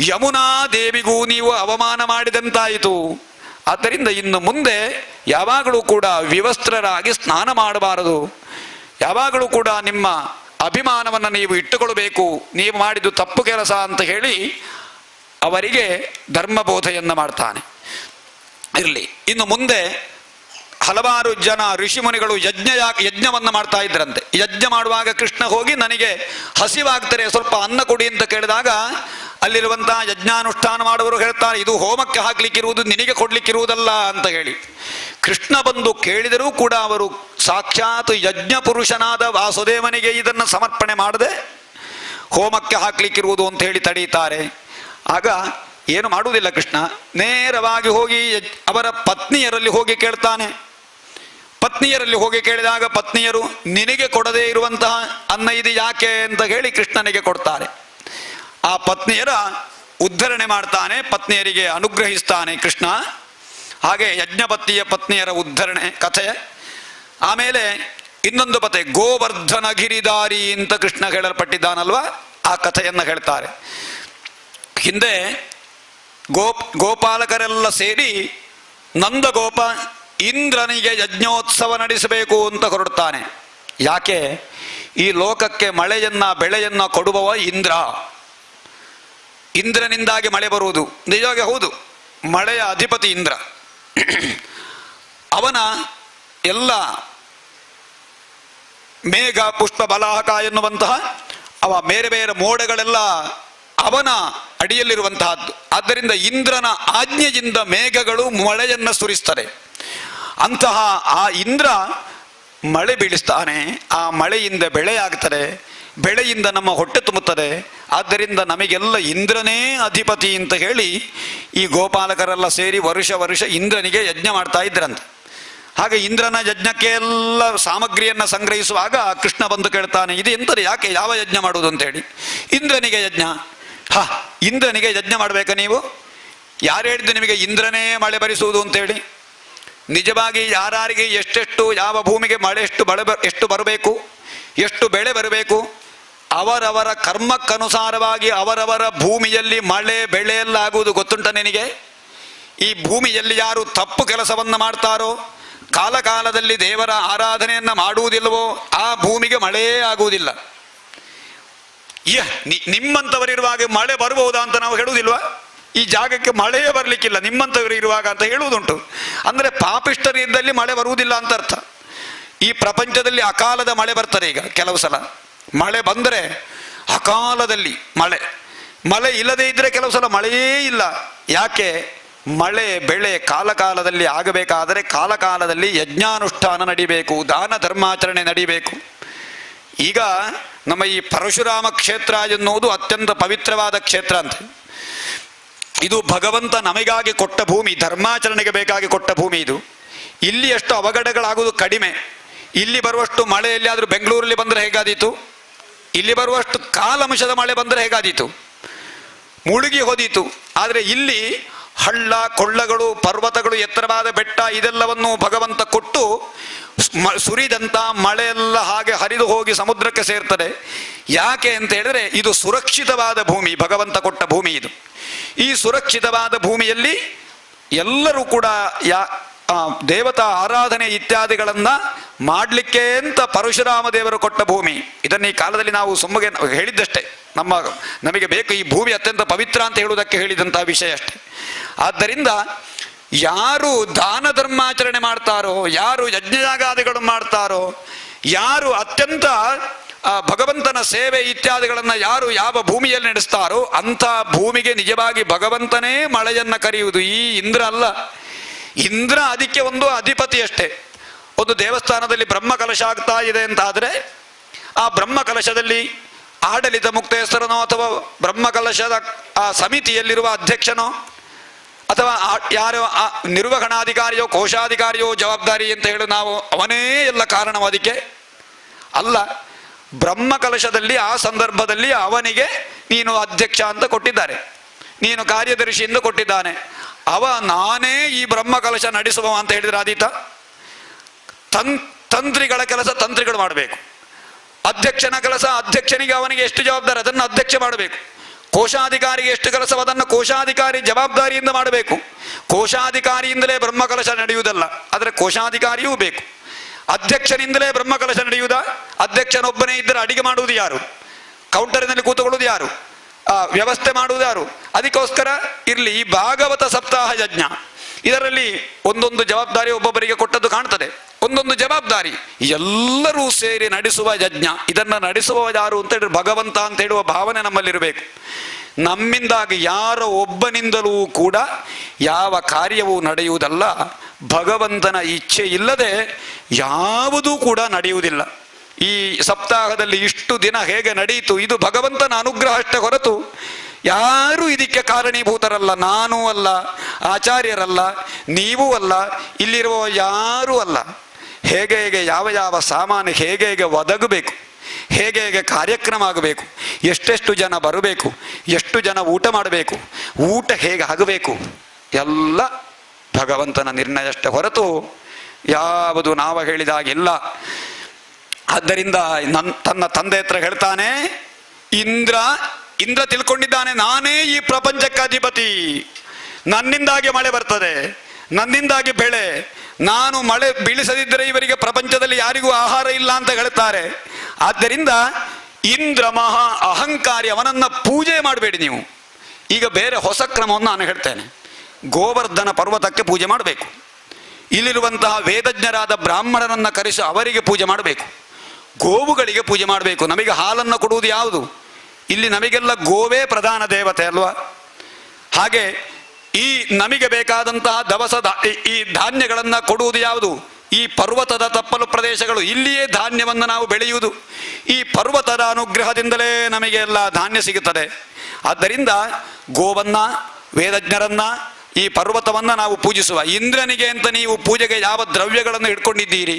ಯಮುನಾ ದೇವಿಗೂ ನೀವು ಅವಮಾನ ಮಾಡಿದಂತಾಯಿತು. ಆದ್ದರಿಂದ ಇನ್ನು ಮುಂದೆ ಯಾವಾಗಲೂ ಕೂಡ ವಿವಸ್ತ್ರರಾಗಿ ಸ್ನಾನ ಮಾಡಬಾರದು. ಯಾವಾಗಲೂ ಕೂಡ ನಿಮ್ಮ ಅಭಿಮಾನವನ್ನು ನೀವು ಇಟ್ಟುಕೊಳ್ಬೇಕು. ನೀವು ಮಾಡಿದ್ದು ತಪ್ಪು ಕೆಲಸ ಅಂತ ಹೇಳಿ ಅವರಿಗೆ ಧರ್ಮಬೋಧೆಯನ್ನು ಮಾಡ್ತಾನೆ. ಇರಲಿ, ಇನ್ನು ಮುಂದೆ ಹಲವಾರು ಜನ ಋಷಿಮುನಿಗಳು ಯಜ್ಞವನ್ನು ಮಾಡ್ತಾ ಇದ್ರಂತೆ. ಯಜ್ಞ ಮಾಡುವಾಗ ಕೃಷ್ಣ ಹೋಗಿ ನನಗೆ ಹಸಿವಾಗ್ತಾರೆ, ಸ್ವಲ್ಪ ಅನ್ನ ಕೊಡಿ ಅಂತ ಕೇಳಿದಾಗ ಅಲ್ಲಿರುವಂತಹ ಯಜ್ಞಾನುಷ್ಠಾನ ಮಾಡುವವರು ಹೇಳ್ತಾರೆ, ಇದು ಹೋಮಕ್ಕೆ ಹಾಕ್ಲಿಕ್ಕಿರುವುದು, ನಿನಗೆ ಕೊಡ್ಲಿಕ್ಕಿರುವುದಲ್ಲ ಅಂತ ಹೇಳಿ. ಕೃಷ್ಣ ಬಂದು ಕೇಳಿದರೂ ಕೂಡ ಅವರು ಸಾಕ್ಷಾತ್ ಯಜ್ಞ ಪುರುಷನಾದ ವಾಸುದೇವನಿಗೆ ಇದನ್ನು ಸಮರ್ಪಣೆ ಮಾಡದೆ ಹೋಮಕ್ಕೆ ಹಾಕ್ಲಿಕ್ಕಿರುವುದು ಅಂತ ಹೇಳಿ ತಡೀತಾರೆ. ಆಗ ಏನು ಮಾಡುವುದಿಲ್ಲ ಕೃಷ್ಣ, ನೇರವಾಗಿ ಹೋಗಿ ಅವರ ಪತ್ನಿಯರಲ್ಲಿ ಹೋಗಿ ಕೇಳ್ತಾನೆ. ಪತ್ನಿಯರಲ್ಲಿ ಹೋಗಿ ಕೇಳಿದಾಗ ಪತ್ನಿಯರು ನಿನಗೆ ಕೊಡದೇ ಇರುವಂತಹ ಅನ್ನ ಇದು ಯಾಕೆ ಅಂತ ಹೇಳಿ ಕೃಷ್ಣನಿಗೆ ಕೊಡ್ತಾರೆ. ಆ ಪತ್ನಿಯರ ಉದ್ಧರಣೆ ಮಾಡ್ತಾನೆ, ಪತ್ನಿಯರಿಗೆ ಅನುಗ್ರಹಿಸ್ತಾನೆ ಕೃಷ್ಣ. ಹಾಗೆ ಯಜ್ಞಪತಿಯ ಪತ್ನಿಯರ ಉದ್ಧರಣೆ ಕಥೆ. ಆಮೇಲೆ ಇನ್ನೊಂದು ಕಥೆ, ಗೋವರ್ಧನ ಗಿರಿದಾರಿ ಅಂತ ಕೃಷ್ಣ ಹೇಳಲ್ಪಟ್ಟಿದ್ದಾನಲ್ವ, ಆ ಕಥೆಯನ್ನು ಹೇಳ್ತಾರೆ. ಹಿಂದೆ ಗೋಪಾಲಕರೆಲ್ಲ ಸೇರಿ ನಂದಗೋಪ ಇಂದ್ರನಿಗೆ ಯಜ್ಞೋತ್ಸವ ನಡೆಸಬೇಕು ಅಂತ ಹೊರಡ್ತಾನೆ. ಯಾಕೆ? ಈ ಲೋಕಕ್ಕೆ ಬೆಳೆಯನ್ನ ಕೊಡುವವ ಇಂದ್ರ. ಇಂದ್ರನಿಂದಾಗಿ ಮಳೆ ಬರುವುದು ನಿಜವಾಗಿ ಹೌದು, ಮಳೆಯ ಅಧಿಪತಿ ಇಂದ್ರ. ಅವನ ಎಲ್ಲ ಮೇಘ ಪುಷ್ಪ ಬಲಾಹಕ ಎನ್ನುವಂತಹ ಅವ ಬೇರೆ ಬೇರೆ ಮೋಡಗಳೆಲ್ಲ ಅವನ ಅಡಿಯಲ್ಲಿರುವಂತಹದ್ದು. ಆದ್ದರಿಂದ ಇಂದ್ರನ ಆಜ್ಞೆಯಿಂದ ಮೇಘಗಳು ಮಳೆಯನ್ನು ಸುರಿಸ್ತದೆ. ಅಂತಹ ಆ ಇಂದ್ರ ಮಳೆ ಬೀಳಿಸ್ತಾನೆ. ಆ ಮಳೆಯಿಂದ ಬೆಳೆ ಆಗ್ತದೆ, ಬೆಳೆಯಿಂದ ನಮ್ಮ ಹೊಟ್ಟೆ ತುಂಬುತ್ತದೆ. ಆದ್ದರಿಂದ ನಮಗೆಲ್ಲ ಇಂದ್ರನೇ ಅಧಿಪತಿ ಅಂತ ಹೇಳಿ ಈ ಗೋಪಾಲಕರೆಲ್ಲ ಸೇರಿ ವರ್ಷ ಇಂದ್ರನಿಗೆ ಯಜ್ಞ ಮಾಡ್ತಾ ಇದ್ರಂತೆ. ಹಾಗೆ ಇಂದ್ರನ ಯಜ್ಞಕ್ಕೆ ಎಲ್ಲ ಸಾಮಗ್ರಿಯನ್ನು ಸಂಗ್ರಹಿಸುವಾಗ ಕೃಷ್ಣ ಬಂದು ಕೇಳ್ತಾನೆ, ಇದು ಎಂತದೆ, ಯಾಕೆ, ಯಾವ ಯಜ್ಞ ಮಾಡುವುದು ಅಂತೇಳಿ. ಇಂದ್ರನಿಗೆ ಯಜ್ಞ. ಇಂದ್ರನಿಗೆ ಯಜ್ಞ ಮಾಡಬೇಕಾ ನೀವು? ಯಾರು ಹೇಳಿದ್ದು ನಿಮಗೆ ಇಂದ್ರನೇ ಮಳೆ ಬರಿಸುವುದು ಅಂತೇಳಿ? ನಿಜವಾಗಿ ಯಾರಿಗೆ ಎಷ್ಟೆಷ್ಟು ಯಾವ ಭೂಮಿಗೆ ಮಳೆ ಎಷ್ಟು ಬರಬೇಕು, ಎಷ್ಟು ಬೆಳೆ ಬರಬೇಕು, ಅವರವರ ಕರ್ಮಕ್ಕನುಸಾರವಾಗಿ ಅವರವರ ಭೂಮಿಯಲ್ಲಿ ಮಳೆ ಬೆಳೆ ಎಲ್ಲ ಆಗುವುದು ಗೊತ್ತುಂಟ ನಿನಗೆ? ಈ ಭೂಮಿಯಲ್ಲಿ ಯಾರು ತಪ್ಪು ಕೆಲಸವನ್ನು ಮಾಡ್ತಾರೋ, ಕಾಲಕಾಲದಲ್ಲಿ ದೇವರ ಆರಾಧನೆಯನ್ನು ಮಾಡುವುದಿಲ್ಲವೋ, ಆ ಭೂಮಿಗೆ ಮಳೆಯೇ ಆಗುವುದಿಲ್ಲ. ನಿಮ್ಮಂಥವರಿರುವಾಗ ಮಳೆ ಬರಬಹುದಾ ಅಂತ ನಾವು ಹೇಳುವುದಿಲ್ವಾ? ಈ ಜಾಗಕ್ಕೆ ಮಳೆಯೇ ಬರಲಿಕ್ಕಿಲ್ಲ ನಿಮ್ಮಂಥವರು ಇರುವಾಗ ಅಂತ ಹೇಳುವುದುಂಟು. ಅಂದರೆ ಪಾಪಿಷ್ಠರಿದ್ದಲ್ಲಿ ಮಳೆ ಬರುವುದಿಲ್ಲ ಅಂತ ಅರ್ಥ. ಈ ಪ್ರಪಂಚದಲ್ಲಿ ಅಕಾಲದ ಮಳೆ ಬರ್ತದೆ. ಈಗ ಕೆಲವು ಸಲ ಮಳೆ ಬಂದರೆ ಅಕಾಲದಲ್ಲಿ ಮಳೆ ಇಲ್ಲದೇ ಇದ್ರೆ ಕೆಲವು ಸಲ ಮಳೆಯೇ ಇಲ್ಲ. ಯಾಕೆ? ಮಳೆ ಬೆಳೆ ಕಾಲಕಾಲದಲ್ಲಿ ಆಗಬೇಕಾದರೆ ಕಾಲಕಾಲದಲ್ಲಿ ಯಜ್ಞಾನುಷ್ಠಾನ ನಡಿಬೇಕು, ದಾನ ಧರ್ಮಾಚರಣೆ ನಡಿಬೇಕು. ಈಗ ನಮ್ಮ ಈ ಪರಶುರಾಮ ಕ್ಷೇತ್ರ ಎನ್ನುವುದು ಅತ್ಯಂತ ಪವಿತ್ರವಾದ ಕ್ಷೇತ್ರ ಅಂತ. ಇದು ಭಗವಂತ ನಮಗಾಗಿ ಕೊಟ್ಟ ಭೂಮಿ, ಧರ್ಮಾಚರಣೆಗೆ ಬೇಕಾಗಿ ಕೊಟ್ಟ ಭೂಮಿ ಇದು. ಇಲ್ಲಿ ಎಷ್ಟು ಅವಘಡಗಳಾಗುವುದು ಕಡಿಮೆ. ಇಲ್ಲಿ ಬರುವಷ್ಟು ಮಳೆ ಎಲ್ಲಿಯಾದರೂ ಬೆಂಗಳೂರಲ್ಲಿ ಬಂದರೆ ಹೇಗಾದೀತು? ಇಲ್ಲಿ ಬರುವಷ್ಟು ಕಾಲಂಶದ ಮಳೆ ಬಂದರೆ ಹೇಗಾದೀತು, ಮುಳುಗಿ ಹೋದೀತು. ಆದರೆ ಇಲ್ಲಿ ಹಳ್ಳ ಕೊಳ್ಳಗಳು, ಪರ್ವತಗಳು, ಎತ್ತರವಾದ ಬೆಟ್ಟ ಇದೆಲ್ಲವನ್ನು ಭಗವಂತ ಕೊಟ್ಟು ಸುರಿದಂಥ ಮಳೆಯೆಲ್ಲ ಹಾಗೆ ಹರಿದು ಹೋಗಿ ಸಮುದ್ರಕ್ಕೆ ಸೇರ್ತದೆ. ಯಾಕೆ ಅಂತ ಹೇಳಿದ್ರೆ ಇದು ಸುರಕ್ಷಿತವಾದ ಭೂಮಿ, ಭಗವಂತ ಕೊಟ್ಟ ಭೂಮಿ ಇದು. ಈ ಸುರಕ್ಷಿತವಾದ ಭೂಮಿಯಲ್ಲಿ ಎಲ್ಲರೂ ಕೂಡ ದೇವತಾ ಆರಾಧನೆ ಇತ್ಯಾದಿಗಳನ್ನ ಮಾಡಲಿಕ್ಕೆ ಅಂತ ಪರಶುರಾಮ ದೇವರು ಕೊಟ್ಟ ಭೂಮಿ. ಇದನ್ನು ಈ ಕಾಲದಲ್ಲಿ ನಾವು ಸುಮ್ಮಗೆ ಹೇಳಿದ್ದಷ್ಟೇ, ನಮಗೆ ಬೇಕು ಈ ಭೂಮಿ ಅತ್ಯಂತ ಪವಿತ್ರ ಅಂತ ಹೇಳುವುದಕ್ಕೆ ಹೇಳಿದಂತಹ ವಿಷಯ ಅಷ್ಟೇ. ಆದ್ದರಿಂದ ಯಾರು ದಾನ ಧರ್ಮಾಚರಣೆ ಮಾಡ್ತಾರೋ, ಯಾರು ಯಜ್ಞಯಾಗಾದಿಗಳು ಮಾಡ್ತಾರೋ, ಯಾರು ಅತ್ಯಂತ ಭಗವಂತನ ಸೇವೆ ಇತ್ಯಾದಿಗಳನ್ನು ಯಾರು ಯಾವ ಭೂಮಿಯಲ್ಲಿ ನಡೆಸ್ತಾರೋ ಅಂಥ ಭೂಮಿಗೆ ನಿಜವಾಗಿ ಭಗವಂತನೇ ಮಳೆಯನ್ನು ಕರೆಯುವುದು, ಈ ಇಂದ್ರ ಅಲ್ಲ. ಇಂದ್ರ ಅದಕ್ಕೆ ಒಂದು ಅಧಿಪತಿ ಅಷ್ಟೇ. ಒಂದು ದೇವಸ್ಥಾನದಲ್ಲಿ ಬ್ರಹ್ಮಕಲಶ ಆಗ್ತಾ ಇದೆ ಅಂತಾದರೆ ಆ ಬ್ರಹ್ಮಕಲಶದಲ್ಲಿ ಆಡಳಿತ ಮುಕ್ತೇಶ್ವರನೋ ಅಥವಾ ಬ್ರಹ್ಮಕಲಶದ ಆ ಸಮಿತಿಯಲ್ಲಿರುವ ಅಧ್ಯಕ್ಷನೋ ಅಥವಾ ಯಾರೋ ನಿರ್ವಹಣಾಧಿಕಾರಿಯೋ ಕೋಶಾಧಿಕಾರಿಯೋ ಜವಾಬ್ದಾರಿ ಅಂತ ಹೇಳಿ ನಾವು ಅವನೇ ಎಲ್ಲ ಕಾರಣವು ಅದಕ್ಕೆ ಅಲ್ಲ. ಬ್ರಹ್ಮಕಲಶದಲ್ಲಿ ಆ ಸಂದರ್ಭದಲ್ಲಿ ಅವನಿಗೆ ನೀನು ಅಧ್ಯಕ್ಷ ಅಂತ ಕೊಟ್ಟಿದ್ದಾರೆ, ನೀನು ಕಾರ್ಯದರ್ಶಿ ಎಂದು ಕೊಟ್ಟಿದ್ದಾನೆ. ನಾನೇ ಈ ಬ್ರಹ್ಮಕಲಶ ನಡೆಸುವ ಅಂತ ಹೇಳಿದ್ರೆ ಆದೀತ? ತಂತ್ರಿಗಳ ಕೆಲಸ ತಂತ್ರಿಗಳು ಮಾಡಬೇಕು, ಅಧ್ಯಕ್ಷನ ಕೆಲಸ ಅಧ್ಯಕ್ಷನಿಗೆ ಅವನಿಗೆ ಎಷ್ಟು ಜವಾಬ್ದಾರಿ ಅದನ್ನು ಅಧ್ಯಕ್ಷ ಮಾಡಬೇಕು, ಕೋಶಾಧಿಕಾರಿಗೆ ಎಷ್ಟು ಕೆಲಸ ಅದನ್ನು ಕೋಶಾಧಿಕಾರಿ ಜವಾಬ್ದಾರಿಯಿಂದ ಮಾಡಬೇಕು. ಕೋಶಾಧಿಕಾರಿಯಿಂದಲೇ ಬ್ರಹ್ಮಕಲಶ ನಡೆಯುವುದಲ್ಲ, ಆದರೆ ಕೋಶಾಧಿಕಾರಿಯೂ ಬೇಕು. ಅಧ್ಯಕ್ಷನಿಂದಲೇ ಬ್ರಹ್ಮಕಲಶ ನಡೆಯುವುದ? ಅಧ್ಯಕ್ಷನೊಬ್ಬನೇ ಇದ್ದರೆ ಅಡಿಗೆ ಮಾಡುವುದು ಯಾರು? ಕೌಂಟರಿನಲ್ಲಿ ಕೂತುಕೊಳ್ಳುವುದು ಯಾರು? ವ್ಯವಸ್ಥೆ ಮಾಡುವುದು ಯಾರು? ಅದಕ್ಕೋಸ್ಕರ ಇರಲಿ ಈ ಭಾಗವತ ಸಪ್ತಾಹ ಯಜ್ಞ, ಇದರಲ್ಲಿ ಒಂದೊಂದು ಜವಾಬ್ದಾರಿ ಒಬ್ಬೊಬ್ಬರಿಗೆ ಕೊಟ್ಟದ್ದು ಕಾಣ್ತದೆ, ಒಂದೊಂದು ಜವಾಬ್ದಾರಿ ಎಲ್ಲರೂ ಸೇರಿ ನಡೆಸುವ ಯಜ್ಞ. ಇದನ್ನು ನಡೆಸುವ ಯಾರು ಅಂತ ಹೇಳಿದ್ರೆ ಭಗವಂತ ಅಂತ ಹೇಳುವ ಭಾವನೆ ನಮ್ಮಲ್ಲಿರಬೇಕು. ನಮ್ಮಿಂದಾಗಿ ಯಾರ ಒಬ್ಬನಿಂದಲೂ ಕೂಡ ಯಾವ ಕಾರ್ಯವೂ ನಡೆಯುವುದಲ್ಲ. ಭಗವಂತನ ಇಚ್ಛೆ ಇಲ್ಲದೆ ಯಾವುದೂ ಕೂಡ ನಡೆಯುವುದಿಲ್ಲ. ಈ ಸಪ್ತಾಹದಲ್ಲಿ ಇಷ್ಟು ದಿನ ಹೇಗೆ ನಡೆಯಿತು, ಇದು ಭಗವಂತನ ಅನುಗ್ರಹ ಅಷ್ಟೇ ಹೊರತು ಯಾರೂ ಇದಕ್ಕೆ ಕಾರಣೀಭೂತರಲ್ಲ. ನಾನೂ ಅಲ್ಲ, ಆಚಾರ್ಯರಲ್ಲ, ನೀವೂ ಅಲ್ಲ, ಇಲ್ಲಿರುವ ಯಾರೂ ಅಲ್ಲ. ಹೇಗೆ ಹೇಗೆ ಯಾವ ಯಾವ ಸಾಮಾನು ಹೇಗೆ ಹೇಗೆ ಒದಗಬೇಕು, ಹೇಗೆ ಹೇಗೆ ಕಾರ್ಯಕ್ರಮ ಆಗಬೇಕು, ಎಷ್ಟೆಷ್ಟು ಜನ ಬರಬೇಕು, ಎಷ್ಟು ಜನ ಊಟ ಮಾಡಬೇಕು, ಊಟ ಹೇಗೆ ಆಗಬೇಕು, ಎಲ್ಲ ಭಗವಂತನ ನಿರ್ಣಯ ಅಷ್ಟೇ ಹೊರತು ಯಾವುದು ನಾವು ಹೇಳಿದಾಗಿಲ್ಲ. ಆದ್ದರಿಂದ ತನ್ನ ತಂದೆ ಹತ್ರ ಹೇಳ್ತಾನೆ, ಇಂದ್ರ ತಿಳ್ಕೊಂಡಿದ್ದಾನೆ ನಾನೇ ಈ ಪ್ರಪಂಚಕ್ಕೆ ಅಧಿಪತಿ, ನನ್ನಿಂದಾಗಿ ಮಳೆ ಬರ್ತದೆ, ನನ್ನಿಂದಾಗಿ ಬೆಳೆ, ನಾನು ಮಳೆ ಬೀಳಿಸದಿದ್ದರೆ ಇವರಿಗೆ ಪ್ರಪಂಚದಲ್ಲಿ ಯಾರಿಗೂ ಆಹಾರ ಇಲ್ಲ ಅಂತ ಹೇಳ್ತಾರೆ. ಆದ್ದರಿಂದ ಇಂದ್ರ ಮಹಾ ಅಹಂಕಾರಿ, ಅವನನ್ನ ಪೂಜೆ ಮಾಡಬೇಡಿ ನೀವು. ಈಗ ಬೇರೆ ಹೊಸ ಕ್ರಮವನ್ನು ನಾನು ಹೇಳ್ತೇನೆ. ಗೋವರ್ಧನ ಪರ್ವತಕ್ಕೆ ಪೂಜೆ ಮಾಡಬೇಕು, ಇಲ್ಲಿರುವಂತಹ ವೇದಜ್ಞರಾದ ಬ್ರಾಹ್ಮಣರನ್ನ ಕರೆಸಿ ಅವರಿಗೆ ಪೂಜೆ ಮಾಡಬೇಕು, ಗೋವುಗಳಿಗೆ ಪೂಜೆ ಮಾಡಬೇಕು. ನಮಗೆ ಹಾಲನ್ನು ಕೊಡುವುದು ಯಾವುದು? ಇಲ್ಲಿ ನಮಗೆಲ್ಲ ಗೋವೇ ಪ್ರಧಾನ ದೇವತೆ ಅಲ್ವಾ? ಹಾಗೆ ಈ ನಮಗೆ ಬೇಕಾದಂತಹ ಈ ಧಾನ್ಯಗಳನ್ನು ಕೊಡುವುದು ಯಾವುದು? ಈ ಪರ್ವತದ ತಪ್ಪಲು ಪ್ರದೇಶಗಳು, ಇಲ್ಲಿಯೇ ಧಾನ್ಯವನ್ನು ನಾವು ಬೆಳೆಯುವುದು. ಈ ಪರ್ವತದ ಅನುಗ್ರಹದಿಂದಲೇ ನಮಗೆ ಎಲ್ಲ ಧಾನ್ಯ ಸಿಗುತ್ತದೆ. ಆದ್ದರಿಂದ ಗೋವನ್ನ, ವೇದಜ್ಞರನ್ನ, ಈ ಪರ್ವತವನ್ನು ನಾವು ಪೂಜಿಸುವ. ಇಂದ್ರನಿಗೆ ಅಂತ ನೀವು ಪೂಜೆಗೆ ಯಾವ ದ್ರವ್ಯಗಳನ್ನು ಇಟ್ಕೊಂಡಿದ್ದೀರಿ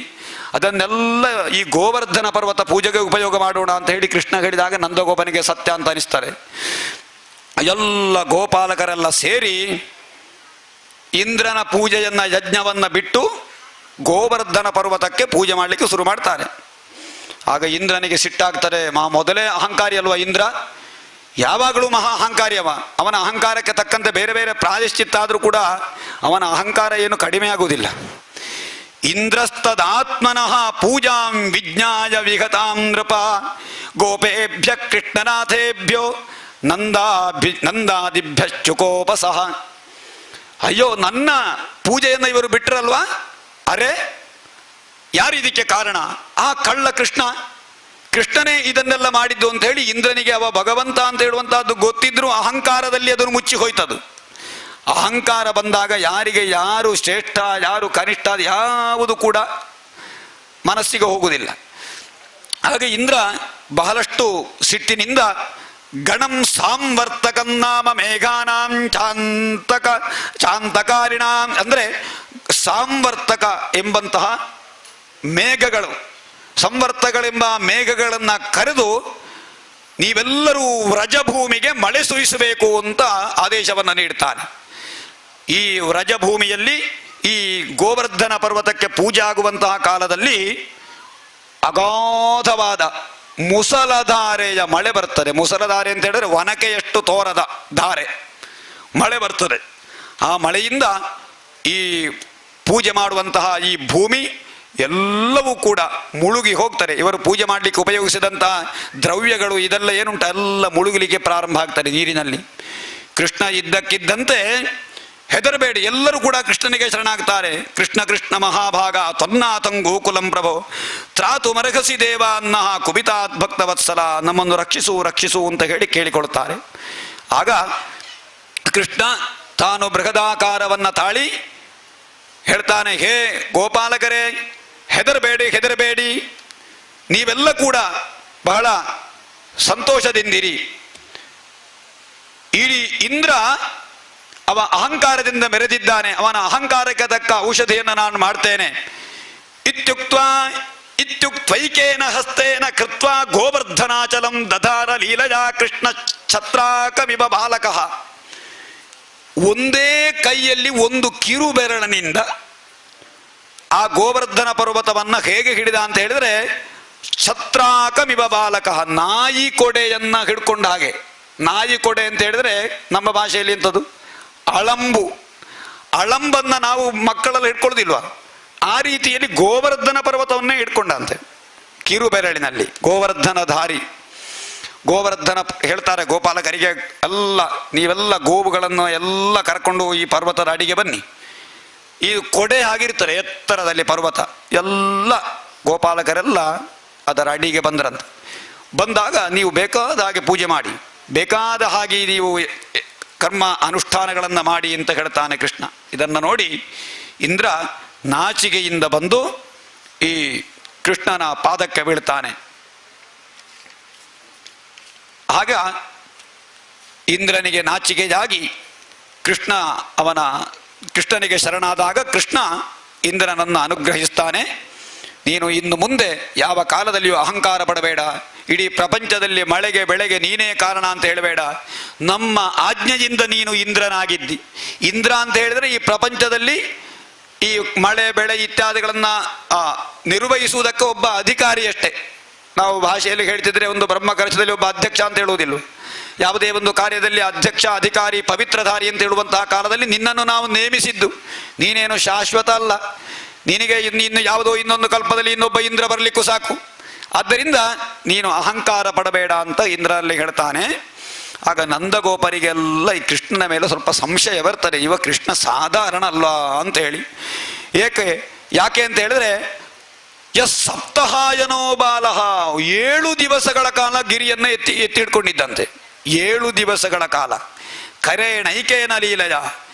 ಅದನ್ನೆಲ್ಲ ಈ ಗೋವರ್ಧನ ಪರ್ವತ ಪೂಜೆಗೆ ಉಪಯೋಗ ಮಾಡೋಣ ಅಂತ ಹೇಳಿ ಕೃಷ್ಣ ಹೇಳಿದಾಗ ನಂದಗೋಪನಿಗೆ ಸತ್ಯ ಅಂತ ಅನಿಸ್ತಾರೆ. ಎಲ್ಲ ಗೋಪಾಲಕರೆಲ್ಲ ಸೇರಿ ಇಂದ್ರನ ಪೂಜೆಯನ್ನ ಯಜ್ಞವನ್ನ ಬಿಟ್ಟು ಗೋವರ್ಧನ ಪರ್ವತಕ್ಕೆ ಪೂಜೆ ಮಾಡಲಿಕ್ಕೆ ಶುರು ಮಾಡ್ತಾರೆ. ಆಗ ಇಂದ್ರನಿಗೆ ಸಿಟ್ಟಾಗ್ತಾರೆ. ಮೊದಲೇ ಅಹಂಕಾರಿ ಅಲ್ವಾ ಇಂದ್ರ, ಯಾವಾಗಲೂ ಮಹಾ ಅಹಂಕಾರಿ ಅವ. ಅವನ ಅಹಂಕಾರಕ್ಕೆ ತಕ್ಕಂತೆ ಬೇರೆ ಬೇರೆ ಪ್ರಾಯಶ್ಚಿತ್ತ ಆದರೂ ಕೂಡ ಅವನ ಅಹಂಕಾರ ಏನು ಕಡಿಮೆ ಆಗುವುದಿಲ್ಲ. ಇಂದ್ರಸ್ತದಾತ್ಮನಃ ಪೂಜಾಂ ವಿಜ್ಞಾಯ ವಿಗತಾಂ ನೃಪ ಗೋಪೇಭ್ಯ ಕೃಷ್ಣನಾಥೇಭ್ಯೋ ನಂದಾದಿಭ್ಯಶ್ಚುಕೋಪಸಹ. ಅಯ್ಯೋ, ನನ್ನ ಪೂಜೆಯನ್ನು ಇವರು ಬಿಟ್ಟರಲ್ವಾ? ಅರೆ, ಯಾರು ಇದಕ್ಕೆ ಕಾರಣ? ಆ ಕಳ್ಳ ಕೃಷ್ಣನೇ ಇದನ್ನೆಲ್ಲ ಮಾಡಿದ್ದು ಅಂತ ಹೇಳಿ ಇಂದ್ರನಿಗೆ ಅವ ಭಗವಂತ ಅಂತ ಹೇಳುವಂತಹದ್ದು ಗೊತ್ತಿದ್ರು ಅಹಂಕಾರದಲ್ಲಿ ಅದನ್ನು ಮುಚ್ಚಿ ಹೋಯ್ತದು. ಅಹಂಕಾರ ಬಂದಾಗ ಯಾರಿಗೆ ಯಾರು ಶ್ರೇಷ್ಠ ಯಾರು ಕನಿಷ್ಠ ಯಾವುದು ಕೂಡ ಮನಸ್ಸಿಗೆ ಹೋಗುವುದಿಲ್ಲ. ಹಾಗೆ ಇಂದ್ರ ಬಹಳಷ್ಟು ಸಿಟ್ಟಿನಿಂದ ಗಣಂ ಸಾಂವರ್ತಕನ್ನಾಮ ಮೇಘಾನಾಂ ಚಾಂತಕಾರಿಣಾಂ, ಅಂದರೆ ಸಾಂವರ್ತಕ ಎಂಬಂತಹ ಮೇಘಗಳು, ಸಂವರ್ತಗಳೆಂಬ ಮೇಘಗಳನ್ನು ಕರೆದು ನೀವೆಲ್ಲರೂ ವ್ರಜಭೂಮಿಗೆ ಮಳೆ ಸುರಿಸಬೇಕು ಅಂತ ಆದೇಶವನ್ನು ನೀಡ್ತಾನೆ. ಈ ವ್ರಜಭೂಮಿಯಲ್ಲಿ ಈ ಗೋವರ್ಧನ ಪರ್ವತಕ್ಕೆ ಪೂಜೆ ಆಗುವಂತಹ ಕಾಲದಲ್ಲಿ ಅಗಾಧವಾದ ಮುಸಲಧಾರೆಯ ಮಳೆ ಬರ್ತದೆ. ಮುಸಲಧಾರೆ ಅಂತ ಹೇಳಿದ್ರೆ ಒನಕೆಯಷ್ಟು ತೋರದ ಧಾರೆ ಮಳೆ ಬರ್ತದೆ. ಆ ಮಳೆಯಿಂದ ಈ ಪೂಜೆ ಮಾಡುವಂತಹ ಈ ಭೂಮಿ ಎಲ್ಲವೂ ಕೂಡ ಮುಳುಗಿ ಹೋಗ್ತಾರೆ. ಇವರು ಪೂಜೆ ಮಾಡಲಿಕ್ಕೆ ಉಪಯೋಗಿಸಿದಂತಹ ದ್ರವ್ಯಗಳು ಇದೆಲ್ಲ ಏನುಂಟ ಎಲ್ಲ ಮುಳುಗಲಿಕ್ಕೆ ಪ್ರಾರಂಭ ಆಗ್ತದೆ ನೀರಿನಲ್ಲಿ. ಕೃಷ್ಣ ಇದ್ದಕ್ಕಿದ್ದಂತೆ ಹೆದರಬೇಡಿ, ಎಲ್ಲರೂ ಕೂಡ ಕೃಷ್ಣನಿಗೆ ಶರಣಾಗ್ತಾರೆ. ಕೃಷ್ಣ ಕೃಷ್ಣ ಮಹಾಭಾಗ ತ್ವನ್ನಾಥಂ ಗೋಕುಲಂ ಪ್ರಭೋ ತ್ರಾತು ಮರಗಸಿ ದೇವ ಅನ್ನ ಕುಬಿತಾತ್ ಭಕ್ತವತ್ಸಲ, ನಮ್ಮನ್ನು ರಕ್ಷಿಸು ರಕ್ಷಿಸು ಅಂತ ಹೇಳಿ ಕೇಳಿಕೊಳ್ತಾರೆ. ಆಗ ಕೃಷ್ಣ ತಾನು ಬೃಹದಾಕಾರವನ್ನು ತಾಳಿ ಹೇಳ್ತಾನೆ, ಹೇ ಗೋಪಾಲಕರೇ, ಹೆದರಬೇಡಿ ಹೆದರಬೇಡಿ, ನೀವೆಲ್ಲ ಕೂಡ ಬಹಳ ಸಂತೋಷದಿಂದಿರಿ. ಇಡೀ ಇಂದ್ರ ಅವ ಅಹಂಕಾರದಿಂದ ಮೆರೆದಿದ್ದಾನೆ, ಅವನ ಅಹಂಕಾರಕ್ಕೆ ತಕ್ಕ ಔಷಧಿಯನ್ನು ನಾನು ಮಾಡ್ತೇನೆ. ಇತ್ಯುಕ್ತೈಕೇನ ಹಸ್ತೇನ ಕೃತ್ವ ಗೋವರ್ಧನಾಚಲಂ ದಧಾರ ಲೀಲಜಾ ಕೃಷ್ಣ ಛತ್ರಾಕಮಿವ ಬಾಲಕಃ. ಒಂದೇ ಕೈಯಲ್ಲಿ ಒಂದು ಕಿರು ಬೆರಳಿನಿಂದ ಆ ಗೋವರ್ಧನ ಪರ್ವತವನ್ನು ಹೇಗೆ ಹಿಡಿದ ಅಂತ ಹೇಳಿದ್ರೆ, ಛತ್ರಾಕಮಿವ ಬಾಲಕಃ, ನಾಯಿ ಕೊಡೆಯನ್ನ ಹಿಡ್ಕೊಂಡ ಹಾಗೆ. ನಾಯಿ ಕೊಡೆ ಅಂತ ಹೇಳಿದ್ರೆ ನಮ್ಮ ಭಾಷೆಯಲ್ಲಿ ಎಂಥದ್ದು, ಅಳಂಬು. ಅಳಂಬನ್ನ ನಾವು ಮಕ್ಕಳೆಲ್ಲ ಹಿಡ್ಕೊಳ್ಳೋದಿಲ್ವಾ, ಆ ರೀತಿಯಲ್ಲಿ ಗೋವರ್ಧನ ಪರ್ವತವನ್ನೇ ಹಿಡ್ಕೊಂಡಂತೆ ಕಿರು ಬೆರಳಿನಲ್ಲಿ. ಗೋವರ್ಧನ ಧಾರಿ, ಗೋವರ್ಧನ ಹೇಳ್ತಾರೆ ಗೋಪಾಲಕರಿಗೆ, ಎಲ್ಲ ನೀವೆಲ್ಲ ಗೋವುಗಳನ್ನು ಎಲ್ಲ ಕರ್ಕೊಂಡು ಈ ಪರ್ವತದ ಅಡಿಗೆ ಬನ್ನಿ. ಈ ಕೊಡೆ ಆಗಿರ್ತಾರೆ ಎತ್ತರದಲ್ಲಿ ಪರ್ವತ, ಎಲ್ಲ ಗೋಪಾಲಕರೆಲ್ಲ ಅದರ ಅಡಿಗೆ ಬಂದ್ರಂತ. ಬಂದಾಗ ನೀವು ಬೇಕಾದ ಹಾಗೆ ಪೂಜೆ ಮಾಡಿ, ಬೇಕಾದ ಹಾಗೆ ನೀವು ಕರ್ಮ ಅನುಷ್ಠಾನಗಳನ್ನು ಮಾಡಿ ಅಂತ ಹೇಳ್ತಾನೆ ಕೃಷ್ಣ. ಇದನ್ನು ನೋಡಿ ಇಂದ್ರ ನಾಚಿಕೆಯಿಂದ ಬಂದು ಈ ಕೃಷ್ಣನ ಪಾದಕ್ಕೆ ಬೀಳ್ತಾನೆ. ಆಗ ಇಂದ್ರನಿಗೆ ನಾಚಿಕೆಯಾಗಿ ಕೃಷ್ಣನಿಗೆ ಶರಣಾದಾಗ ಕೃಷ್ಣ ಇಂದ್ರನನ್ನು ಅನುಗ್ರಹಿಸ್ತಾನೆ. ನೀನು ಇನ್ನು ಮುಂದೆ ಯಾವ ಕಾಲದಲ್ಲಿಯೂ ಅಹಂಕಾರ ಪಡಬೇಡ, ಇಡೀ ಪ್ರಪಂಚದಲ್ಲಿ ಮಳೆಗೆ ಬೆಳೆಗೆ ನೀನೇ ಕಾರಣ ಅಂತ ಹೇಳಬೇಡ, ನಮ್ಮ ಆಜ್ಞೆಯಿಂದ ನೀನು ಇಂದ್ರನಾಗಿದ್ದಿ. ಇಂದ್ರ ಅಂತ ಹೇಳಿದ್ರೆ ಈ ಪ್ರಪಂಚದಲ್ಲಿ ಈ ಮಳೆ ಬೆಳೆ ಇತ್ಯಾದಿಗಳನ್ನು ನಿರ್ವಹಿಸುವುದಕ್ಕೆ ಒಬ್ಬ ಅಧಿಕಾರಿಯಷ್ಟೇ. ನಾವು ಭಾಷೆಯಲ್ಲಿ ಹೇಳ್ತಿದ್ರೆ ಒಂದು ಬ್ರಹ್ಮಕಲಶದಲ್ಲಿ ಒಬ್ಬ ಅಧ್ಯಕ್ಷ ಅಂತ ಹೇಳುವುದಿಲ್ಲ. ಯಾವುದೇ ಒಂದು ಕಾರ್ಯದಲ್ಲಿ ಅಧ್ಯಕ್ಷ, ಅಧಿಕಾರಿ, ಪವಿತ್ರಧಾರಿ ಅಂತ ಹೇಳುವಂತಹ ಕಾಲದಲ್ಲಿ ನಿನ್ನನ್ನು ನಾವು ನೇಮಿಸಿದ್ದು. ನೀನೇನು ಶಾಶ್ವತ ಅಲ್ಲ, ನಿನಗೆ ಇನ್ನು ಯಾವುದೋ ಇನ್ನೊಂದು ಕಲ್ಪದಲ್ಲಿ ಇನ್ನೊಬ್ಬ ಇಂದ್ರ ಬರಲಿಕ್ಕೂ ಸಾಕು. ಆದ್ದರಿಂದ ನೀನು ಅಹಂಕಾರ ಪಡಬೇಡ ಅಂತ ಇಂದ್ರಲ್ಲಿ ಹೇಳ್ತಾನೆ. ಆಗ ನಂದಗೋಪರಿಗೆಲ್ಲ ಈ ಕೃಷ್ಣನ ಮೇಲೆ ಸ್ವಲ್ಪ ಸಂಶಯ ಬರ್ತದೆ, ಇವ ಕೃಷ್ಣ ಸಾಧಾರಣ ಅಲ್ಲ ಅಂತ ಹೇಳಿ. ಯಾಕೆ ಅಂತ ಹೇಳಿದ್ರೆ, ಸಪ್ತಹಾಯನೋ ಬಾಲಹ, 7 ದಿವಸಗಳ ಕಾಲ ಗಿರಿಯನ್ನು ಎತ್ತಿಡ್ಕೊಂಡಿದ್ದಂತೆ. 7 ದಿವಸಗಳ ಕಾಲ ಕರೇಣೈಕೇನ ಲೀಲಯ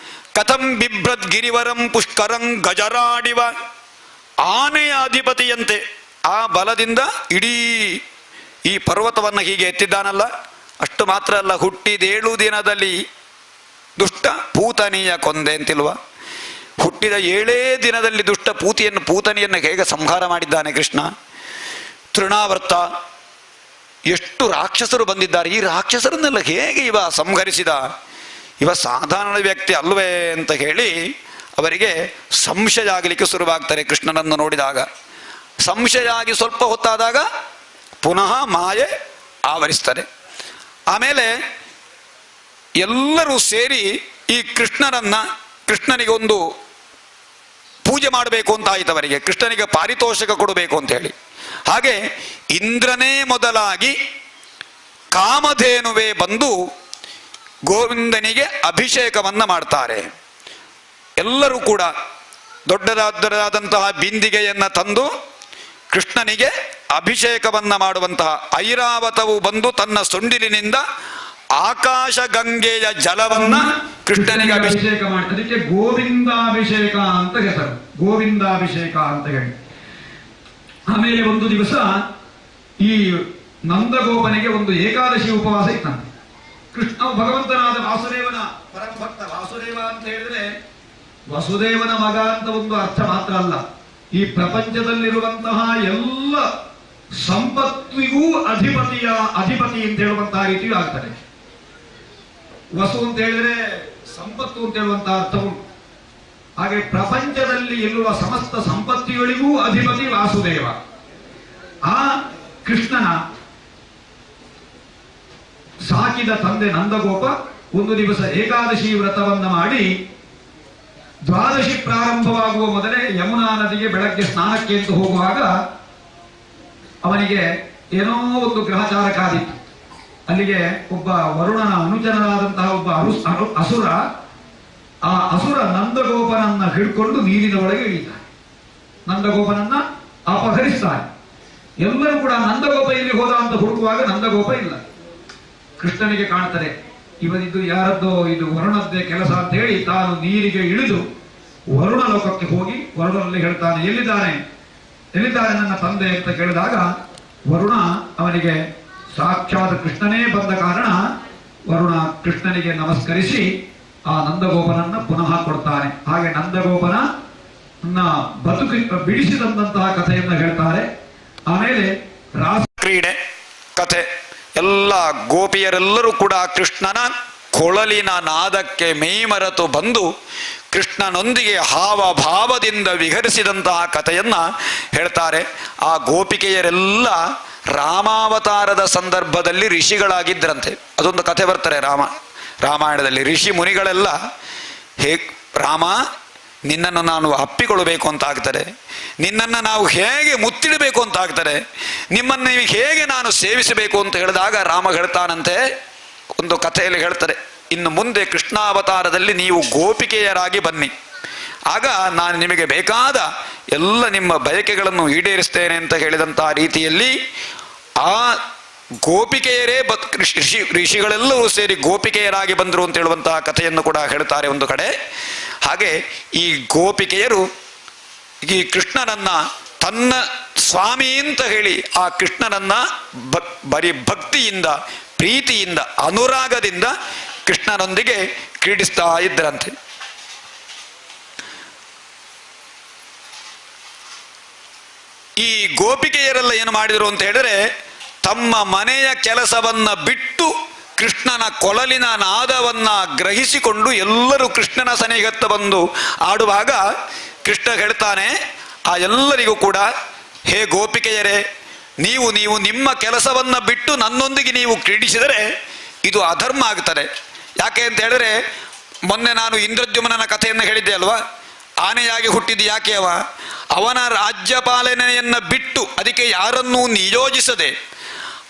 ಕಥಂ ಬಿಭ್ರದ್ ಗಿರಿವರಂ ಪುಷ್ಕರಂ ಗಜರಾಡಿವ, ಆನೆಯ ಅಧಿಪತಿಯಂತೆ ಆ ಬಲದಿಂದ ಇಡೀ ಈ ಪರ್ವತವನ್ನು ಹೀಗೆ ಎತ್ತಿದ್ದಾನಲ್ಲ. ಅಷ್ಟು ಮಾತ್ರ ಅಲ್ಲ, ಹುಟ್ಟಿದ 7 ದಿನದಲ್ಲಿ ದುಷ್ಟ ಪೂತನಿಯ ಕೊಂದೆ ಅಂತಿಲ್ವ, ಹುಟ್ಟಿದ 7 ದಿನದಲ್ಲಿ ದುಷ್ಟ ಪೂತನಿಯನ್ನು ಹೇಗೆ ಸಂಹಾರ ಮಾಡಿದ್ದಾನೆ ಕೃಷ್ಣ. ತೃಣಾವರ್ತ, ಎಷ್ಟು ರಾಕ್ಷಸರು ಬಂದಿದ್ದಾರೆ, ಈ ರಾಕ್ಷಸರನ್ನೆಲ್ಲ ಹೇಗೆ ಇವ ಸಂಹರಿಸಿದ, ಇವ ಸಾಧಾರಣ ವ್ಯಕ್ತಿ ಅಲ್ವೇ ಅಂತ ಹೇಳಿ ಅವರಿಗೆ ಸಂಶಯ ಆಗಲಿಕ್ಕೆ ಶುರುವಾಗ್ತಾರೆ ಕೃಷ್ಣನನ್ನು ನೋಡಿದಾಗ. ಸಂಶಯ ಆಗಿ ಸ್ವಲ್ಪ ಹೊತ್ತಾದಾಗ ಪುನಃ ಮಾಯೆ ಆವರಿಸ್ತಾರೆ. ಆಮೇಲೆ ಎಲ್ಲರೂ ಸೇರಿ ಈ ಕೃಷ್ಣನಿಗೆ ಒಂದು ಪೂಜೆ ಮಾಡಬೇಕು ಅಂತ ಆಯ್ತು ಅವರಿಗೆ, ಕೃಷ್ಣನಿಗೆ ಪಾರಿತೋಷಕ ಕೊಡಬೇಕು ಅಂತ ಹೇಳಿ. ಹಾಗೆ ಇಂದ್ರನೇ ಮೊದಲಾಗಿ ಕಾಮಧೇನುವೆ ಬಂದು ಗೋವಿಂದನಿಗೆ ಅಭಿಷೇಕವನ್ನು ಮಾಡ್ತಾರೆ. ಎಲ್ಲರೂ ಕೂಡ ದೊಡ್ಡದಾದಂತಹ ಬಿಂದಿಗೆಯನ್ನು ತಂದು ಕೃಷ್ಣನಿಗೆ ಅಭಿಷೇಕವನ್ನು ಮಾಡುವಂತಹ ಐರಾವತವು ಬಂದು ತನ್ನ ಸೊಂಡಿಲಿನಿಂದ ಆಕಾಶ ಗಂಗೆಯ ಜಲವನ್ನ ಕೃಷ್ಣನಿಗೆ ಅಭಿಷೇಕ ಮಾಡಿ, ಅದಕ್ಕೆ ಗೋವಿಂದಾಭಿಷೇಕ ಅಂತ ಹೆಸರು, ಗೋವಿಂದಾಭಿಷೇಕ ಅಂತ ಹೇಳಿ. ಆಮೇಲೆ ಒಂದು ದಿವಸ ಈ ನಂದಗೋಪನಿಗೆ ಒಂದು ಏಕಾದಶಿ ಉಪವಾಸ ಇತ್ತಂತೆ. ಕೃಷ್ಣ ಭಗವಂತನಾದ ವಾಸುದೇವನ ಪರಮಭಕ್ತ. ವಾಸುದೇವ ಅಂತ ಹೇಳಿದ್ರೆ ವಸುದೇವನ ಮಗ ಅಂತ ಒಂದು ಅರ್ಥ ಮಾತ್ರ ಅಲ್ಲ, ಈ ಪ್ರಪಂಚದಲ್ಲಿರುವಂತಹ ಎಲ್ಲ ಸಂಪತ್ತಿಗೂ ಅಧಿಪತಿ ಅಂತ ಹೇಳುವಂತಹ ರೀತಿಯೂ ಆಗ್ತದೆ. ವಸು ಅಂತ ಹೇಳಿದ್ರೆ ಸಂಪತ್ತು ಅಂತ ಹೇಳುವಂತಹ ಅರ್ಥ ಉಂಟು. ಹಾಗೆ ಪ್ರಪಂಚದಲ್ಲಿ ಇರುವ ಸಮಸ್ತ ಸಂಪತ್ತಿಗಳಿಗೂ ಅಧಿಪತಿ ವಾಸುದೇವ. ಆ ಕೃಷ್ಣನ ಸಾಕಿದ ತಂದೆ ನಂದಗೋಪ ಒಂದು ದಿವಸ ಏಕಾದಶಿ ವ್ರತವನ್ನ ಮಾಡಿ ದ್ವಾದಶಿ ಪ್ರಾರಂಭವಾಗುವ ಮೊದಲೇ ಯಮುನಾ ನದಿಗೆ ಬೆಳಗ್ಗೆ ಸ್ನಾನಕ್ಕೆ ಅಂತ ಹೋಗುವಾಗ ಅವನಿಗೆ ಏನೋ ಒಂದು ಗ್ರಹಚಾರ ಕಾದಿತ್ತು. ಅಲ್ಲಿಗೆ ಒಬ್ಬ ವರುಣನ ಅನುಜನರಾದಂತಹ ಒಬ್ಬ ಅಸುರ, ಆ ಅಸುರ ನಂದಗೋಪನನ್ನ ಹಿಡ್ಕೊಂಡು ನೀರಿನ ಒಳಗೆ ಇಳಿತಾನೆ. ನಂದಗೋಪನನ್ನ ಅಪಹರಿಸ್ತಾನೆ. ಎಲ್ಲರೂ ಕೂಡ ನಂದಗೋಪ ಇಲ್ಲಿ ಹೋದ ಅಂತ ಹುಡುಕುವಾಗ ನಂದಗೋಪ ಇಲ್ಲ. ಕೃಷ್ಣನಿಗೆ ಕಾಣ್ತಾರೆ, ಇವನಿದ್ದು ಯಾರದ್ದೋ ಇದು ವರುಣದ್ದೇ ಕೆಲಸ ಅಂತ ಹೇಳಿ ತಾನು ನೀರಿಗೆ ಇಳಿದು ವರುಣ ಲೋಕಕ್ಕೆ ಹೋಗಿ ವರುಣನಲ್ಲಿ ಹೇಳ್ತಾನೆ, ಎಲ್ಲಿದ್ದಾನೆ ನನ್ನ ತಂದೆ ಅಂತ ಕೇಳಿದಾಗ ವರುಣ ಅವನಿಗೆ ಸಾಕ್ಷಾತ್ ಕೃಷ್ಣನೇ ಬಂದ ಕಾರಣ ವರುಣ ಕೃಷ್ಣನಿಗೆ ನಮಸ್ಕರಿಸಿ ಆ ನಂದಗೋಪನನ್ನ ಪುನಃ ಕೊಡ್ತಾನೆ. ಹಾಗೆ ನಂದಗೋಪನ ಬಿಡಿಸಿದಂತಹ ಕಥೆಯನ್ನು ಹೇಳ್ತಾರೆ. ಆಮೇಲೆ ರಾಸ ಕ್ರೀಡೆ ಕಥೆ ಎಲ್ಲ ಗೋಪಿಯರೆಲ್ಲರೂ ಕೂಡ ಕೃಷ್ಣನ ಕೊಳಲಿನ ನಾದಕ್ಕೆ ಮೈಮರೆತು ಬಂದು ಕೃಷ್ಣನೊಂದಿಗೆ ಹಾವಭಾವದಿಂದ ವಿಹರಿಸಿದಂತಹ ಕಥೆಯನ್ನ ಹೇಳ್ತಾರೆ. ಆ ಗೋಪಿಕೆಯರೆಲ್ಲ ರಾಮಾವತಾರದ ಸಂದರ್ಭದಲ್ಲಿ ಋಷಿಗಳಾಗಿದ್ದರಂತೆ. ಅದೊಂದು ಕಥೆ ಬರ್ತಾರೆ ರಾಮಾಯಣದಲ್ಲಿ. ಋಷಿ ಮುನಿಗಳೆಲ್ಲ ರಾಮ ನಿನ್ನನ್ನು ನಾನು ಅಪ್ಪಿಕೊಳ್ಳಬೇಕು ಅಂತ ಆಗ್ತದೆ, ನಿನ್ನನ್ನು ನಾವು ಹೇಗೆ ಮುತ್ತಿಡಬೇಕು ಅಂತ ಆಗ್ತದೆ, ನಿಮ್ಮನ್ನು ಹೇಗೆ ನಾನು ಸೇವಿಸಬೇಕು ಅಂತ ಹೇಳಿದಾಗ ರಾಮ ಹೇಳ್ತಾನಂತೆ, ಒಂದು ಕಥೆಯಲ್ಲಿ ಹೇಳ್ತಾರೆ, ಇನ್ನು ಮುಂದೆ ಕೃಷ್ಣಾವತಾರದಲ್ಲಿ ನೀವು ಗೋಪಿಕೆಯರಾಗಿ ಬನ್ನಿ, ಆಗ ನಾನು ನಿಮಗೆ ಬೇಕಾದ ಎಲ್ಲ ನಿಮ್ಮ ಬಯಕೆಗಳನ್ನು ಈಡೇರಿಸ್ತೇನೆ ಅಂತ ಹೇಳಿದಂತಹ ರೀತಿಯಲ್ಲಿ ಆ ಗೋಪಿಕೆಯರೇ ಋಷಿಗಳೆಲ್ಲವೂ ಸೇರಿ ಗೋಪಿಕೆಯರಾಗಿ ಬಂದರು ಅಂತ ಹೇಳುವಂತಹ ಕಥೆಯನ್ನು ಕೂಡ ಹೇಳ್ತಾರೆ ಒಂದು ಕಡೆ. ಹಾಗೆ ಈ ಗೋಪಿಕೆಯರು ಈ ಕೃಷ್ಣನನ್ನ ತನ್ನ ಸ್ವಾಮಿ ಅಂತ ಹೇಳಿ ಆ ಕೃಷ್ಣನನ್ನ ಬರೀ ಭಕ್ತಿಯಿಂದ, ಪ್ರೀತಿಯಿಂದ, ಅನುರಾಗದಿಂದ ಕೃಷ್ಣನೊಂದಿಗೆ ಕ್ರೀಡಿಸ್ತಾ ಇದ್ದರಂತೆ. ಈ ಗೋಪಿಕೆಯರೆಲ್ಲ ಏನು ಮಾಡಿದರು ಅಂತ ಹೇಳಿದ್ರೆ, ತಮ್ಮ ಮನೆಯ ಕೆಲಸವನ್ನ ಬಿಟ್ಟು ಕೃಷ್ಣನ ಕೊಳಲಿನ ನಾದವನ್ನ ಗ್ರಹಿಸಿಕೊಂಡು ಎಲ್ಲರೂ ಕೃಷ್ಣನ ಸನಿಹತ್ತ ಬಂದು ಆಡುವಾಗ ಕೃಷ್ಣ ಹೇಳ್ತಾನೆ ಆ ಎಲ್ಲರಿಗೂ ಕೂಡ, ಹೇ ಗೋಪಿಕೆಯರೇ, ನೀವು ನಿಮ್ಮ ಕೆಲಸವನ್ನ ಬಿಟ್ಟು ನನ್ನೊಂದಿಗೆ ನೀವು ಕ್ರೀಡಿಸಿದರೆ ಇದು ಅಧರ್ಮ ಆಗ್ತದೆ. ಯಾಕೆ ಅಂತ ಹೇಳಿದ್ರೆ, ಮೊನ್ನೆ ನಾನು ಇಂದ್ರದ್ಯುಮ್ನನ ಕಥೆಯನ್ನು ಹೇಳಿದ್ದೆ ಅಲ್ವಾ, ಆನೆಯಾಗಿ ಹುಟ್ಟಿದ್ದು ಯಾಕೆ ಅವನ ರಾಜ್ಯಪಾಲನೆಯನ್ನು ಬಿಟ್ಟು ಅದಕ್ಕೆ ಯಾರನ್ನೂ ನಿಯೋಜಿಸದೆ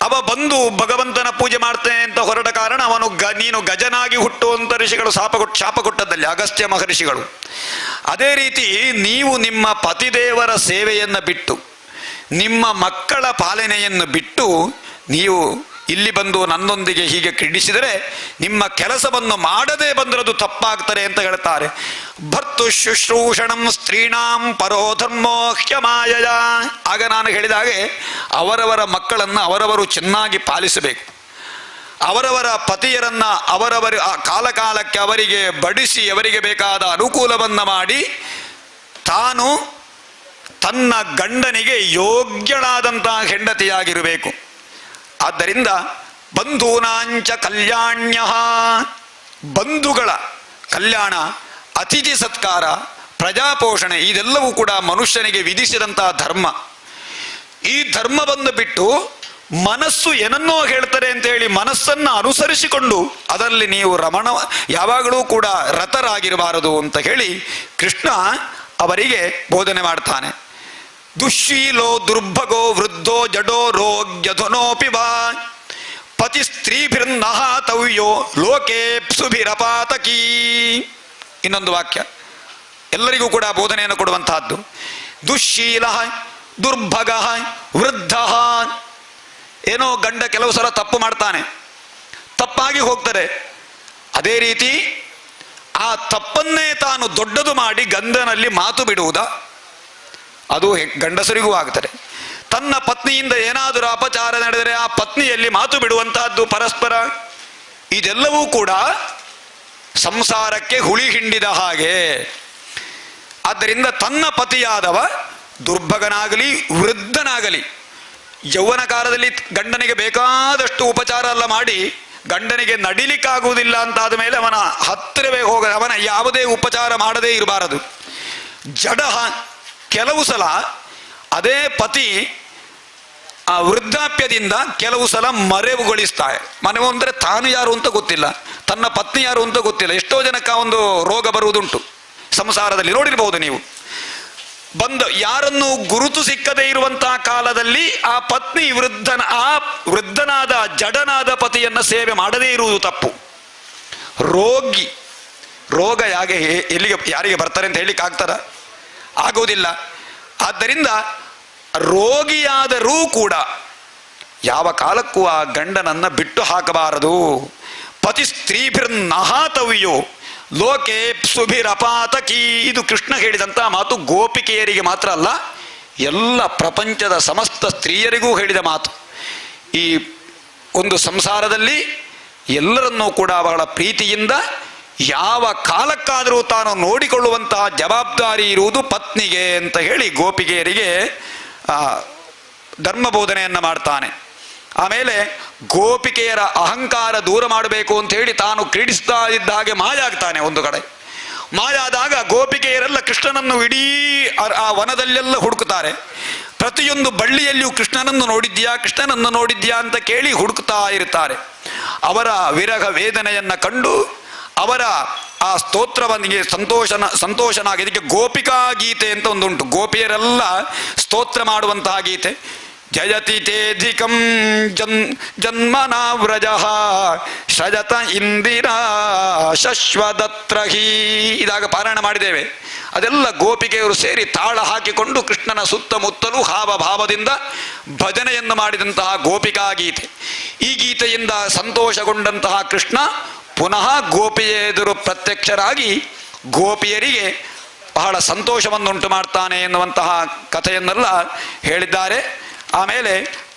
ಅವ ಬಂದು ಭಗವಂತನ ಪೂಜೆ ಮಾಡ್ತೇನೆ ಅಂತ ಹೊರಟ ಕಾರಣ ನೀನು ಗಜನಾಗಿ ಹುಟ್ಟುವಂತ ಋಷಿಗಳು ಶಾಪ ಕೊಟ್ಟದ್ದಲ್ಲಿ ಅಗಸ್ತ್ಯ ಮಹರ್ಷಿಗಳು. ಅದೇ ರೀತಿ ನೀವು ನಿಮ್ಮ ಪತಿದೇವರ ಸೇವೆಯನ್ನು ಬಿಟ್ಟು, ನಿಮ್ಮ ಮಕ್ಕಳ ಪಾಲನೆಯನ್ನು ಬಿಟ್ಟು ನೀವು ಇಲ್ಲಿ ಬಂದು ನನ್ನೊಂದಿಗೆ ಹೀಗೆ ಕ್ರೀಡಿಸಿದರೆ ನಿಮ್ಮ ಕೆಲಸವನ್ನು ಮಾಡದೇ ಬಂದಿರೋದು ತಪ್ಪಾಗ್ತಾರೆ ಅಂತ ಹೇಳ್ತಾರೆ. ಭರ್ತು ಶುಶ್ರೂಷಣಂ ಸ್ತ್ರೀಣಾಂ ಪರೋಧರ್ಮೋ ಹ್ಯಮಾಯಯ. ಆಗ ನಾನು ಹೇಳಿದ ಹಾಗೆ ಅವರವರ ಮಕ್ಕಳನ್ನು ಅವರವರು ಚೆನ್ನಾಗಿ ಪಾಲಿಸಬೇಕು. ಅವರವರ ಪತಿಯರನ್ನ ಅವರವರ ಕಾಲಕಾಲಕ್ಕೆ ಅವರಿಗೆ ಬಡಿಸಿ ಅವರಿಗೆ ಬೇಕಾದ ಅನುಕೂಲವನ್ನ ಮಾಡಿ ತಾನು ತನ್ನ ಗಂಡನಿಗೆ ಯೋಗ್ಯಳಾದಂತಹ ಹೆಂಡತಿಯಾಗಿರಬೇಕು. ಆದ್ದರಿಂದ ಬಂಧೂನಾಂಚ ಕಲ್ಯಾಣ್ಯ, ಬಂಧುಗಳ ಕಲ್ಯಾಣ, ಅತಿಥಿ ಸತ್ಕಾರ, ಪ್ರಜಾಪೋಷಣೆ ಇದೆಲ್ಲವೂ ಕೂಡ ಮನುಷ್ಯನಿಗೆ ವಿಧಿಸಿದಂತಹ ಧರ್ಮ. ಈ ಧರ್ಮವನ್ನು ಬಿಟ್ಟು ಮನಸ್ಸು ಏನನ್ನೋ ಹೇಳ್ತಾರೆ ಅಂತ ಹೇಳಿ ಮನಸ್ಸನ್ನು ಅನುಸರಿಸಿಕೊಂಡು ಅದರಲ್ಲಿ ನೀವು ಯಾವಾಗಲೂ ಕೂಡ ರತರಾಗಿರಬಾರದು ಅಂತ ಹೇಳಿ ಕೃಷ್ಣ ಅವರಿಗೆ ಬೋಧನೆ ಮಾಡ್ತಾನೆ. ದುಶ್ಶೀಲೋ ದುರ್ಭಗೋ ವೃದ್ಧೋ ಜಡೋ ರೋಗ್ಯಧುನೋಪಿ ವಾ ಪತಿ ಸ್ತ್ರೀಭಿರ್ನಃ ತವ್ಯೋ ಲೋಕೆ ಪ್ಸುಭಿರಪಾತಕೀ. ಇನ್ನೊಂದು ವಾಕ್ಯ ಎಲ್ಲರಿಗೂ ಕೂಡ ಬೋಧನೆಯನ್ನು ಕೊಡುವಂತಹದ್ದು. ದುಶ್ಶೀಲ ದುರ್ಭಗ ವೃದ್ಧ. ಏನೋ ಗಂಡ ಕೆಲವು ಸಲ ತಪ್ಪು ಮಾಡ್ತಾನೆ, ತಪ್ಪಾಗಿ ಹೋಗ್ತಾರೆ. ಅದೇ ರೀತಿ ಆ ತಪ್ಪನ್ನೇ ತಾನು ದೊಡ್ಡದು ಮಾಡಿ ಗಂಡನಲ್ಲಿ ಮಾತು ಬಿಡುವುದ, ಅದು ಗಂಡಸರಿಗೂ ಆಗ್ತದೆ. ತನ್ನ ಪತ್ನಿಯಿಂದ ಏನಾದರೂ ಅಪಚಾರ ನಡೆದರೆ ಆ ಪತ್ನಿಯಲ್ಲಿ ಮಾತು ಬಿಡುವಂತಹದ್ದು ಪರಸ್ಪರ. ಇದೆಲ್ಲವೂ ಕೂಡ ಸಂಸಾರಕ್ಕೆ ಹುಳಿ ಹಿಂಡಿದ ಹಾಗೆ. ಆದ್ದರಿಂದ ತನ್ನ ಪತಿಯಾದವ ದುರ್ಭಗನಾಗಲಿ ವೃದ್ಧನಾಗಲಿ ಯೌವನ ಕಾಲದಲ್ಲಿ ಗಂಡನಿಗೆ ಬೇಕಾದಷ್ಟು ಉಪಚಾರ ಎಲ್ಲ ಮಾಡಿ ಗಂಡನಿಗೆ ನಡಿಲಿಕ್ಕಾಗುವುದಿಲ್ಲ ಅಂತಾದ ಮೇಲೆ ಅವನ ಹತ್ತಿರವೇ ಹೋಗ, ಅವನ ಯಾವುದೇ ಉಪಚಾರ ಮಾಡದೇ ಇರಬಾರದು. ಜಡ ಕೆಲವು ಸಲ ಅದೇ ಪತಿ ಆ ವೃದ್ಧಾಪ್ಯದಿಂದ ಕೆಲವು ಸಲ ಮರೆವುಗೊಳಿಸ್ತಾಳೆ. ಮನೆವು ಅಂದರೆ ತಾನು ಯಾರು ಅಂತ ಗೊತ್ತಿಲ್ಲ, ತನ್ನ ಪತ್ನಿ ಯಾರು ಅಂತ ಗೊತ್ತಿಲ್ಲ. ಎಷ್ಟೋ ಜನಕ್ಕೆ ಒಂದು ರೋಗ ಬರುವುದುಂಟು ಸಂಸಾರದಲ್ಲಿ, ನೋಡಿರ್ಬಹುದು ನೀವು. ಯಾರನ್ನು ಗುರುತು ಸಿಕ್ಕದೇ ಇರುವಂತಹ ಕಾಲದಲ್ಲಿ ಆ ಪತ್ನಿ ವೃದ್ಧನಾದ ಜಡನಾದ ಪತಿಯನ್ನ ಸೇವೆ ಮಾಡದೇ ಇರುವುದು ತಪ್ಪು. ರೋಗ ಎಲ್ಲಿಗೆ ಯಾರಿಗೆ ಬರ್ತಾರೆ ಅಂತ ಹೇಳಿಕ್ಕೆ ಆಗ್ತಾರ? ಆಗುವುದಿಲ್ಲ. ಆದ್ದರಿಂದ ರೋಗಿಯಾದರೂ ಕೂಡ ಯಾವ ಕಾಲಕ್ಕೂ ಆ ಗಂಡನನ್ನ ಬಿಟ್ಟು ಹಾಕಬಾರದು. ಪತಿ ಸ್ತ್ರೀಭಿರ್ನಹಾತವ್ಯೋ ಲೋಕೆ ಸುಭಿರಪಾತಕಿ. ಇದು ಕೃಷ್ಣ ಹೇಳಿದಂಥ ಮಾತು ಗೋಪಿಕೆಯರಿಗೆ ಮಾತ್ರ ಅಲ್ಲ, ಎಲ್ಲ ಪ್ರಪಂಚದ ಸಮಸ್ತ ಸ್ತ್ರೀಯರಿಗೂ ಹೇಳಿದ ಮಾತು. ಈ ಒಂದು ಸಂಸಾರದಲ್ಲಿ ಎಲ್ಲರನ್ನೂ ಕೂಡ ಬಹಳ ಪ್ರೀತಿಯಿಂದ ಯಾವ ಕಾಲಕ್ಕಾದರೂ ತಾನು ನೋಡಿಕೊಳ್ಳುವಂತಹ ಜವಾಬ್ದಾರಿ ಇರುವುದು ಪತ್ನಿಗೆ ಅಂತ ಹೇಳಿ ಗೋಪಿಕೆಯರಿಗೆ ಧರ್ಮಬೋಧನೆಯನ್ನು ಮಾಡ್ತಾನೆ. ಆಮೇಲೆ ಗೋಪಿಕೆಯರ ಅಹಂಕಾರ ದೂರ ಮಾಡಬೇಕು ಅಂತ ಹೇಳಿ ತಾನು ಕ್ರೀಡಿಸ್ತಾ ಇದ್ದ ಹಾಗೆ ಮಾಯ ಆಗ್ತಾನೆ. ಒಂದು ಕಡೆ ಮಾಯ ಆದಾಗ ಗೋಪಿಕೆಯರೆಲ್ಲ ಕೃಷ್ಣನನ್ನು ಇಡೀ ಆ ವನದಲ್ಲೆಲ್ಲ ಹುಡುಕುತ್ತಾರೆ. ಪ್ರತಿಯೊಂದು ಬಳ್ಳಿಯಲ್ಲಿಯೂ ಕೃಷ್ಣನನ್ನು ನೋಡಿದ್ಯಾ ಅಂತ ಕೇಳಿ ಹುಡುಕ್ತಾ ಇರ್ತಾರೆ. ಅವರ ವಿರಹ ವೇದನೆಯನ್ನ ಕಂಡು ಅವರ ಆ ಸ್ತೋತ್ರವನಿಗೆ ಸಂತೋಷನಾಗಿ, ಇದಕ್ಕೆ ಗೋಪಿಕಾ ಗೀತೆ ಅಂತ ಒಂದುಂಟು. ಗೋಪಿಯರೆಲ್ಲ ಸ್ತೋತ್ರ ಮಾಡುವಂತಹ ಗೀತೆ. ಜಯತಿ ತೇಧಿಕಂ ಜನ್ಮನಾ ವ್ರಜಃ ಶಜತ ಇಂದಿರಾ ಶಶ್ವದತ್ರಹಿ. ಇದಾಗ ಪಾರಾಯಣ ಮಾಡಿದ್ದೇವೆ. ಅದೆಲ್ಲ ಗೋಪಿಕೆಯವರು ಸೇರಿ ತಾಳ ಹಾಕಿಕೊಂಡು ಕೃಷ್ಣನ ಸುತ್ತಮುತ್ತಲೂ ಹಾವಭಾವದಿಂದ ಭಜನೆಯನ್ನು ಮಾಡಿದಂತಹ ಗೋಪಿಕಾ ಗೀತೆ. ಈ ಗೀತೆಯಿಂದ ಸಂತೋಷಗೊಂಡಂತಹ ಕೃಷ್ಣ ಪುನಃ ಗೋಪಿಯ ಎದುರು ಪ್ರತ್ಯಕ್ಷರಾಗಿ ಗೋಪಿಯರಿಗೆ ಬಹಳ ಸಂತೋಷವನ್ನುಂಟು ಮಾಡ್ತಾನೆ ಎನ್ನುವಂತಹ ಕಥೆಯನ್ನೆಲ್ಲ ಹೇಳಿದ್ದಾರೆ. ಆಮೇಲೆ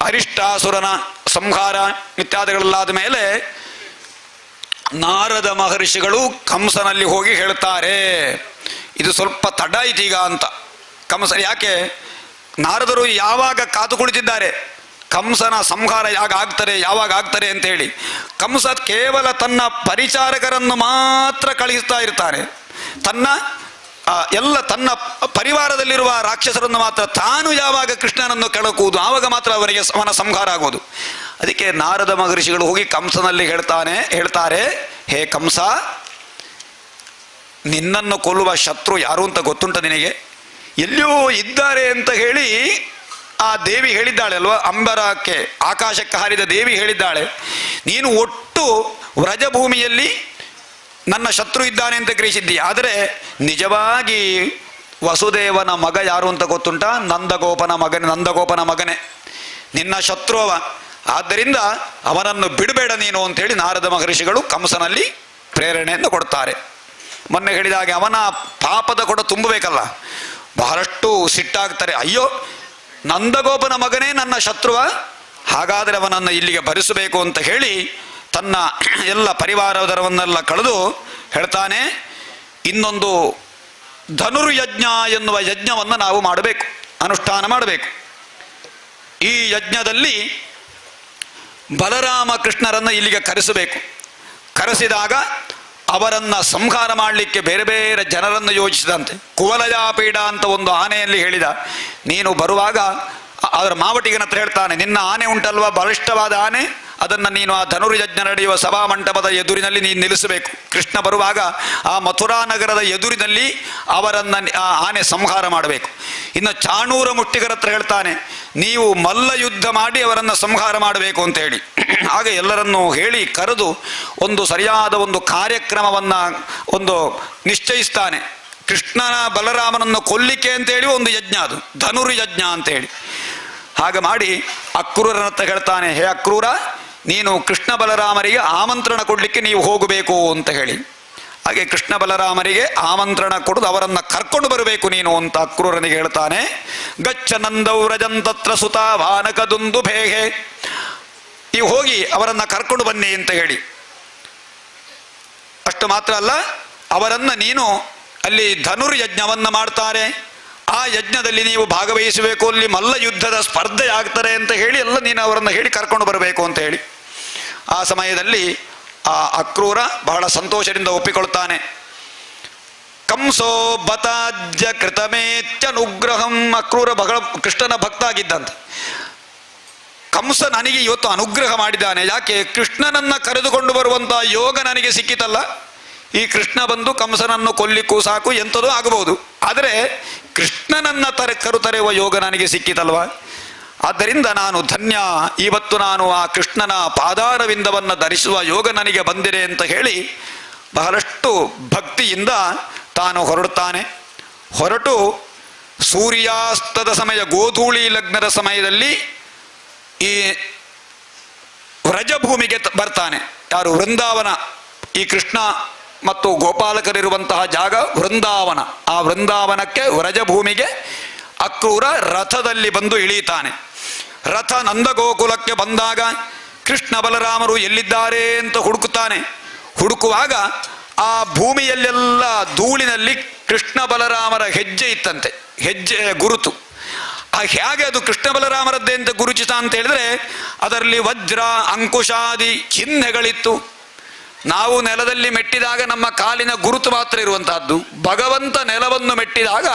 ಅರಿಷ್ಟಾಸುರನ ಸಂಹಾರ ಇತ್ಯಾದಿಗಳಲ್ಲಾದ ಮೇಲೆ ನಾರದ ಮಹರ್ಷಿಗಳು ಕಂಸನಲ್ಲಿ ಹೋಗಿ ಹೇಳ್ತಾರೆ, ಇದು ಸ್ವಲ್ಪ ತಡ ಇದೀಗ ಅಂತ. ಕಂಸ ಯಾಕೆ? ನಾರದರು ಯಾವಾಗ ಕಾದು ಕುಳಿತಿದ್ದಾರೆ ಕಂಸನ ಸಂಹಾರ ಯಾವಾಗ ಆಗ್ತಾರೆ ಅಂತ ಹೇಳಿ. ಕಂಸ ಕೇವಲ ತನ್ನ ಪರಿಚಾರಕರನ್ನು ಮಾತ್ರ ಕಳುಹಿಸ್ತಾ ಇರ್ತಾನೆ. ತನ್ನ ಪರಿವಾರದಲ್ಲಿರುವ ರಾಕ್ಷಸರನ್ನು ಮಾತ್ರ, ತಾನು ಯಾವಾಗ ಕೃಷ್ಣನನ್ನು ಕೆಳಕುವುದು ಆವಾಗ ಮಾತ್ರ ಅವನ ಸಂಹಾರ ಆಗುವುದು. ಅದಕ್ಕೆ ನಾರದ ಮಹರ್ಷಿಗಳು ಹೋಗಿ ಕಂಸನಲ್ಲಿ ಹೇಳ್ತಾರೆ, ಹೇ ಕಂಸ, ನಿನ್ನನ್ನು ಕೊಲ್ಲುವ ಶತ್ರು ಯಾರು ಅಂತ ಗೊತ್ತುಂಟ ನಿನಗೆ? ಎಲ್ಲಿಯೋ ಇದ್ದಾರೆ ಅಂತ ಹೇಳಿ ಆ ದೇವಿ ಹೇಳಿದ್ದಾಳೆ ಅಲ್ವಾ, ಅಂಬರಕ್ಕೆ ಆಕಾಶಕ್ಕೆ ಹಾರಿದ ದೇವಿ ಹೇಳಿದ್ದಾಳೆ, ನೀನು ಒಟ್ಟು ವ್ರಜಭೂಮಿಯಲ್ಲಿ ನನ್ನ ಶತ್ರು ಇದ್ದಾನೆ ಅಂತ ಗ್ರಹಿಸಿದ್ದೀಯ. ಆದರೆ ನಿಜವಾಗಿ ವಸುದೇವನ ಮಗ ಯಾರು ಅಂತ ಗೊತ್ತುಂಟ? ನಂದಗೋಪನ ಮಗನೇ ನಿನ್ನ ಶತ್ರು ಅವ. ಆದ್ದರಿಂದ ಅವನನ್ನು ಬಿಡಬೇಡ ನೀನು ಅಂತೇಳಿ ನಾರದ ಮಹರ್ಷಿಗಳು ಕಂಸನಲ್ಲಿ ಪ್ರೇರಣೆಯನ್ನು ಕೊಡ್ತಾರೆ. ಮೊನ್ನೆ ಹೇಳಿದಾಗೆ ಅವನ ಪಾಪದ ಕೊಡ ತುಂಬಬೇಕಲ್ಲ, ಬಹಳಷ್ಟು ಸಿಟ್ಟಾಗ್ತಾರೆ. ಅಯ್ಯೋ, ನಂದಗೋಪನ ಮಗನೇ ನನ್ನ ಶತ್ರುವ, ಹಾಗಾದರೆ ಅವನನ್ನು ಇಲ್ಲಿಗೆ ಭರಿಸಬೇಕು ಅಂತ ಹೇಳಿ ತನ್ನ ಎಲ್ಲ ಪರಿವಾರದವನ್ನೆಲ್ಲ ಕಳೆದು ಹೇಳ್ತಾನೆ, ಇನ್ನೊಂದು ಧನುರ್ಯಜ್ಞ ಎನ್ನುವ ಯಜ್ಞವನ್ನು ನಾವು ಮಾಡಬೇಕು, ಅನುಷ್ಠಾನ ಮಾಡಬೇಕು. ಈ ಯಜ್ಞದಲ್ಲಿ ಬಲರಾಮ ಕೃಷ್ಣರನ್ನು ಇಲ್ಲಿಗೆ ಕರೆಸಬೇಕು. ಕರೆಸಿದಾಗ ಅವರನ್ನು ಸಂಹಾರ ಮಾಡಲಿಕ್ಕೆ ಬೇರೆ ಬೇರೆ ಜನರನ್ನು ಯೋಚಿಸಿದಂತೆ. ಕುವಲಯಾಪೀಡ ಅಂತ ಒಂದು ಆನೆಯಲ್ಲಿ ಹೇಳಿದ, ನೀನು ಬರುವಾಗ ಅದರ ಮಾವಟಿಗನ ಹತ್ರ ಹೇಳ್ತಾನೆ, ನಿನ್ನ ಆನೆ ಉಂಟಲ್ವಾ, ಬಲಿಷ್ಠವಾದ ಆನೆ, ಅದನ್ನು ನೀನು ಆ ಧನುರ್ಯಜ್ಞ ನಡೆಯುವ ಸಭಾ ಮಂಟಪದ ಎದುರಿನಲ್ಲಿ ನೀನು ನಿಲ್ಲಿಸಬೇಕು. ಕೃಷ್ಣ ಬರುವಾಗ ಆ ಮಥುರಾ ನಗರದ ಎದುರಿನಲ್ಲಿ ಅವರನ್ನು ಆ ಆನೆ ಸಂಹಾರ ಮಾಡಬೇಕು. ಇನ್ನು ಚಾಣೂರ ಮುಷ್ಟಿಗರ ಹತ್ರ ಹೇಳ್ತಾನೆ, ನೀವು ಮಲ್ಲ ಯುದ್ಧ ಮಾಡಿ ಅವರನ್ನು ಸಂಹಾರ ಮಾಡಬೇಕು ಅಂತ ಹೇಳಿ. ಹಾಗೆ ಎಲ್ಲರನ್ನೂ ಹೇಳಿ ಕರೆದು ಒಂದು ಸರಿಯಾದ ಒಂದು ಕಾರ್ಯಕ್ರಮವನ್ನು ನಿಶ್ಚಯಿಸ್ತಾನೆ. ಕೃಷ್ಣನ ಬಲರಾಮನನ್ನು ಕೊಲ್ಲಿಕ್ಕೆ ಅಂತೇಳಿ ಒಂದು ಯಜ್ಞ, ಅದು ಧನುರ್ಯಜ್ಞ ಅಂತೇಳಿ. ಹಾಗೆ ಮಾಡಿ ಅಕ್ರೂರನ ಹತ್ರ ಹೇಳ್ತಾನೆ, ಹೇ ಅಕ್ರೂರ, ನೀನು ಕೃಷ್ಣ ಬಲರಾಮರಿಗೆ ಆಮಂತ್ರಣ ಕೊಡಲಿಕ್ಕೆ ನೀವು ಹೋಗಬೇಕು ಅಂತ ಹೇಳಿ. ಹಾಗೆ ಕೃಷ್ಣ ಬಲರಾಮರಿಗೆ ಆಮಂತ್ರಣ ಕೊಡೋದು, ಅವರನ್ನು ಕರ್ಕೊಂಡು ಬರಬೇಕು ನೀನು ಅಂತ ಅಕ್ರೂರನಿಗೆ ಹೇಳ್ತಾನೆ. ಗಚ್ಚ ನಂದೌರಜಂತತ್ರ ಸುತ ಭಾನಕದುಂದು ಭೇಹೆ, ನೀವು ಹೋಗಿ ಅವರನ್ನು ಕರ್ಕೊಂಡು ಬನ್ನಿ ಅಂತ ಹೇಳಿ. ಅಷ್ಟು ಮಾತ್ರ ಅಲ್ಲ, ಅವರನ್ನು ನೀನು ಅಲ್ಲಿ ಧನುರ್ಯಜ್ಞವನ್ನು ಮಾಡ್ತಾರೆ, ಆ ಯಜ್ಞದಲ್ಲಿ ನೀವು ಭಾಗವಹಿಸಬೇಕು, ಅಲ್ಲಿ ಮಲ್ಲ ಯುದ್ಧದ ಸ್ಪರ್ಧೆ ಆಗ್ತಾರೆ ಅಂತ ಹೇಳಿ ಎಲ್ಲ ನೀನು ಅವರನ್ನು ಹೇಳಿ ಕರ್ಕೊಂಡು ಬರಬೇಕು ಅಂತ ಹೇಳಿ. ಆ ಸಮಯದಲ್ಲಿ ಆ ಅಕ್ರೂರ ಬಹಳ ಸಂತೋಷದಿಂದ ಒಪ್ಪಿಕೊಳ್ತಾನೆ. ಕಂಸೋ ಬತಾಜ್ಯ ಕೃತಮೇತ್ಯನುಗ್ರಹಂ. ಅಕ್ರೂರ ಬಹಳ ಕೃಷ್ಣನ ಭಕ್ತ ಆಗಿದ್ದಂತೆ. ಕಂಸ ನನಗೆ ಇವತ್ತು ಅನುಗ್ರಹ ಮಾಡಿದ್ದಾನೆ, ಯಾಕೆ ಕೃಷ್ಣನನ್ನ ಕರೆದುಕೊಂಡು ಬರುವಂತಹ ಯೋಗ ನನಗೆ ಸಿಕ್ಕಿತಲ್ಲ. ಈ ಕೃಷ್ಣ ಬಂದು ಕಂಸನನ್ನು ಕೊಲ್ಲಿಕ್ಕೂ ಸಾಕು, ಎಂಥದೂ ಆಗಬಹುದು, ಆದರೆ ಕೃಷ್ಣನನ್ನ ಕರುತರೆಯುವ ಯೋಗ ನನಗೆ ಸಿಕ್ಕಿತಲ್ವ. ಆದ್ದರಿಂದ ನಾನು ಧನ್ಯ, ಇವತ್ತು ನಾನು ಆ ಕೃಷ್ಣನ ಪಾದಾರವಿಂದವನ್ನು ಧರಿಸುವ ಯೋಗ ನನಗೆ ಬಂದಿದೆ ಅಂತ ಹೇಳಿ ಬಹಳಷ್ಟು ಭಕ್ತಿಯಿಂದ ತಾನು ಹೊರಡುತ್ತಾನೆ. ಹೊರಟು ಸೂರ್ಯಾಸ್ತದ ಸಮಯ, ಗೋಧೂಳಿ ಲಗ್ನದ ಸಮಯದಲ್ಲಿ ಈ ವ್ರಜಭೂಮಿಗೆ ಬರ್ತಾನೆ. ಯಾರು? ವೃಂದಾವನ. ಈ ಕೃಷ್ಣ ಮತ್ತು ಗೋಪಾಲಕರಿರುವಂತಹ ಜಾಗ ವೃಂದಾವನ. ಆ ವೃಂದಾವನಕ್ಕೆ, ವ್ರಜಭೂಮಿಗೆ ಅಕ್ರೂರ ರಥದಲ್ಲಿ ಬಂದು ಇಳಿಯುತ್ತಾನೆ. ರಥ ನಂದಗೋಕುಲಕ್ಕೆ ಬಂದಾಗ ಕೃಷ್ಣ ಬಲರಾಮರು ಎಲ್ಲಿದ್ದಾರೆ ಅಂತ ಹುಡುಕುತ್ತಾನೆ. ಹುಡುಕುವಾಗ ಆ ಭೂಮಿಯಲ್ಲೆಲ್ಲ ಧೂಳಿನಲ್ಲಿ ಕೃಷ್ಣ ಬಲರಾಮರ ಹೆಜ್ಜೆ ಇತ್ತಂತೆ, ಹೆಜ್ಜೆ ಗುರುತು. ಹೇಗೆ ಅದು ಕೃಷ್ಣ ಬಲರಾಮರದ್ದೇ ಅಂತ ಗುರುಚಿತ ಅಂತ ಹೇಳಿದ್ರೆ, ಅದರಲ್ಲಿ ವಜ್ರ ಅಂಕುಶಾದಿ ಚಿಹ್ನೆಗಳಿತ್ತು. ನಾವು ನೆಲದಲ್ಲಿ ಮೆಟ್ಟಿದಾಗ ನಮ್ಮ ಕಾಲಿನ ಗುರುತು ಮಾತ್ರ ಇರುವಂತಹದ್ದು. ಭಗವಂತ ನೆಲವನ್ನು ಮೆಟ್ಟಿದಾಗ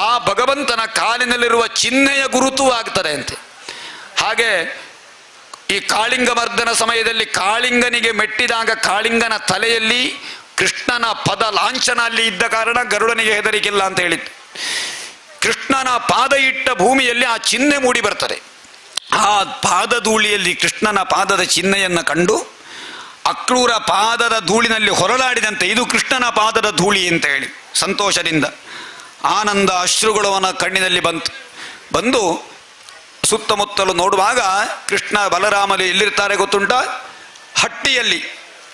ಆ ಭಗವಂತನ ಕಾಲಿನಲ್ಲಿರುವ ಚಿಹ್ನೆಯ ಗುರುತು ಆಗ್ತದೆ ಅಂತೆ. ಹಾಗೆ ಈ ಕಾಳಿಂಗ ಮರ್ದನ ಸಮಯದಲ್ಲಿ ಕಾಳಿಂಗನಿಗೆ ಮೆಟ್ಟಿದಾಗ ಕಾಳಿಂಗನ ತಲೆಯಲ್ಲಿ ಕೃಷ್ಣನ ಪದ ಲಾಂಛನ ಅಲ್ಲಿ ಇದ್ದ ಕಾರಣ ಗರುಡನಿಗೆ ಹೆದರಿಕಿಲ್ಲ ಅಂತ ಹೇಳಿದ್ದು. ಕೃಷ್ಣನ ಪಾದ ಇಟ್ಟ ಭೂಮಿಯಲ್ಲಿ ಆ ಚಿಹ್ನೆ ಮೂಡಿ ಬರ್ತದೆ. ಆ ಪಾದ ಧೂಳಿಯಲ್ಲಿ ಕೃಷ್ಣನ ಪಾದದ ಚಿಹ್ನೆಯನ್ನು ಕಂಡು ಅಕ್ರೂರ ಪಾದದ ಧೂಳಿನಲ್ಲಿ ಹೊರಲಾಡಿದಂತೆ, ಇದು ಕೃಷ್ಣನ ಪಾದದ ಧೂಳಿ ಅಂತ ಹೇಳಿ ಸಂತೋಷದಿಂದ ಆನಂದ ಅಶ್ರುಗಳು ಅವನ ಕಣ್ಣಿನಲ್ಲಿ ಬಂದು ಸುತ್ತಮುತ್ತಲು ನೋಡುವಾಗ ಕೃಷ್ಣ ಬಲರಾಮರು ಎಲ್ಲಿರ್ತಾರೆ ಗೊತ್ತುಂಟ? ಹಟ್ಟಿಯಲ್ಲಿ.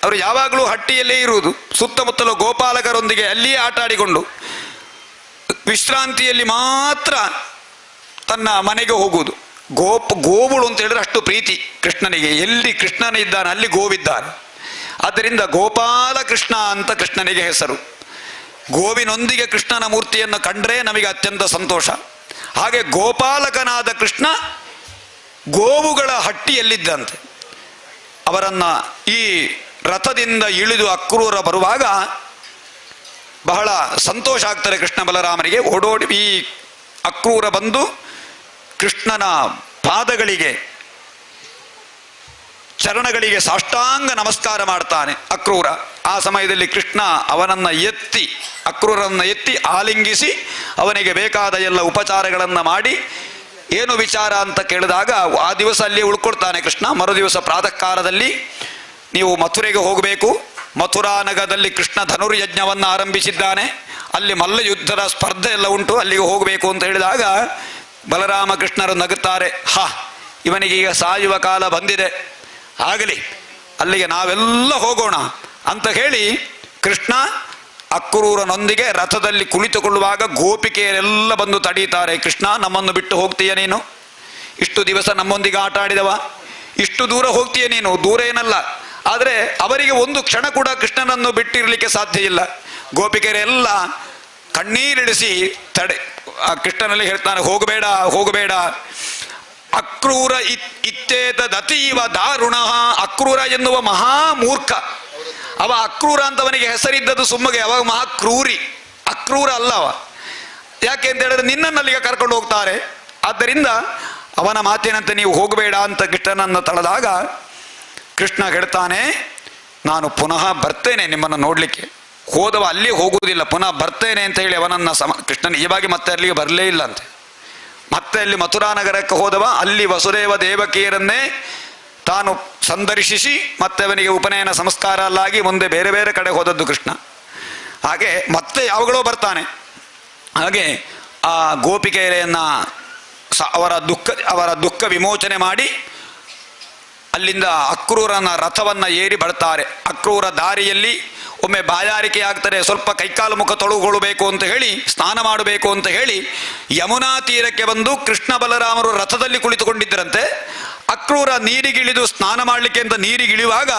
ಅವರು ಯಾವಾಗಲೂ ಹಟ್ಟಿಯಲ್ಲೇ ಇರುವುದು, ಸುತ್ತಮುತ್ತಲು ಗೋಪಾಲಕರೊಂದಿಗೆ ಅಲ್ಲಿಯೇ ಆಟ ಆಡಿಕೊಂಡು ವಿಶ್ರಾಂತಿಯಲ್ಲಿ ಮಾತ್ರ ತನ್ನ ಮನೆಗೆ ಹೋಗುವುದು. ಗೋವುಗಳು ಅಂತ ಹೇಳಿದ್ರೆ ಅಷ್ಟು ಪ್ರೀತಿ ಕೃಷ್ಣನಿಗೆ. ಎಲ್ಲಿ ಕೃಷ್ಣನ ಇದ್ದಾನೆ ಅಲ್ಲಿ ಗೋವಿದ್ದಾನೆ. ಆದ್ದರಿಂದ ಗೋಪಾಲ ಕೃಷ್ಣ ಅಂತ ಕೃಷ್ಣನಿಗೆ ಹೆಸರು. ಗೋವಿನೊಂದಿಗೆ ಕೃಷ್ಣನ ಮೂರ್ತಿಯನ್ನು ಕಂಡ್ರೆ ನಮಗೆ ಅತ್ಯಂತ ಸಂತೋಷ. ಹಾಗೆ ಗೋಪಾಲಕನಾದ ಕೃಷ್ಣ ಗೋವುಗಳ ಹಟ್ಟಿಯಲ್ಲಿದ್ದಂತೆ. ಅವರನ್ನ ಈ ರಥದಿಂದ ಇಳಿದು ಅಕ್ರೂರ ಬರುವಾಗ ಬಹಳ ಸಂತೋಷ ಆಗ್ತಾರೆ ಕೃಷ್ಣ ಬಲರಾಮರಿಗೆ. ಓಡೋಡಿ ಈ ಅಕ್ರೂರ ಬಂದು ಕೃಷ್ಣನ ಪಾದಗಳಿಗೆ, ಚರಣಗಳಿಗೆ ಸಾಷ್ಟಾಂಗ ನಮಸ್ಕಾರ ಮಾಡ್ತಾನೆ ಅಕ್ರೂರ. ಆ ಸಮಯದಲ್ಲಿ ಕೃಷ್ಣ ಅವನನ್ನು ಎತ್ತಿ, ಅಕ್ರೂರನ್ನು ಎತ್ತಿ ಆಲಿಂಗಿಸಿ ಅವನಿಗೆ ಬೇಕಾದ ಎಲ್ಲ ಉಪಚಾರಗಳನ್ನು ಮಾಡಿ, ಏನು ವಿಚಾರ ಅಂತ ಕೇಳಿದಾಗ ಆ ದಿವಸ ಅಲ್ಲಿ ಉಳ್ಕೊಳ್ತಾನೆ ಕೃಷ್ಣ. ಮರುದಿವಸ ಪ್ರಾತಃ ಕಾಲದಲ್ಲಿ ನೀವು ಮಥುರೆಗೆ ಹೋಗಬೇಕು, ಮಥುರಾ ನಗರದಲ್ಲಿ ಕೃಷ್ಣ ಧನುರ್ಯಜ್ಞವನ್ನು ಆರಂಭಿಸಿದ್ದಾನೆ, ಅಲ್ಲಿ ಮಲ್ಲ ಯುದ್ಧದ ಸ್ಪರ್ಧೆ ಎಲ್ಲ ಉಂಟು, ಅಲ್ಲಿಗೆ ಹೋಗಬೇಕು ಅಂತ ಹೇಳಿದಾಗ ಬಲರಾಮ ಕೃಷ್ಣರು ನಗುತ್ತಾರೆ. ಇವನಿಗೀಗ ಸಾಯುವ ಕಾಲ ಬಂದಿದೆ, ಆಗಲಿ ಅಲ್ಲಿಗೆ ನಾವೆಲ್ಲ ಹೋಗೋಣ ಅಂತ ಹೇಳಿ ಕೃಷ್ಣ ಅಕ್ರೂರನೊಂದಿಗೆ ರಥದಲ್ಲಿ ಕುಳಿತುಕೊಳ್ಳುವಾಗ ಗೋಪಿಕೆಯರೆಲ್ಲ ಬಂದು ತಡೀತಾರೆ. ಕೃಷ್ಣ, ನಮ್ಮನ್ನು ಬಿಟ್ಟು ಹೋಗ್ತೀಯ ನೀನು? ಇಷ್ಟು ದಿವಸ ನಮ್ಮೊಂದಿಗೆ ಆಟ ಆಡಿದವ, ಇಷ್ಟು ದೂರ ಹೋಗ್ತೀಯ ನೀನು? ದೂರ ಏನಲ್ಲ, ಆದರೆ ಅವರಿಗೆ ಒಂದು ಕ್ಷಣ ಕೂಡ ಕೃಷ್ಣನನ್ನು ಬಿಟ್ಟಿರಲಿಕ್ಕೆ ಸಾಧ್ಯ ಇಲ್ಲ. ಗೋಪಿಕೆಯರೆಲ್ಲ ಕಣ್ಣೀರಿಳಿಸಿ ಆ ಕೃಷ್ಣನಲ್ಲಿ ಹೇಳ್ತಾನೆ, ಹೋಗಬೇಡ ಹೋಗಬೇಡ. ಅಕ್ರೂರ ಇತ್ತೇತದತೀವ ದಾರುಣ. ಅಕ್ರೂರ ಎನ್ನುವ ಮಹಾಮೂರ್ಖ ಅವ. ಅಕ್ರೂರ ಅಂತವನಿಗೆ ಹೆಸರಿದ್ದದ್ದು ಸುಮ್ಮಗೆ, ಅವಾಗ ಮಹಾಕ್ರೂರಿ, ಅಕ್ರೂರ ಅಲ್ಲ ಅವ. ಯಾಕೆ ಅಂತ ಹೇಳಿದ್ರೆ ನಿನ್ನನ್ನಲ್ಲಿಗೆ ಕರ್ಕೊಂಡು ಹೋಗ್ತಾರೆ. ಆದ್ದರಿಂದ ಅವನ ಮಾತಿನಂತೆ ನೀವು ಹೋಗಬೇಡ ಅಂತ ಕೃಷ್ಣನನ್ನು ತಳೆದಾಗ ಕೃಷ್ಣ ಹೇಳ್ತಾನೆ, ನಾನು ಪುನಃ ಬರ್ತೇನೆ ನಿಮ್ಮನ್ನು ನೋಡಲಿಕ್ಕೆ. ಹೋದವ ಅಲ್ಲಿ ಹೋಗುವುದಿಲ್ಲ, ಪುನಃ ಬರ್ತೇನೆ ಅಂತ ಹೇಳಿ ಅವನನ್ನು ಕೃಷ್ಣನ ಈವಾಗಿ ಮತ್ತೆ ಅಲ್ಲಿಗೆ ಬರಲೇ ಇಲ್ಲ ಅಂತೆ. ಮತ್ತೆ ಅಲ್ಲಿ ಮಥುರಾ ನಗರಕ್ಕೆ ಹೋದವ, ಅಲ್ಲಿ ವಸುದೇವ ದೇವಕಿಯರನ್ನೇ ತಾನು ಸಂದರ್ಶಿಸಿ ಮತ್ತೆ ಅವನಿಗೆ ಉಪನಯನ ಸಂಸ್ಕಾರ ಅಲ್ಲಾಗಿ ಮುಂದೆ ಬೇರೆ ಬೇರೆ ಕಡೆ ಹೋದದ್ದು ಕೃಷ್ಣ. ಹಾಗೆ ಮತ್ತೆ ಯಾವಾಗಲೋ ಬರ್ತಾನೆ. ಹಾಗೆ ಆ ಗೋಪಿಕೆಯರನ್ನ ಅವರ ದುಃಖ ವಿಮೋಚನೆ ಮಾಡಿ ಅಲ್ಲಿಂದ ಅಕ್ರೂರನ ರಥವನ್ನು ಏರಿ ಬರ್ತಾರೆ. ಅಕ್ರೂರ ದಾರಿಯಲ್ಲಿ ಒಮ್ಮೆ ಬಾಯಾರಿಕೆ ಆಗ್ತಾರೆ, ಸ್ವಲ್ಪ ಕೈಕಾಲು ಮುಖ ತೊಳುಗೊಳ್ಳಬೇಕು ಅಂತ ಹೇಳಿ, ಸ್ನಾನ ಮಾಡಬೇಕು ಅಂತ ಹೇಳಿ ಯಮುನಾ ತೀರಕ್ಕೆ ಬಂದು ಕೃಷ್ಣ ಬಲರಾಮರು ರಥದಲ್ಲಿ ಕುಳಿತುಕೊಂಡಿದ್ದರಂತೆ. ಅಕ್ರೂರ ನೀರಿಗಿಳಿದು ಸ್ನಾನ ಮಾಡಲಿಕ್ಕೆ ಅಂತ ನೀರಿಗಿಳಿಯುವಾಗ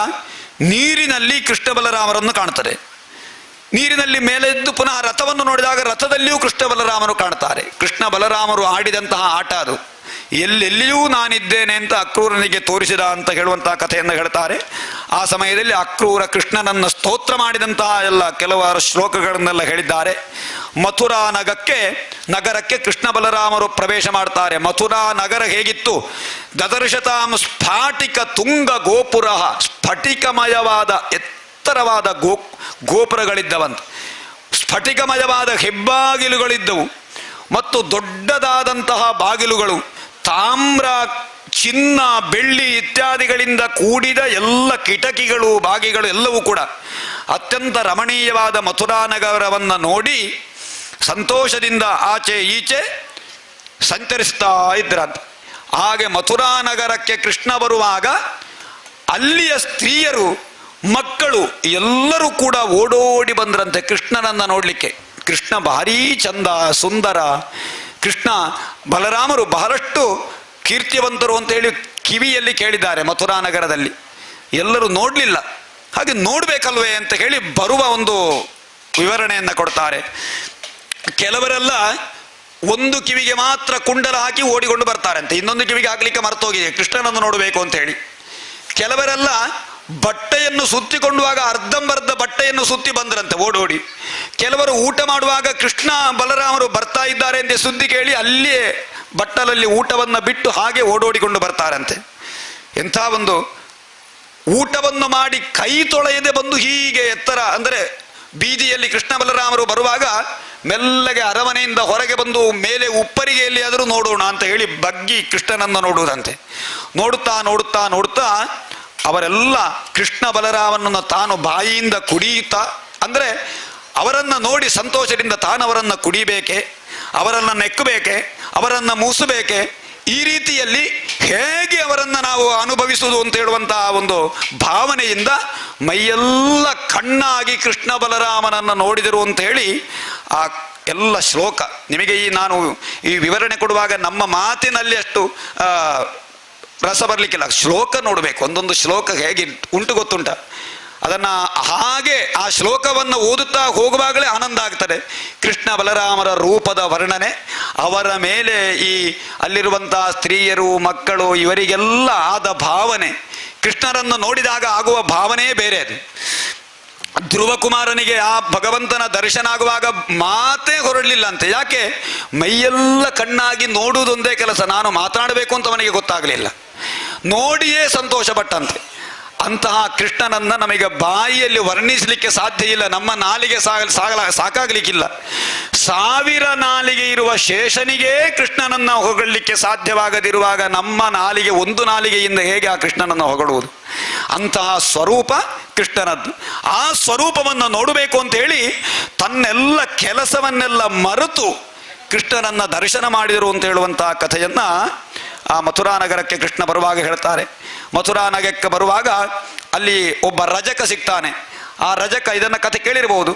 ನೀರಿನಲ್ಲಿ ಕೃಷ್ಣ ಬಲರಾಮರನ್ನು ಕಾಣ್ತಾರೆ. ನೀರಿನಲ್ಲಿ ಮೇಲೆ ಎದ್ದು ಪುನಃ ರಥವನ್ನು ನೋಡಿದಾಗ ರಥದಲ್ಲಿಯೂ ಕೃಷ್ಣ ಬಲರಾಮರು ಕಾಣ್ತಾರೆ. ಕೃಷ್ಣ ಬಲರಾಮರು ಆಡಿದಂತಹ ಆಟ ಅದು. ಎಲ್ಲೆಲ್ಲಿಯೂ ನಾನಿದ್ದೇನೆ ಅಂತ ಅಕ್ರೂರನಿಗೆ ತೋರಿಸಿದ ಅಂತ ಹೇಳುವಂತಹ ಕಥೆಯನ್ನು ಹೇಳ್ತಾರೆ. ಆ ಸಮಯದಲ್ಲಿ ಅಕ್ರೂರ ಕೃಷ್ಣನನ್ನು ಸ್ತೋತ್ರ ಮಾಡಿದಂತಹ ಎಲ್ಲ ಕೆಲವಾರು ಶ್ಲೋಕಗಳನ್ನೆಲ್ಲ ಹೇಳಿದ್ದಾರೆ. ಮಥುರಾ ನಗರಕ್ಕೆ ಕೃಷ್ಣ ಬಲರಾಮರು ಪ್ರವೇಶ ಮಾಡ್ತಾರೆ. ಮಥುರಾ ನಗರ ಹೇಗಿತ್ತು? ದದರ್ಶತಾಂ ಸ್ಫಾಟಿಕ ತುಂಗ ಗೋಪುರ, ಸ್ಫಟಿಕಮಯವಾದ ಎತ್ತರವಾದ ಗೋಪುರಗಳಿದ್ದವಂತೆ. ಸ್ಫಟಿಕಮಯವಾದ ಹೆಬ್ಬಾಗಿಲುಗಳಿದ್ದವು ಮತ್ತು ದೊಡ್ಡದಾದಂತಹ ಬಾಗಿಲುಗಳು, ತಾಮ್ರ, ಚಿನ್ನ, ಬೆಳ್ಳಿ ಇತ್ಯಾದಿಗಳಿಂದ ಕೂಡಿದ ಎಲ್ಲ ಕಿಟಕಿಗಳು, ಬಾಗಿಗಳು ಎಲ್ಲವೂ ಕೂಡ ಅತ್ಯಂತ ರಮಣೀಯವಾದ ಮಥುರಾ ನಗರವನ್ನು ನೋಡಿ ಸಂತೋಷದಿಂದ ಆಚೆ ಈಚೆ ಸಂಚರಿಸ್ತಾ ಇದ್ರಂತ. ಹಾಗೆ ಮಥುರಾ ನಗರಕ್ಕೆ ಕೃಷ್ಣ ಬರುವಾಗ ಅಲ್ಲಿಯ ಸ್ತ್ರೀಯರು, ಮಕ್ಕಳು ಎಲ್ಲರೂ ಕೂಡ ಓಡೋಡಿ ಬಂದ್ರಂತೆ ಕೃಷ್ಣನನ್ನು ನೋಡಲಿಕ್ಕೆ. ಕೃಷ್ಣ ಭಾರೀ ಚಂದ, ಸುಂದರ. ಕೃಷ್ಣ ಬಲರಾಮರು ಬಹಳಷ್ಟು ಕೀರ್ತಿವಂತರು ಅಂತೇಳಿ ಕಿವಿಯಲ್ಲಿ ಕೇಳಿದ್ದಾರೆ ಮಥುರಾ ನಗರದಲ್ಲಿ. ಎಲ್ಲರೂ ನೋಡಲಿಲ್ಲ, ಹಾಗೆ ನೋಡಬೇಕಲ್ವೇ ಅಂತ ಹೇಳಿ ಬರುವ ಒಂದು ವಿವರಣೆಯನ್ನು ಕೊಡ್ತಾರೆ. ಕೆಲವರೆಲ್ಲ ಒಂದು ಕಿವಿಗೆ ಮಾತ್ರ ಕುಂಡಲ ಹಾಕಿ ಓಡಿಕೊಂಡು ಬರ್ತಾರಂತೆ, ಇನ್ನೊಂದು ಕಿವಿಗೆ ಹಾಕಲಿಕ್ಕೆ ಮರ್ತೋಗಿದೆ ಕೃಷ್ಣನನ್ನು ನೋಡಬೇಕು ಅಂತ ಹೇಳಿ. ಕೆಲವರೆಲ್ಲ ಬಟ್ಟೆಯನ್ನು ಸುತ್ತಿಕೊಂಡುವಾಗ ಅರ್ಧಂಬರ್ಧ ಬಟ್ಟೆಯನ್ನು ಸುತ್ತಿ ಬಂದ್ರಂತೆ ಓಡೋಡಿ. ಕೆಲವರು ಊಟ ಮಾಡುವಾಗ ಕೃಷ್ಣ ಬಲರಾಮರು ಬರ್ತಾ ಇದ್ದಾರೆ ಅಂತ ಸುದ್ದಿ ಕೇಳಿ ಅಲ್ಲಿಯೇ ಬಟ್ಟಲಲ್ಲಿ ಊಟವನ್ನು ಬಿಟ್ಟು ಹಾಗೆ ಓಡೋಡಿಕೊಂಡು ಬರ್ತಾರಂತೆ. ಎಂಥ ಒಂದು ಊಟವನ್ನು ಮಾಡಿ ಕೈ ತೊಳೆಯದೆ ಬಂದು ಹೀಗೆ ಎತ್ತರ, ಅಂದರೆ ಬೀದಿಯಲ್ಲಿ ಕೃಷ್ಣ ಬಲರಾಮರು ಬರುವಾಗ ಮೆಲ್ಲಗೆ ಅರಮನೆಯಿಂದ ಹೊರಗೆ ಬಂದು ಮೇಲೆ ಉಪ್ಪರಿಗೆಯಲ್ಲಿ ಆದರೂ ನೋಡೋಣ ಅಂತ ಹೇಳಿ ಬಗ್ಗಿ ಕೃಷ್ಣನನ್ನು ನೋಡುವುದಂತೆ. ನೋಡುತ್ತಾ ನೋಡುತ್ತಾ ನೋಡುತ್ತಾ ಅವರೆಲ್ಲ ಕೃಷ್ಣ ಬಲರಾಮನನ್ನು ತಾನು ಬಾಯಿಯಿಂದ ಕುಡಿಯುತ್ತಾ, ಅಂದರೆ ಅವರನ್ನು ನೋಡಿ ಸಂತೋಷದಿಂದ ತಾನು ಅವರನ್ನು ಕುಡಿಬೇಕೆ, ಅವರನ್ನು ನೆಕ್ಕಬೇಕೆ, ಅವರನ್ನು ಮೂಸಬೇಕೆ, ಈ ರೀತಿಯಲ್ಲಿ ಹೇಗೆ ಅವರನ್ನು ನಾವು ಅನುಭವಿಸುವುದು ಅಂತ ಹೇಳುವಂತಹ ಒಂದು ಭಾವನೆಯಿಂದ ಮೈಯೆಲ್ಲ ಕಣ್ಣಾಗಿ ಕೃಷ್ಣ ಬಲರಾಮನನ್ನು ನೋಡಿದರು ಅಂತ ಹೇಳಿ ಆ ಎಲ್ಲ ಶ್ಲೋಕ ನಿಮಗೆ ನಾನು ಈ ವಿವರಣೆ ಕೊಡುವಾಗ ನಮ್ಮ ಮಾತಿನಲ್ಲಿ ಅಷ್ಟು ರಸ ಬರಲಿಕ್ಕಿಲ್ಲ. ಶ್ಲೋಕ ನೋಡಬೇಕು, ಒಂದೊಂದು ಶ್ಲೋಕ ಹೇಗೆ ಉಂಟು ಗೊತ್ತುಂಟ. ಅದನ್ನು ಹಾಗೆ ಆ ಶ್ಲೋಕವನ್ನು ಓದುತ್ತಾ ಹೋಗುವಾಗಲೇ ಆನಂದ ಆಗ್ತದೆ. ಕೃಷ್ಣ ಬಲರಾಮರ ರೂಪದ ವರ್ಣನೆ, ಅವರ ಮೇಲೆ ಈ ಅಲ್ಲಿರುವಂತಹ ಸ್ತ್ರೀಯರು, ಮಕ್ಕಳು, ಇವರಿಗೆಲ್ಲ ಆದ ಭಾವನೆ, ಕೃಷ್ಣರನ್ನು ನೋಡಿದಾಗ ಆಗುವ ಭಾವನೆಯೇ ಬೇರೆ ಅದು. ಧ್ರುವ ಕುಮಾರನಿಗೆ ಆ ಭಗವಂತನ ದರ್ಶನ ಆಗುವಾಗ ಮಾತೇ ಹೊರಡಲಿಲ್ಲ ಅಂತೆ. ಯಾಕೆ? ಮೈಯೆಲ್ಲ ಕಣ್ಣಾಗಿ ನೋಡುವುದೊಂದೇ ಕೆಲಸ, ನಾನು ಮಾತನಾಡಬೇಕು ಅಂತ ಅವನಿಗೆ ಗೊತ್ತಾಗಲಿಲ್ಲ, ನೋಡಿಯೇ ಸಂತೋಷ ಪಟ್ಟಂತೆ. ಅಂತಹ ಕೃಷ್ಣನನ್ನು ನಮಗೆ ಬಾಯಿಯಲ್ಲಿ ವರ್ಣಿಸಲಿಕ್ಕೆ ಸಾಧ್ಯ ಇಲ್ಲ, ನಮ್ಮ ನಾಲಿಗೆ ಸಾಕಾಗಲಿಕ್ಕಿಲ್ಲ. 1000 ನಾಲಿಗೆ ಇರುವ ಶೇಷನಿಗೆ ಕೃಷ್ಣನನ್ನು ಹೊಗಳಲಿಕ್ಕೆ ಸಾಧ್ಯವಾಗದಿರುವಾಗ ನಮ್ಮ ನಾಲಿಗೆ, ಒಂದು ನಾಲಿಗೆಯಿಂದ ಹೇಗೆ ಆ ಕೃಷ್ಣನನ್ನು ಹೊಗಳುವುದು? ಅಂತಹ ಸ್ವರೂಪ ಕೃಷ್ಣನದ್ದು. ಆ ಸ್ವರೂಪವನ್ನು ನೋಡಬೇಕು ಅಂತ ಹೇಳಿ ತನ್ನೆಲ್ಲ ಕೆಲಸವನ್ನೆಲ್ಲ ಮರೆತು ಕೃಷ್ಣನನ್ನು ದರ್ಶನ ಮಾಡಿದರು ಅಂತ ಹೇಳುವಂತಹ ಕಥೆಯನ್ನು ಆ ಮಥುರಾ ನಗರಕ್ಕೆ ಕೃಷ್ಣ ಬರುವಾಗ ಹೇಳ್ತಾರೆ. ಮಥುರಾ ನಗರಕ್ಕೆ ಬರುವಾಗ ಅಲ್ಲಿ ಒಬ್ಬ ರಜಕ ಸಿಗ್ತಾನೆ. ಆ ರಜಕ, ಇದನ್ನು ಕಥೆ ಕೇಳಿರಬಹುದು,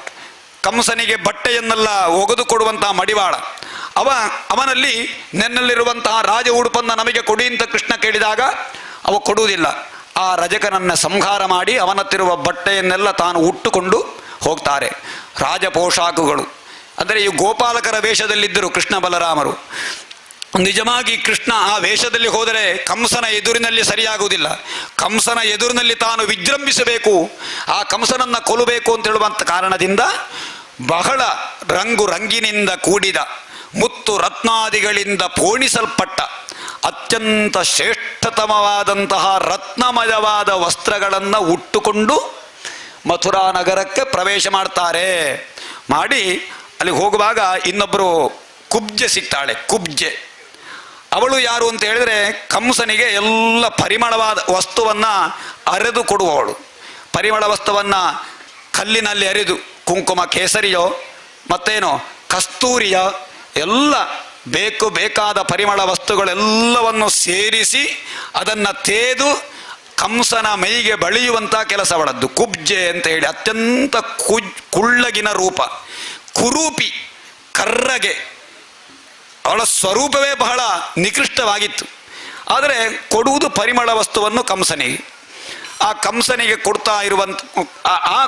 ಕಂಸನಿಗೆ ಬಟ್ಟೆಯನ್ನೆಲ್ಲ ಒಗೆದು ಕೊಡುವಂತಹ ಮಡಿವಾಳ. ಅವನಲ್ಲಿ ನೆನ್ನಲ್ಲಿರುವಂತಹ ರಾಜ ಉಡುಪನ್ನು ನಮಗೆ ಕೊಡಿ ಅಂತ ಕೃಷ್ಣ ಕೇಳಿದಾಗ ಅವ ಕೊಡುವುದಿಲ್ಲ. ಆ ರಜಕನನ್ನು ಸಂಹಾರ ಮಾಡಿ ಅವನತ್ತಿರುವ ಬಟ್ಟೆಯನ್ನೆಲ್ಲ ತಾನು ಉಟ್ಟುಕೊಂಡು ಹೋಗ್ತಾರೆ. ರಾಜ ಪೋಷಾಕುಗಳು, ಅಂದರೆ ಈ ಗೋಪಾಲಕರ ವೇಷದಲ್ಲಿದ್ದರು ಕೃಷ್ಣ ಬಲರಾಮರು. ನಿಜವಾಗಿ ಕೃಷ್ಣ ಆ ವೇಷದಲ್ಲಿ ಹೋದರೆ ಕಂಸನ ಎದುರಿನಲ್ಲಿ ಸರಿಯಾಗುವುದಿಲ್ಲ. ಕಂಸನ ಎದುರಿನಲ್ಲಿ ತಾನು ವಿಜೃಂಭಿಸಬೇಕು, ಆ ಕಂಸನನ್ನು ಕೊಲ್ಲಬೇಕು ಅಂತ ಹೇಳುವಂಥ ಕಾರಣದಿಂದ ಬಹಳ ರಂಗಿನಿಂದ ಕೂಡಿದ, ಮುತ್ತು ರತ್ನಾದಿಗಳಿಂದ ಪೋಣಿಸಲ್ಪಟ್ಟ ಅತ್ಯಂತ ಶ್ರೇಷ್ಠತಮವಾದಂತಹ ರತ್ನಮಯವಾದ ವಸ್ತ್ರಗಳನ್ನು ಉಟ್ಟುಕೊಂಡು ಮಥುರಾ ನಗರಕ್ಕೆ ಪ್ರವೇಶ ಮಾಡ್ತಾರೆ. ಮಾಡಿ ಅಲ್ಲಿ ಹೋಗುವಾಗ ಇನ್ನೊಬ್ಬರು ಕುಬ್ಜೆ ಸಿಗ್ತಾಳೆ. ಕುಬ್ಜೆ ಅವಳು ಯಾರು ಅಂತ ಹೇಳಿದ್ರೆ ಕಂಸನಿಗೆ ಎಲ್ಲ ಪರಿಮಳವಾದ ವಸ್ತುವನ್ನು ಅರೆದು ಕೊಡುವವಳು. ಪರಿಮಳ ವಸ್ತುವನ್ನು ಕಲ್ಲಿನಲ್ಲಿ ಅರೆದು, ಕುಂಕುಮ ಕೇಸರಿಯೋ ಮತ್ತೇನೋ ಕಸ್ತೂರಿಯೋ ಎಲ್ಲ ಬೇಕಾದ ಪರಿಮಳ ವಸ್ತುಗಳೆಲ್ಲವನ್ನು ಸೇರಿಸಿ ಅದನ್ನು ತೇದು ಕಂಸನ ಮೈಗೆ ಬಳಿಯುವಂಥ ಕೆಲಸವಳದ್ದು ಕುಬ್ಜೆ ಅಂತ ಹೇಳಿ. ಅತ್ಯಂತ ಕುಳ್ಳಗಿನ ರೂಪ, ಕುರೂಪಿ, ಕರ್ರಗೆ. ಅವಳ ಸ್ವರೂಪವೇ ಬಹಳ ನಿಕೃಷ್ಟವಾಗಿತ್ತು. ಆದರೆ ಕೊಡುವುದು ಪರಿಮಳ ವಸ್ತುವನ್ನು ಕಂಸನಿಗೆ. ಆ ಕಂಸನಿಗೆ ಕೊಡ್ತಾ ಇರುವಂತ ಆ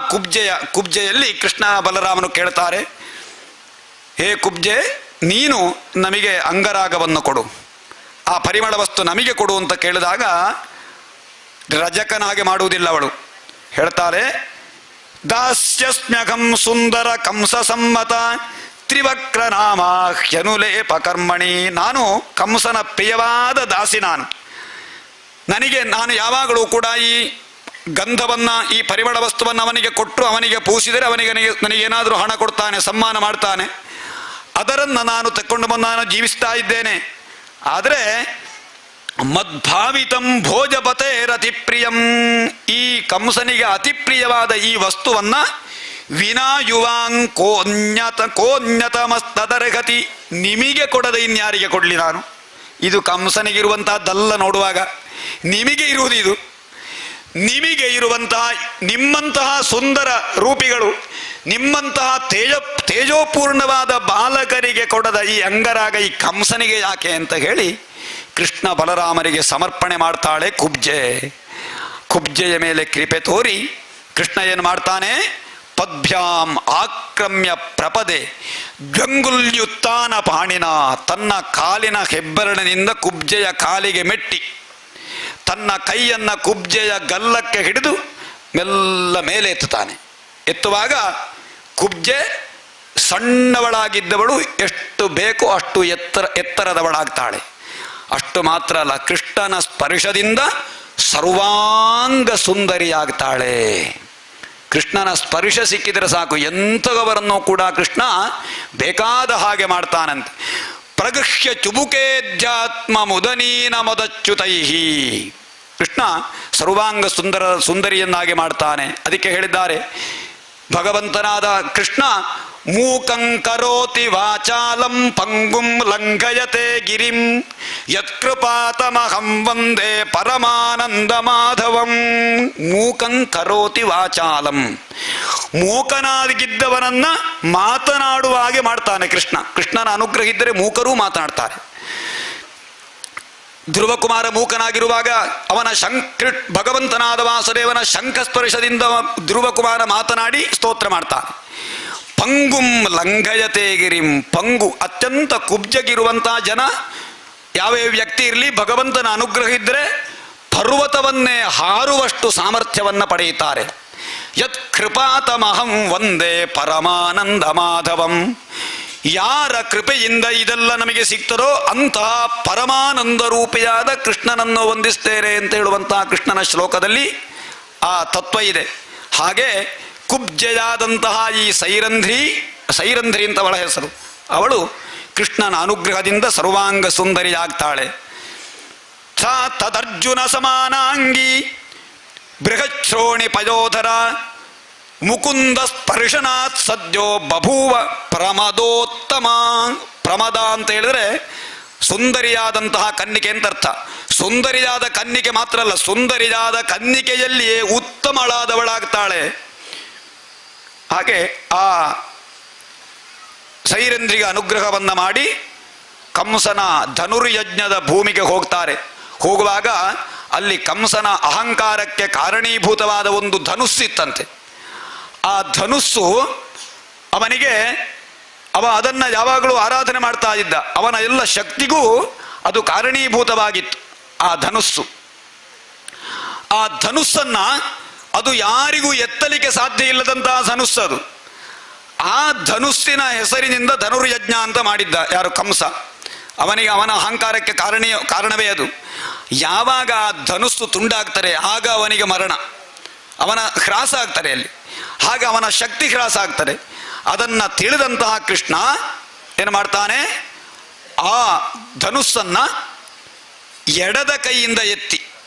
ಕುಬ್ಜೆಯಲ್ಲಿ ಕೃಷ್ಣ ಬಲರಾಮನು ಕೇಳ್ತಾರೆ, ಹೇ ಕುಬ್ಜೆ, ನೀನು ನಮಗೆ ಅಂಗರಾಗವನ್ನು ಕೊಡು, ಆ ಪರಿಮಳ ವಸ್ತು ನಮಗೆ ಕೊಡು ಅಂತ ಕೇಳಿದಾಗ ರಜಕನ ಹಾಗೆ ಮಾಡುವುದಿಲ್ಲ ಅವಳು. ಹೇಳ್ತಾರೆ, ದಾಸ್ಯಸ್ಮ್ಯಕಂ ಸುಂದರ ಕಂಸ ಸಮ್ಮತ ತ್ರಿವಕ್ರ ನಾಮ ಹ್ಯನುಲೇಪ ಕರ್ಮಣಿ. ನಾನು ಕಂಸನ ಪ್ರಿಯವಾದ ದಾಸಿ. ನಾನು ಯಾವಾಗಲೂ ಕೂಡ ಈ ಗಂಧವನ್ನ, ಈ ಪರಿಮಳ ವಸ್ತುವನ್ನು ಅವನಿಗೆ ಕೊಟ್ಟು ಅವನಿಗೆ ಪೂಸಿದರೆ ನನಗೇನಾದರೂ ಹಣ ಕೊಡ್ತಾನೆ, ಸಮ್ಮಾನ ಮಾಡ್ತಾನೆ. ಅದರನ್ನು ನಾನು ತಕ್ಕೊಂಡು ಬಂದು ನಾನು ಜೀವಿಸ್ತಾ ಇದ್ದೇನೆ. ಆದರೆ ಮದ್ಭಾವಿತಂ ಭೋಜಪತೇರತಿ ಪ್ರಿಯಂ, ಈ ಕಂಸನಿಗೆ ಅತಿ ಪ್ರಿಯವಾದ ಈ ವಸ್ತುವನ್ನ ವಿನಾ ಯುವಾಂ ಕೋನ್ಯತಮಸ್ತದರ್ಹತಿ, ನಿಮಗೆ ಕೊಡದೆ ಇನ್ಯಾರಿಗೆ ಕೊಡಲಿ ನಾನು? ಇದು ಕಂಸನಿಗಿರುವಂತಹದ್ದಲ್ಲ. ನೋಡುವಾಗ ನಿಮಗೆ ಇರುವುದು ಇದು. ನಿಮಗೆ ಇರುವಂತಹ ನಿಮ್ಮಂತಹ ಸುಂದರ ರೂಪಿಗಳು, ನಿಮ್ಮಂತಹ ತೇಜೋಪೂರ್ಣವಾದ ಬಾಲಕರಿಗೆ ಕೊಡದ ಈ ಅಂಗರಾಗ ಈ ಕಂಸನಿಗೆ ಯಾಕೆ ಅಂತ ಹೇಳಿ ಕೃಷ್ಣ ಬಲರಾಮರಿಗೆ ಸಮರ್ಪಣೆ ಮಾಡ್ತಾಳೆ ಕುಬ್ಜೆ. ಕುಬ್ಜೆಯ ಮೇಲೆ ಕೃಪೆ ತೋರಿ ಕೃಷ್ಣ ಏನು ಮಾಡ್ತಾನೆ, ಪದ್ಭ್ಯಾಂ ಆಕ್ರಮ್ಯ ಪ್ರಪದೆ ಗಂಗುಲ್ಯುತ್ತಾನ ಪಾಣಿನ, ತನ್ನ ಕಾಲಿನ ಹೆಬ್ಬೆರಳಿನಿಂದ ಕುಬ್ಜೆಯ ಕಾಲಿಗೆ ಮೆಟ್ಟಿ ತನ್ನ ಕೈಯನ್ನ ಕುಬ್ಜೆಯ ಗಲ್ಲಕ್ಕೆ ಹಿಡಿದು ಮೆಲ್ಲ ಮೇಲೆ ಎತ್ತುತ್ತಾನೆ. ಎತ್ತುವಾಗ ಕುಬ್ಜೆ ಸಣ್ಣವಳಾಗಿದ್ದವಳು ಎಷ್ಟು ಬೇಕೋ ಅಷ್ಟು ಎತ್ತರದವಳಾಗ್ತಾಳೆ. ಅಷ್ಟು ಮಾತ್ರ ಅಲ್ಲ, ಕೃಷ್ಣನ ಸ್ಪರ್ಶದಿಂದ ಸರ್ವಾಂಗ ಸುಂದರಿಯಾಗ್ತಾಳೆ. ಕೃಷ್ಣನ ಸ್ಪರ್ಶ ಸಿಕ್ಕಿದರೆ ಸಾಕು, ಎಂಥವರನ್ನು ಕೂಡ ಕೃಷ್ಣ ಬೇಕಾದ ಹಾಗೆ ಮಾಡ್ತಾನಂತೆ. ಪ್ರಗೃಹ್ಯ ಚುಬುಕೇಧ್ಯಾತ್ಮ ಮುದನೀನ ಮೊದಚ್ಯುತೈಹಿ, ಕೃಷ್ಣ ಸರ್ವಾಂಗ ಸುಂದರಿಯನ್ನಾಗಿ ಮಾಡ್ತಾನೆ. ಅದಕ್ಕೆ ಹೇಳಿದ್ದಾರೆ ಭಗವಂತನಾದ ಕೃಷ್ಣ, ಮೂಕಂ ಕರೋತಿ ವಾಚಾಲಂ ಪಂಗುಂ ಲಂಘಯತೆ ಗಿರಿಂ ಯತ್ಕೃಪಾತಮಹಂ ವಂದೇ ಪರಮಾನಂದ ಮಾಧವಂ. ಮೂಕಂ ಕರೋತಿ ವಾಚಾಲಂ, ಮೂಕನಾಗಿದ್ದವನನ್ನ ಮಾತನಾಡುವ ಹಾಗೆ ಮಾಡ್ತಾನೆ ಕೃಷ್ಣ. ಕೃಷ್ಣನ ಅನುಗ್ರಹ ಇದ್ದರೆ ಮೂಕರೂ ಮಾತನಾಡ್ತಾರೆ. ಧ್ರುವಕುಮಾರ ಮೂಕನಾಗಿರುವಾಗ ಅವನ ಭಗವಂತನಾದ ವಾಸುದೇವನ ಶಂಖಸ್ಪರ್ಶದಿಂದ ಧ್ರುವಕುಮಾರ ಮಾತನಾಡಿ ಸ್ತೋತ್ರ ಮಾಡ್ತಾನೆ. ಪಂಗುಂ ಲಂಘಯತೆ ಗಿರಿಂ, ಪಂಗು ಅತ್ಯಂತ ಕುಬ್ಜಗಿರುವಂತಹ ಜನ, ಯಾವ್ಯಾವ ವ್ಯಕ್ತಿ ಇರಲಿ, ಭಗವಂತನ ಅನುಗ್ರಹ ಇದ್ದರೆ ಪರ್ವತವನ್ನೇ ಹಾರುವಷ್ಟು ಸಾಮರ್ಥ್ಯವನ್ನು ಪಡೆಯುತ್ತಾರೆ. ಯತ್ ಕೃಪಾತಮಹಂ ವಂದೇ ಪರಮಾನಂದ ಮಾಧವಂ, ಯಾರ ಕೃಪೆಯಿಂದ ಇದೆಲ್ಲ ನಮಗೆ ಸಿಗ್ತದೋ ಅಂತಹ ಪರಮಾನಂದ ರೂಪಿಯಾದ ಕೃಷ್ಣನನ್ನು ವಂದಿಸ್ತೇನೆ ಅಂತ ಹೇಳುವಂತಹ ಕೃಷ್ಣನ ಶ್ಲೋಕದಲ್ಲಿ ಆ ತತ್ವ ಇದೆ. ಹಾಗೆ ಕುಬ್ಜೆಯಾದಂತಹ ಈ ಸೈರಂಧ್ರಿ ಅಂತ ಅವಳ ಹೆಸರು, ಅವಳು ಕೃಷ್ಣನ ಅನುಗ್ರಹದಿಂದ ಸರ್ವಾಂಗ ಸುಂದರಿಯಾಗ್ತಾಳೆ. ತದರ್ಜುನ ಸಮಾನಾಂಗಿ ಬೃಹಚ್ಛ್ರೋಣಿ ಪಯೋಧರ ಮುಕುಂದ ಸ್ಪರ್ಶನಾತ್ ಸದ್ಯೋ ಬಭೂವ ಪ್ರಮದೋತ್ತಮ. ಪ್ರಮದ ಅಂತ ಹೇಳಿದ್ರೆ ಸುಂದರಿಯಾದಂತಹ ಕನ್ನಿಕೆ ಅಂತ ಅರ್ಥ. ಸುಂದರಿಯಾದ ಕನ್ನಿಕೆ ಮಾತ್ರ ಅಲ್ಲ, ಸುಂದರಿಯಾದ ಕನ್ನಿಕೆಯಲ್ಲಿಯೇ ಉತ್ತಮಳಾದವಳಾಗ್ತಾಳೆ. ಹಾಗೆ ಆ ಸೈರಂಧ್ರಿಗೆ ಅನುಗ್ರಹವನ್ನ ಮಾಡಿ ಕಂಸನ ಧನುರ್ಯಜ್ಞದ ಭೂಮಿಗೆ ಹೋಗ್ತಾರೆ. ಹೋಗುವಾಗ ಅಲ್ಲಿ ಕಂಸನ ಅಹಂಕಾರಕ್ಕೆ ಕಾರಣೀಭೂತವಾದ ಒಂದು ಧನುಸ್ಸಿತ್ತಂತೆ. ಆ ಧನುಸ್ಸು ಅವ ಅದನ್ನು ಯಾವಾಗಲೂ ಆರಾಧನೆ ಮಾಡ್ತಾ ಇದ್ದ. ಅವನ ಎಲ್ಲ ಶಕ್ತಿಗೂ ಅದು ಕಾರಣೀಭೂತವಾಗಿತ್ತು ಆ ಧನುಸ್ಸು. ಆ ಧನುಸ್ಸನ್ನ ಅದು ಯಾರಿಗೂ ಎತ್ತಲಿಕ್ಕೆ ಸಾಧ್ಯ ಇಲ್ಲದಂತಹ ಧನುಸ್ಸದು. ಆ ಧನುಸ್ಸಿನ ಹೆಸರಿನಿಂದ ಧನುರ್ಯಜ್ಞ ಅಂತ ಮಾಡಿದ್ದ ಯಾರು, ಕಂಸ. ಅವನ ಅಹಂಕಾರಕ್ಕೆ ಕಾರಣವೇ ಅದು. ಯಾವಾಗ ಆ ಧನುಸ್ಸು ತುಂಡಾಗ್ತಾರೆ ಆಗ ಅವನಿಗೆ ಮರಣ, ಅವನ ಹ್ರಾಸ ಆಗ್ತಾರೆ ಅಲ್ಲಿ. ಹಾಗೆ ಅವನ ಶಕ್ತಿ ಹ್ರಾಸ ಆಗ್ತದೆ. ಅದನ್ನ ತಿಳಿದಂತಹ ಕೃಷ್ಣ ಏನು ಮಾಡ್ತಾನೆ, ಆ ಧನುಸ್ಸನ್ನ ಎಡದ ಕೈಯಿಂದ ಎತ್ತಿ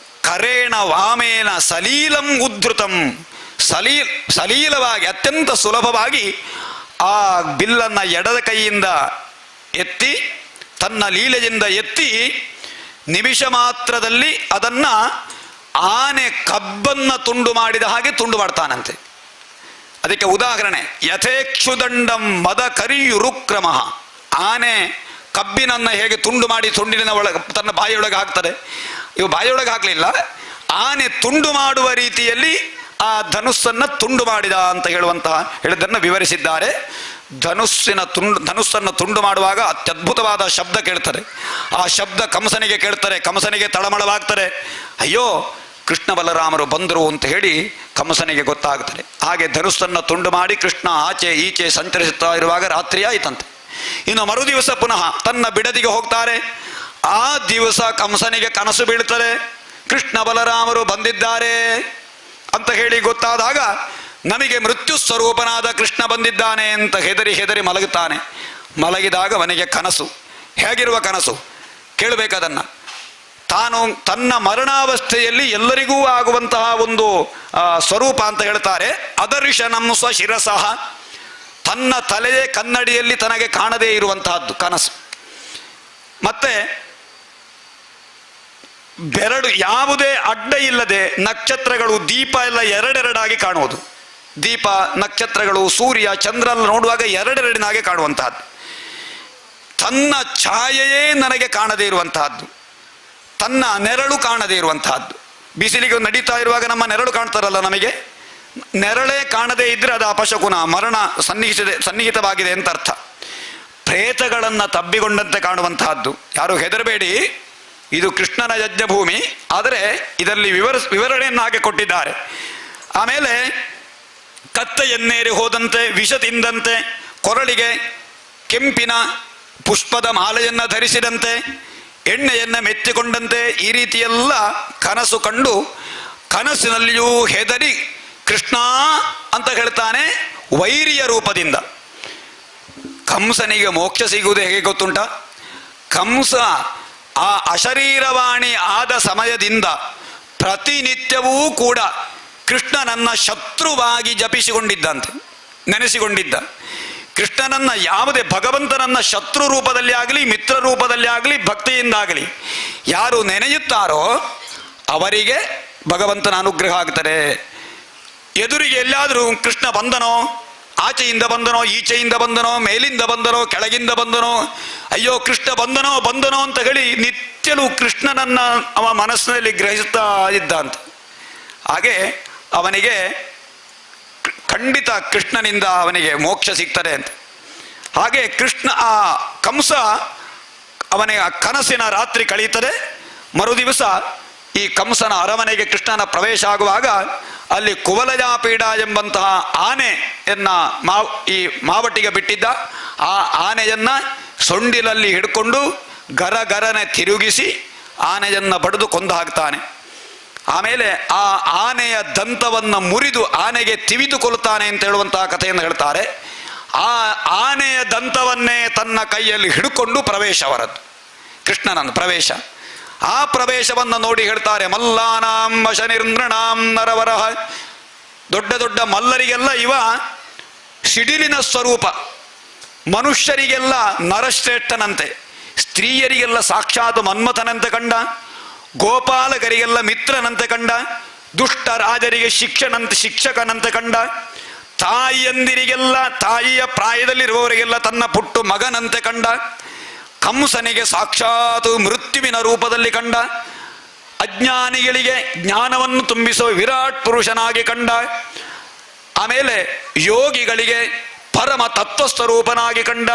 ಕರೇಣ ವಾಮೇನ ಸಲೀಲಂ ಉದ್ಧೃತಂ, ಸಲೀಲವಾಗಿ ಅತ್ಯಂತ ಸುಲಭವಾಗಿ ಆ ಬಿಲ್ಲನ್ನ ಎಡದ ಕೈಯಿಂದ ಎತ್ತಿ ತನ್ನ ಲೀಲೆಯಿಂದ ಎತ್ತಿ ನಿಮಿಷ ಮಾತ್ರದಲ್ಲಿ ಅದನ್ನ ಆನೆ ಕಬ್ಬನ್ನ ತುಂಡು ಮಾಡಿದ ಹಾಗೆ ತುಂಡು ಮಾಡ್ತಾನಂತೆ. ಅದಕ್ಕೆ ಉದಾಹರಣೆ ಯಥೇಕ್ಷುದಂಡಂ ಮದ ಕರಿಯುರುಕ್ರಮ. ಆನೆ ಕಬ್ಬಿನನ್ನ ಹೇಗೆ ತುಂಡು ಮಾಡಿ ತುಂಡಿನ ಒಳಗೆ ತನ್ನ ಬಾಯಿಯೊಳಗೆ ಹಾಕ್ತದೆ, ಇವು ಬಾಯಿಯೊಳಗೆ ಹಾಕಲಿಲ್ಲ, ಆನೆ ತುಂಡು ಮಾಡುವ ರೀತಿಯಲ್ಲಿ ಆ ಧನುಸ್ಸನ್ನು ತುಂಡು ಮಾಡಿದ ಅಂತ ಹೇಳಿದ್ದನ್ನು ವಿವರಿಸಿದ್ದಾರೆ. ಧನುಸ್ಸನ್ನು ತುಂಡು ಮಾಡುವಾಗ ಅತ್ಯದ್ಭುತವಾದ ಶಬ್ದ ಕೇಳ್ತಾರೆ. ಆ ಶಬ್ದ ಕಂಸನಿಗೆ ಕೇಳ್ತಾರೆ. ಕಂಸನಿಗೆ ತಳಮಳವಾಗ್ತಾರೆ. ಅಯ್ಯೋ, ಕೃಷ್ಣ ಬಲರಾಮರು ಬಂದರು ಅಂತ ಹೇಳಿ ಕಂಸನಿಗೆ ಗೊತ್ತಾಗ್ತಾರೆ. ಹಾಗೆ ಧನುಸ್ಸನ್ನು ತುಂಡು ಮಾಡಿ ಕೃಷ್ಣ ಆಚೆ ಈಚೆ ಸಂಚರಿಸುತ್ತಾ ಇರುವಾಗ ರಾತ್ರಿ ಆಯ್ತಂತೆ. ಇನ್ನು ಮರುದಿವಸ ಪುನಃ ತನ್ನ ಬಿಡದಿಗೆ ಹೋಗ್ತಾರೆ. ಆ ದಿವಸ ಕಂಸನಿಗೆ ಕನಸು ಬೀಳ್ತಾರೆ, ಕೃಷ್ಣ ಬಲರಾಮರು ಬಂದಿದ್ದಾರೆ ಅಂತ ಹೇಳಿ ಗೊತ್ತಾದಾಗ ನಮಗೆ ಮೃತ್ಯು ಸ್ವರೂಪನಾದ ಕೃಷ್ಣ ಬಂದಿದ್ದಾನೆ ಅಂತ ಹೆದರಿ ಮಲಗುತ್ತಾನೆ. ಮಲಗಿದಾಗ ಅವನಿಗೆ ಕನಸು. ಹೇಗಿರುವ ಕನಸು ಕೇಳಬೇಕದನ್ನು. ತಾನು ತನ್ನ ಮರಣಾವಸ್ಥೆಯಲ್ಲಿ ಎಲ್ಲರಿಗೂ ಆಗುವಂತಹ ಒಂದು ಸ್ವರೂಪ ಅಂತ ಹೇಳ್ತಾರೆ. ಅದರ್ಶನಂ ಸ್ವಶಿರಸಃ, ತನ್ನ ತಲೆಯೇ ಕನ್ನಡಿಯಲ್ಲಿ ತನಗೆ ಕಾಣದೇ ಇರುವಂತಹದ್ದು ಕನಸು. ಮತ್ತೆ ಬೆರಡು ಯಾವುದೇ ಅಡ್ಡ ಇಲ್ಲದೆ ನಕ್ಷತ್ರಗಳು ದೀಪ ಎಲ್ಲ ಎರಡೆರಡಾಗಿ ಕಾಣುವುದು. ದೀಪ, ನಕ್ಷತ್ರಗಳು, ಸೂರ್ಯ, ಚಂದ್ರ ನೋಡುವಾಗ ಎರಡೆರಡಿನಾಗೆ ಕಾಣುವಂತಹದ್ದು. ತನ್ನ ಛಾಯೆಯೇ ನನಗೆ ಕಾಣದೇ ಇರುವಂತಹದ್ದು, ತನ್ನ ನೆರಳು ಕಾಣದೇ ಇರುವಂತಹದ್ದು. ಬಿಸಿಲಿಗೆ ನಡೀತಾ ಇರುವಾಗ ನಮ್ಮ ನೆರಳು ಕಾಣ್ತಾರಲ್ಲ, ನಮಗೆ ನೆರಳೇ ಕಾಣದೇ ಇದ್ರೆ ಅದು ಅಪಶಕುನ, ಮರಣ ಸನ್ನಿಹಿತವಾಗಿದೆ ಅಂತ ಅರ್ಥ. ಪ್ರೇತಗಳನ್ನು ತಬ್ಬಿಕೊಂಡಂತೆ ಕಾಣುವಂತಹದ್ದು. ಯಾರು ಹೆದರಬೇಡಿ, ಇದು ಕೃಷ್ಣನ ಯಜ್ಞಭೂಮಿ, ಆದರೆ ಇದರಲ್ಲಿ ವಿವರಣೆಯನ್ನು ಹಾಗೆ ಕೊಟ್ಟಿದ್ದಾರೆ. ಆಮೇಲೆ ಕತ್ತೆಯನ್ನೇರಿ ಹೋದಂತೆ, ವಿಷ ತಿಂದಂತೆ, ಕೊರಳಿಗೆ ಕೆಂಪಿನ ಪುಷ್ಪದ ಮಾಲೆಯನ್ನು ಧರಿಸಿದಂತೆ, ಎಣ್ಣೆಯನ್ನು ಮೆತ್ತಿಕೊಂಡಂತೆ, ಈ ರೀತಿಯೆಲ್ಲ ಕನಸು ಕಂಡು ಕನಸಿನಲ್ಲಿಯೂ ಹೆದರಿ ಕೃಷ್ಣ ಅಂತ ಹೇಳ್ತಾನೆ ವೈರಿಯ ರೂಪದಿಂದ. ಕಂಸನಿಗೆ ಮೋಕ್ಷ ಸಿಗುವುದು ಹೇಗೆ ಗೊತ್ತುಂಟ? ಕಂಸ ಆ ಅಶರೀರವಾಣಿ ಆದ ಸಮಯದಿಂದ ಪ್ರತಿನಿತ್ಯವೂ ಕೂಡ ಕೃಷ್ಣನನ್ನ ಶತ್ರುವಾಗಿ ಜಪಿಸಿಕೊಂಡಿದ್ದಂತೆ, ನೆನೆಸಿಕೊಂಡಿದ್ದ. ಕೃಷ್ಣನನ್ನ ಯಾವುದೇ ಭಗವಂತನನ್ನ ಶತ್ರು ರೂಪದಲ್ಲಿ ಆಗಲಿ ಮಿತ್ರ ರೂಪದಲ್ಲಿ ಆಗಲಿ ಭಕ್ತಿಯಿಂದಾಗಲಿ ಯಾರು ನೆನೆಯುತ್ತಾರೋ ಅವರಿಗೆ ಭಗವಂತನ ಅನುಗ್ರಹ ಆಗ್ತಾರೆ. ಎದುರಿಗೆ ಎಲ್ಲಾದರೂ ಕೃಷ್ಣ ಬಂದನೋ, ಆಚೆಯಿಂದ ಬಂದನೋ, ಈಚೆಯಿಂದ ಬಂದನೋ, ಮೇಲಿಂದ ಬಂದನೋ, ಕೆಳಗಿಂದ ಬಂದನೋ, ಅಯ್ಯೋ ಕೃಷ್ಣ ಬಂದನೋ ಅಂತ ಹೇಳಿ ನಿತ್ಯಲೂ ಕೃಷ್ಣನನ್ನ ಅವ ಮನಸ್ಸಿನಲ್ಲಿ ಗ್ರಹಿಸ್ತಾ ಇದ್ದ ಅಂತ. ಹಾಗೆ ಅವನಿಗೆ ಖಂಡಿತ ಕೃಷ್ಣನಿಂದ ಅವನಿಗೆ ಮೋಕ್ಷ ಸಿಗ್ತದೆ ಅಂತ. ಹಾಗೆ ಕೃಷ್ಣ ಆ ಕಂಸ ಅವನಿಗೆ ಕನಸಿನ ರಾತ್ರಿ ಕಳೀತದೆ. ಮರುದಿವಸ ಈ ಕಂಸನ ಅರಮನೆಗೆ ಕೃಷ್ಣನ ಪ್ರವೇಶ ಆಗುವಾಗ ಅಲ್ಲಿ ಕುವಲಯಾಪೀಡ ಎಂಬಂತಹ ಆನೆಯನ್ನ ಈ ಮಾವಟಿಗೆ ಬಿಟ್ಟಿದ್ದ. ಆ ಆನೆಯನ್ನ ಸೊಂಡಿಲಲ್ಲಿ ಹಿಡ್ಕೊಂಡು ಗರಗರನೆ ತಿರುಗಿಸಿ ಆನೆಯನ್ನ ಬಡಿದು ಕೊಂದು ಹಾಕ್ತಾನೆ. ಆಮೇಲೆ ಆ ಆನೆಯ ದಂತವನ್ನು ಮುರಿದು ಆನೆಗೆ ತಿವಿದುಕೊಳ್ತಾನೆ ಅಂತ ಹೇಳುವಂತಹ ಕಥೆಯನ್ನು ಹೇಳ್ತಾರೆ. ಆ ಆನೆಯ ದಂತವನ್ನೇ ತನ್ನ ಕೈಯಲ್ಲಿ ಹಿಡ್ಕೊಂಡು ಪ್ರವೇಶವರದ್ದು ಕೃಷ್ಣನನ್ನು ಪ್ರವೇಶ. ಆ ಪ್ರವೇಶವನ್ನು ನೋಡಿ ಹೇಳ್ತಾರೆ, ಮಲ್ಲಾನಾಂ ವಶನಿರ್ನೃಣಾಂ ನರವರಹ. ದೊಡ್ಡ ದೊಡ್ಡ ಮಲ್ಲರಿಗೆಲ್ಲ ಇವ ಸಿಡಿಲಿನ ಸ್ವರೂಪ, ಮನುಷ್ಯರಿಗೆಲ್ಲ ನರಶ್ರೇಷ್ಠನಂತೆ, ಸ್ತ್ರೀಯರಿಗೆಲ್ಲ ಸಾಕ್ಷಾತ್ ಮನ್ಮಥನಂತೆ ಕಂಡ, ಗೋಪಾಲಕರಿಗೆಲ್ಲ ಮಿತ್ರನಂತೆ ಕಂಡ, ದುಷ್ಟ ರಾಜರಿಗೆ ಶಿಕ್ಷಕನಂತೆ ಕಂಡ, ತಾಯಿಯಂದಿರಿಗೆಲ್ಲ ತಾಯಿಯ ಪ್ರಾಯದಲ್ಲಿರುವವರಿಗೆಲ್ಲ ತನ್ನ ಪುಟ್ಟು ಮಗನಂತೆ ಕಂಡ, ಕಂಸನಿಗೆ ಸಾಕ್ಷಾತ್ ಮೃತ್ಯುವಿನ ರೂಪದಲ್ಲಿ ಕಂಡ, ಅಜ್ಞಾನಿಗಳಿಗೆ ಜ್ಞಾನವನ್ನು ತುಂಬಿಸುವ ವಿರಾಟ್ ಪುರುಷನಾಗಿ ಕಂಡ, ಆಮೇಲೆ ಯೋಗಿಗಳಿಗೆ ಪರಮ ತತ್ವಸ್ವರೂಪನಾಗಿ ಕಂಡ,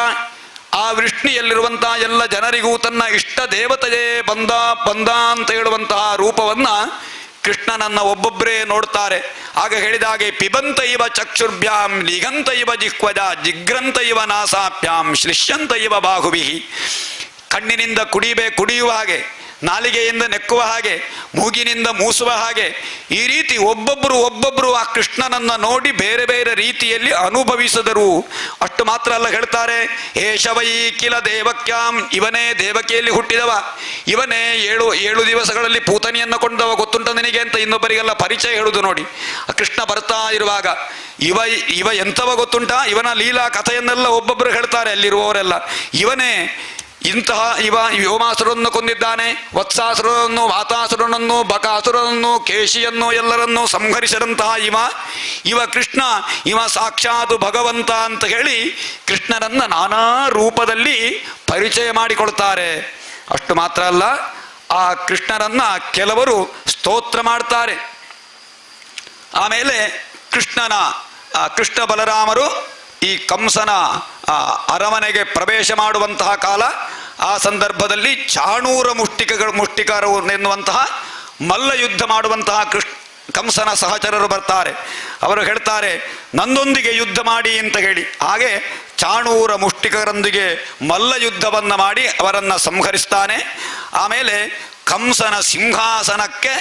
ಆ ವೃಷ್ಣಿಯಲ್ಲಿರುವಂತಹ ಎಲ್ಲ ಜನರಿಗೂ ತನ್ನ ಇಷ್ಟ ದೇವತೆಯೇ ಬಂದ ಅಂತ ಹೇಳುವಂತಹ ರೂಪವನ್ನ ಕೃಷ್ಣನನ್ನ ಒಬ್ಬೊಬ್ಬರೇ ನೋಡ್ತಾರೆ. ಆಗ ಹೇಳಿದಾಗೆ ಪಿಬಂತ ಇವ ಚಕ್ಷುರ್ಭ್ಯಾಂ ಲಿಗಂತ ಇವ ಜಿಹ್ವಜ ಜಿಗ್ರಂತ ಇವ ನಾಸಾಭ್ಯಾಂ ಶ್ಲಿಷ್ಯಂತ ಇವ ಬಾಹುವಿಹಿ. ಕಣ್ಣಿನಿಂದ ಕುಡಿಯುವ ಹಾಗೆ, ನಾಲಿಗೆಯಿಂದ ನೆಕ್ಕುವ ಹಾಗೆ, ಮೂಗಿನಿಂದ ಮೂಸುವ ಹಾಗೆ, ಈ ರೀತಿ ಒಬ್ಬೊಬ್ಬರು ಆ ಕೃಷ್ಣನನ್ನ ನೋಡಿ ಬೇರೆ ಬೇರೆ ರೀತಿಯಲ್ಲಿ ಅನುಭವಿಸಿದರು. ಅಷ್ಟು ಮಾತ್ರ ಅಲ್ಲ, ಹೇಳ್ತಾರೆ ಏಷವೈ ಕಿಲ ದೇವಕ್ಯಾಂ, ಇವನೇ ದೇವಕಿಯಲ್ಲಿ ಹುಟ್ಟಿದವ, ಇವನೇ ಏಳು ದಿವಸಗಳಲ್ಲಿ ಪೂತನಿಯನ್ನು ಕೊಂಡವ ಗೊತ್ತುಂಟ ನಿನಗೆ ಅಂತ ಇನ್ನೊಬ್ಬರಿಗೆಲ್ಲ ಪರಿಚಯ ಹೇಳುದು ನೋಡಿ. ಆ ಕೃಷ್ಣ ಬರ್ತಾ ಇರುವಾಗ ಇವ ಎಂಥವ ಗೊತ್ತುಂಟ, ಇವನ ಲೀಲಾ ಕಥೆಯನ್ನೆಲ್ಲ ಒಬ್ಬೊಬ್ಬರು ಹೇಳ್ತಾರೆ ಅಲ್ಲಿರುವವರೆಲ್ಲ. ಇವನೇ ಇವ ವ್ಯೋಮಾಸುರನ್ನು ಕೊಂದಿದ್ದಾನೆ, ವತ್ಸಾಸುರನನ್ನು, ವಾತಾಸುರನನ್ನು, ಬಕಾಸುರನನ್ನು, ಕೇಶಿಯನ್ನು ಎಲ್ಲರನ್ನೂ ಸಂಹರಿಸಿದಂತಹ ಇವ ಕೃಷ್ಣ, ಇವ ಸಾಕ್ಷಾತ್ ಭಗವಂತ ಅಂತ ಹೇಳಿ ಕೃಷ್ಣನನ್ನ ನಾನಾ ರೂಪದಲ್ಲಿ ಪರಿಚಯ ಮಾಡಿಕೊಳ್ತಾರೆ. ಅಷ್ಟು ಮಾತ್ರ ಅಲ್ಲ, ಆ ಕೃಷ್ಣನನ್ನ ಕೆಲವರು ಸ್ತೋತ್ರ ಮಾಡ್ತಾರೆ. ಆಮೇಲೆ ಕೃಷ್ಣ ಬಲರಾಮರು ಈ ಕಂಸನ ಅರಮನೆಗೆ ಪ್ರವೇಶ ಮಾಡುವಂತಹ ಕಾಲ, ಆ ಸಂದರ್ಭದಲ್ಲಿ ಚಾಣೂರ ಮುಷ್ಟಿಕರು ಎನ್ನುವಂತಹ ಮಲ್ಲ ಯುದ್ಧ ಮಾಡುವಂತಹ ಕಂಸನ ಸಹಚರರು ಬರ್ತಾರೆ. ಅವರು ಹೇಳ್ತಾರೆ, ನನ್ನೊಂದಿಗೆ ಯುದ್ಧ ಮಾಡಿ ಅಂತ ಹೇಳಿ. ಹಾಗೆ ಚಾಣೂರ ಮುಷ್ಟಿಕರೊಂದಿಗೆ ಮಲ್ಲ ಯುದ್ಧವನ್ನು ಮಾಡಿ ಅವರನ್ನು ಸಂಹರಿಸ್ತಾನೆ. ಆಮೇಲೆ ಕಂಸನ ಸಿಂಹಾಸನಕ್ಕೆ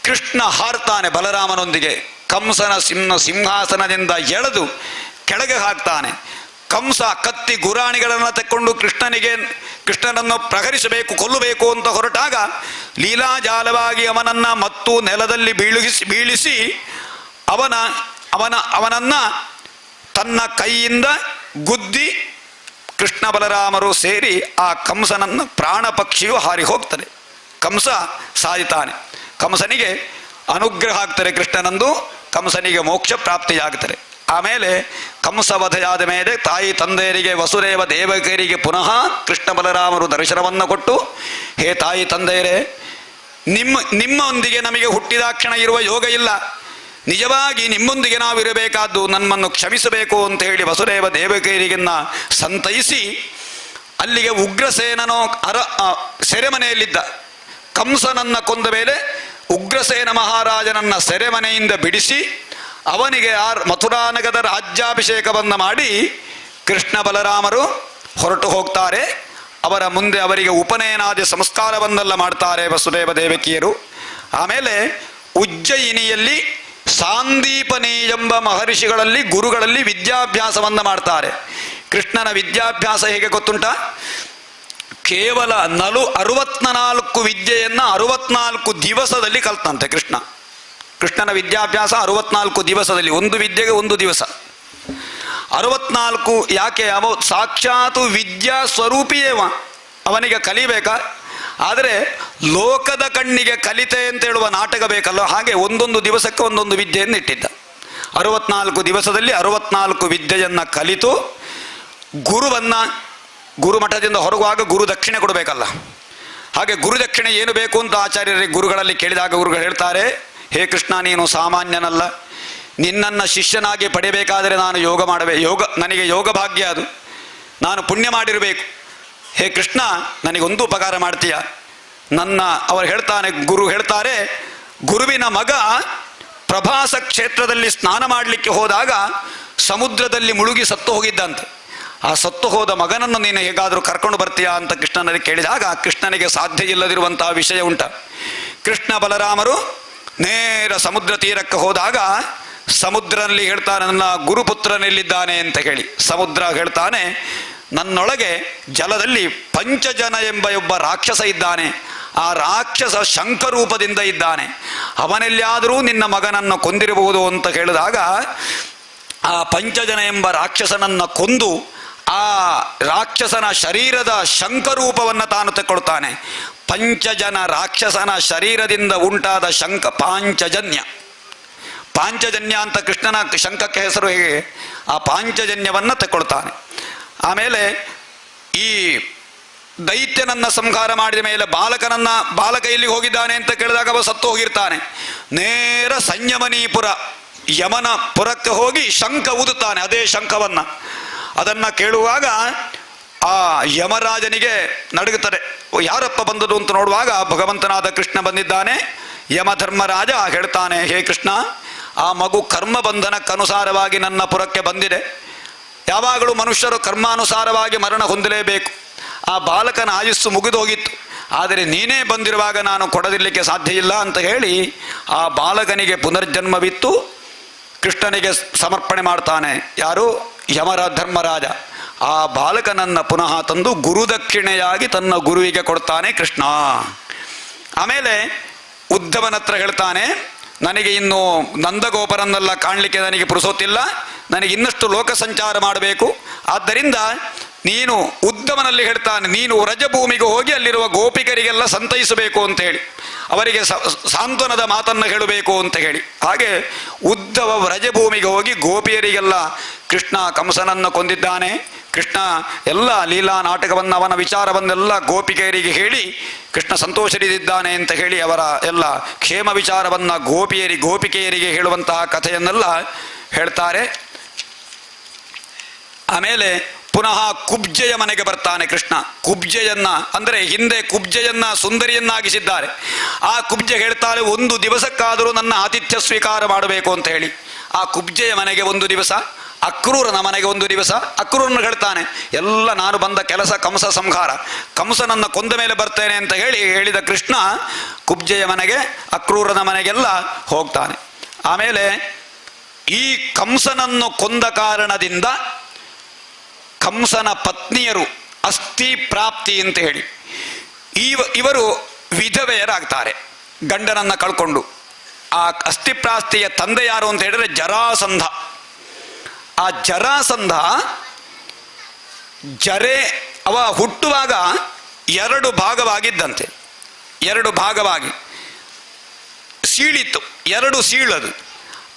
ಕೃಷ್ಣ ಹಾರ್ತಾನೆ ಬಲರಾಮನೊಂದಿಗೆ. ಕಂಸನ ಸಿಂಹಾಸನದಿಂದ ಎಳೆದು ಕೆಳಗೆ ಹಾಕ್ತಾನೆ. ಕಂಸ ಕತ್ತಿ ಗುರಾಣಿಗಳನ್ನು ತೆಕ್ಕೊಂಡು ಕೃಷ್ಣನನ್ನು ಪ್ರಹರಿಸಬೇಕು, ಕೊಲ್ಲಬೇಕು ಅಂತ ಹೊರಟಾಗ ಲೀಲಾಜಾಲವಾಗಿ ಅವನನ್ನ ಮತ್ತು ನೆಲದಲ್ಲಿ ಬೀಳಿಸಿ ಅವನನ್ನ ತನ್ನ ಕೈಯಿಂದ ಗುದ್ದಿ ಕೃಷ್ಣ ಬಲರಾಮರು ಸೇರಿ ಆ ಕಂಸನನ್ನು ಪ್ರಾಣ ಪಕ್ಷಿಯು ಹಾರಿ ಹೋಗ್ತದೆ. ಕಂಸ ಸಾಯ್ತಾನೆ. ಕಂಸನಿಗೆ ಅನುಗ್ರಹ ಆಗ್ತಾರೆ ಕೃಷ್ಣನಂದು, ಕಂಸನಿಗೆ ಮೋಕ್ಷ ಪ್ರಾಪ್ತಿಯಾಗ್ತಾರೆ. ಆಮೇಲೆ ಕಂಸವಧೆಯಾದ ಮೇಲೆ ತಾಯಿ ತಂದೆಯರಿಗೆ ವಸುದೇವ ದೇವಕಿಯರಿಗೆ ಪುನಃ ಕೃಷ್ಣ ಬಲರಾಮರು ದರ್ಶನವನ್ನು ಕೊಟ್ಟು, ಹೇ ತಾಯಿ ತಂದೆಯರೇ, ನಿಮ್ಮೊಂದಿಗೆ ನಮಗೆ ಹುಟ್ಟಿದಾಕ್ಷಣ ಇರುವ ಯೋಗ ಇಲ್ಲ, ನಿಜವಾಗಿ ನಿಮ್ಮೊಂದಿಗೆ ನಾವಿರಬೇಕಾದ್ದು, ನಮ್ಮನ್ನು ಕ್ಷಮಿಸಬೇಕು ಅಂತ ಹೇಳಿ ವಸುದೇವ ದೇವಕಿಯರಿಗನ್ನ ಸಂತೈಸಿ ಅಲ್ಲಿಗೆ ಉಗ್ರಸೇನನೋ ಸೆರೆಮನೆಯಲ್ಲಿದ್ದ ಕಂಸನನ್ನ ಕೊಂದ ಮೇಲೆ ಉಗ್ರಸೇನ ಮಹಾರಾಜನನ್ನ ಸೆರೆಮನೆಯಿಂದ ಬಿಡಿಸಿ ಅವನಿಗೆ ಮಥುರಾನಗರದ ರಾಜ್ಯಾಭಿಷೇಕವನ್ನು ಮಾಡಿ ಕೃಷ್ಣ ಬಲರಾಮರು ಹೊರಟು ಹೋಗ್ತಾರೆ. ಅವರ ಮುಂದೆ ಅವರಿಗೆ ಉಪನಯನಾದಿ ಸಂಸ್ಕಾರವನ್ನೆಲ್ಲ ಮಾಡ್ತಾರೆ ವಸುದೇವ ದೇವಕಿಯರು. ಆಮೇಲೆ ಉಜ್ಜಯಿನಿಯಲ್ಲಿ ಸಾಂದೀಪನಿ ಎಂಬ ಮಹರ್ಷಿಗಳಲ್ಲಿ ಗುರುಗಳಲ್ಲಿ ವಿದ್ಯಾಭ್ಯಾಸವನ್ನು ಮಾಡ್ತಾರೆ. ಕೃಷ್ಣನ ವಿದ್ಯಾಭ್ಯಾಸ ಹೇಗೆ ಗೊತ್ತುಂಟ? ಕೇವಲ 64 ವಿದ್ಯೆಯನ್ನು 64 ದಿವಸದಲ್ಲಿ ಕಲ್ತಂತೆ ಕೃಷ್ಣನ ವಿದ್ಯಾಭ್ಯಾಸ 64 ದಿವಸದಲ್ಲಿ, ಒಂದು ವಿದ್ಯೆಗೆ ಒಂದು ದಿವಸ. 64 ಯಾಕೆ? ಸಾಕ್ಷಾತ್ ವಿದ್ಯಾ ಸ್ವರೂಪಿಯೇವ, ಅವನಿಗೆ ಕಲಿಬೇಕಾ? ಆದರೆ ಲೋಕದ ಕಣ್ಣಿಗೆ ಕಲಿತೆ ಅಂತ ಹೇಳುವ ನಾಟಕ ಬೇಕಲ್ಲ, ಹಾಗೆ ಒಂದೊಂದು ದಿವಸಕ್ಕೆ ಒಂದೊಂದು ವಿದ್ಯೆಯನ್ನು ಇಟ್ಟಿದ್ದ. 64 ದಿವಸದಲ್ಲಿ 64 ವಿದ್ಯೆಯನ್ನು ಕಲಿತು ಗುರುಮಠದಿಂದ ಹೊರಗುವಾಗ ಗುರು ದಕ್ಷಿಣೆ ಕೊಡಬೇಕಲ್ಲ, ಹಾಗೆ ಗುರುದಕ್ಷಿಣೆ ಏನು ಬೇಕು ಅಂತ ಆಚಾರ್ಯರಿಗೆ ಗುರುಗಳಲ್ಲಿ ಕೇಳಿದಾಗ ಗುರುಗಳು ಹೇಳ್ತಾರೆ, ಹೇ ಕೃಷ್ಣ, ನೀನು ಸಾಮಾನ್ಯನಲ್ಲ, ನಿನ್ನನ್ನು ಶಿಷ್ಯನಾಗಿ ಪಡೆಯಬೇಕಾದರೆ ನಾನು ನನಗೆ ಯೋಗ ಭಾಗ್ಯ, ಅದು ನಾನು ಪುಣ್ಯ ಮಾಡಿರಬೇಕು. ಹೇ ಕೃಷ್ಣ, ನನಗೊಂದು ಉಪಕಾರ ಮಾಡ್ತೀಯ? ಗುರು ಹೇಳ್ತಾರೆ, ಗುರುವಿನ ಮಗ ಪ್ರಭಾಸ ಕ್ಷೇತ್ರದಲ್ಲಿ ಸ್ನಾನ ಮಾಡಲಿಕ್ಕೆ ಹೋದಾಗ ಸಮುದ್ರದಲ್ಲಿ ಮುಳುಗಿ ಸತ್ತು ಹೋಗಿದ್ದಂತೆ. ಆ ಸತ್ತು ಹೋದ ಮಗನನ್ನು ನೀನು ಹೇಗಾದರೂ ಕರ್ಕೊಂಡು ಬರ್ತೀಯಾ ಅಂತ ಕೃಷ್ಣನಲ್ಲಿ ಕೇಳಿದಾಗ ಕೃಷ್ಣನಿಗೆ ಸಾಧ್ಯ ಇಲ್ಲದಿರುವಂತಹ ವಿಷಯ ಉಂಟ. ಕೃಷ್ಣ ಬಲರಾಮರು ನೇರ ಸಮುದ್ರ ತೀರಕ್ಕೆ ಹೋದಾಗ ಸಮುದ್ರನಲ್ಲಿ ಹೇಳ್ತಾನೆ, ನನ್ನ ಗುರುಪುತ್ರನೆಲ್ಲಿದ್ದಾನೆ ಅಂತ ಹೇಳಿ. ಸಮುದ್ರ ಹೇಳ್ತಾನೆ, ನನ್ನೊಳಗೆ ಜಲದಲ್ಲಿ ಪಂಚಜನ ಎಂಬ ಒಬ್ಬ ರಾಕ್ಷಸ ಇದ್ದಾನೆ, ಆ ರಾಕ್ಷಸ ಶಂಖರೂಪದಿಂದ ಇದ್ದಾನೆ, ಅವನೆಲ್ಲಿಯಾದರೂ ನಿನ್ನ ಮಗನನ್ನು ಕೊಂದಿರಬಹುದು ಅಂತ ಹೇಳಿದಾಗ ಆ ಪಂಚಜನ ಎಂಬ ರಾಕ್ಷಸನನ್ನು ಕೊಂದು ಆ ರಾಕ್ಷಸನ ಶರೀರದ ಶಂಖರೂಪವನ್ನು ತಾನು ತೆಕ್ಕೊಳ್ತಾನೆ. ಪಂಚಜನ ರಾಕ್ಷಸನ ಶರೀರದಿಂದ ಉಂಟಾದ ಶಂಖ ಪಾಂಚಜನ್ಯ ಅಂತ ಕೃಷ್ಣನ ಶಂಖಕ್ಕೆ ಹೆಸರು ಹೇಗೆ, ಆ ಪಾಂಚಜನ್ಯವನ್ನು ತೆಕ್ಕೊಳ್ತಾನೆ. ಆಮೇಲೆ ಈ ದೈತ್ಯನನ್ನ ಸಂಹಾರ ಮಾಡಿದ ಮೇಲೆ ಬಾಲಕ ಎಲ್ಲಿ ಹೋಗಿದ್ದಾನೆ ಅಂತ ಕೇಳಿದಾಗ ಅವ ಸತ್ತು ಹೋಗಿರ್ತಾನೆ. ನೇರ ಸಂಯಮನೀಪುರ ಯಮನ ಪುರಕ್ಕೆ ಹೋಗಿ ಶಂಖ ಊದುತ್ತಾನೆ, ಅದೇ ಶಂಖವನ್ನು. ಅದನ್ನು ಕೇಳುವಾಗ ಆ ಯಮರಾಜನಿಗೆ ನಡುಗುತ್ತದೆ. ಯಾರಪ್ಪ ಬಂದದು ಅಂತ ನೋಡುವಾಗ ಭಗವಂತನಾದ ಕೃಷ್ಣ ಬಂದಿದ್ದಾನೆ. ಯಮಧರ್ಮರಾಜ ಹೇಳ್ತಾನೆ, ಹೇ ಕೃಷ್ಣ, ಆ ಮಗು ಕರ್ಮಬಂಧನಕ್ಕನುಸಾರವಾಗಿ ನನ್ನ ಪುರಕ್ಕೆ ಬಂದಿದೆ. ಯಾವಾಗಲೂ ಮನುಷ್ಯರು ಕರ್ಮಾನುಸಾರವಾಗಿ ಮರಣ ಹೊಂದಲೇಬೇಕು. ಆ ಬಾಲಕನ ಆಯುಸ್ಸು ಮುಗಿದೋಗಿತ್ತು, ಆದರೆ ನೀನೇ ಬಂದಿರುವಾಗ ನಾನು ಕೊಡದಿರಲಿಕ್ಕೆ ಸಾಧ್ಯ ಇಲ್ಲ ಅಂತ ಹೇಳಿ ಆ ಬಾಲಕನಿಗೆ ಪುನರ್ಜನ್ಮವಿತ್ತು ಕೃಷ್ಣನಿಗೆ ಸಮರ್ಪಣೆ ಮಾಡ್ತಾನೆ. ಯಾರು? ಧರ್ಮರಾಜ. ಆ ಬಾಲಕನನ್ನು ಪುನಃ ತಂದು ಗುರುದಕ್ಷಿಣೆಯಾಗಿ ತನ್ನ ಗುರುವಿಗೆ ಕೊಡ್ತಾನೆ ಕೃಷ್ಣ. ಆಮೇಲೆ ಉದ್ಧವನ ಹತ್ರ ಹೇಳ್ತಾನೆ, ನನಗೆ ಇನ್ನು ನಂದಗೋಪರನ್ನೆಲ್ಲ ಕಾಣಲಿಕ್ಕೆ ನನಗೆ ಪುರುಸೊತ್ತಿಲ್ಲ, ನನಗೆ ಇನ್ನಷ್ಟು ಲೋಕ ಸಂಚಾರ ಮಾಡಬೇಕು. ಆದ್ದರಿಂದ ನೀನು ಉದ್ಧವನಲ್ಲಿ ಹೇಳ್ತಾನೆ, ನೀನು ವ್ರಜಭೂಮಿಗೆ ಹೋಗಿ ಅಲ್ಲಿರುವ ಗೋಪಿಕರಿಗೆಲ್ಲ ಸಂತೈಸಬೇಕು ಅಂತ ಹೇಳಿ, ಅವರಿಗೆ ಸಾಂತ್ವನದ ಮಾತನ್ನು ಹೇಳಬೇಕು ಅಂತ ಹೇಳಿ. ಹಾಗೆ ಉದ್ಧವ ವ್ರಜಭೂಮಿಗೆ ಹೋಗಿ ಗೋಪಿಯರಿಗೆಲ್ಲ ಕೃಷ್ಣ ಕಂಸನನ್ನು ಕೊಂದಿದ್ದಾನೆ, ಕೃಷ್ಣ ಎಲ್ಲ ಲೀಲಾ ನಾಟಕವನ್ನು ಅವನ ವಿಚಾರವನ್ನೆಲ್ಲ ಗೋಪಿಕೆಯರಿಗೆ ಹೇಳಿ ಕೃಷ್ಣ ಸಂತೋಷರಿದ್ದಾನೆ ಅಂತ ಹೇಳಿ ಅವರ ಎಲ್ಲ ಕ್ಷೇಮ ವಿಚಾರವನ್ನು ಗೋಪಿಕೆಯರಿಗೆ ಹೇಳುವಂತಹ ಕಥೆಯನ್ನೆಲ್ಲ ಹೇಳ್ತಾರೆ. ಆಮೇಲೆ ಪುನಃ ಕುಬ್ಜೆಯ ಮನೆಗೆ ಬರ್ತಾನೆ ಕೃಷ್ಣ. ಕುಬ್ಜೆಯನ್ನ ಅಂದರೆ ಹಿಂದೆ ಕುಬ್ಜೆಯನ್ನ ಸುಂದರಿಯನ್ನಾಗಿಸಿದ್ದಾರೆ. ಆ ಕುಬ್ಜೆ ಹೇಳ್ತಾಳೆ, ಒಂದು ದಿವಸಕ್ಕಾದರೂ ನನ್ನ ಆತಿಥ್ಯ ಸ್ವೀಕಾರ ಮಾಡಬೇಕು ಅಂತ ಹೇಳಿ. ಆ ಕುಬ್ಜೆಯ ಮನೆಗೆ ಒಂದು ದಿವಸ, ಅಕ್ರೂರನ ಮನೆಗೆ ಒಂದು ದಿವಸ. ಅಕ್ರೂರನ ಹೇಳ್ತಾನೆ, ಎಲ್ಲ ನಾನು ಬಂದ ಕೆಲಸ ಕಂಸ ಸಂಹಾರ, ಕಂಸನನ್ನ ಕೊಂದ ಮೇಲೆ ಬರ್ತೇನೆ ಅಂತ ಹೇಳಿದ ಕೃಷ್ಣ ಕುಬ್ಜೆಯ ಮನೆಗೆ, ಅಕ್ರೂರನ ಮನೆಗೆಲ್ಲ ಹೋಗ್ತಾನೆ. ಆಮೇಲೆ ಈ ಕಂಸನನ್ನು ಕೊಂದ ಕಾರಣದಿಂದ ಕಂಸನ ಪತ್ನಿಯರು ಅಸ್ಥಿ ಪ್ರಾಪ್ತಿ ಅಂತ ಹೇಳಿ ಇವರು ವಿಧವೆಯರಾಗ್ತಾರೆ, ಗಂಡನನ್ನ ಕಳ್ಕೊಂಡು. ಆ ಅಸ್ಥಿ ಪ್ರಾಪ್ತಿಯ ತಂದೆ ಯಾರು ಅಂತ ಹೇಳಿದ್ರೆ ಜರಾಸಂಧ. ಆ ಜರಾಸಂಧ ಅವ ಹುಟ್ಟುವಾಗ 2 ಭಾಗವಾಗಿದ್ದಂತೆ. 2 ಭಾಗವಾಗಿ ಸೀಳಿತ್ತು, 2 ಸೀಳದು.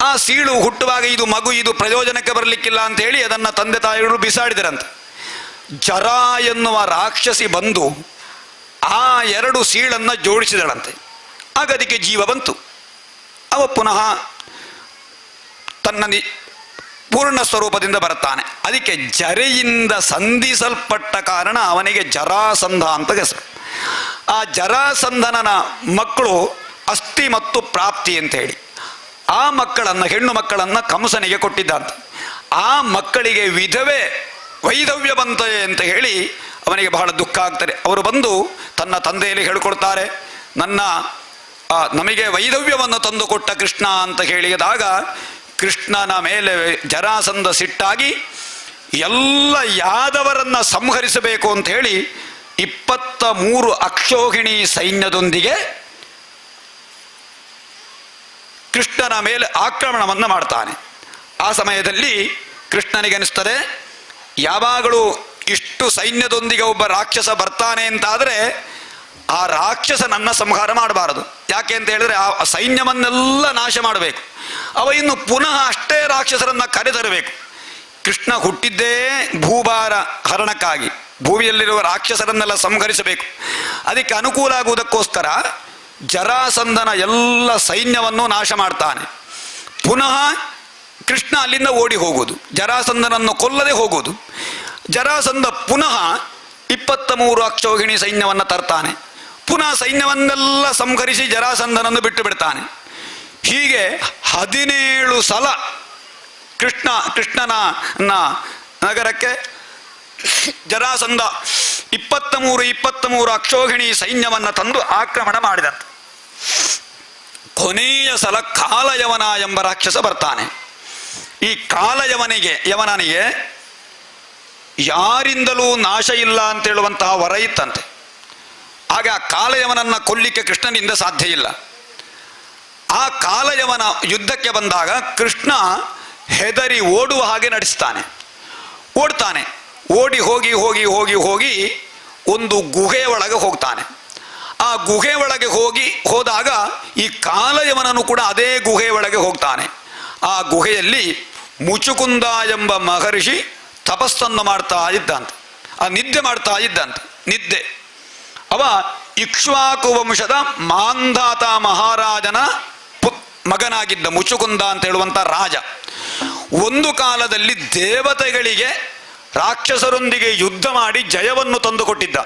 ಆ ಸೀಳು ಹುಟ್ಟುವಾಗ ಇದು ಮಗು, ಇದು ಪ್ರಯೋಜನಕ್ಕೆ ಬರಲಿಕ್ಕಿಲ್ಲ ಅಂತ ಹೇಳಿ ಅದನ್ನು ತಂದೆ ತಾಯಿಗಳು ಬಿಸಾಡಿದರಂತೆ. ಜರ ಎನ್ನುವ ರಾಕ್ಷಸಿ ಬಂದು ಆ 2 ಸೀಳನ್ನು ಜೋಡಿಸಿದಳಂತೆ. ಆಗ ಅದಕ್ಕೆ ಜೀವ ಬಂತು. ಅವ ಪುನಃ ತನ್ನ ಪೂರ್ಣ ಸ್ವರೂಪದಿಂದ ಬರುತ್ತಾನೆ. ಅದಕ್ಕೆ ಜರೆಯಿಂದ ಸಂಧಿಸಲ್ಪಟ್ಟ ಕಾರಣ ಅವನಿಗೆ ಜರಾಸಂಧ ಅಂತ ಹೆಸರು. ಆ ಜರಾಸಂಧನ ಮಕ್ಕಳು ಅಸ್ಥಿ ಮತ್ತು ಪ್ರಾಪ್ತಿ ಅಂತ ಹೇಳಿ ಆ ಮಕ್ಕಳನ್ನು, ಹೆಣ್ಣು ಮಕ್ಕಳನ್ನು ಕಂಸನಿಗೆ ಕೊಟ್ಟಿದ್ದಂತೆ. ಆ ಮಕ್ಕಳಿಗೆ ವಿಧವೆ ವೈಧವ್ಯ ಬಂತೆ ಅಂತ ಹೇಳಿ ಅವನಿಗೆ ಬಹಳ ದುಃಖ ಆಗ್ತದೆ. ಅವರು ಬಂದು ತನ್ನ ತಂದೆಯಲ್ಲಿ ಹೇಳಿಕೊಡ್ತಾರೆ, ನಮಗೆ ವೈಧವ್ಯವನ್ನು ತಂದುಕೊಟ್ಟ ಕೃಷ್ಣ ಅಂತ ಹೇಳಿದಾಗ ಕೃಷ್ಣನ ಮೇಲೆ ಜರಾಸಂಧ ಸಿಟ್ಟಾಗಿ ಎಲ್ಲ ಯಾದವರನ್ನ ಸಂಹರಿಸಬೇಕು ಅಂತ ಹೇಳಿ 23 ಅಕ್ಷೋಹಿಣಿ ಸೈನ್ಯದೊಂದಿಗೆ ಕೃಷ್ಣನ ಮೇಲೆ ಆಕ್ರಮಣವನ್ನು ಮಾಡ್ತಾನೆ. ಆ ಸಮಯದಲ್ಲಿ ಕೃಷ್ಣನಿಗೆ ಅನಿಸ್ತದೆ, ಯಾವಾಗಲೂ ಇಷ್ಟು ಸೈನ್ಯದೊಂದಿಗೆ ಒಬ್ಬ ರಾಕ್ಷಸ ಬರ್ತಾನೆ ಅಂತಾದರೆ ಆ ರಾಕ್ಷಸನನ್ನ ಸಂಹಾರ ಮಾಡಬಾರದು. ಯಾಕೆ ಅಂತ ಹೇಳಿದ್ರೆ ಆ ಸೈನ್ಯವನ್ನೆಲ್ಲ ನಾಶ ಮಾಡಬೇಕು. ಅವ ಇನ್ನು ಪುನಃ ಅಷ್ಟೇ ರಾಕ್ಷಸರನ್ನ ಕರೆತರಬೇಕು. ಕೃಷ್ಣ ಹುಟ್ಟಿದ್ದೇ ಭೂಭಾರ ಹರಣಕ್ಕಾಗಿ, ಭೂಮಿಯಲ್ಲಿರುವ ರಾಕ್ಷಸರನ್ನೆಲ್ಲ ಸಂಹರಿಸಬೇಕು. ಅದಕ್ಕೆ ಅನುಕೂಲ ಆಗುವುದಕ್ಕೋಸ್ಕರ ಜರಾಸಂಧನ ಎಲ್ಲ ಸೈನ್ಯವನ್ನು ನಾಶ ಮಾಡ್ತಾನೆ. ಪುನಃ ಕೃಷ್ಣ ಅಲ್ಲಿಂದ ಓಡಿ ಹೋಗುವುದು, ಜರಾಸಂಧನನ್ನು ಕೊಲ್ಲದೆ ಹೋಗುವುದು. ಜರಾಸಂಧ ಪುನಃ 23 ಅಕ್ಷೋಹಿಣಿ ಸೈನ್ಯವನ್ನು ತರ್ತಾನೆ. ಪುನಃ ಸೈನ್ಯವನ್ನೆಲ್ಲ ಸಂಹರಿಸಿ ಜರಾಸಂಧನನ್ನು ಬಿಟ್ಟು ಬಿಡ್ತಾನೆ. ಹೀಗೆ 17 ಸಲ ಕೃಷ್ಣನ ನಗರಕ್ಕೆ ಜರಾಸಂಧ 23 ಅಕ್ಷೋಹಿಣಿ ಸೈನ್ಯವನ್ನು ತಂದು ಆಕ್ರಮಣ ಮಾಡಿದಂತೆ. ಕೊನೆಯ ಸಲ ಕಾಲಯವನ ಎಂಬ ರಾಕ್ಷಸ ಬರ್ತಾನೆ. ಈ ಕಾಲಯವನಿಗೆ ಯಾರಿಂದಲೂ ನಾಶ ಇಲ್ಲ ಅಂತ ಹೇಳುವಂತಹ ವರ ಇತ್ತಂತೆ. ಆಗ ಆ ಕಾಲಯವನನ್ನು ಕೊಲ್ಲಿಕ್ಕೆ ಕೃಷ್ಣನಿಂದ ಸಾಧ್ಯ ಇಲ್ಲ. ಆ ಕಾಲಯವನ ಯುದ್ಧಕ್ಕೆ ಬಂದಾಗ ಕೃಷ್ಣ ಹೆದರಿ ಓಡುವ ಹಾಗೆ ನಡೆಸ್ತಾನೆ. ಓಡ್ತಾನೆ. ಓಡಿ ಹೋಗಿ ಒಂದು ಗುಹೆಯ ಒಳಗೆ ಹೋಗ್ತಾನೆ. ಆ ಗುಹೆ ಒಳಗೆ ಹೋದಾಗ ಈ ಕಾಲಯವನನು ಕೂಡ ಅದೇ ಗುಹೆಯ ಒಳಗೆ ಹೋಗ್ತಾನೆ. ಆ ಗುಹೆಯಲ್ಲಿ ಮುಚುಕುಂದ ಎಂಬ ಮಹರ್ಷಿ ತಪಸ್ಸನ್ನು ಮಾಡ್ತಾ ಇದ್ದಂತೆ, ನಿದ್ದೆ ಮಾಡ್ತಾ ಇದ್ದಂತೆ. ನಿದ್ದೆ ಅವ ಇಕ್ಷ್ವಾಕು ವಂಶದ ಮಾಂಧಾತ ಮಹಾರಾಜನ ಮಗನಾಗಿದ್ದ ಮುಚುಕುಂದ ಅಂತ ಹೇಳುವಂಥ ರಾಜ. ಒಂದು ಕಾಲದಲ್ಲಿ ದೇವತೆಗಳಿಗೆ ರಾಕ್ಷಸರೊಂದಿಗೆ ಯುದ್ಧ ಮಾಡಿ ಜಯವನ್ನು ತಂದುಕೊಟ್ಟಿದ್ದ.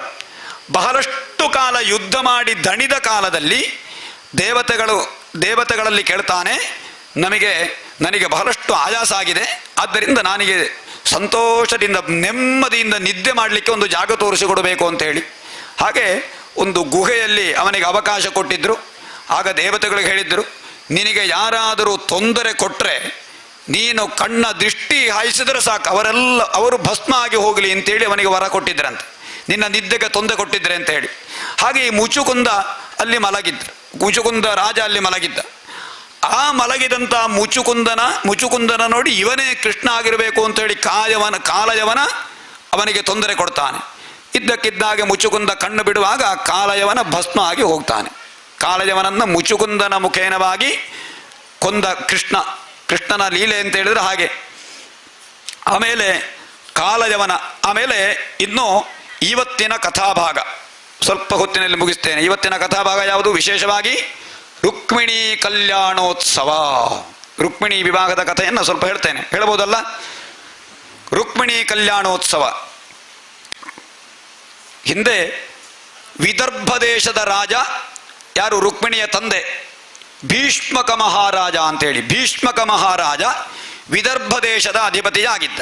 ಬಹಳಷ್ಟು ಕಾಲ ಯುದ್ಧ ಮಾಡಿ ದಣಿದ ಕಾಲದಲ್ಲಿ ದೇವತೆಗಳಲ್ಲಿ ಕೇಳ್ತಾನೆ, ನನಗೆ ಬಹಳಷ್ಟು ಆಯಾಸ ಆಗಿದೆ, ಆದ್ದರಿಂದ ನನಗೆ ಸಂತೋಷದಿಂದ ನೆಮ್ಮದಿಯಿಂದ ನಿದ್ದೆ ಮಾಡಲಿಕ್ಕೆ ಒಂದು ಜಾಗ ತೋರಿಸಿಕೊಡಬೇಕು ಅಂತ ಹೇಳಿ. ಹಾಗೆ ಒಂದು ಗುಹೆಯಲ್ಲಿ ಅವನಿಗೆ ಅವಕಾಶ ಕೊಟ್ಟಿದ್ದರು. ಆಗ ದೇವತೆಗಳಿಗೆ ಹೇಳಿದ್ರು, ನಿನಗೆ ಯಾರಾದರೂ ತೊಂದರೆ ಕೊಟ್ಟರೆ ನೀನು ಕಣ್ಣ ದೃಷ್ಟಿ ಹಾಯಿಸಿದರೆ ಸಾಕು, ಅವರು ಭಸ್ಮ ಆಗಿ ಹೋಗಲಿ ಅಂತೇಳಿ ಅವನಿಗೆ ವರ ಕೊಟ್ಟಿದ್ರಂತೆ, ನಿನ್ನ ನಿದ್ದೆಗೆ ತೊಂದರೆ ಕೊಟ್ಟಿದ್ರೆ ಅಂತ ಹೇಳಿ. ಹಾಗೆ ಈ ಮುಚುಕುಂದ ಅಲ್ಲಿ ಮಲಗಿದ್ರು. ಮುಚುಕುಂದ ರಾಜ ಅಲ್ಲಿ ಮಲಗಿದ್ದ. ಆ ಮಲಗಿದಂಥ ಮುಚುಕುಂದನ ನೋಡಿ ಇವನೇ ಕೃಷ್ಣ ಆಗಿರಬೇಕು ಅಂತ ಹೇಳಿ ಕಾಲಯವನ ಅವನಿಗೆ ತೊಂದರೆ ಕೊಡ್ತಾನೆ. ಇದ್ದಕ್ಕಿದ್ದಾಗೆ ಮುಚುಕುಂದ ಕಣ್ಣು ಬಿಡುವಾಗ ಕಾಲಯವನ ಭಸ್ಮ ಆಗಿ ಹೋಗ್ತಾನೆ. ಕಾಲಯವನನ್ನು ಮುಚುಕುಂದನ ಮುಖೇನವಾಗಿ ಕೊಂದ ಕೃಷ್ಣನ ಲೀಲೆ ಅಂತ ಹೇಳಿದ್ರೆ ಹಾಗೆ. ಆಮೇಲೆ ಕಾಲಯವನ ಆಮೇಲೆ ಇನ್ನು ಇವತ್ತಿನ ಕಥಾಭಾಗ ಸ್ವಲ್ಪ ಹೊತ್ತಿನಲ್ಲಿ ಮುಗಿಸ್ತೇನೆ. ಇವತ್ತಿನ ಕಥಾಭಾಗ ಯಾವುದು? ವಿಶೇಷವಾಗಿ ರುಕ್ಮಿಣಿ ಕಲ್ಯಾಣೋತ್ಸವ, ರುಕ್ಮಿಣಿ ವಿವಾಹದ ಕಥೆಯನ್ನು ಸ್ವಲ್ಪ ಹೇಳ್ತೇನೆ. ಹೇಳ್ಬೋದಲ್ಲ? ರುಕ್ಮಿಣಿ ಕಲ್ಯಾಣೋತ್ಸವ. ಹಿಂದೆ ವಿದರ್ಭ ದೇಶದ ರಾಜ ಯಾರು? ರುಕ್ಮಿಣಿಯ ತಂದೆ ಭೀಷ್ಮಕ ಮಹಾರಾಜ ಅಂತೇಳಿ. ಭೀಷ್ಮಕ ಮಹಾರಾಜ ವಿದರ್ಭ ದೇಶದ ಅಧಿಪತಿಯಾಗಿದ್ದ.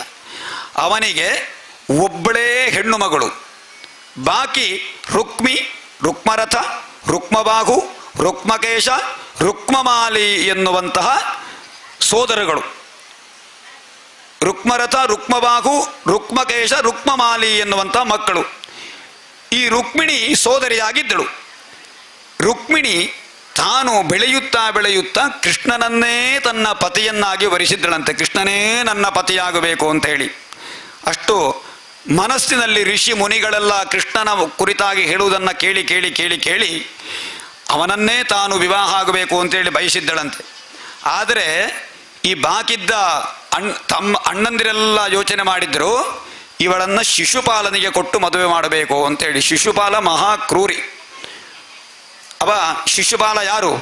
ಅವನಿಗೆ ಒಬ್ಬಳೇ ಹೆಣ್ಣು ಮಗಳು, ಬಾಕಿ ರುಕ್ಮಿ, ರುಕ್ಮರಥ, ರುಕ್ಮಬಾಹು, ರುಕ್ಮಕೇಶ, ರುಕ್ಮಮಾಲಿ ಎನ್ನುವಂತಹ ಸೋದರಗಳು. ರುಕ್ಮರಥ, ರುಕ್ಮಬಾಹು, ರುಕ್ಮಕೇಶ, ರುಕ್ಮಮಾಲಿ ಎನ್ನುವಂತಹ ಮಕ್ಕಳು. ಈ ರುಕ್ಮಿಣಿ ಸೋದರಿಯಾಗಿದ್ದಳು. ರುಕ್ಮಿಣಿ ತಾನು ಬೆಳೆಯುತ್ತಾ ಬೆಳೆಯುತ್ತಾ ಕೃಷ್ಣನನ್ನೇ ತನ್ನ ಪತಿಯನ್ನಾಗಿ ವರಿಸಿದ್ದಳಂತೆ. ಕೃಷ್ಣನೇ ನನ್ನ ಪತಿಯಾಗಬೇಕು ಅಂತ ಹೇಳಿ. ಅಷ್ಟು ಮನಸ್ಸಿನಲ್ಲಿ ಋಷಿ ಮುನಿಗಳೆಲ್ಲ ಕೃಷ್ಣನ ಕುರಿತಾಗಿ ಹೇಳುವುದನ್ನು ಕೇಳಿ ಕೇಳಿ ಕೇಳಿ ಕೇಳಿ ಅವನನ್ನೇ ತಾನು ವಿವಾಹ ಆಗಬೇಕು ಅಂತೇಳಿ ಬಯಸಿದ್ದಳಂತೆ. ಆದರೆ ಈ ಬಾಕಿದ್ದ ಅಣ್ಣಂದಿರೆಲ್ಲ ಯೋಚನೆ ಮಾಡಿದ್ರು, ಇವಳನ್ನು ಶಿಶುಪಾಲನಿಗೆ ಕೊಟ್ಟು ಮದುವೆ ಮಾಡಬೇಕು ಅಂತೇಳಿ. ಶಿಶುಪಾಲ ಮಹಾಕ್ರೂರಿ. ಅವ ಶಿಶುಪಾಲ ಯಾರು?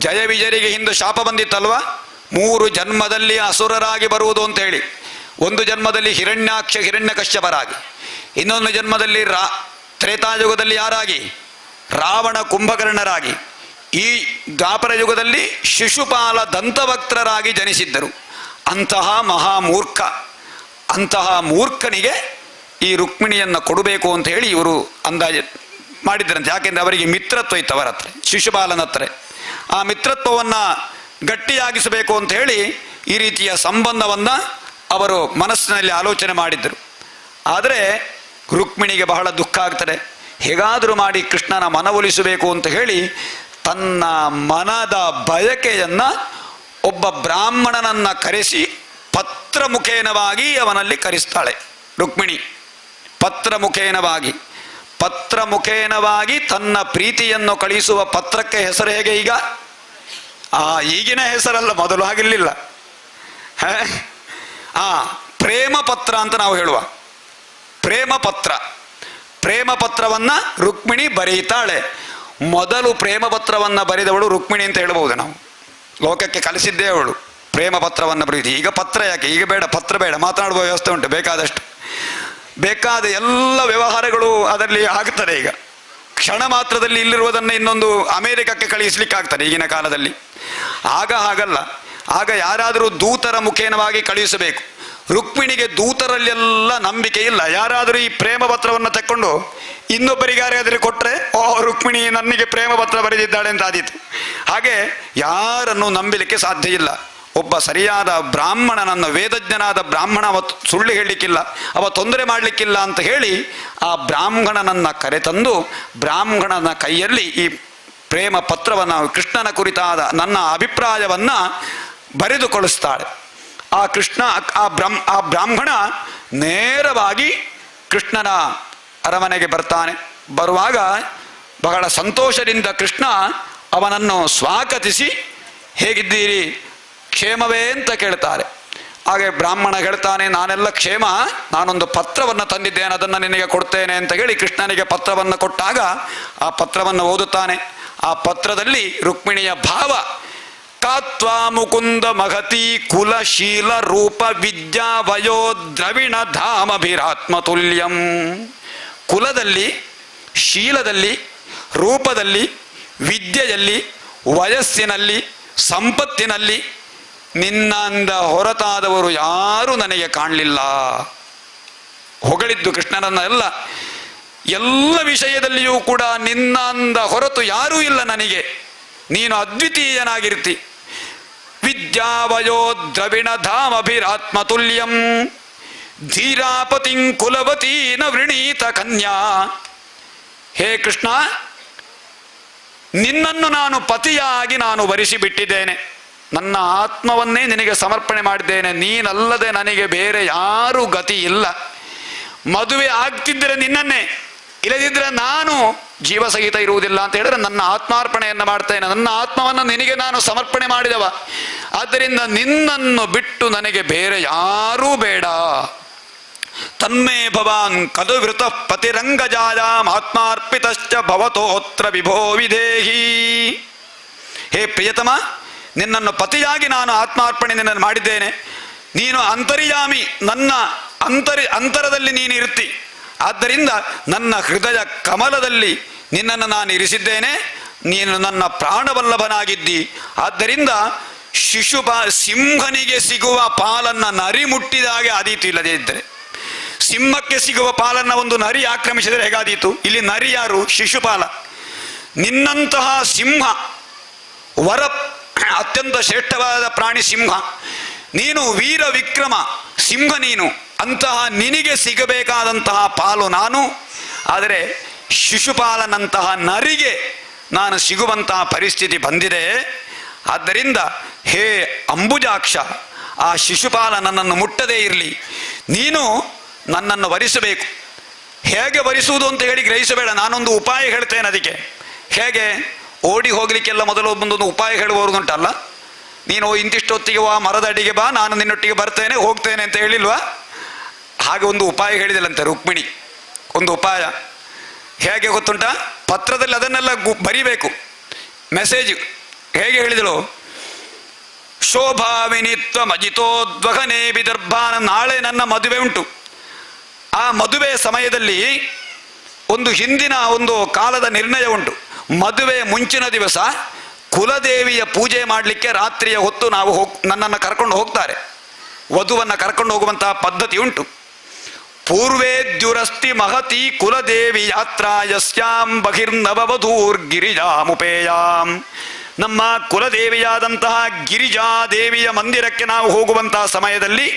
ಜಯ ವಿಜಯರಿಗೆ ಹಿಂದೆ ಶಾಪ ಬಂದಿತ್ತಲ್ವ, 3 ಜನ್ಮದಲ್ಲಿ ಅಸುರರಾಗಿ ಬರುವುದು ಅಂತ ಹೇಳಿ. ಒಂದು ಜನ್ಮದಲ್ಲಿ ಹಿರಣ್ಯಾಕ್ಷ ಹಿರಣ್ಯಕಶ್ಯಪರಾಗಿ, ಇನ್ನೊಂದು ಜನ್ಮದಲ್ಲಿ ತ್ರೇತಾಯುಗದಲ್ಲಿ ಯಾರಾಗಿ? ರಾವಣ ಕುಂಭಕರ್ಣರಾಗಿ, ಈ ದ್ವಾಪರ ಯುಗದಲ್ಲಿ ಶಿಶುಪಾಲ ದಂತವಕ್ತ್ರರಾಗಿ ಜನಿಸಿದ್ದರು. ಅಂತಹ ಮಹಾಮೂರ್ಖ, ಅಂತಹ ಮೂರ್ಖನಿಗೆ ಈ ರುಕ್ಮಿಣಿಯನ್ನು ಕೊಡಬೇಕು ಅಂತ ಹೇಳಿ ಇವರು ಅಂದಾಜು ಮಾಡಿದ್ದರಂತೆ. ಯಾಕೆಂದರೆ ಅವರಿಗೆ ಮಿತ್ರತ್ವ ಇತ್ತು ಅವರ ಹತ್ರ, ಶಿಶುಪಾಲನ ಹತ್ರ. ಆ ಮಿತ್ರತ್ವವನ್ನು ಗಟ್ಟಿಯಾಗಿಸಬೇಕು ಅಂತ ಹೇಳಿ ಈ ರೀತಿಯ ಸಂಬಂಧವನ್ನು ಅವರು ಮನಸ್ಸಿನಲ್ಲಿ ಆಲೋಚನೆ ಮಾಡಿದ್ದರು. ಆದರೆ ರುಕ್ಮಿಣಿಗೆ ಬಹಳ ದುಃಖ ಆಗ್ತದೆ. ಹೇಗಾದರೂ ಮಾಡಿ ಕೃಷ್ಣನ ಮನವೊಲಿಸಬೇಕು ಅಂತ ಹೇಳಿ ತನ್ನ ಮನದ ಬಯಕೆಯನ್ನು ಒಬ್ಬ ಬ್ರಾಹ್ಮಣನನ್ನು ಕರೆಸಿ ಪತ್ರ ಮುಖೇನವಾಗಿ ಅವನಲ್ಲಿ ಕರೆಸ್ತಾಳೆ ರುಕ್ಮಿಣಿ. ಪತ್ರ ಮುಖೇನವಾಗಿ ತನ್ನ ಪ್ರೀತಿಯನ್ನು ಕಳಿಸುವ ಪತ್ರಕ್ಕೆ ಹೆಸರು ಹೇಗೆ? ಈಗ ಈಗಿನ ಹೆಸರಲ್ಲ, ಮೊದಲು ಹಾಗಿರಲಿಲ್ಲ. ಪ್ರೇಮ ಪತ್ರ ಅಂತ ನಾವು ಹೇಳುವ. ಪ್ರೇಮ ಪತ್ರವನ್ನು ರುಕ್ಮಿಣಿ ಬರೀತಾಳೆ. ಮೊದಲು ಪ್ರೇಮ ಪತ್ರವನ್ನು ಬರೆದವಳು ರುಕ್ಮಿಣಿ ಅಂತ ಹೇಳ್ಬೋದು ನಾವು. ಲೋಕಕ್ಕೆ ಕಲಿಸಿದ್ದೇ ಅವಳು ಪ್ರೇಮ ಪತ್ರವನ್ನು ಬರೆಯುವುದು. ಈಗ ಪತ್ರ ಯಾಕೆ? ಈಗ ಬೇಡ, ಪತ್ರ ಬೇಡ, ಮಾತನಾಡುವ ವ್ಯವಸ್ಥೆ ಉಂಟು ಬೇಕಾದಷ್ಟು. ಬೇಕಾದ ಎಲ್ಲ ವ್ಯವಹಾರಗಳು ಅದರಲ್ಲಿ ಆಗ್ತದೆ. ಈಗ ಕ್ಷಣ ಮಾತ್ರದಲ್ಲಿ ಇಲ್ಲಿರುವುದನ್ನು ಇನ್ನೊಂದು ಅಮೇರಿಕಕ್ಕೆ ಕಳಿಸ್ಲಿಕ್ಕೆ ಆಗ್ತದೆ ಈಗಿನ ಕಾಲದಲ್ಲಿ. ಆಗ ಹಾಗಲ್ಲ. ಆಗ ಯಾರಾದರೂ ದೂತರ ಮುಖೇನವಾಗಿ ಕಳುಹಿಸಬೇಕು. ರುಕ್ಮಿಣಿಗೆ ದೂತರಲ್ಲೆಲ್ಲ ನಂಬಿಕೆ ಇಲ್ಲ. ಯಾರಾದರೂ ಈ ಪ್ರೇಮ ಪತ್ರವನ್ನು ತಕ್ಕೊಂಡು ಇನ್ನೊಬ್ಬರಿಗೆ ಯಾರಾದರೂ ಕೊಟ್ಟರೆ, ರುಕ್ಮಿಣಿ ನನಗೆ ಪ್ರೇಮ ಪತ್ರ ಬರೆದಿದ್ದಾಳೆ ಅಂತ ಆದೀತು. ಹಾಗೆ ಯಾರನ್ನು ನಂಬಲಿಕ್ಕೆ ಸಾಧ್ಯ ಇಲ್ಲ. ಒಬ್ಬ ಸರಿಯಾದ ಬ್ರಾಹ್ಮಣನನ್ನು, ವೇದಜ್ಞನಾದ ಬ್ರಾಹ್ಮಣ ಅವತ್ತು ಸುಳ್ಳು ಹೇಳಲಿಕ್ಕಿಲ್ಲ, ಅವ ತೊಂದರೆ ಮಾಡಲಿಕ್ಕಿಲ್ಲ ಅಂತ ಹೇಳಿ ಆ ಬ್ರಾಹ್ಮಣನನ್ನು ಕರೆತಂದು ಬ್ರಾಹ್ಮಣನ ಕೈಯಲ್ಲಿ ಈ ಪ್ರೇಮ ಪತ್ರವನ್ನು, ಕೃಷ್ಣನ ಕುರಿತಾದ ನನ್ನ ಅಭಿಪ್ರಾಯವನ್ನು ಬರೆದು ಕಳಿಸ್ತಾಳೆ. ಆ ಬ್ರಾಹ್ಮಣ ನೇರವಾಗಿ ಕೃಷ್ಣನ ಅರಮನೆಗೆ ಬರ್ತಾನೆ. ಬರುವಾಗ ಬಹಳ ಸಂತೋಷದಿಂದ ಕೃಷ್ಣ ಅವನನ್ನು ಸ್ವಾಗತಿಸಿ, ಹೇಗಿದ್ದೀರಿ, ಕ್ಷೇಮವೇ ಅಂತ ಕೇಳ್ತಾರೆ. ಹಾಗೆ ಬ್ರಾಹ್ಮಣ ಹೇಳ್ತಾನೆ, ನಾನೆಲ್ಲ ಕ್ಷೇಮ, ನಾನೊಂದು ಪತ್ರವನ್ನು ತಂದಿದ್ದೇನೆ, ಅದನ್ನು ನಿನಗೆ ಕೊಡ್ತೇನೆ ಅಂತ ಹೇಳಿ ಕೃಷ್ಣನಿಗೆ ಪತ್ರವನ್ನು ಕೊಟ್ಟಾಗ ಆ ಪತ್ರವನ್ನು ಓದುತ್ತಾನೆ. ಆ ಪತ್ರದಲ್ಲಿ ರುಕ್ಮಿಣಿಯ ಭಾವ, ಕಾತ್ವಾ ಮುಕುಂದ ಮಹತಿ ಕುಲಶೀಲ ರೂಪ ವಿದ್ಯಾ ವಯೋ ದ್ರವಿಣ ಧಾಮಭಿರಾತ್ಮತುಲ್ಯಂ. ಕುಲದಲ್ಲಿ, ಶೀಲದಲ್ಲಿ, ರೂಪದಲ್ಲಿ, ವಿದ್ಯೆಯಲ್ಲಿ, ವಯಸ್ಸಿನಲ್ಲಿ, ಸಂಪತ್ತಿನಲ್ಲಿ ನಿನ್ನಿಂದ ಹೊರತಾದವರು ಯಾರೂ ನನಗೆ ಕಾಣಲಿಲ್ಲ. ಹೊಗಳಿದ್ದು ಕೃಷ್ಣನನ್ನ ಎಲ್ಲ ವಿಷಯದಲ್ಲಿಯೂ ಕೂಡ ನಿನ್ನಿಂದ ಹೊರತು ಯಾರೂ ಇಲ್ಲ ನನಗೆ, ನೀನು ಅದ್ವಿತೀಯನಾಗಿರ್ತಿ. ವಿದ್ಯಾವಯೋ ದ್ರವಿಣ ಧಾಮಭಿರಾತ್ಮತುಲ್ಯಂ ಧೀರಾಪತಿಂ ಕುಲವತೀನ ವೃಣೀತ ಕನ್ಯಾ. ಹೇ ಕೃಷ್ಣ, ನಿನ್ನನ್ನು ನಾನು ಪತಿಯಾಗಿ ನಾನು ವರಿಸಿಬಿಟ್ಟಿದ್ದೇನೆ. ನನ್ನ ಆತ್ಮವನ್ನೇ ನಿನಗೆ ಸಮರ್ಪಣೆ ಮಾಡಿದ್ದೇನೆ. ನೀನಲ್ಲದೆ ನನಗೆ ಬೇರೆ ಯಾರೂ ಗತಿ ಇಲ್ಲ. ಮದುವೆ ಆಗ್ತಿದ್ದರೆ ನಿನ್ನನ್ನೇ, ಇಲ್ಲದಿದ್ದರೆ ನಾನು ಜೀವಸಹಿತ ಇರುವುದಿಲ್ಲ ಅಂತ ಹೇಳಿದ್ರೆ ನನ್ನ ಆತ್ಮಾರ್ಪಣೆಯನ್ನು ಮಾಡ್ತೇನೆ. ನನ್ನ ಆತ್ಮವನ್ನು ನಿನಗೆ ನಾನು ಸಮರ್ಪಣೆ ಮಾಡಿದವ. ಆದ್ದರಿಂದ ನಿನ್ನನ್ನು ಬಿಟ್ಟು ನನಗೆ ಬೇರೆ ಯಾರೂ ಬೇಡ. ತನ್ಮೇ ಭವಾನ್ ಕದು ವೃತ ಪತಿರಂಗಜಾಯಾಂ ಆತ್ಮಾರ್ಪಿತಶ್ಚ ಭವತೋತ್ರ ವಿಭೋ ವಿಧೇಹಿ. ಹೇ ಪ್ರಿಯತಮ, ನಿನ್ನನ್ನು ಪತಿಯಾಗಿ ನಾನು ಆತ್ಮಾರ್ಪಣೆ ನಿನ್ನನ್ನು ಮಾಡಿದ್ದೇನೆ. ನೀನು ಅಂತರ್ಯಾಮಿ, ನನ್ನ ಅಂತರದಲ್ಲಿ ನೀನು ಇರ್ತಿ. ಆದ್ದರಿಂದ ನನ್ನ ಹೃದಯ ಕಮಲದಲ್ಲಿ ನಿನ್ನನ್ನು ನಾನು ಇರಿಸಿದ್ದೇನೆ. ನೀನು ನನ್ನ ಪ್ರಾಣವಲ್ಲಭನಾಗಿದ್ದಿ. ಆದ್ದರಿಂದ ಸಿಂಹನಿಗೆ ಸಿಗುವ ಪಾಲನ್ನು ನರಿ ಮುಟ್ಟಿದಾಗೆ ಆದೀತು. ಇಲ್ಲದೇ ಇದ್ದರೆ ಸಿಂಹಕ್ಕೆ ಸಿಗುವ ಪಾಲನ್ನು ಒಂದು ನರಿ ಆಕ್ರಮಿಸಿದರೆ ಹೇಗಾದೀತು? ಇಲ್ಲಿ ನರಿ ಯಾರು? ಶಿಶುಪಾಲ. ನಿನ್ನಂತಹ ಸಿಂಹ, ವರ ಅತ್ಯಂತ ಶ್ರೇಷ್ಠವಾದ ಪ್ರಾಣಿ ಸಿಂಹ. ನೀನು ವೀರ ವಿಕ್ರಮ ಸಿಂಹ. ನೀನು ಅಂತಹ ನಿನಗೆ ಸಿಗಬೇಕಾದಂತಹ ಪಾಲು ನಾನು. ಆದರೆ ಶಿಶುಪಾಲನಂತಹ ನರಿಗೆ ನಾನು ಸಿಗುವಂತಹ ಪರಿಸ್ಥಿತಿ ಬಂದಿದೆ. ಆದ್ದರಿಂದ ಹೇ ಅಂಬುಜಾಕ್ಷ, ಆ ಶಿಶುಪಾಲ ನನ್ನನ್ನು ಮುಟ್ಟದೇ ಇರಲಿ. ನೀನು ನನ್ನನ್ನು ವರಿಸಬೇಕು. ಹೇಗೆ ವರಿಸುವುದು ಅಂತ ಹೇಳಿ ಗ್ರಹಿಸಬೇಡ. ನಾನೊಂದು ಉಪಾಯ ಹೇಳ್ತೇನೆ. ಅದಕ್ಕೆ ಹೇಗೆ ಓಡಿ ಹೋಗಲಿಕ್ಕೆಲ್ಲ ಮೊದಲು ಒಂದೊಂದು ಉಪಾಯ ಹೇಳುವವರುಂಟಲ್ಲ. ನೀನು ಇಂತಿಷ್ಟೊತ್ತಿಗೆ ಆ ಮರದ ಅಡಿಗೆ ಬಾ, ನಾನು ನಿನ್ನೊಟ್ಟಿಗೆ ಬರ್ತೇನೆ ಹೋಗ್ತೇನೆ ಅಂತ ಹೇಳಿಲ್ವಾ? ಹಾಗೆ ಒಂದು ಉಪಾಯ ಹೇಳಿದಳಂತೆ ರುಕ್ಮಿಣಿ. ಒಂದು ಉಪಾಯ ಹೇಗೆ ಗೊತ್ತುಂಟ? ಪತ್ರದಲ್ಲಿ ಅದನ್ನೆಲ್ಲ ಬರಿಬೇಕು, ಮೆಸೇಜ್. ಹೇಗೆ ಹೇಳಿದಳು? ಶೋಭಾವಿನಿತ್ವ ಮಜಿತೋದ್ವಹನೇ ವಿದರ್ಭಾನ. ನಾಳೆ ನನ್ನ ಮದುವೆ ಉಂಟು. ಆ ಮದುವೆ ಸಮಯದಲ್ಲಿ ಒಂದು ಹಿಂದಿನ ಒಂದು ಕಾಲದ ನಿರ್ಣಯ ಉಂಟು. ಮದುವೆ ಮುಂಚಿನ ದಿವಸ ಕುಲದೇವಿಯ ಪೂಜೆ ಮಾಡಲಿಕ್ಕೆ ರಾತ್ರಿಯ ಹೊತ್ತು ನಾವು ನನ್ನನ್ನು ಕರ್ಕೊಂಡು ಹೋಗ್ತಾರೆ. ವಧುವನ್ನು ಕರ್ಕೊಂಡು ಹೋಗುವಂತಹ ಪದ್ಧತಿ ಉಂಟು. ಪೂರ್ವೇದ್ಯುರಸ್ತಿ ಮಹತಿ ಕುಲದೇವಿ ಯಾತ್ರಾ ಯಸ್ಯಾಂ ಬಹಿರ್ನವವಧೂರ್ಗಿರಿಜಾಮುಪೇಯಾಂ. ನಮ್ಮ ಕುಲದೇವಿಯಾದಂತಹ ಗಿರಿಜಾದೇವಿಯ ಮಂದಿರಕ್ಕೆ ನಾವು ಹೋಗುವಂತಹ ಸಮಯದಲ್ಲಿ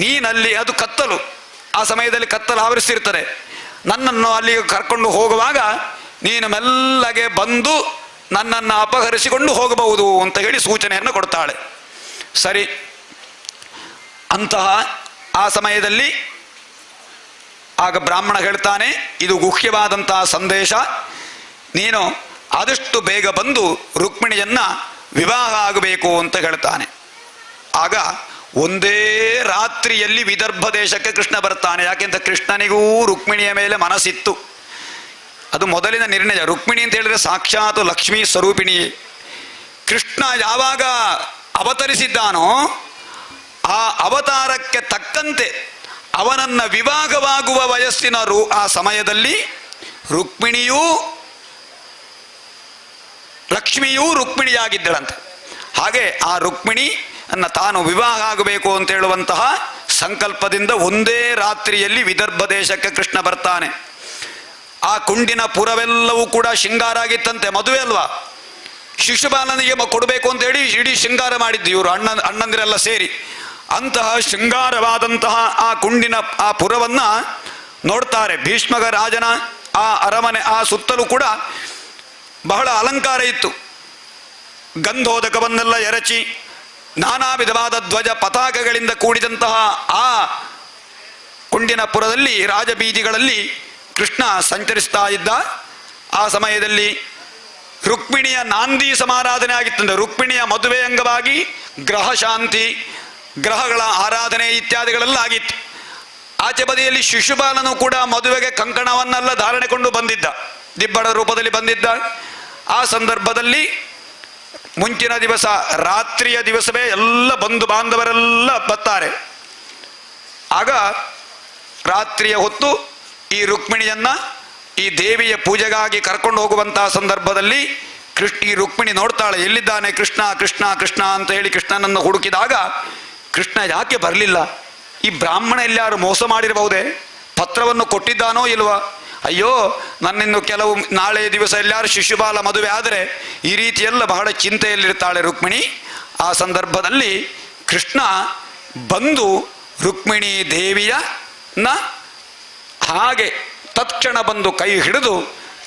ನೀನಲ್ಲಿ, ಅದು ಕತ್ತಲು, ಆ ಸಮಯದಲ್ಲಿ ಕತ್ತಲು ಆವರಿಸಿರ್ತಾರೆ. ನನ್ನನ್ನು ಅಲ್ಲಿ ಕರ್ಕೊಂಡು ಹೋಗುವಾಗ ನೀನು ಮೆಲ್ಲಗೆ ಬಂದು ನನ್ನನ್ನು ಅಪಹರಿಸಿಕೊಂಡು ಹೋಗಬಹುದು ಅಂತ ಹೇಳಿ ಸೂಚನೆಯನ್ನು ಕೊಡ್ತಾಳೆ. ಸರಿ, ಅಂತಹ ಆ ಸಮಯದಲ್ಲಿ ಆಗ ಬ್ರಾಹ್ಮಣ ಹೇಳ್ತಾನೆ, ಇದು ಗುಹ್ಯವಾದಂತಹ ಸಂದೇಶ. ನೀನು ಆದಷ್ಟು ಬೇಗ ಬಂದು ರುಕ್ಮಿಣಿಯನ್ನ ವಿವಾಹ ಆಗಬೇಕು ಅಂತ ಹೇಳ್ತಾನೆ. ಆಗ ಒಂದೇ ರಾತ್ರಿಯಲ್ಲಿ ವಿದರ್ಭ ದೇಶಕ್ಕೆ ಕೃಷ್ಣ ಬರ್ತಾನೆ. ಯಾಕೆಂತ ಕೃಷ್ಣನಿಗೂ ರುಕ್ಮಿಣಿಯ ಮೇಲೆ ಮನಸ್ಸಿತ್ತು. ಅದು ಮೊದಲಿನ ನಿರ್ಣಯ. ರುಕ್ಮಿಣಿ ಅಂತ ಹೇಳಿದ್ರೆ ಸಾಕ್ಷಾತ್ ಲಕ್ಷ್ಮೀ ಸ್ವರೂಪಿಣಿ. ಕೃಷ್ಣ ಯಾವಾಗ ಅವತರಿಸಿದ್ದಾನೋ ಆ ಅವತಾರಕ್ಕೆ ತಕ್ಕಂತೆ ಅವನನ್ನ ವಿವಾಹವಾಗುವ ವಯಸ್ಸಿನ ಆ ಸಮಯದಲ್ಲಿ ರುಕ್ಮಿಣಿಯೂ ಲಕ್ಷ್ಮಿಯೂ ರುಕ್ಮಿಣಿಯಾಗಿದ್ದಳಂತೆ. ಹಾಗೆ ಆ ರುಕ್ಮಿಣಿ ತಾನು ವಿವಾಹ ಆಗಬೇಕು ಅಂತ ಹೇಳುವಂತಹ ಸಂಕಲ್ಪದಿಂದ ಒಂದೇ ರಾತ್ರಿಯಲ್ಲಿ ವಿದರ್ಭ ದೇಶಕ್ಕೆ ಕೃಷ್ಣ ಬರ್ತಾನೆ. ಆ ಕುಂಡಿನ ಪುರವೆಲ್ಲವೂ ಕೂಡ ಶೃಂಗಾರ ಆಗಿತ್ತಂತೆ. ಮದುವೆ ಅಲ್ವಾ, ಶಿಶುಪಾಲನಿಗೆ ಕೊಡಬೇಕು ಅಂತ ಹೇಳಿ ಇಡೀ ಶೃಂಗಾರ ಮಾಡಿದ್ದು ಇವರು ಅಣ್ಣಂದಿರೆಲ್ಲ ಸೇರಿ. ಅಂತಹ ಶೃಂಗಾರವಾದಂತಹ ಆ ಕುಂಡಿನ ಆ ಪುರವನ್ನ ನೋಡ್ತಾರೆ. ಭೀಷ್ಮಕ ರಾಜನ ಆ ಅರಮನೆ, ಆ ಸುತ್ತಲೂ ಕೂಡ ಬಹಳ ಅಲಂಕಾರ ಇತ್ತು. ಗಂಧೋದಕವನ್ನೆಲ್ಲ ಎರಚಿ ನಾನಾ ವಿಧವಾದ ಧ್ವಜ ಪತಾಕಗಳಿಂದ ಕೂಡಿದಂತಹ ಆ ಕುಂಡಿನ ಪುರದಲ್ಲಿ, ರಾಜಬೀದಿಗಳಲ್ಲಿ ಕೃಷ್ಣ ಸಂಚರಿಸ್ತಾ ಇದ್ದ. ಆ ಸಮಯದಲ್ಲಿ ರುಕ್ಮಿಣಿಯ ನಾಂದಿ ಸಮಾರಾಧನೆ ಆಗಿತ್ತಂದ್ರೆ, ರುಕ್ಮಿಣಿಯ ಮದುವೆ ಅಂಗವಾಗಿ ಗ್ರಹ ಶಾಂತಿ, ಗ್ರಹಗಳ ಆರಾಧನೆ ಇತ್ಯಾದಿಗಳೆಲ್ಲ ಆಗಿತ್ತು. ಆಚೆ ಬದಿಯಲ್ಲಿ ಶಿಶುಪಾಲನು ಕೂಡ ಮದುವೆಗೆ ಕಂಕಣವನ್ನೆಲ್ಲ ಧಾರಣೆಕೊಂಡು ಬಂದಿದ್ದ, ದಿಬ್ಬಡ ರೂಪದಲ್ಲಿ ಬಂದಿದ್ದ. ಆ ಸಂದರ್ಭದಲ್ಲಿ ಮುಂಚಿನ ದಿವಸ, ರಾತ್ರಿಯ ದಿವಸವೇ ಎಲ್ಲ ಬಂಧು ಬಾಂಧವರೆಲ್ಲ ಬರ್ತಾರೆ. ಆಗ ರಾತ್ರಿಯ ಹೊತ್ತು ಈ ರುಕ್ಮಿಣಿಯನ್ನ ಈ ದೇವಿಯ ಪೂಜೆಗಾಗಿ ಕರ್ಕೊಂಡು ಹೋಗುವಂತಹ ಸಂದರ್ಭದಲ್ಲಿ ಈ ರುಕ್ಮಿಣಿ ನೋಡ್ತಾಳೆ, ಎಲ್ಲಿದ್ದಾನೆ ಕೃಷ್ಣ ಕೃಷ್ಣ ಕೃಷ್ಣ ಅಂತ ಹೇಳಿ ಕೃಷ್ಣನನ್ನು ಹುಡುಕಿದಾಗ ಕೃಷ್ಣ ಯಾಕೆ ಬರಲಿಲ್ಲ? ಈ ಬ್ರಾಹ್ಮಣ ಎಲ್ಲಾರು ಮೋಸ ಮಾಡಿರಬಹುದೇ? ಪತ್ರವನ್ನು ಕೊಟ್ಟಿದ್ದಾನೋ ಇಲ್ವಾ? ಅಯ್ಯೋ, ನನ್ನಿನ್ನು ಕೆಲವು ನಾಳೆ ದಿವಸ ಎಲ್ಲಾರು ಶಿಶುಪಾಲ ಮದುವೆ ಆದರೆ ಈ ರೀತಿಯೆಲ್ಲ ಬಹಳ ಚಿಂತೆಯಲ್ಲಿರ್ತಾಳೆ ರುಕ್ಮಿಣಿ. ಆ ಸಂದರ್ಭದಲ್ಲಿ ಕೃಷ್ಣ ಬಂದು ರುಕ್ಮಿಣಿ ದೇವಿಯನ್ನ ಹಾಗೆ ತತ್ಕ್ಷಣ ಬಂದು ಕೈ ಹಿಡಿದು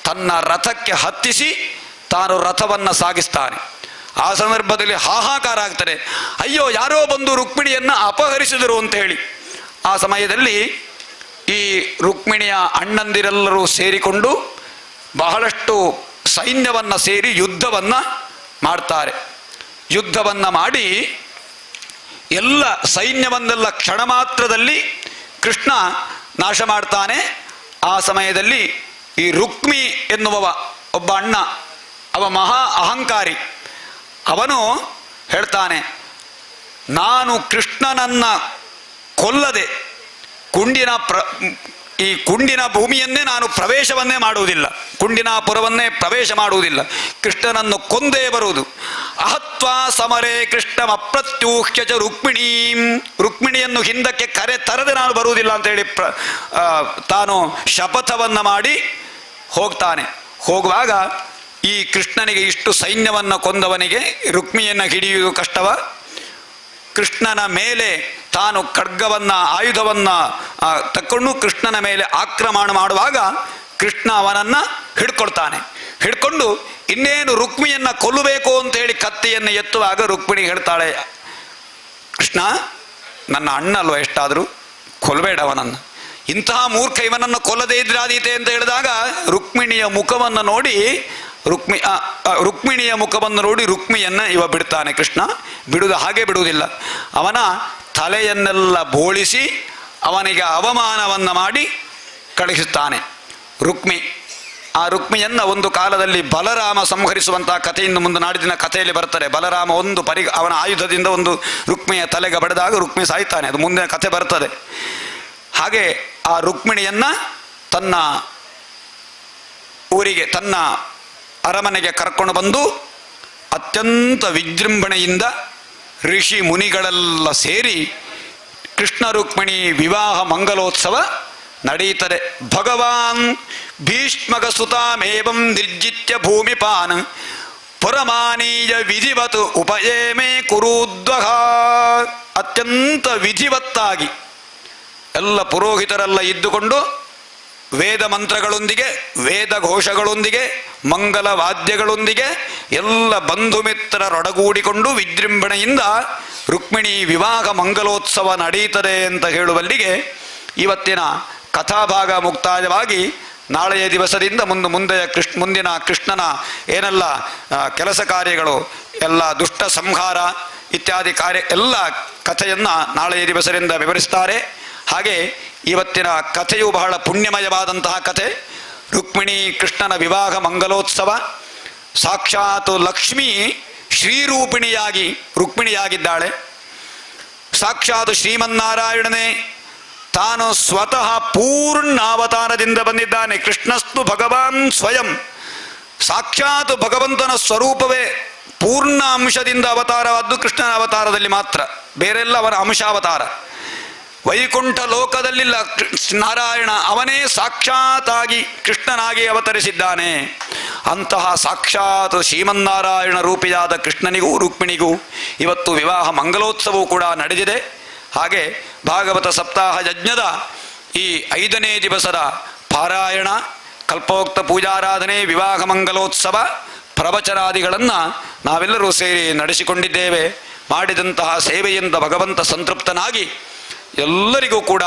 ತನ್ನ ರಥಕ್ಕೆ ಹತ್ತಿಸಿ ತಾನು ರಥವನ್ನು ಸಾಗಿಸ್ತಾನೆ. ಆ ಸಂದರ್ಭದಲ್ಲಿ ಹಾಹಾಕಾರ ಆಗ್ತಾರೆ, ಅಯ್ಯೋ ಯಾರೋ ಬಂದು ರುಕ್ಮಿಣಿಯನ್ನ ಅಪಹರಿಸಿದರು ಅಂತ ಹೇಳಿ. ಆ ಸಮಯದಲ್ಲಿ ಈ ರುಕ್ಮಿಣಿಯ ಅಣ್ಣಂದಿರೆಲ್ಲರೂ ಸೇರಿಕೊಂಡು ಬಹಳಷ್ಟು ಸೈನ್ಯವನ್ನು ಸೇರಿ ಯುದ್ಧವನ್ನು ಮಾಡ್ತಾರೆ. ಯುದ್ಧವನ್ನು ಮಾಡಿ ಎಲ್ಲ ಸೈನ್ಯವನ್ನೆಲ್ಲ ಕ್ಷಣ ಮಾತ್ರದಲ್ಲಿ ಕೃಷ್ಣ ನಾಶ ಮಾಡ್ತಾನೆ. ಆ ಸಮಯದಲ್ಲಿ ಈ ರುಕ್ಮಿ ಎನ್ನುವವ ಒಬ್ಬ ಅಣ್ಣ, ಅವ ಮಹಾ ಅಹಂಕಾರಿ. ಅವನು ಹೇಳ್ತಾನೆ, ನಾನು ಕೃಷ್ಣನನ್ನ ಕೊಲ್ಲದೆ ಈ ಕುಂಡಿನ ಭೂಮಿಯನ್ನೇ ನಾನು ಪ್ರವೇಶವನ್ನೇ ಮಾಡುವುದಿಲ್ಲ, ಕುಂಡಿನಾಪುರವನ್ನೇ ಪ್ರವೇಶ ಮಾಡುವುದಿಲ್ಲ, ಕೃಷ್ಣನನ್ನು ಕೊಂದೇ ಬರುವುದು. ಅಹತ್ವಾ ಸಮರೇ ಕೃಷ್ಣಂ ಅಪ್ರತ್ಯೂಹ್ಯ ಚ ರುಕ್ಮಿಣಿಯನ್ನು ಹಿಂದಕ್ಕೆ ಕರೆ ತರದೆ ನಾನು ಬರುವುದಿಲ್ಲ ಅಂತೇಳಿ ತಾನು ಶಪಥವನ್ನು ಮಾಡಿ ಹೋಗ್ತಾನೆ. ಹೋಗುವಾಗ ಈ ಕೃಷ್ಣನಿಗೆ ಇಷ್ಟು ಸೈನ್ಯವನ್ನು ಕೊಂದವನಿಗೆ ರುಕ್ಮಿಯನ್ನು ಹಿಡಿಯುವುದು ಕಷ್ಟವ. ಕೃಷ್ಣನ ಮೇಲೆ ತಾನು ಖಡ್ಗವನ್ನು ಆಯುಧವನ್ನು ತಕ್ಕೊಂಡು ಕೃಷ್ಣನ ಮೇಲೆ ಆಕ್ರಮಣ ಮಾಡುವಾಗ ಕೃಷ್ಣ ಅವನನ್ನು ಹಿಡ್ಕೊಳ್ತಾನೆ. ಹಿಡ್ಕೊಂಡು ಇನ್ನೇನು ರುಕ್ಮಿಯನ್ನು ಕೊಲ್ಲಬೇಕು ಅಂತ ಹೇಳಿ ಕತ್ತಿಯನ್ನು ಎತ್ತುವಾಗ ರುಕ್ಮಿಣಿ ಹೇಳ್ತಾಳೆ, ಕೃಷ್ಣ ನನ್ನ ಅಣ್ಣ ಅಲ್ವ, ಎಷ್ಟಾದರೂ ಕೊಲ್ಲಬೇಡ ಅವನನ್ನು, ಇಂತಹ ಮೂರ್ಖ ಇವನನ್ನು ಕೊಲ್ಲದೇ ಇದ್ರಾದೀತೆ ಅಂತ ಹೇಳಿದಾಗ ರುಕ್ಮಿಣಿಯ ಮುಖವನ್ನು ನೋಡಿ ರುಕ್ಮಿಯನ್ನು ಇವ ಬಿಡ್ತಾನೆ. ಕೃಷ್ಣ ಹಾಗೆ ಬಿಡುವುದಿಲ್ಲ, ಅವನ ತಲೆಯನ್ನೆಲ್ಲ ಬೋಳಿಸಿ ಅವನಿಗೆ ಅವಮಾನವನ್ನು ಮಾಡಿ ಕಳುಹಿಸುತ್ತಾನೆ ರುಕ್ಮಿ. ಆ ರುಕ್ಮಿಯನ್ನು ಒಂದು ಕಾಲದಲ್ಲಿ ಬಲರಾಮ ಸಂಹರಿಸುವಂತಹ ಕಥೆಯಿಂದ ಮುಂದೆ ನಾಡಿನ ಕಥೆಯಲ್ಲಿ ಬರ್ತಾರೆ. ಬಲರಾಮ ಅವನ ಆಯುಧದಿಂದ ಒಂದು ರುಕ್ಮಿಯ ತಲೆಗೆ ಬಡಿದಾಗ ರುಕ್ಮಿ ಸಾಯ್ತಾನೆ, ಅದು ಮುಂದಿನ ಕಥೆ ಬರ್ತದೆ. ಹಾಗೆ ಆ ರುಕ್ಮಿಣಿಯನ್ನು ತನ್ನ ಊರಿಗೆ, ತನ್ನ ಅರಮನೆಗೆ ಕರ್ಕೊಂಡು ಬಂದು ಅತ್ಯಂತ ವಿಜೃಂಭಣೆಯಿಂದ ಋಷಿ ಮುನಿಗಳೆಲ್ಲ ಸೇರಿ ಕೃಷ್ಣ ರುಕ್ಮಿಣಿ ವಿವಾಹ ಮಂಗಲೋತ್ಸವ ನಡೆಯುತ್ತದೆ. ಭಗವಾನ್ ಭೀಷ್ಮಕ ಸುತಾಮೇವಂ ನಿರ್ಜಿತ್ಯ ಭೂಮಿಪಾನ್ ಪರಮಾನೀಯ ವಿಧಿವತ್ ಉಪಯೇಮೆ ಕುರುದ್ವಹ. ಅತ್ಯಂತ ವಿಧಿವತ್ತಾಗಿ ಎಲ್ಲ ಪುರೋಹಿತರೆಲ್ಲ ಇದ್ದುಕೊಂಡು ವೇದ ಮಂತ್ರಗಳೊಂದಿಗೆ, ವೇದ ಘೋಷಗಳೊಂದಿಗೆ, ಮಂಗಲ ವಾದ್ಯಗಳೊಂದಿಗೆ ಎಲ್ಲ ಬಂಧು ಮಿತ್ರರೊಡಗೂಡಿಕೊಂಡು ವಿಜೃಂಭಣೆಯಿಂದ ರುಕ್ಮಿಣಿ ವಿವಾಹ ಮಂಗಲೋತ್ಸವ ನಡೆಯುತ್ತದೆ ಅಂತ ಹೇಳುವಲ್ಲಿಗೆ ಇವತ್ತಿನ ಕಥಾಭಾಗ ಮುಕ್ತಾಯವಾಗಿ ನಾಳೆಯ ದಿವಸದಿಂದ ಮುಂದಿನ ಕೃಷ್ಣನ ಏನೆಲ್ಲ ಕೆಲಸ ಕಾರ್ಯಗಳು, ಎಲ್ಲ ದುಷ್ಟ ಸಂಹಾರ ಇತ್ಯಾದಿ ಎಲ್ಲ ಕಥೆಯನ್ನು ನಾಳೆಯ ದಿವಸದಿಂದ ವಿವರಿಸ್ತಾರೆ. ಹಾಗೆ ಇವತ್ತಿನ ಕಥೆಯು ಬಹಳ ಪುಣ್ಯಮಯವಾದಂತಹ ಕಥೆ. ರುಕ್ಮಿಣಿ ಕೃಷ್ಣನ ವಿವಾಹ ಮಂಗಲೋತ್ಸವ. ಸಾಕ್ಷಾತ್ ಲಕ್ಷ್ಮೀ ರುಕ್ಮಿಣಿಯಾಗಿದ್ದಾಳೆ. ಸಾಕ್ಷಾತ್ ಶ್ರೀಮನ್ನಾರಾಯಣನೇ ತಾನು ಸ್ವತಃ ಪೂರ್ಣ ಅವತಾರದಿಂದ ಬಂದಿದ್ದಾನೆ. ಕೃಷ್ಣಸ್ತು ಭಗವಾನ್ ಸ್ವಯಂ, ಸಾಕ್ಷಾತ್ ಭಗವಂತನ ಸ್ವರೂಪವೇ ಪೂರ್ಣ ಅಂಶದಿಂದ ಅವತಾರವಾದ್ದು ಕೃಷ್ಣನ ಅವತಾರದಲ್ಲಿ ಮಾತ್ರ, ಬೇರೆಲ್ಲ ಅವನ ಅಂಶಾವತಾರ. ವೈಕುಂಠ ಲೋಕದಲ್ಲಿಲ್ಲ ನಾರಾಯಣ, ಅವನೇ ಸಾಕ್ಷಾತ್ತಾಗಿ ಕೃಷ್ಣನಾಗಿ ಅವತರಿಸಿದ್ದಾನೆ. ಅಂತಹ ಸಾಕ್ಷಾತ್ ಶ್ರೀಮನ್ನಾರಾಯಣ ರೂಪಿಯಾದ ಕೃಷ್ಣನಿಗೂ ರುಕ್ಮಿಣಿಗೂ ಇವತ್ತು ವಿವಾಹ ಮಂಗಲೋತ್ಸವವು ಕೂಡ ನಡೆದಿದೆ. ಹಾಗೆ ಭಾಗವತ ಸಪ್ತಾಹ ಯಜ್ಞದ ಈ 5ನೇ ದಿವಸದ ಪಾರಾಯಣ, ಕಲ್ಪೋಕ್ತ ಪೂಜಾರಾಧನೆ, ವಿವಾಹ ಮಂಗಲೋತ್ಸವ, ಪ್ರವಚನಾದಿಗಳನ್ನು ನಾವೆಲ್ಲರೂ ಸೇರಿ ನಡೆಸಿಕೊಂಡಿದ್ದೇವೆ. ಮಾಡಿದಂತಹ ಸೇವೆಯಿಂದ ಭಗವಂತ ಸಂತೃಪ್ತನಾಗಿ ಎಲ್ಲರಿಗೂ ಕೂಡ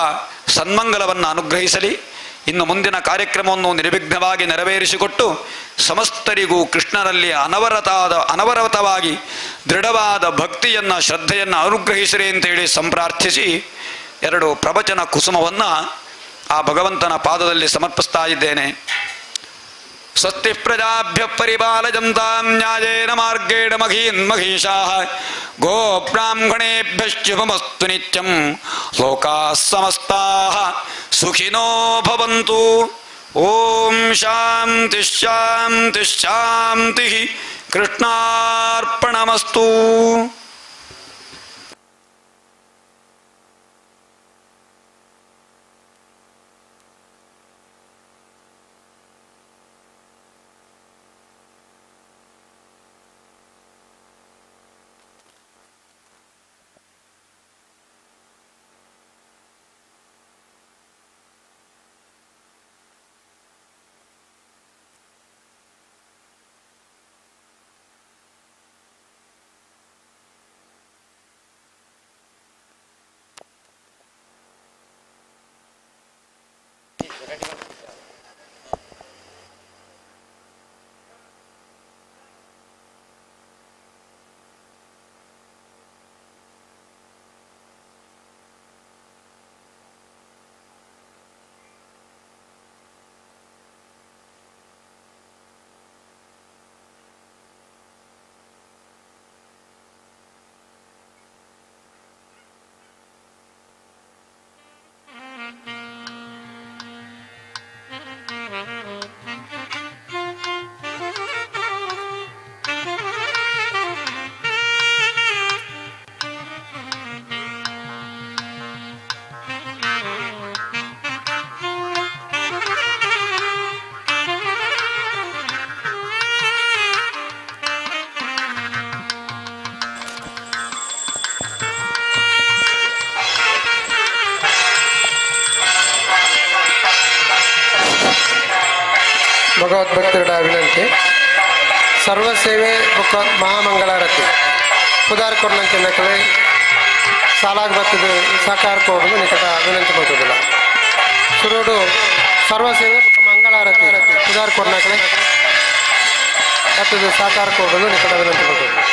ಸನ್ಮಂಗಲವನ್ನು ಅನುಗ್ರಹಿಸಲಿ. ಇನ್ನು ಮುಂದಿನ ಕಾರ್ಯಕ್ರಮವನ್ನು ನಿರ್ವಿಘ್ನವಾಗಿ ನೆರವೇರಿಸಿಕೊಟ್ಟು ಸಮಸ್ತರಿಗೂ ಕೃಷ್ಣನಲ್ಲಿ ಅನವರತವಾಗಿ ದೃಢವಾದ ಭಕ್ತಿಯನ್ನು, ಶ್ರದ್ಧೆಯನ್ನು ಅನುಗ್ರಹಿಸಿರಿ ಅಂತೇಳಿ ಸಂಪ್ರಾರ್ಥಿಸಿ 2 ಪ್ರವಚನ ಕುಸುಮವನ್ನು ಆ ಭಗವಂತನ ಪಾದದಲ್ಲಿ ಸಮರ್ಪಿಸ್ತಾ ಇದ್ದೇನೆ. ಸ್ವಸ್ತಿ ಪ್ರಜಾಭ್ಯ ಪರಿಪಾಲಯಂತಾಂ ನ್ಯಾಯೇನ ಮಾರ್ಗೇಣ ಮಹೀಷಾಃ ಗೋಬ್ರಾಹ್ಮಣೇಭ್ಯಃ ಶುಭಮಸ್ತು ನಿತ್ಯಂ ಲೋಕಾಃ ಸಮಸ್ತಾಃ ಸುಖಿನೋ ಭವಂತು. ಓಂ ಶಾಂತಿ ಶಾಂತಿ ಶಾಂತಿ. ಕೃಷ್ಣಾರ್ಪಣಮಸ್ತು. ಭಗವದ್ಭಕ್ತರ ವಿನಂತಿ ಸರ್ವ ಸೇವೆ ಬುಕ್ಕ ಮಹಾಮಂಗಳಾರತಿ ಪುದಾರ್ ಕೊರ್ಲಂಚಿನ ಕಲೆ ಸಾಲಾಗ ಬರ್ತದೆ ಸಾಕಾರ ಕೋಡಲು ನಿಕಟ ವಿನಂತಿ ಮಾಡ್ತಿದ್ದಿಲ್ಲ ಸುರೋಡು ಸರ್ವ ಸೇವೆ ಬುಕ್ಕ ಮಂಗಳಾರತಿ ಪುದಾರ್ ಕೊರ್ನಕಲೆ ಬರ್ತದೆ ಸಾಕಾರ ಕೋಡಲು ನಿಕಟ ವಿನಂತಿ ಮಾಡ್ತಿದ್ದಿಲ್ಲ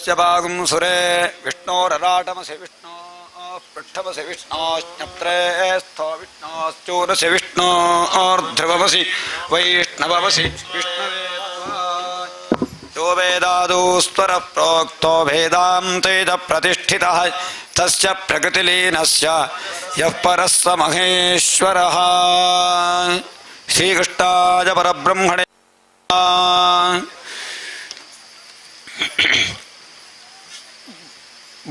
भागं सुरे विष्णोरराटमसि विष्णो पृष्ठमसि विष्णोश्चत्रे स्थो विष्णोश्चूरसि विष्णोर्ध्रुवमसि वैष्णवमसि विष्णवे यो वेदादुस्वरः प्रोक्तो वेदान्तेज प्रतिष्ठितः तस्य प्रकृतिलीनस्य यः परः स महेश्वरः श्रीकृष्णाय परब्रह्मणे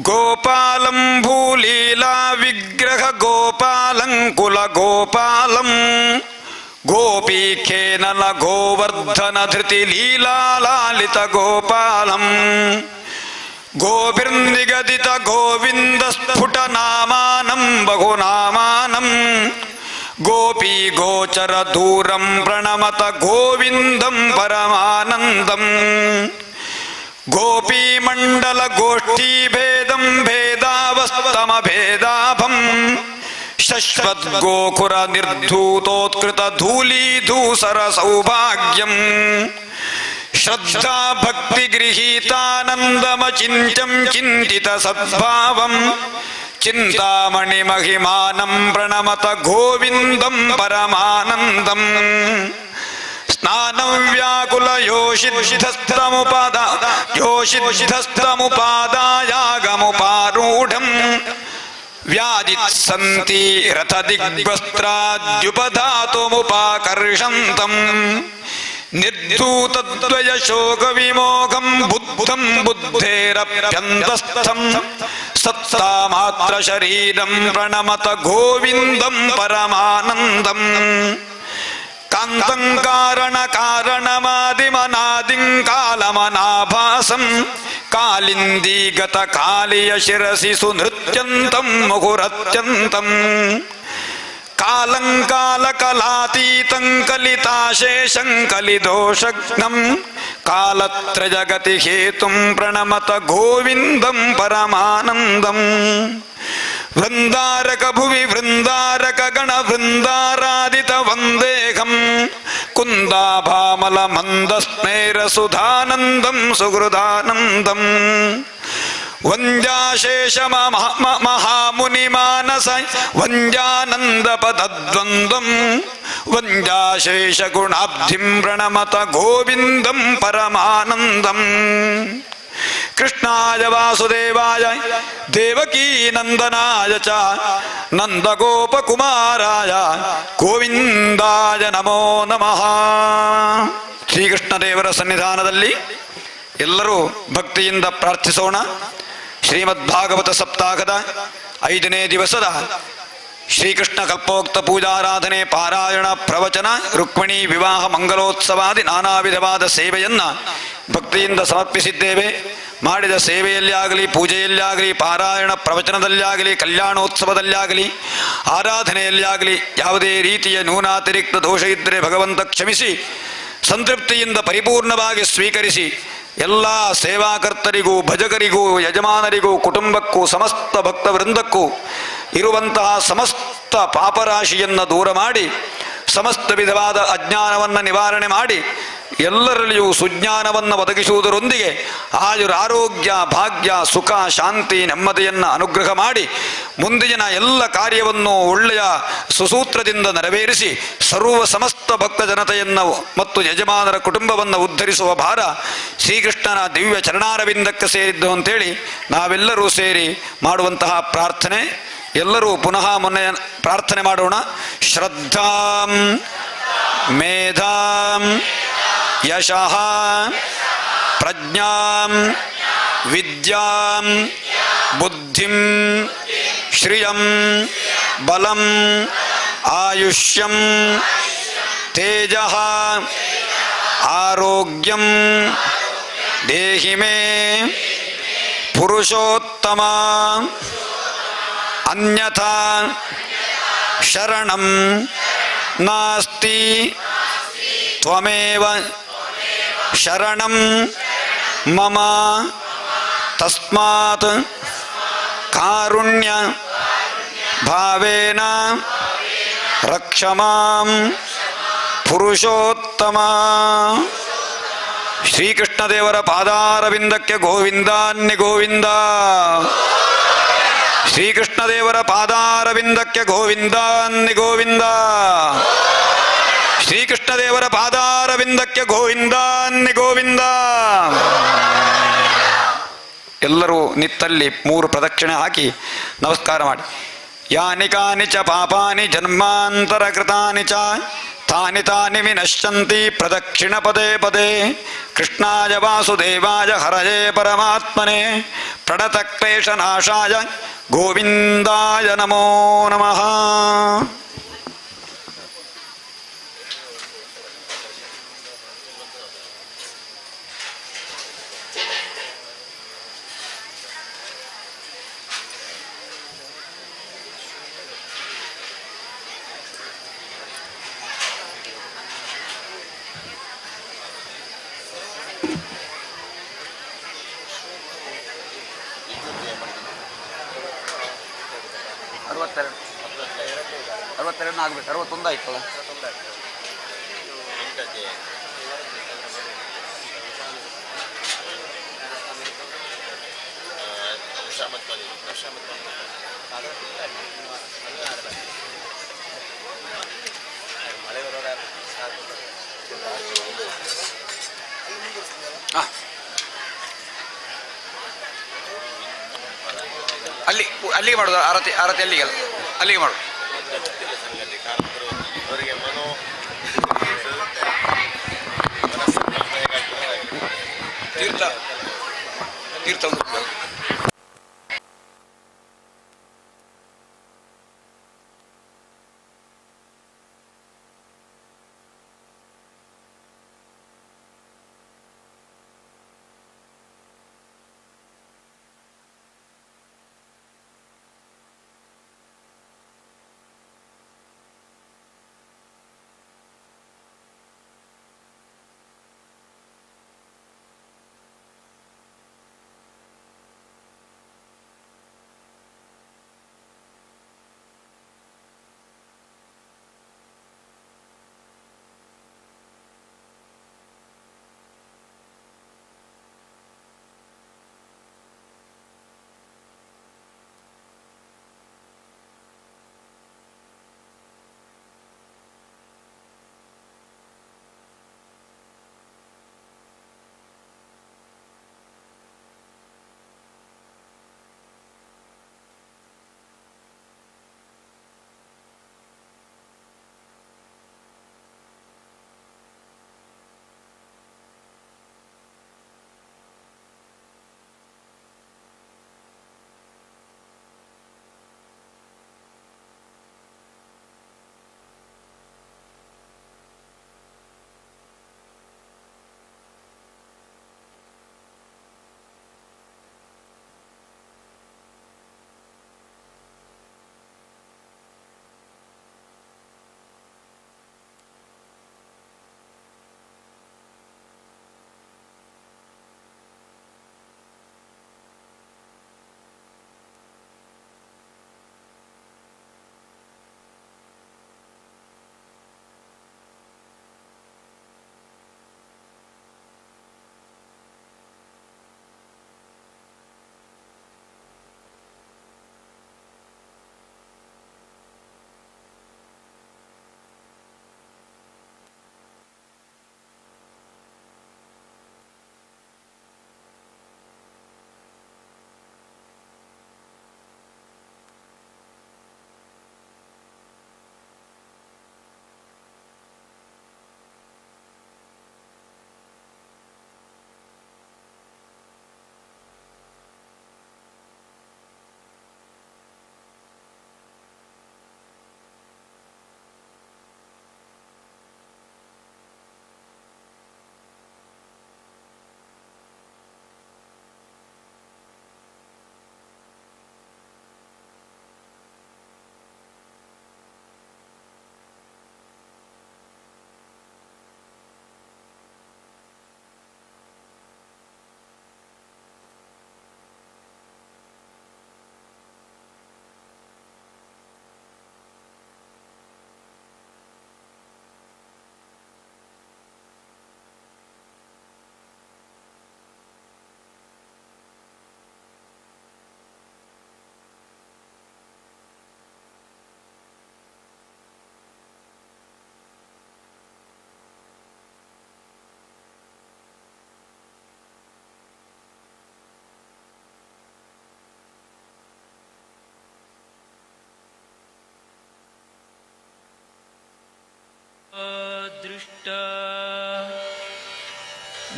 गोपालं भूलीला विग्रह गोपालं कुल गोपालं गोपीखेनल गोवर्धन धृति लीला लालित गोपालं गोभिर्निगदित गोविंद स्फुट नामानं बहुनामानं गोपी गोचर दूरं प्रणमत गोविंदं परमानंदं गोपी मंडल गोष्ठी भेदं भेदावस्तम भेदाभं शश्वत गोकुर निर्धूतोत्कृत धूली धूसर सौभाग्यं श्रद्धा भक्ति गृहीतानंदमचिन्त्यं चिन्तित सद्भावं चिन्तामणि महिमानं प्रणमत गोविंदं परमानंदं स्नानं व्याकुल योषिद्धस्तमुपादायागमुपारूढं व्यादित्सन्ति रथदिग्वस्त्राद्युपधातुमुपाकर्षन्तं निर्धूतद्वय शोक विमोघं बुद्धं बुद्धेरप्यन्तस्थं सत्तामात्र शरीरं प्रणमत गोविंदं परमानंदं कान्तं कारण कारणमादिमनादिं कालमनाभासं कालिन्दीगत कालिय शिरसि सुनृत्यन्तं मुहुरत्यन्तं कालं कालकलातीतं कलिताशेषं कलिदोषघ्नं कालत्रयगति हेतुं प्रणमत गोविंदं परमानंदं वृंदारक भुवि वृंदारक गण वृंदारादित वंदेहं कुंदाभामल मंदस्मेर सुधानंदं सुहृदानंदं वंजाशेष महामुनिमानस वंजानंदपदद्वन्द्वं वंजाशेष गुणाब्धिं प्रणमत गोविंदं परमानंदं कृष्णाय वासुदेवाय देवकी नंदनाय च नंदगोपकुमाराय ಗೋವಿಂದಾಯ ನಮೋ ನಮಃ. ಶ್ರೀಕೃಷ್ಣ ದೇವರ ಸನ್ನಿಧಾನದಲ್ಲಿ ಎಲ್ಲರೂ ಭಕ್ತಿಯಿಂದ ಪ್ರಾರ್ಥಿಸೋಣ. ಶ್ರೀಮದ್ಭಾಗವತ ಸಪ್ತಾಹದ 5ನೇ ದಿವಸದ ಶ್ರೀಕೃಷ್ಣ ಕಲ್ಪೋಕ್ತ ಪೂಜಾರಾಧನೆ ಪಾರಾಯಣ ಪ್ರವಚನ ರುಕ್ಮಿಣಿ ವಿವಾಹ ಮಂಗಲೋತ್ಸವಾದಿ ನಾನಾ ವಿಧವಾದ ಸೇವೆಯನ್ನ ಭಕ್ತಿಯಿಂದ ಸಮರ್ಪಿಸಿದ್ದೇವೆ. ಮಾಡಿದ ಸೇವೆಯಲ್ಲಿ ಆಗಲಿ, ಪೂಜೆಯಲ್ಲಿ ಆಗಲಿ, ಪಾರಾಯಣ ಪ್ರವಚನದಲ್ಲಿ ಆಗಲಿ, ಕಲ್ಯಾಣೋತ್ಸವದಲ್ಲಿ ಆರಾಧನೆಯಲ್ಲಿ ಆಗಲಿ ಯಾವುದೇ ರೀತಿಯ ನ್ಯೂನಾತಿರಿಕ್ತ ದೋಷ ಇದ್ದರೆ ಭಗವಂತ ಕ್ಷಮಿಸಿ ಸಂತೃಪ್ತಿಯಿಂದ ಪರಿಪೂರ್ಣವಾಗಿ ಸ್ವೀಕರಿಸಿ ಎಲ್ಲ ಸೇವಾಕರ್ತರಿಗೂ, ಭಜಕರಿಗೂ, ಯಜಮಾನರಿಗೂ, ಕುಟುಂಬಕ್ಕೂ, ಸಮಸ್ತ ಭಕ್ತ ವೃಂದಕ್ಕೂ ಇರುವಂತಹ ಸಮಸ್ತ ಪಾಪರಾಶಿಯನ್ನು ದೂರ ಮಾಡಿ ಸಮಸ್ತ ವಿಧವಾದ ಅಜ್ಞಾನವನ್ನು ನಿವಾರಣೆ ಮಾಡಿ ಎಲ್ಲರಲ್ಲಿಯೂ ಸುಜ್ಞಾನವನ್ನು ಒದಗಿಸುವುದರೊಂದಿಗೆ ಆಯುರಾರೋಗ್ಯ ಭಾಗ್ಯ ಸುಖ ಶಾಂತಿ ನೆಮ್ಮದಿಯನ್ನು ಅನುಗ್ರಹ ಮಾಡಿ ಮುಂದಿನ ಎಲ್ಲ ಕಾರ್ಯವನ್ನು ಒಳ್ಳೆಯ ಸುಸೂತ್ರದಿಂದ ನೆರವೇರಿಸಿ ಸರ್ವ ಸಮಸ್ತ ಭಕ್ತ ಜನತೆಯನ್ನು ಮತ್ತು ಯಜಮಾನರ ಕುಟುಂಬವನ್ನು ಉದ್ಧರಿಸುವ ಭಾರ ಶ್ರೀಕೃಷ್ಣನ ದಿವ್ಯ ಚರಣಾರವಿಂದಕ್ಕೆ ಸೇರಿದ್ದು ಅಂತೇಳಿ ನಾವೆಲ್ಲರೂ ಸೇರಿ ಮಾಡುವಂತಹ ಪ್ರಾರ್ಥನೆ. ಎಲ್ಲರೂ ಪುನಃ ಮೊನ್ನೆ ಪ್ರಾರ್ಥನೆ ಮಾಡೋಣ. ಶ್ರದ್ಧಾಂ ಮೇಧಾಂ ಯಶಃ ಪ್ರಜ್ಞಾಂ ವಿದ್ಯಾಂ ಬುದ್ಧಿಂ ಶ್ರಿಯಂ ಬಲಂ ಆಯುಷ್ಯಂ ತೇಜಃ ಆರೋಗ್ಯಂ ದೇಹಿ ಮೇ ಪುರುಷೋತ್ತಮ ಅನ್ಯಥಾ ಶರಣಂ ನಾಸ್ತಿ ತ್ವಮೇವ ಶರಣಂ ಮಮ ತಸ್ಮಾತ್ ಕಾರುಣ್ಯ ಭಾವೇನ ರಕ್ಷ ಮಾಂ ಪುರುಷೋತ್ತಮ. ಶ್ರೀಕೃಷ್ಣ ದೇವರ ಪಾದಾರವಿಂದಕ್ಕೆ ಗೋವಿಂದ ಅನ್ನಿ ಗೋವಿಂದ. ಶ್ರೀಕೃಷ್ಣ ದೇವರ ಪಾದಾರವಿಂದಕ್ಕೆ ಗೋವಿಂದ ಅನ್ನಿ ಗೋವಿಂದ. ಶ್ರೀಕೃಷ್ಣ ದೇವರ ಪಾದಾರವಿಂದಕ್ಕೆ ಗೋವಿಂದ ಅನ್ನಿ ಗೋವಿಂದ. ಎಲ್ಲರೂ ನಿತ್ತಲ್ಲಿ 3 ಪ್ರದಕ್ಷಿಣೆ ಹಾಕಿ ನಮಸ್ಕಾರ ಮಾಡಿ. ಯಾನಿ ಕಾನಿ ಚ ಪಾಪಾನಿ ಜನ್ಮಾಂತರ ಕೃತಾನಿ ಚ ತಾನಿ ತಾನಿ ವಿನಶ್ಯಂತಿ ಪ್ರದಕ್ಷಿಣ ಪದೇ ಪದೇ. ಕೃಷ್ಣಾಯ ವಾಸುದೇವಾಯ ಹರಯೇ ಪರಮಾತ್ಮನೆ ಪ್ರಣತ ಕ್ಲೇಶನಾಶಾಯ ಗೋವಿಂದಾಯ ನಮೋ ನಮಃ. ಆಗ್ಬೇಕು 61 ಆಯ್ತಲ್ಲ. ಅಲ್ಲಿಗೆ ಮಾಡೋದು ಆರತಿ ಅಲ್ಲಿಗೆ ಅಲ್ಲಿಗೆ ಮಾಡು. ತೀರ್ಥ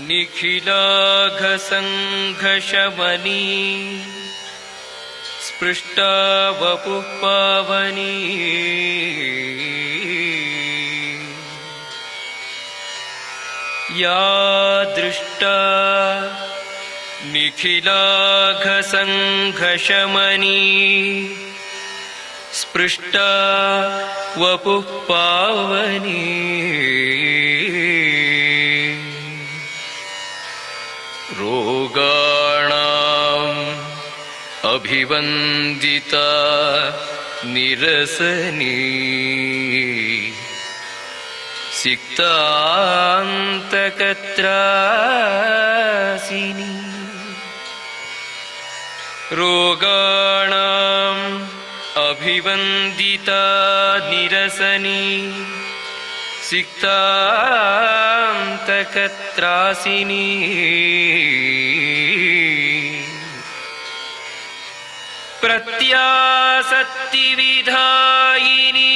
निखिलाघसङ्घशमनी स्पृष्टा वपुः पावनी या दृष्टा निखिलाघसङ्घशमनी स्पृष्टा वपुः पावनी रोगाणाम् अभिवन्दिता निरसनी सिक्तान्तकत्रासिनी रोगाणाम् अभिवन्दिता निरसनी सिक्तान्तकत्रासिनी प्रत्यासक्तिविधायिनी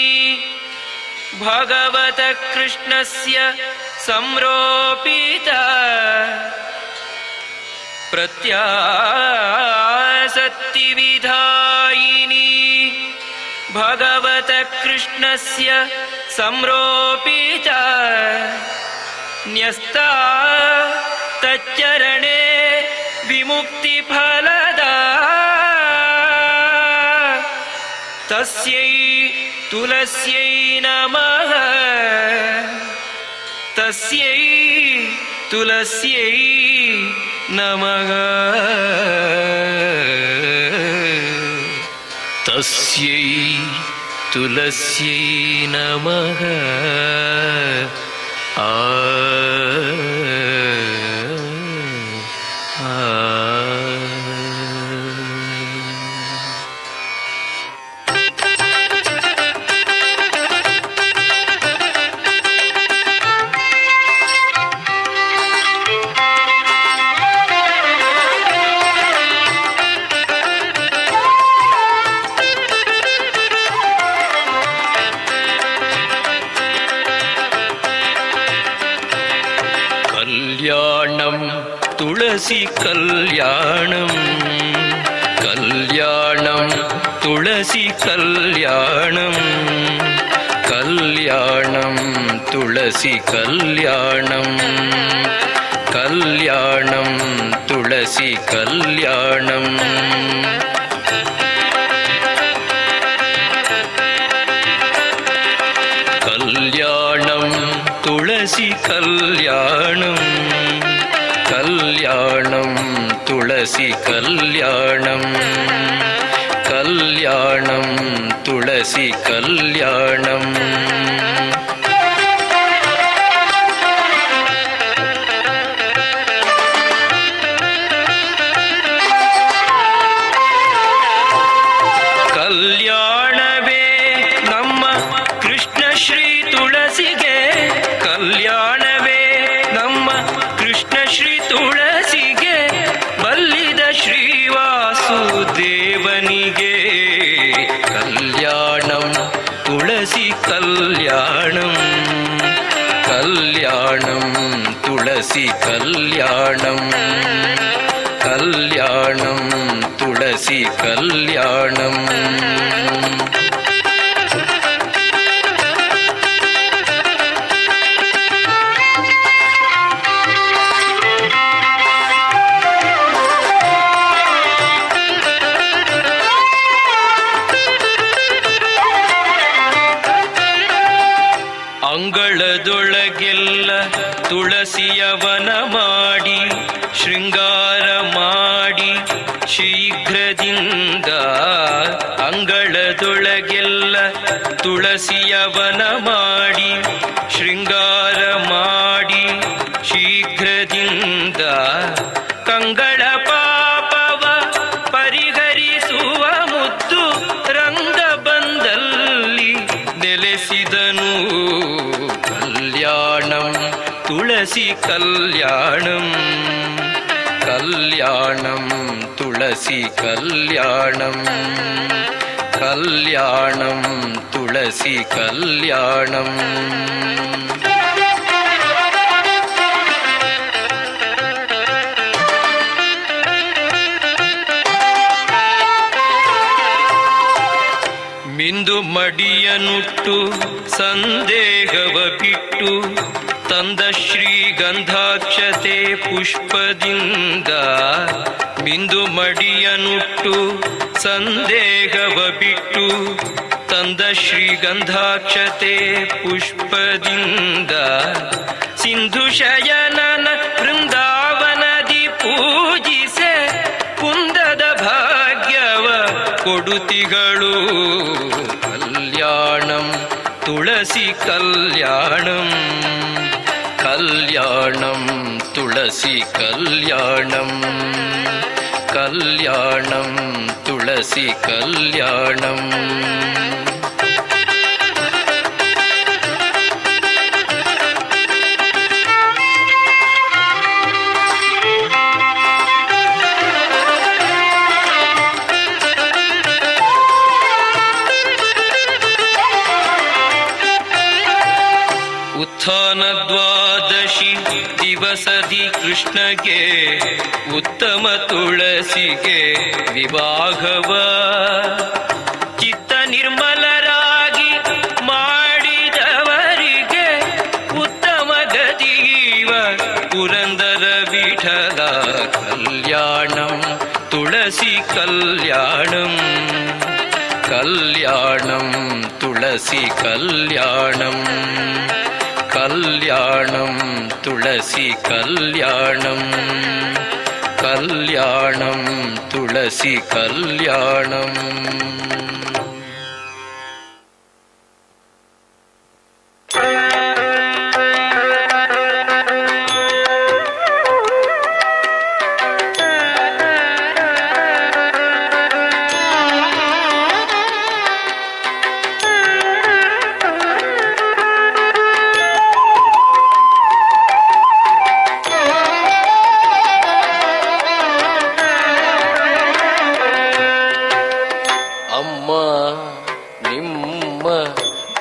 भगवतः कृष्णस्य संरोपिता प्रत्यासक्तिविधायिनी भगवतः कृष्णस्य संरोपिता न्यस्ता तच्चरणे विमुक्तिफलदा तस्यै तुलस्यै नमः तस्यै तुलस्यै नमः तस्यै तुलस्यै नमः तुलसी कल्याणं कल्याणं तुलसी कल्याणं कल्याणं तुलसी कल्याणं कल्याणं तुलसी कल्याणं कल्याणं तुलसी कल्याणं कल्याणं तुलसी कल्याणं कल्याणं तुलसी कल्याणं कल्याणवे नम्म कृष्ण श्री तुलसिगे कल्याणवे नम्म कृष्ण श्री तुलसिगे बल्लिद श्रीवासुदेवनिगे कल्याणं तुलसी कल्याणं कल्याणं तुलसी कल्याणं कल्याणं तुलसी कल्याणं ಅಂಗಳದೊಳಗೆಲ್ಲ ತುಳಸಿಯವನ ಮಾಡಿ ಶೃಂಗಾರ ಮಾಡಿ ಶೀಘ್ರದಿಂದ ಅಂಗಳದೊಳಗೆಲ್ಲ ತುಳಸಿಯವನ ಮಾಡಿ ಶೃಂಗಾರ ಮಾಡಿ ಶೀಘ್ರದಿಂದ ಕಂಗಳ ಪಾಪವ ಪರಿಹರಿಸುವ ಮುದ್ದು ರಂಗ ಬಂದಲ್ಲಿ ನೆಲೆಸಿದನು कल्याणं तुलसी कल्याणं कल्याणं तुलसी कल्याणं कल्याणं तुलसी कल्याणं ಮಿಂದು ಮಡಿಯನುಟ್ಟು ಸಂದೇಹವ ಬಿಟ್ಟು ತಂದ ಶ್ರೀಗಂಧಾಕ್ಷತೆ ಪುಷ್ಪದಿಂದ ಮಿಂದು ಮಡಿಯನುಟ್ಟು ಸಂದೇಹವ ಬಿಟ್ಟು ತಂದ ಶ್ರೀಗಂಧಾಕ್ಷತೆ ಪುಷ್ಪದಿಂದ ಸಿಂಧು ಶಯನನ ವೃಂದಾವನದಿ ಪೂಜಿಸೆ ಕುಂದದ ಭಾಗ್ಯವ ಕೊಡುತಿಗಳು ಕಲ್ಯಾಣಂ ತುಳಸಿ ಕಲ್ಯಾಣಂ ಕಲ್ಯಾಣಂ ತುಳಸಿ ಕಲ್ಯಾಣಂ ಕಲ್ಯಾಣಂ ತುಳಸಿ ಕಲ್ಯಾಣಂ ಉತ್ಥಾನ ದ್ವಾದಶಿ ದಿವಸದಿ ಕೃಷ್ಣಗೆ ಉತ್ತಮ ತುಳಸಿಗೆ ವಿವಾಹವ ಚಿತ್ತ ನಿರ್ಮಲರಾಗಿ ಮಾಡಿದವರಿಗೆ ಉತ್ತಮ ಗತಿವ ಪುರಂದರ ವಿಠಲ ಕಲ್ಯಾಣಂ ತುಳಸಿ ಕಲ್ಯಾಣಂ ಕಲ್ಯಾಣಂ ತುಳಸಿ ಕಲ್ಯಾಣಂ ಕಲ್ಯಾಣಂ ತುಳಸಿ ಕಲ್ಯಾಣಂ ಕಲ್ಯಾಣಂ ತುಳಸಿ ಕಲ್ಯಾಣಂ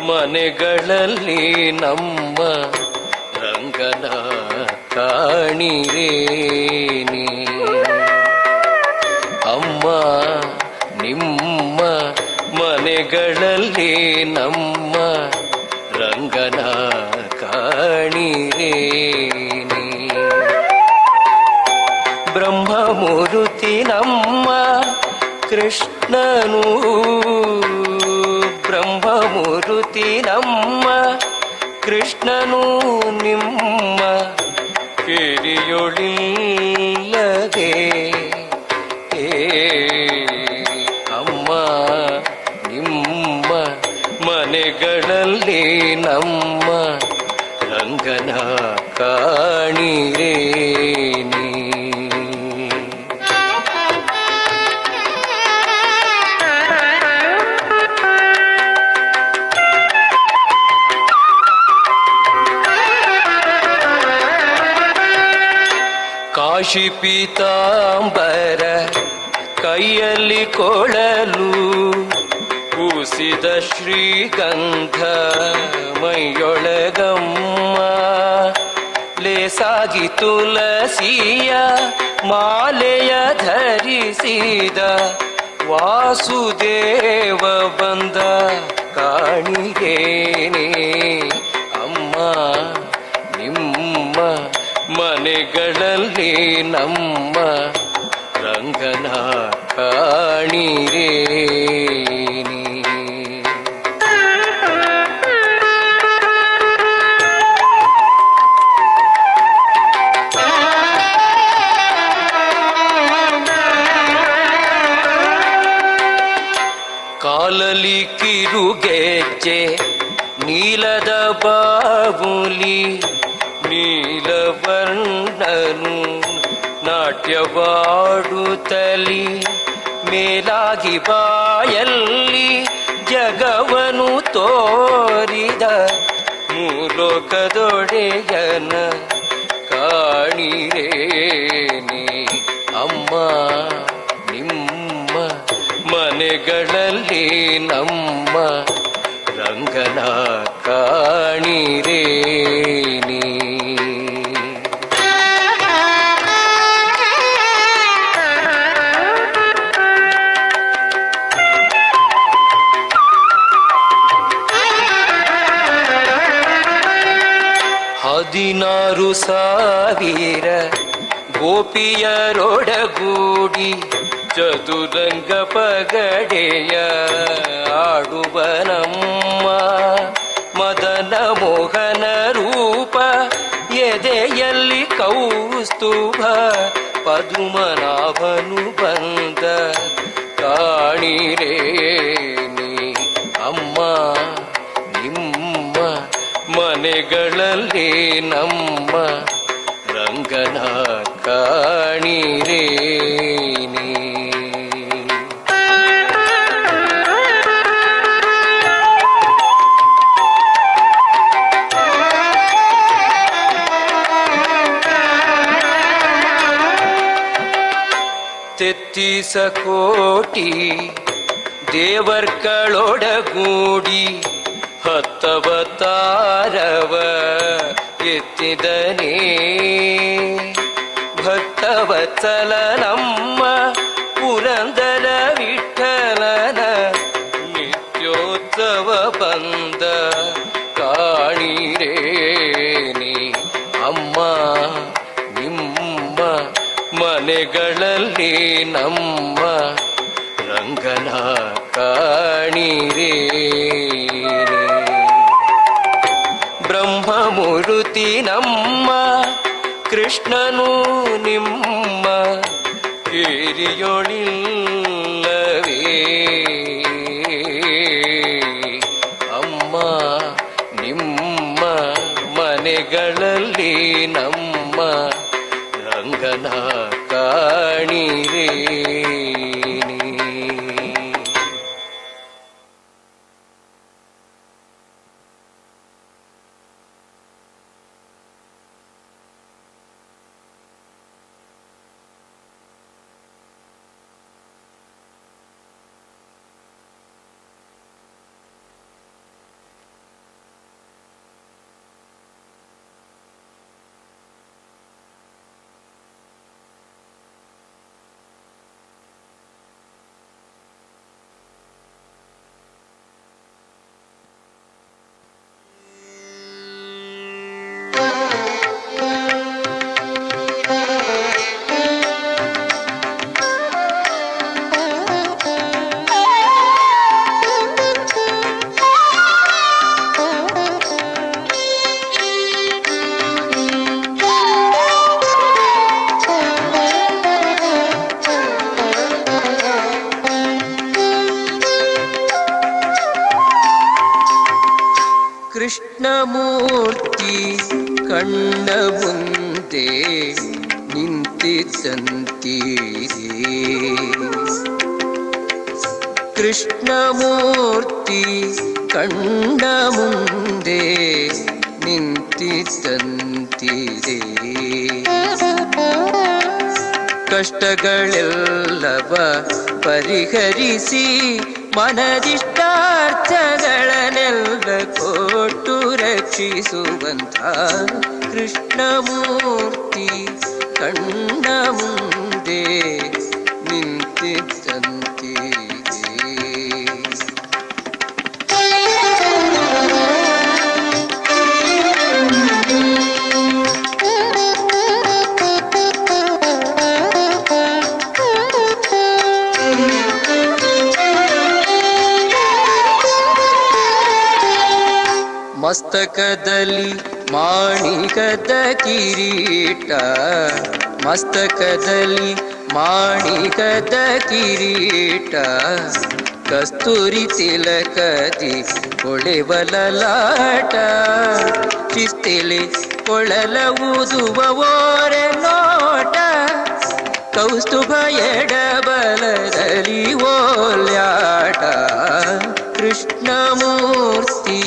ಮನೆಗಳಲ್ಲಿ ನಮ್ಮ ರಂಗನ ಕಾಣಿರೇನಿ ಅಮ್ಮ ನಿಮ್ಮ ಮನೆಗಳಲ್ಲಿ ನಮ್ಮ ರಂಗನ ಕಾಣಿರೇನಿ ಬ್ರಹ್ಮಮೂರ್ತಿ ನಮ್ಮ ಕೃಷ್ಣನು ಬ್ರಹ್ಮಮೂರ್ತಿ ನಮ್ಮ ಕೃಷ್ಣನು ನಿಮ್ಮ ಕಿರಿಯೊಳಿಲ್ಲದೆ ಅಮ್ಮ ನಿಮ್ಮ ಮನೆಗಳಲ್ಲಿ ನಮ್ಮ ರಂಗನ ಕಾಣಿರೇನಿ ಕಾಶಿ ಪೀತಾಂಬರ ಕೈಯಲ್ಲಿ ಕೊಳಲು ಕೂಸಿದ ಶ್ರೀಗಂಧ ಮೈಯೊಳಗಮ್ಮ ಲೇಸಾಗಿ ತುಳಸಿಯ ಮಾಲೆಯ ಧರಿಸಿದ ವಾಸುದೇವ ಬಂದ ಕಾಣಿರೇನೆ ಅಮ್ಮ ನಿಮ್ಮ ಮನೆಗಳಲ್ಲಿ ನಮ್ಮ ರಂಗನ ಕಾಣಿರೇನಿ ಕಾಲಲಿ ಕಿರುಗೆಜ್ಜೆ ನೀಲದ ಬಾವುಲಿ ನೀಲವರ್ಣನು ನಾಟ್ಯವಾಡುತ್ತಲಿ ಮೇಲಾಗಿ ಬಾಯಲ್ಲಿ ಜಗವನು ತೋರಿದ ಮೂಲೋಕದೊಡೆಯನ ಕಾಣಿರೇನೆ ಅಮ್ಮ ನಿಮ್ಮ ಮನೆಗಳಲ್ಲಿ ನಮ್ಮ ರಂಗನ ಕಾಣಿರೇನಿ 16,000 ಗೋಪಿಯರೊಡಗೂಡಿ ಚದುರಂಗ ಪಗಡೆಯ ಆಡುವ ನಮ್ಮ ಮದನ ಮೋಹನ ರೂಪ ಎದೆಯಲ್ಲಿ ಕೌಸ್ತುಭ ಪದುಮನಾಭನು ಬಂದ ಕಾಣಿರೇ ನೀ ಅಮ್ಮ ನಿಮ್ಮ ಮನೆಗಳಲ್ಲಿ ನಮ್ಮ ರಂಗನ ಕಾಣಿರೇ ನೀ. ತೆತ್ತೀಸ ಕೋಟಿ ದೇವರ್ಗಳೊಡಗೂಡಿ ಹತ್ತವತಾರವ ಎತ್ತಿದನೇ ಭಕ್ತವತ್ಸಲ ನಮ್ಮ ಪುರಂದರ ವಿಠಲನ ನಿತ್ಯೋತ್ಸವ ಬಂದ ಕಾಣಿರೇ ನೀ ಅಮ್ಮ ನಿಮ್ಮ ಮನೆಗಳಲ್ಲಿ ನಮ್ಮ ರಂಗನ ಕಾಣಿರೇ ನೀ. ಬ್ರಹ್ಮಮೂರ್ತಿ ನಮ್ಮ ಕೃಷ್ಣನು ನಿಮ್ಮ ಹಿರಿಯೊಳಿಲ್ಲವೇ ಅಮ್ಮ ನಿಮ್ಮ ಮನೆಗಳಲ್ಲಿ ನಮ್ಮ ರಂಗನ ಕಾಣಿರೇ ನೀ. ಕೃಷ್ಣಮೂರ್ತಿ ಕಣ್ಣ ಮುಂದೆ ನಿಂತಿದ್ದಂತೀರೇ ಕೃಷ್ಣಮೂರ್ತಿ ಕಣ್ಣ ಮುಂದೆ ನಿಂತಿದ್ದಂತೀರೇ ಕಷ್ಟಗಳೆಲ್ಲವ ಪರಿಹರಿಸಿ ಮನದಿಷ್ಟಾರ್ಥಗಳನ್ನೆಲ್ಲ ಕೊಟ್ಟು ರಕ್ಷಿಸುವಂಥ ಕೃಷ್ಣಮೂರ್ತಿ ಕಣ್ಣ ಮುಂದೆ ನಿಂತಿದ್ದಂತೀರೇ. ಮಸ್ತಕದಲ್ಲಿ ಮಾಣಿಕದ ಕಿರೀಟ ಮಸ್ತಕದಲ್ಲಿ ಮಾಣಿಕದ ಕಿರೀಟ ಕಸ್ತೂರಿ ತಿಲಕದಿ ಹೊಳೆವಲಲಾಟ ಶಿಸ್ತಿಲಿ ಕೊಳಲ ಊದುವ ಓರೆ ನೋಟ ಕೌಸ್ತುಭ ಎಡಬಲದಲ್ಲಿ ಓಲ್ಯಾಟ ಕೃಷ್ಣಮೂರ್ತಿ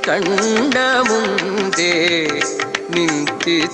ಕಂಡ ಮುಂದೆ ನಿಂತಿದ್ದಂತೀರೇ.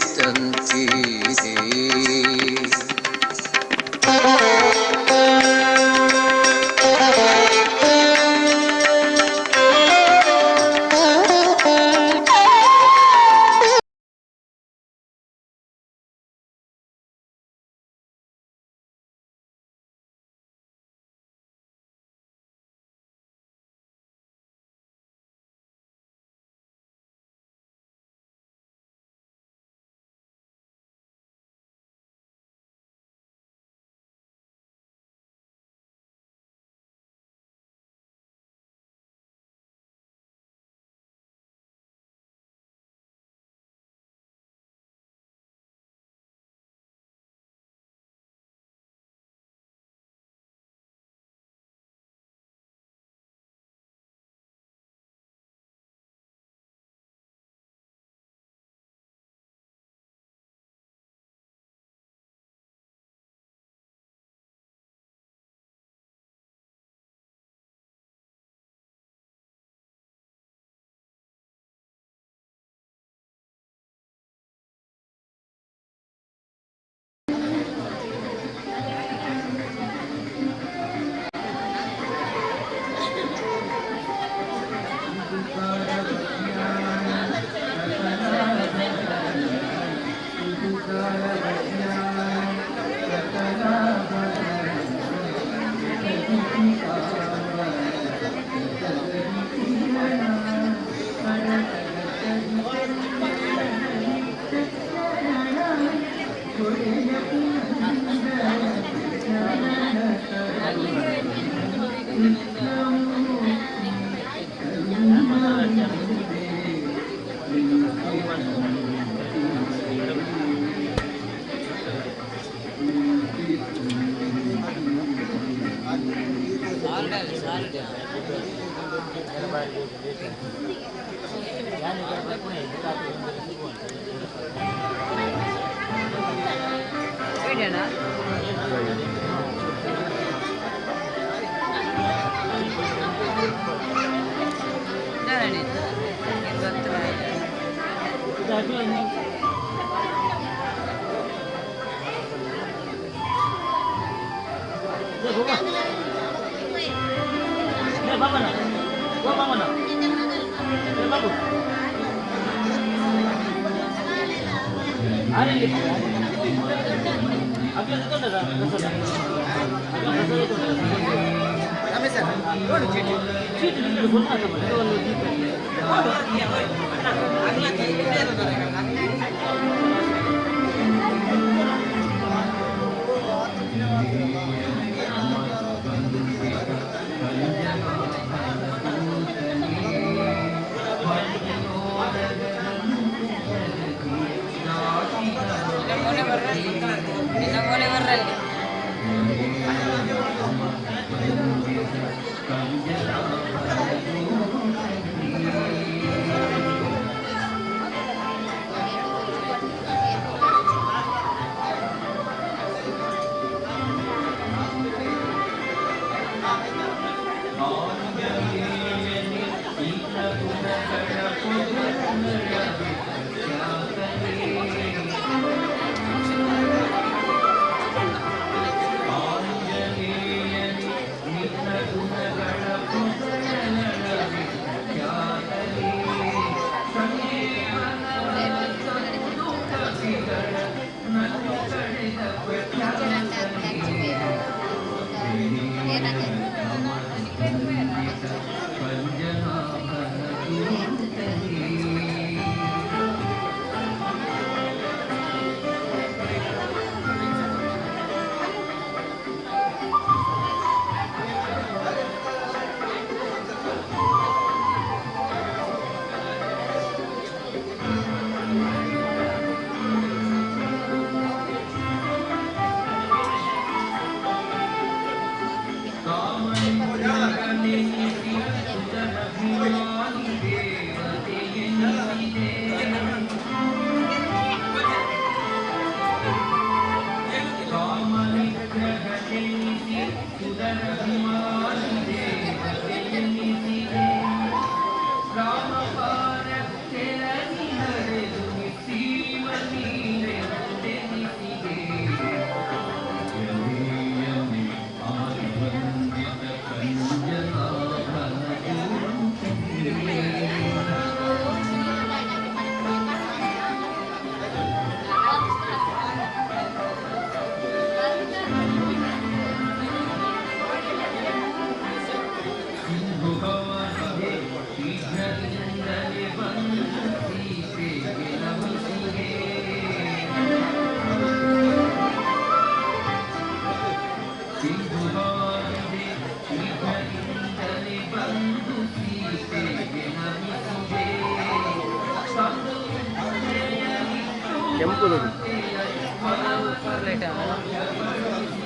ಕೆಂಪು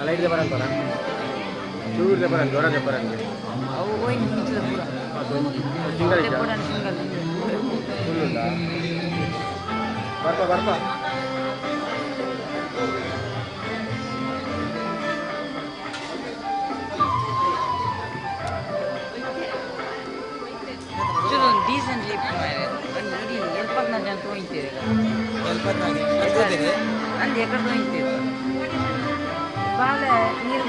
ಲೈಟ್ ಬರಲ್ಲ ಬರ ಚೂರು ಬರ ದೊಡ್ಡ ಬರಂಗೆ ಸಿಂಗಲ್ ಫುಲ್ ಬರ್ಪ ಬರ್ಪ ಡೀಸೆಂಟ್ಲಿ ಇಡೀ 74 ಜನ ತೊಗೊಂತೀರಿ ಅಂದು ಎಕಡೆ ತೊಗೊಂತೀರಿ ಬಾಳ ನೀರು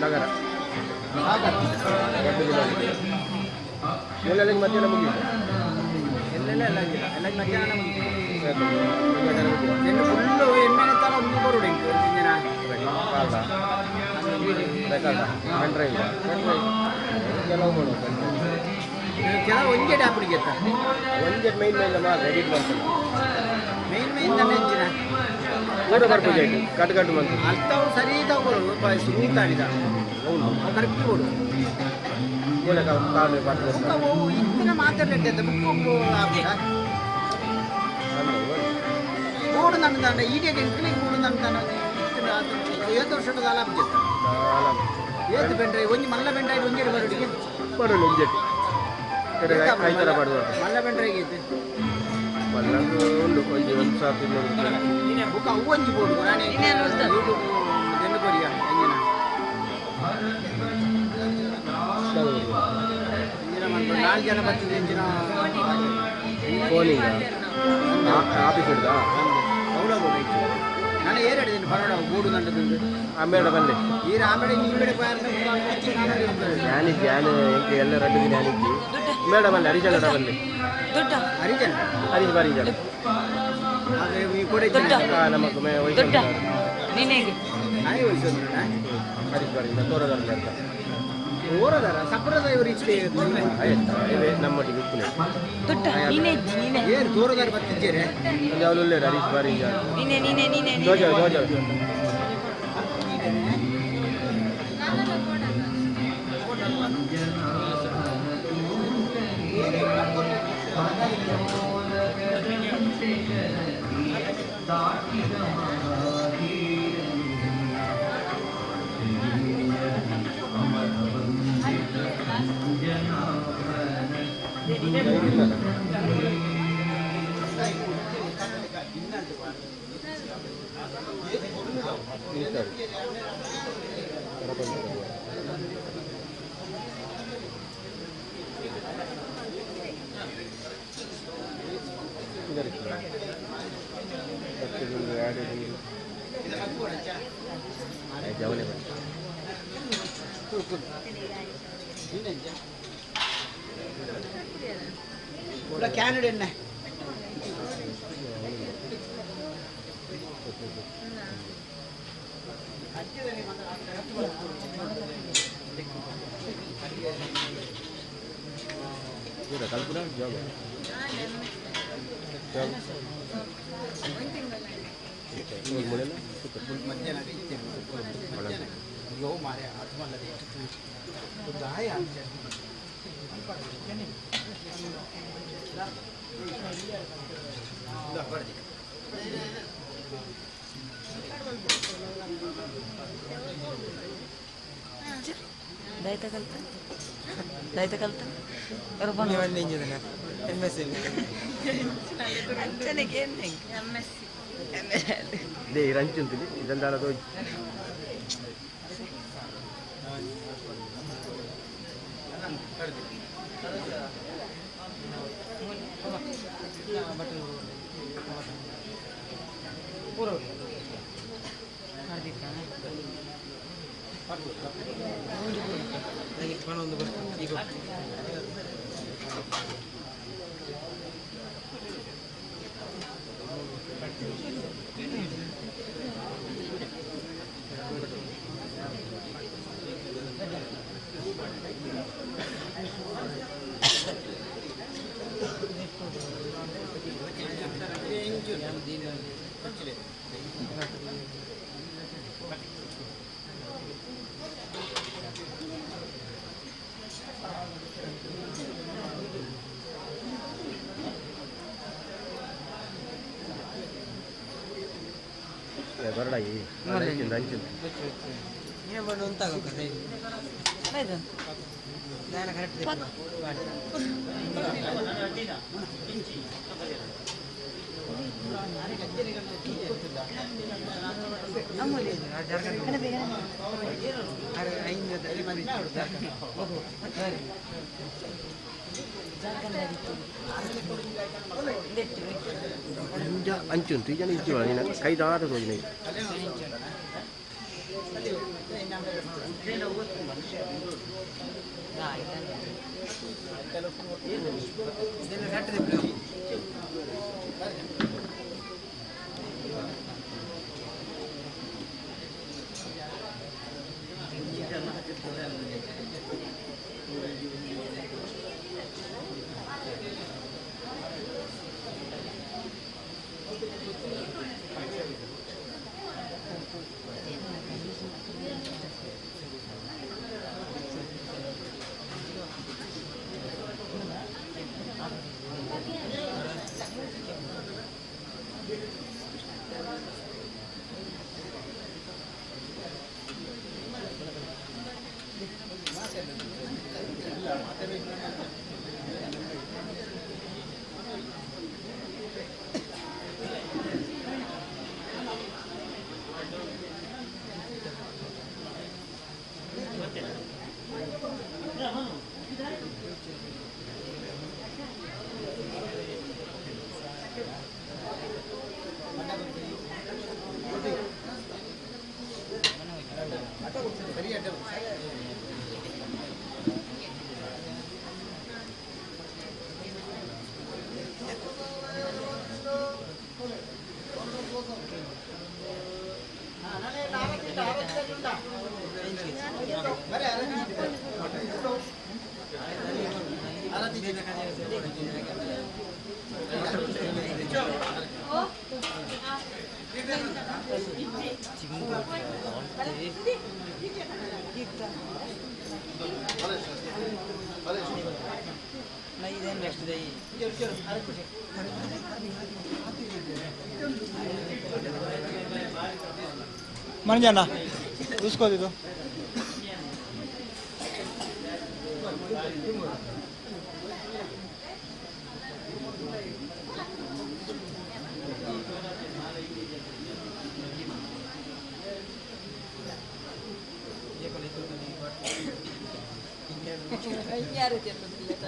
ನಗರ ಎಲ್ಲೆಲ್ಲ ಮಧ್ಯಾಹ್ನ ಮುಗಿಯಿತು ಎಲ್ಲೆಲ್ಲ ಎಲ್ಲ ಆಗಿಲ್ಲ ಎಲ್ಲ ಮಧ್ಯಾಹ್ನ ಮುಗಿತು ಫುಲ್ಲು ಎಮ್ಮೆನೆ ತರ ಒಂದು ಬರುಡು ಇಂಟು ಇಂಜಿನ ಕೆಲವು ಒಂದೇ ಡಾಪುಡಿಗೆ ಒಂದೇ ಮೈನ್ ರೆಡಿ ಮಾಡ್ತಾರೆ ಮೇನ್ ಮೇನ್ ನನ್ನ ಇಂಜಿನ ಊಟ ಬರ್ಬೋದು ಕಟ್ಟು ಕಟ್ಟು ಬಂತು ಅರ್ಥವು ಸರಿ ತಗೊಳ್ಳೋದು ಸುತ್ತಾಡಿದ ಕರೆಕ್ಟ್ ಕೊಡು ಕಾಡು ಬರ್ಬೋದು ನಾವು ಇಂದಿನ ಮಾತಾಡಲಿಕ್ಕೆ ಬುಕ್ಕು ಆಗ್ಬೋದಾ ಮೂಡು ನನ್ನ ಈಗೆ ಎಂಟ್ಲಿಗೆ ಮೂಡು ನನ್ನ 7 ವರ್ಷದ ಕಾಲ ಆಗ್ಬಿಟ್ಟು ಏತು ಬೆಂಡ್ರೆ ಒಂಜಿ ಮಲ್ಲ ಬೆಂಡ್ರೆ ಒಂಜೆಡು ಬರುಡಿಗೆ ಬರೋಣ ಒಂಜೆಟ್ಟು ಐತರ ಬಡ್ದು ಮಲ್ಲ ಬೆಂಡ್ರೆ ಹೇಗೆ ಮಲ್ಲಂದು ಉಂಡು ಒಂದು 1200 ಬುಕ್ಕ ಅವು ಒಂಜಿ ಬೋಡು ನಾನೇ ಯೂಟ್ಯೂಬ್ ಎಂದು ಕೊರಿಯ ಎಂಜಿನ ಮಾಡ್ಕೊಂಡು 4 ಜನ ಬರ್ತಿದ್ದೆ ಎಂಜಿನ ಫೋನಿಂಗ ಆಫೀಸ್ ಹಿಡ್ದಾ ಅವಳಗೋಡು ನಾನು ಏರು ಹೇಳಿದ್ದೀನಿ ಬರೋಣ ಮೂಡು ದಂಡದಿಂದ ಆಮೇಲೆ ಬಂದೆ ಈ ಆಮೇಲೆ ಈ ಕಡೆ ಜ್ಞಾನಿದ್ದೆ ನಾನು ಎಂಟು ಎಲ್ಲ ರಡ್ಡು ಜ್ಞಾನಿದ್ದಿ ಮೇಡ ಬಂದೆ ಹರಿಜನ ಬಂದೆ ಹರಿಜನ ಹರೀಶ್ ಬಾರಿಜನ ಆದರೆ ಈ ಕೊಡೆ ನಮಗೆ ವಯಸ್ಸು ನಾಯಿ ವಯಸ್ಸು ಹರೀಶ್ ಬಾರಿಜನ ತೋರದಲ್ಲಿ ಅಂತ ಓರದಾರ ಸಪ್ರದ ಇವರು ಇಷ್ಟೇ ಆಯ್ತಾ ಇವೇ ನಮ್ಮೊಟ್ಟಿಗೆ ಉಪ್ಪುನೆ ಏನು ತೋರದಾರ ಬರ್ತಿದ್ದೀರಿ ಯಾವಲು ಒಳ್ಳೆ ಹರೀಶ್ ಬಾರಿಜ ಜೋಜ ಜೋಜ ಜವನೆ ಕ್ಯಾನಡ ಎಣ್ಣೆ ಕಲ್ಪನಾ ಜಾಬ್ ಅಯ್ಯೋ ಮಾರೆ ಆತ್ಮಲ್ಲದೆ ದಾಯ ದೈತ ಕಲ್ತ ದೇ ರಂಚುಂತಿಲಿ ಇದೆಲ್ಲ ತೋಜಿ ಬರಡಾಗಿ ರಂಚಿಂದ ಅಂಚುಂಟು ಈಗ ನಿಂಚು ಕೈದಾದ ಹೋಗಿ मन जाना उसको दे दो ಯಾರು ತಿನ್ನೋದಿಲ್ಲ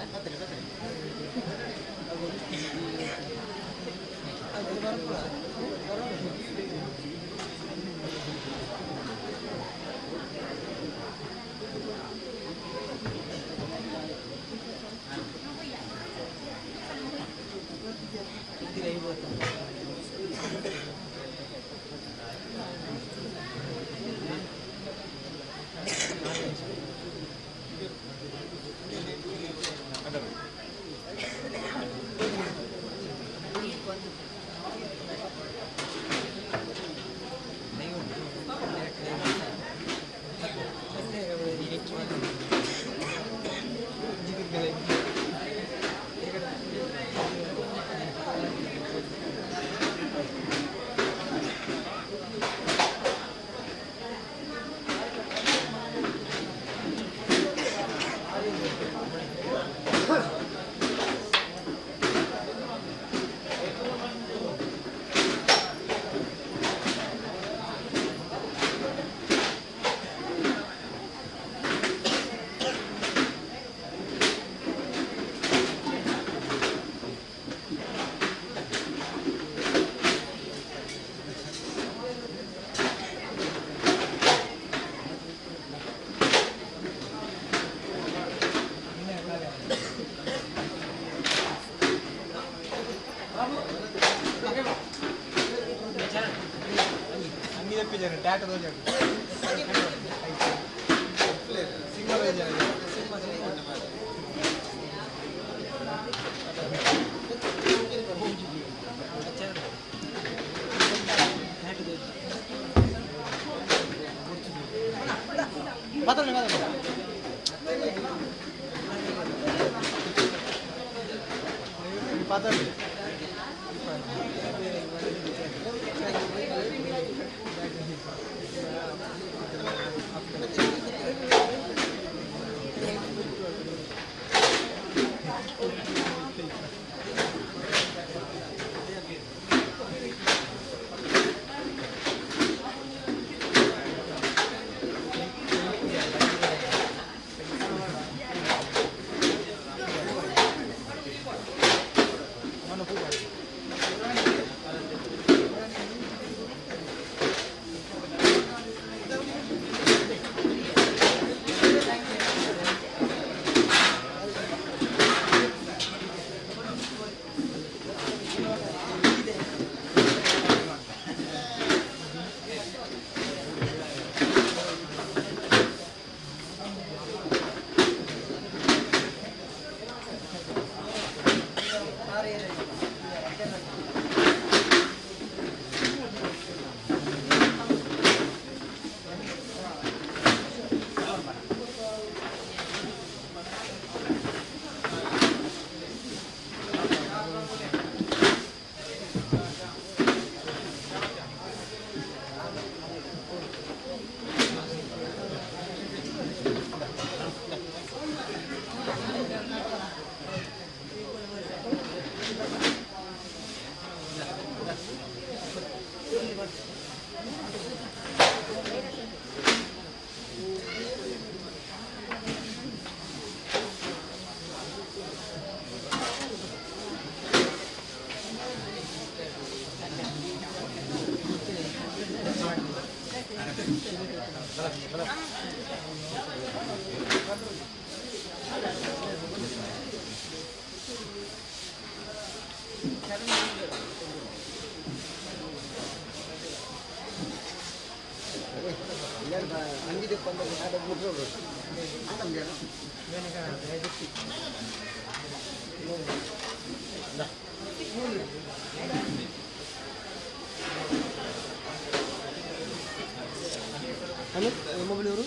ಮೊಬೈಲವರು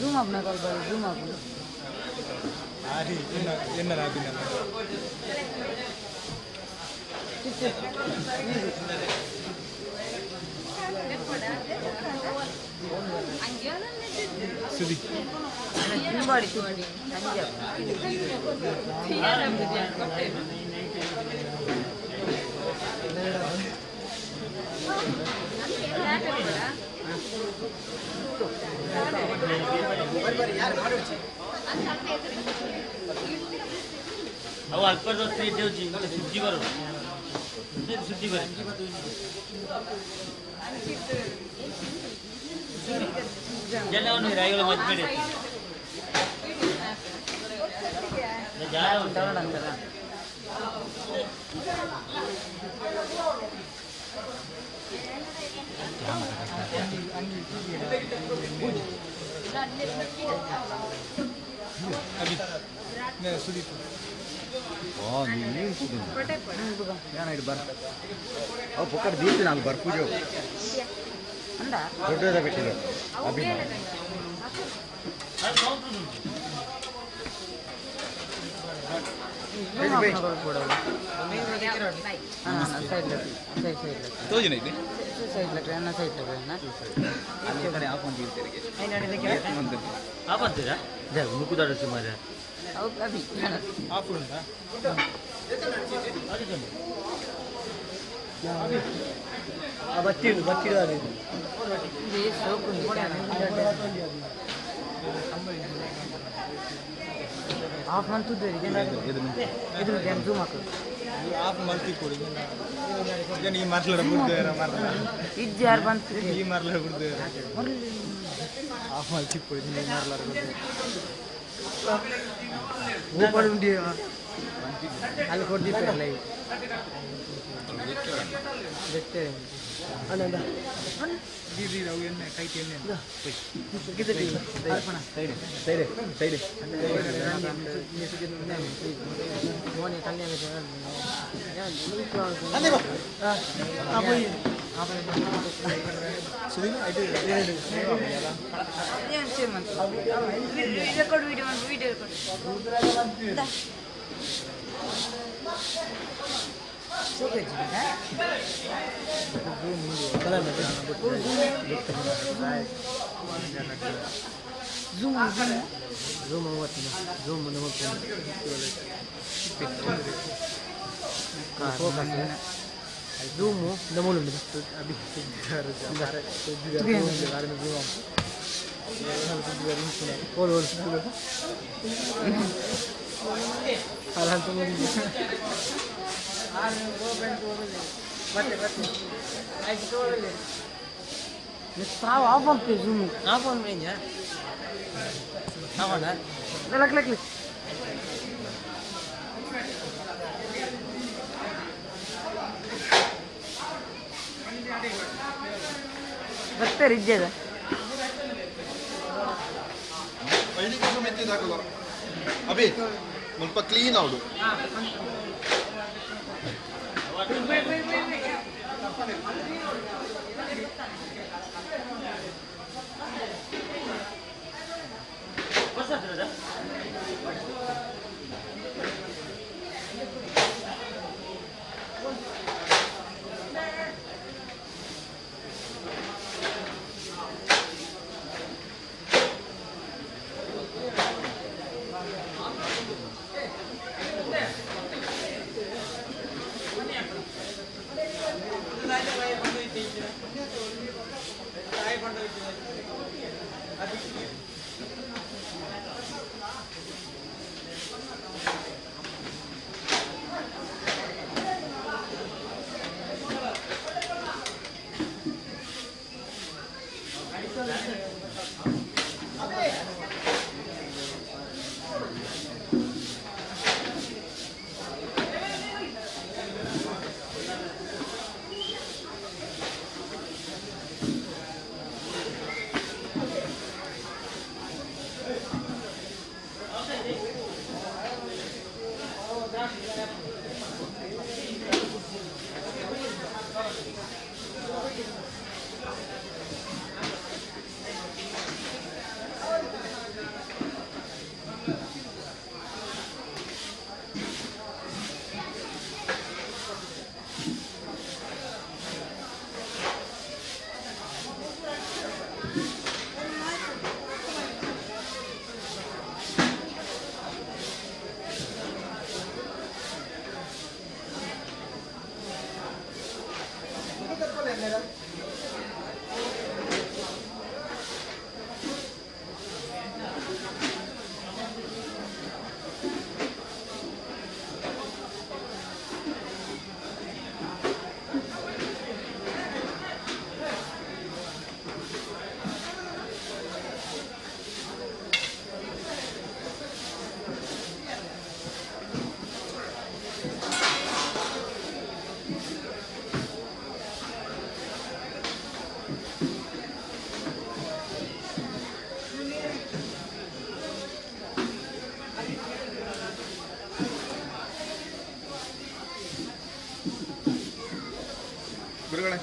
ಜೂಮ್ ಅಪ್ನ ಕಲ್ಬಾರಿ ಜೂಮ್ ಅಪ್ನ ತುಂಬಾಡಿ ತುಂಬಾಡಿ ಅವು ಅಲ್ಪ ದೋಸ್ತಿ ಇದ್ದೇವ್ಜಿ ಸುದ್ದಿ ಬರು ಸುದ್ದಿ ಬರ ಜನವನ್ನು ರಾಯಿಗಳು ಮಜ್ಬೇಡಿ ಜಾರ ಕನ್ನಡ ಅಂತಾರ ಅವು ಪೊಕ್ಕಟ್ ದೀರ್ತಿ ನಾನು ಬರ್ಪೂಜೆ ಅಂದ ದೊಡ್ಡದ ಬಿಟ್ಟಿದೆ ಅಭಿನವ ಆಪತ್ತೀರಾ ಮುಕ್ಕುದಾಡ ಸುಮಾರ ಆಫ್ ಮಂತ್ ಇದು ಜೂಮ್ ಹಾಕು ಆಫ್ ಮಲ್ತಿ ಕೊಡಿ ಈಗ ಈ ಮಾರ್ಲರ ಬಿಡ್ದೇರ ಮಾರ್ಲ ಇಜ್ಜಿ ಯಾರು ಬಂತು ಈ ಮಾರ್ಲರ ಬಿಡ್ದೇರ ಆಫ್ ಮಲ್ತಿ ಕೊಡಿ ಈ ಮಾರ್ಲರ ಬಿಡ್ದೇರ ಊಪರ್ ಉಂಡಿ ಅಲ್ಲಿ ಕೊಡ್ದಿತ್ತಲ್ಲ ಬೆಟ್ಟೆ ಅನಂದ ದೀದಿ ನಾವು ಎಣ್ಣೆ ಕೈ ಎಣ್ಣೆ ಗಿದ್ದಿ ಅರ್ಪಣ ಸೈಡ್ ಸೈಡ್ ಸೈಡ್ ಮೋನೆ ಕಲ್ಯಾಣ ಅಂದೆ ಬಾ ಅಪ್ಪಿ ಸುದೀನ ಐದು ಏನು ಸೇಮ್ ಅಂತ ರೆಕಾರ್ಡ್ ವಿಡಿಯೋ ಕೊಡು ಜೂಮು ನಮೂಲು ಸಾವು ಆಫ್ ಆಗ್ತದೆ ಜೂಮು ಆಫ್ ಅಂದ್ರೆ ಲಕ್ ಬರ್ತಾರೆ ಇದ್ದೇದ ಅಭಿ ಸ್ವಲ್ಪ ಕ್ಲೀನ್ ಅವಳು ಗುರುಗಳೇ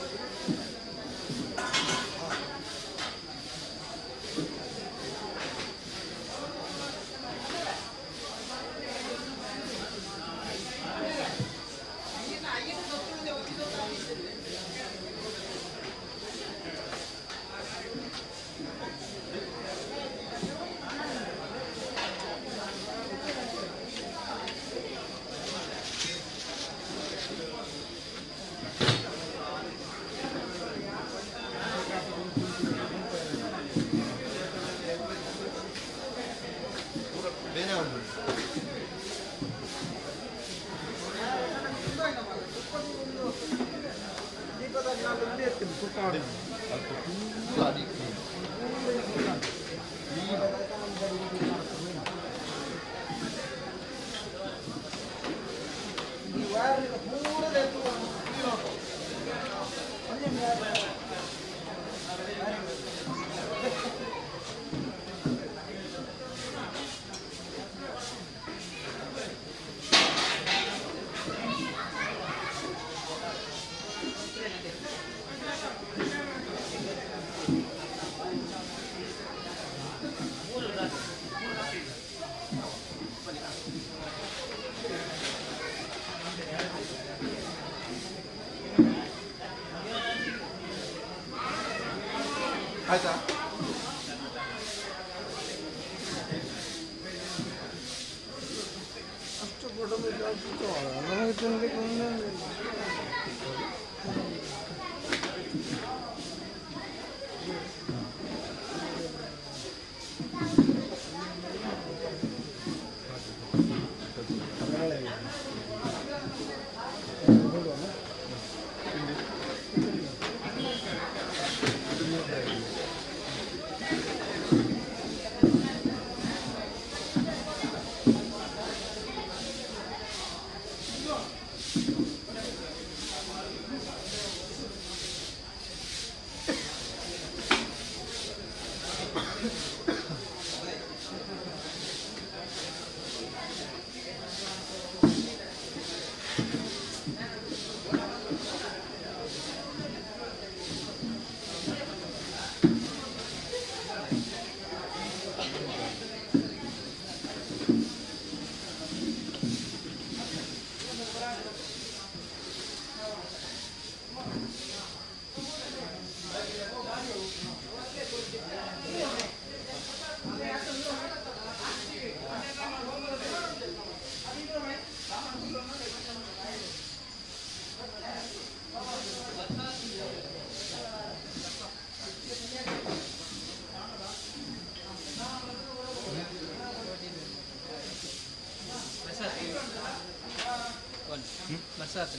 ಆಯ್ತಾ ಅಷ್ಟು ಆಯ್ತು